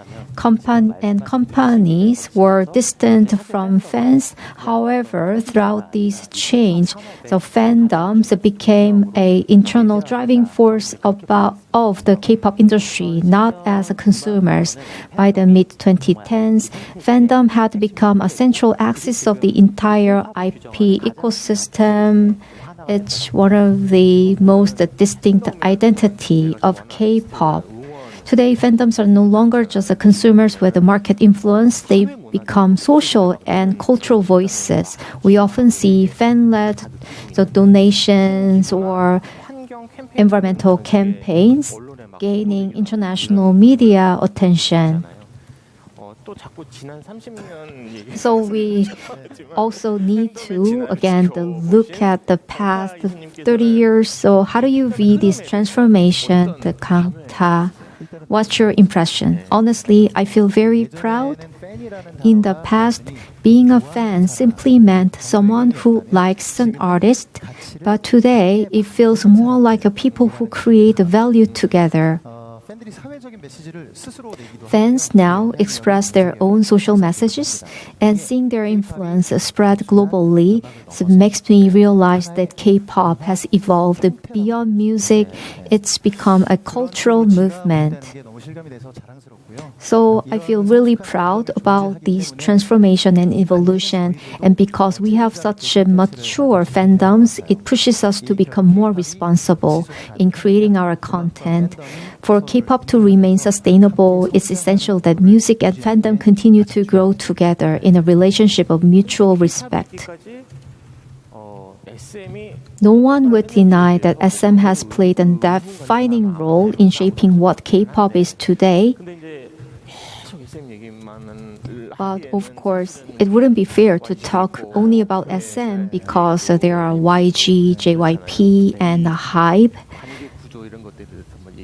and companies were distant from fans. However, throughout these change, fandoms became an internal driving force of the K-pop industry, not as consumers. By the mid-2010s, fandom had become a central axis of the entire IP ecosystem. It's one of the most distinct identity of K-pop. Today, fandoms are no longer just consumers with a market influence. They become social and cultural voices. We often see fan-led donations or environmental campaigns gaining international media attention. So we also need to, again, look at the past 30 years. So how do you view this transformation, the Kangta? What's your impression? Honestly, I feel very proud. In the past, being a fan simply meant someone who likes an artist, but today it feels more like a people who create value together. Fans now express their own social messages, and seeing their influence spread globally makes me realize that K-pop has evolved beyond music. It's become a cultural movement. So I feel really proud about this transformation and evolution, and because we have such a mature fandoms, it pushes us to become more responsible in creating our content. For K-pop to remain sustainable, it's essential that music and fandom continue to grow together in a relationship of mutual respect. No one would deny that SM has played a defining role in shaping what K-pop is today. But of course, it wouldn't be fair to talk only about SM because there are YG, JYP, and HYBE.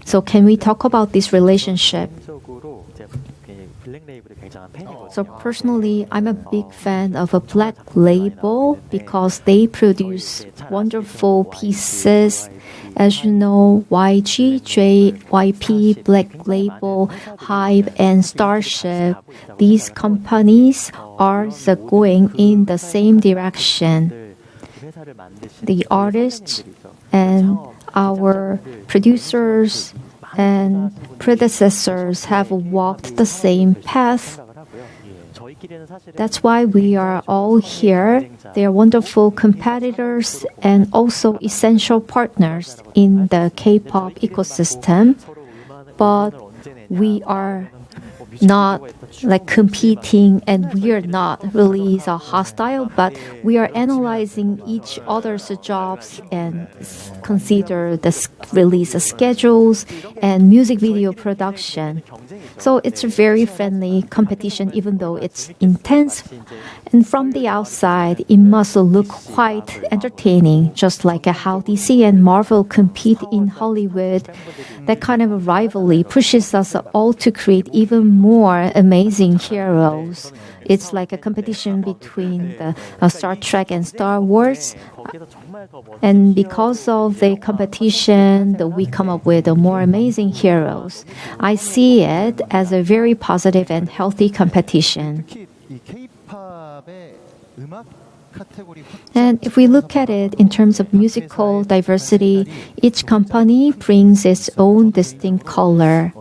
So can we talk about this relationship? So personally, I'm a big fan of a Black Label because they produce wonderful pieces. As you know, YG, JYP, Black Label, HYBE, and Starship, these companies are going in the same direction. The artists and our producers and predecessors have walked the same path. That's why we are all here. They are wonderful competitors and also essential partners in the K-pop ecosystem. But we are not competing, and we are not really hostile, but we are analyzing each other's jobs and consider the release schedules and music video production. So it's a very friendly competition, even though it's intense. And from the outside, it must look quite entertaining, just like how DC and Marvel compete in Hollywood. That kind of a rivalry pushes us all to create even more amazing heroes. It's like a competition between the Star Trek and Star Wars. And because of the competition, we come up with more amazing heroes. I see it as a very positive and healthy competition. And if we look at it in terms of musical diversity, each company brings its own distinct color.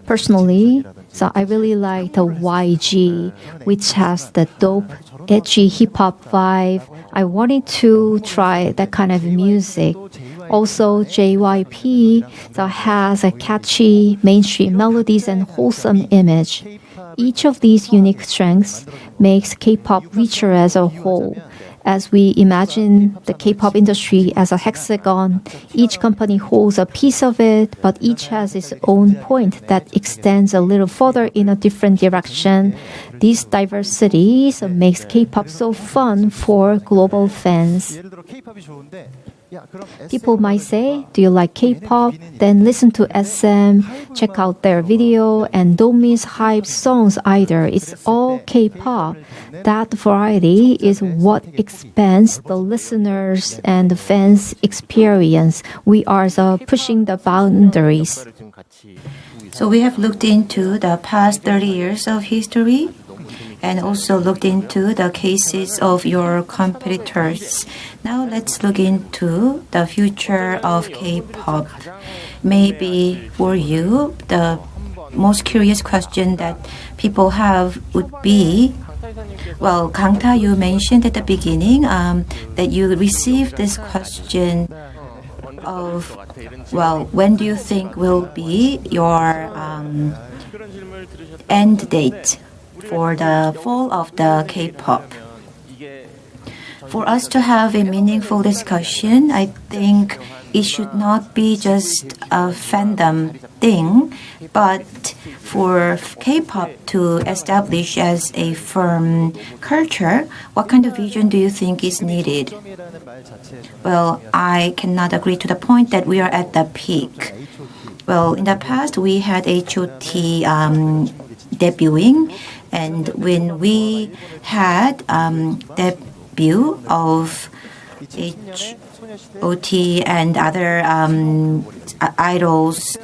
Personally, so I really like the YG, which has the dope, edgy hip-hop vibe. I wanted to try that kind of music. Also, JYP has a catchy mainstream melodies and wholesome image. Each of these unique strengths makes K-pop richer as a whole. As we imagine the K-pop industry as a hexagon, each company holds a piece of it, but each has its own point that extends a little further in a different direction. This diversity makes K-pop so fun for global fans. People might say, do you like K-pop? Then listen to SM, check out their video, and don't miss hype songs either. It's all K-pop. That variety is what expands the listeners and the fans' experience. We are pushing the boundaries. So we have looked into the past 30 years of history and also looked into the cases of your competitors. Now let's look into the future of K-pop. Maybe for you, the most curious question that people have would be, well, Kangta, you mentioned at the beginning that you received this question of, well, when do you think will be your end date for the fall of the K-pop? For us to have a meaningful discussion, I think it should not be just a fandom thing, but for K-pop to establish as a firm culture, what kind of vision do you think is needed? Well, I cannot agree to the point that we are at the peak. Well, in the past, we had HOT debuting, and when we had debut of HOT and other idols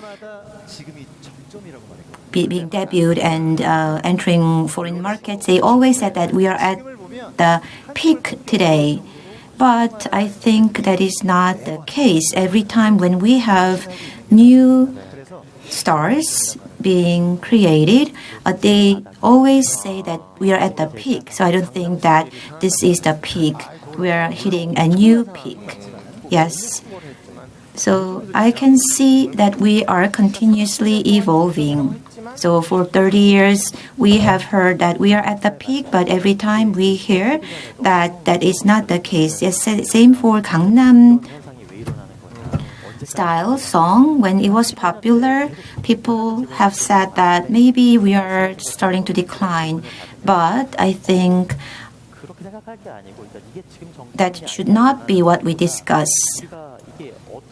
being debuted and entering foreign markets, they always said that we are at the peak today. But I think that is not the case. Every time when we have new stars being created, they always say that we are at the peak. So I don't think that this is the peak. We are hitting a new peak. Yes. So I can see that we are continuously evolving. So for 30 years, we have heard that we are at the peak, but every time we hear that that is not the case. Yes, same for Gangnam Style song. When it was popular, people have said that maybe we are starting to decline. But I think that should not be what we discuss.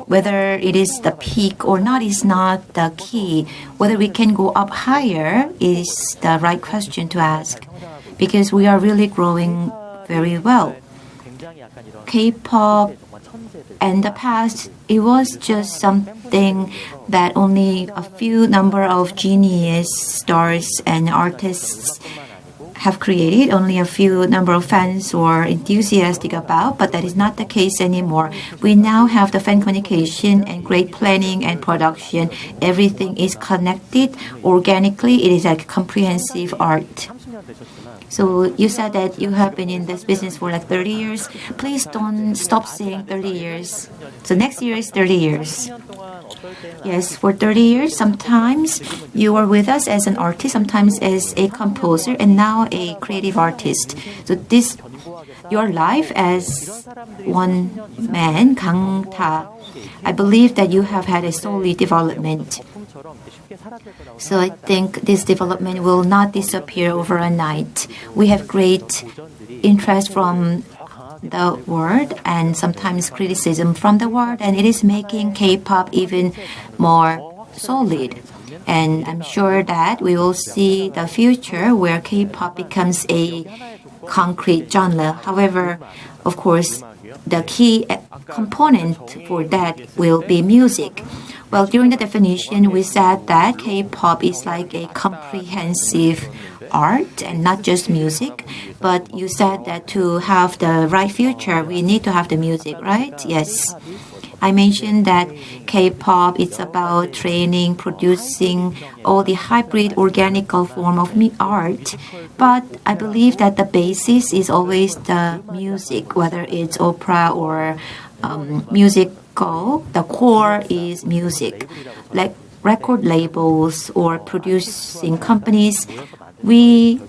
Whether it is the peak or not is not the key. Whether we can go up higher is the right question to ask, because we are really growing very well. K-pop in the past, it was just something that only a few number of genius stars and artists have created, only a few number of fans were enthusiastic about, but that is not the case anymore. We now have the fan communication and great planning and production. Everything is connected organically. It is like comprehensive art. So you said that you have been in this business for like 30 years. Please don't stop saying 30 years. So next year is 30 years. Yes, for 30 years, sometimes you are with us as an artist, sometimes as a composer, and now a creative artist. So this, your life as one man, Kangta, I believe that you have had a solid development. So I think this development will not disappear overnight. We have great interest from the world and sometimes criticism from the world, and it is making K-pop even more solid. And I'm sure that we will see the future where K-pop becomes a concrete genre. However, of course, the key component for that will be music. Well, during the definition, we said that K-pop is like a comprehensive art and not just music. But you said that to have the right future, we need to have the music, right? Yes. I mentioned that K-pop is about training, producing all the hybrid organical form of art. But I believe that the basis is always the music, whether it's opera or musical. The core is music. Like record labels or producing companies, we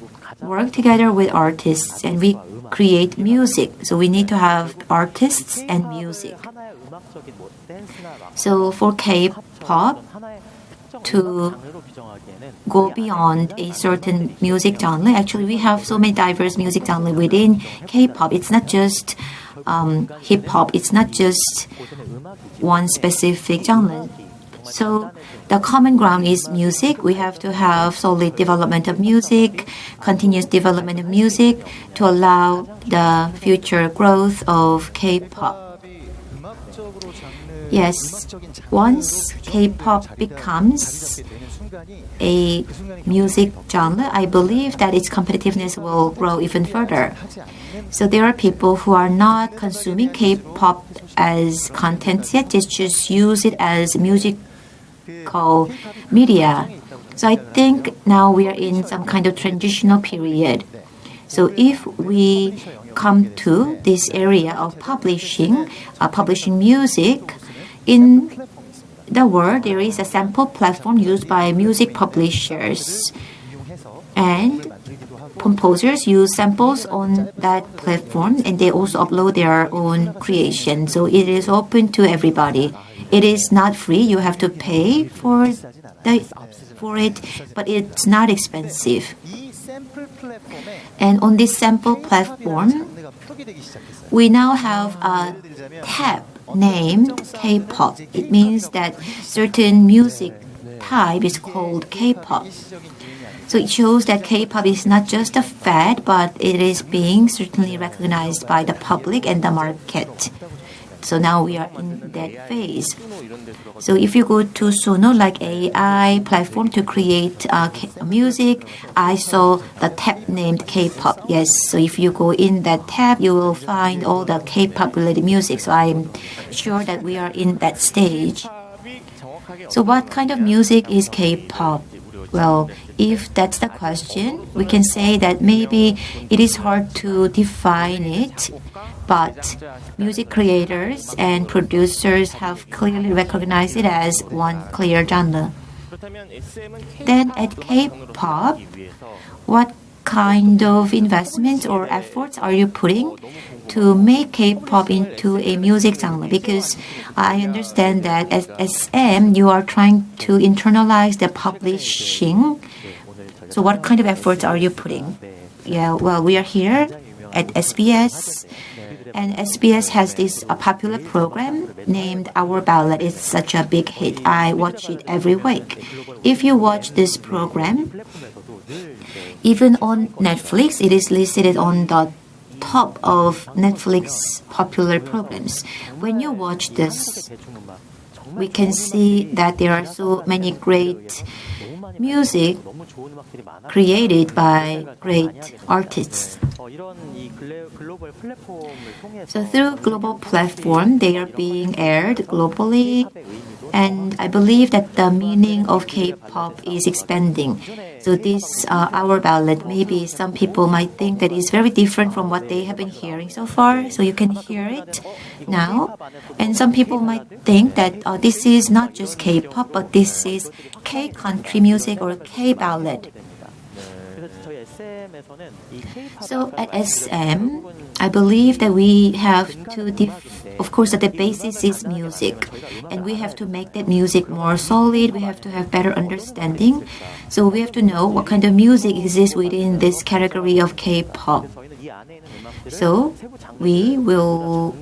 work together with artists and we create music. So we need to have artists and music. So for K-pop to go beyond a certain music genre, actually we have so many diverse music genres within K-pop. It's not just hip-hop. It's not just one specific genre. So the common ground is music. We have to have solid development of music, continuous development of music to allow the future growth of K-pop. Yes, once K-pop becomes a music genre, I believe that its competitiveness will grow even further. So there are people who are not consuming K-pop as content yet, they just use it as musical media. So I think now we are in some kind of transitional period. So if we come to this area of publishing music, in the world there is a sample platform used by music publishers. And composers use samples on that platform and they also upload their own creation. So it is open to everybody. It is not free. You have to pay for it, but it's not expensive. And on this sample platform, we now have a tab named K-pop. It means that certain music type is called K-pop. So it shows that K-pop is not just a fad, but it is being certainly recognized by the public and the market. So now we are in that phase. So if you go to Suno, like AI platform to create music, I saw the tab named K-pop. Yes, so if you go in that tab, you will find all the K-pop related music. So I'm sure that we are in that stage. So what kind of music is K-pop? Well, if that's the question, we can say that maybe it is hard to define it, but music creators and producers have clearly recognized it as one clear genre. Then at K-pop, what kind of investments or efforts are you putting to make K-pop into a music genre? Because I understand that as SM, you are trying to internalize the publishing. So what kind of efforts are you putting? Yeah, well, we are here at SBS, and SBS has this popular program named Our Ballad. It's such a big hit. I watch it every week. If you watch this program, even on Netflix, it is listed on the top of Netflix popular programs. When you watch this, we can see that there are so many great music created by great artists. So through global platform, they are being aired globally, and I believe that the meaning of K-pop is expanding. So this Our Ballad, maybe some people might think that it's very different from what they have been hearing so far. So you can hear it now. And some people might think that this is not just K-pop, but this is K-country music or K-ballad. So at SM, I believe that we have to, of course, that the basis is music, and we have to make that music more solid. We have to have better understanding. So we have to know what kind of music exists within this category of K-pop. So we will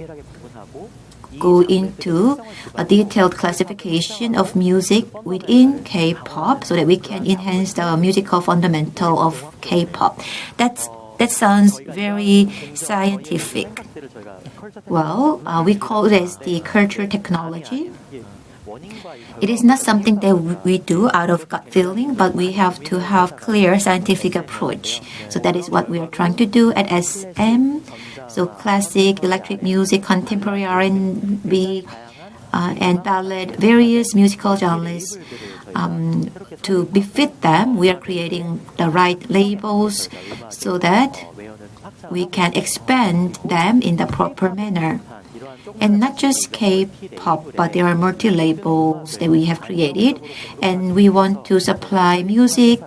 go into a detailed classification of music within K-pop so that we can enhance the musical fundamental of K-pop. That sounds very scientific. Well, we call it as the culture technology. It is not something that we do out of gut feeling, but we have to have clear scientific approach. So that is what we are trying to do at SM. So classic, electric music, contemporary R&B, and ballad, various musical genres. To befit them, we are creating the right labels so that we can expand them in the proper manner. And not just K-pop, but there are multi-labels that we have created, and we want to supply music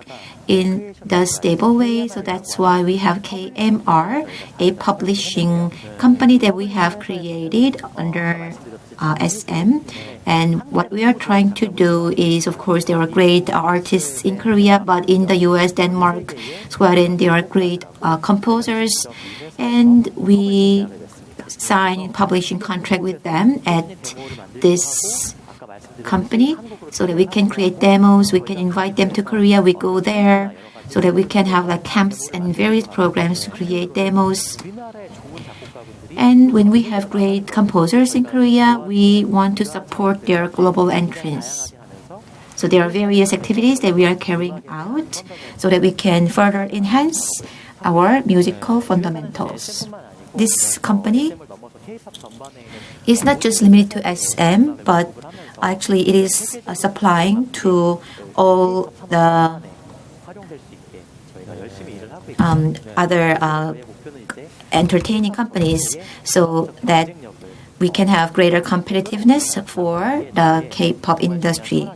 in the stable way. So that's why we have KMR, a publishing company that we have created under SM. And what we are trying to do is, of course, there are great artists in Korea, but in the US, Denmark, Sweden, there are great composers. And we sign publishing contract with them at this company so that we can create demos, we can invite them to Korea, we go there so that we can have like camps and various programs to create demos. And when we have great composers in Korea, we want to support their global entrance. So there are various activities that we are carrying out so that we can further enhance our musical fundamentals. This company is not just limited to SM, but actually it is supplying to all the other entertaining companies so that we can have greater competitiveness for the K-pop industry.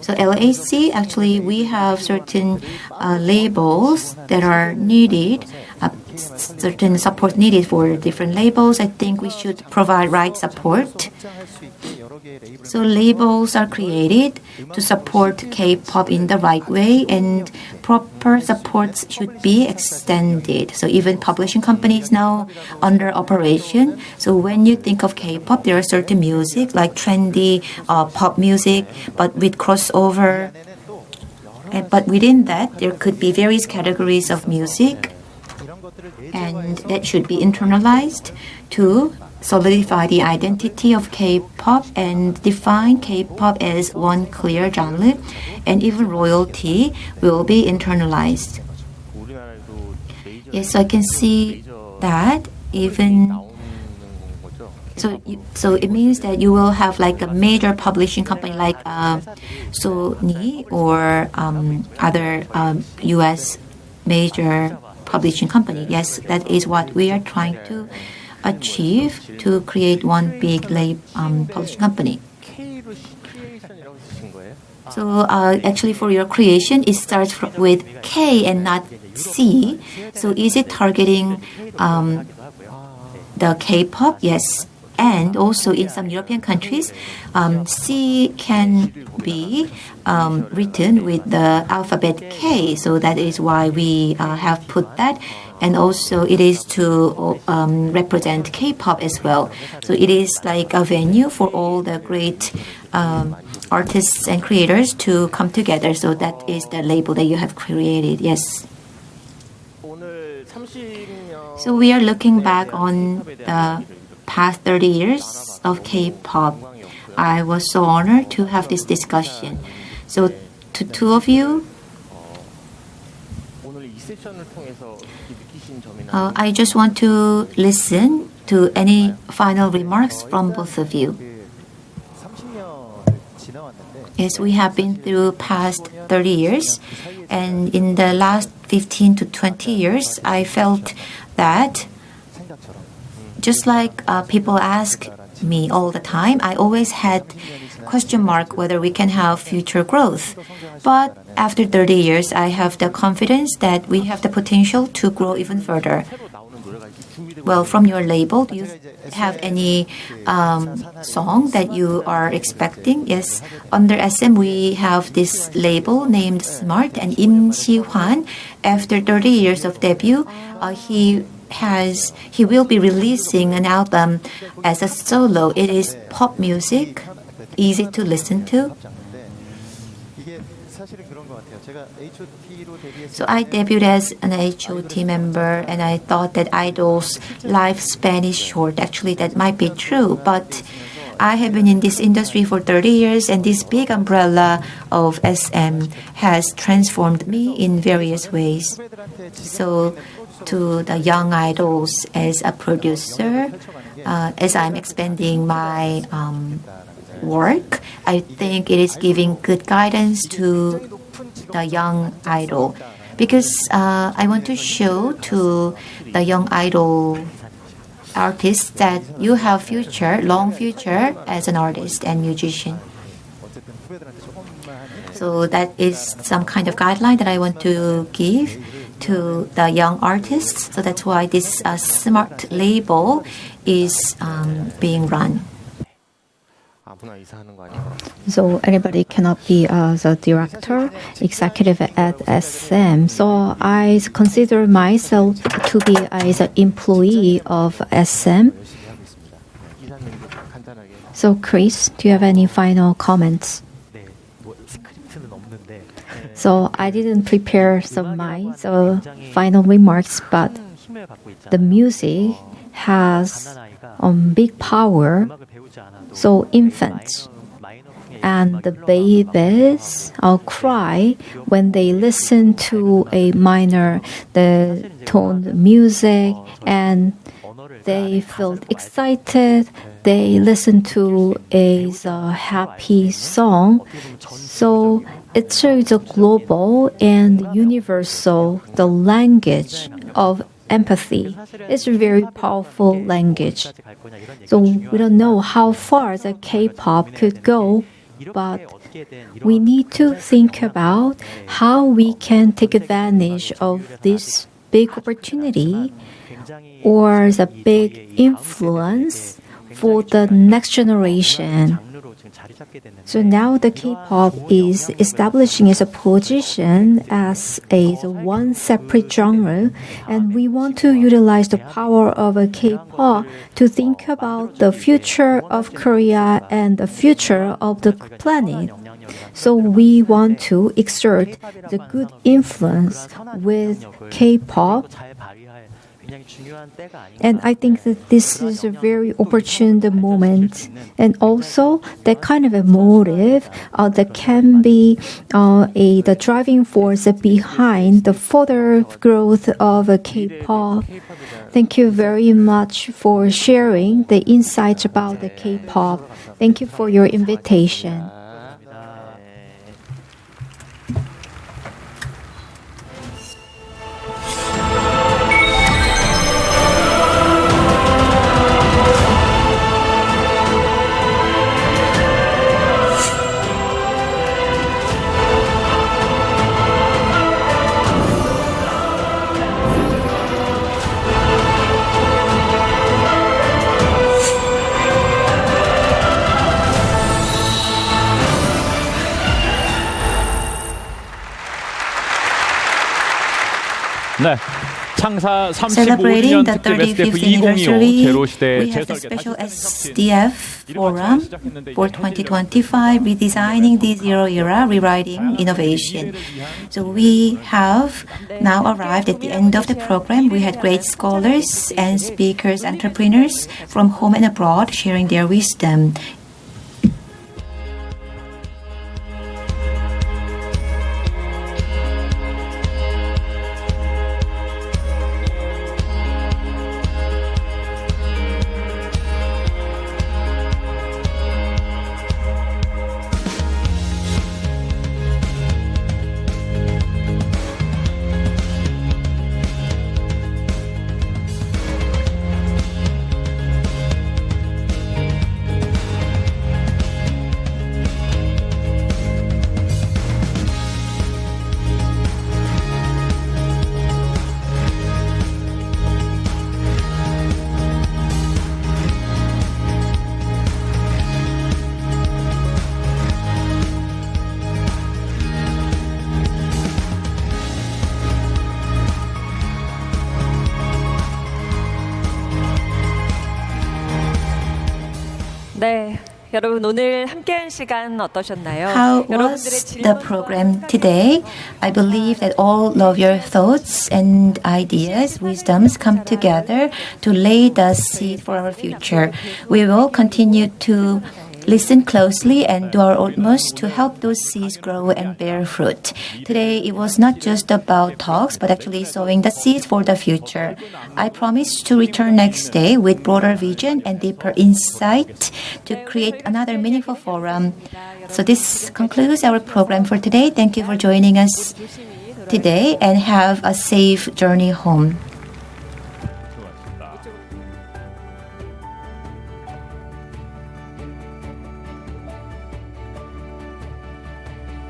So LAC, actually, we have certain labels that are needed, certain support needed for different labels. I think we should provide right support. So labels are created to support K-pop in the right way, and proper supports should be extended. So even publishing companies now under operation. So when you think of K-pop, there are certain music like trendy pop music, but with crossover. But within that, there could be various categories of music, and that should be internalized to solidify the identity of K-pop and define K-pop as one clear genre, and even royalty will be internalized. Yes, so I can see that even so it means that you will have like a major publishing company like Sony or other US major publishing company. Yes, that is what we are trying to achieve, to create one big publishing company. So actually for your creation, it starts with K and not C. So is it targeting the K-pop? Yes. And also in some European countries, C can be written with the alphabet K. So that is why we have put that. And also it is to represent K-pop as well. So it is like a venue for all the great artists and creators to come together. So that is the label that you have created. Yes. So we are looking back on the past 30 years of K-pop. I was so honored to have this discussion. So to two of you, I just want to listen to any final remarks from both of you. Yes, we have been through past 30 years, and in the last 15 to 20 years, I felt that just like people ask me all the time, I always had question mark whether we can have future growth. But after 30 years, I have the confidence that we have the potential to grow even further. Well, from your label, do you have any song that you are expecting? Yes, under SM, we have this label named Smart, and Im Si-hwan, after 30 years of debut, he he will be releasing an album as a solo. It is pop music, easy to listen to. So I debuted as an HOT member, and I thought that Idol's lifespan is short. Actually, that might be true, but I have been in this industry for 30 years, and this big umbrella of SM has transformed me in various ways. So to the young idols as a producer, as I'm expanding my work, I think it is giving good guidance to the young idol, because I want to show to the young idol artists that you have future, long future as an artist and musician. So that is some kind of guideline that I want to give to the young artists. So that's why this smart label is being run. So anybody cannot be the director, executive at SM. So I consider myself to be as an employee of SM. So Chris, do you have any final comments? So I didn't prepare my final remarks, but the music has big power. So infants and the babies cry when they listen to a minor toned music, and they feel excited. They listen to a happy song. So it shows a global and universal the language of empathy. It's a very powerful language. So we don't know how far the K-pop could go, but we need to think about how we can take advantage of this big opportunity or the big influence for the next generation. So now the K-pop is establishing its position as a one separate genre, and we want to utilize the power of a K-pop to think about the future of Korea and the future of the planet. So we want to exert the good influence with K-pop. And I think that this is a very opportune moment, and also that kind of a motive that can be the driving force behind the further growth of K-pop. Thank you very much for sharing the insights about the K-pop. Thank you for your invitation. 네, 창사 Celebrating 35주년 the 특집 35th SDF 2025 anniversary, 제로시대 we have the 재설계 special SDF forum for 2025, redesigning the zero era, rewriting innovation. So we have now arrived at the end of the program. We had great scholars and speakers, entrepreneurs from home and abroad sharing their wisdom. 네. 여러분 오늘 함께한 시간 어떠셨나요? How was the program today? I believe that all of your thoughts and ideas, wisdoms come together to lay the seed for our future. We will continue to listen closely and do our utmost to help those seeds grow and bear fruit. Today, it was not just about talks, but actually sowing the seeds for the future. I promise to return next day with broader vision and deeper insight to create another meaningful forum. So this concludes our program for today. Thank you for joining us today and have a safe journey home.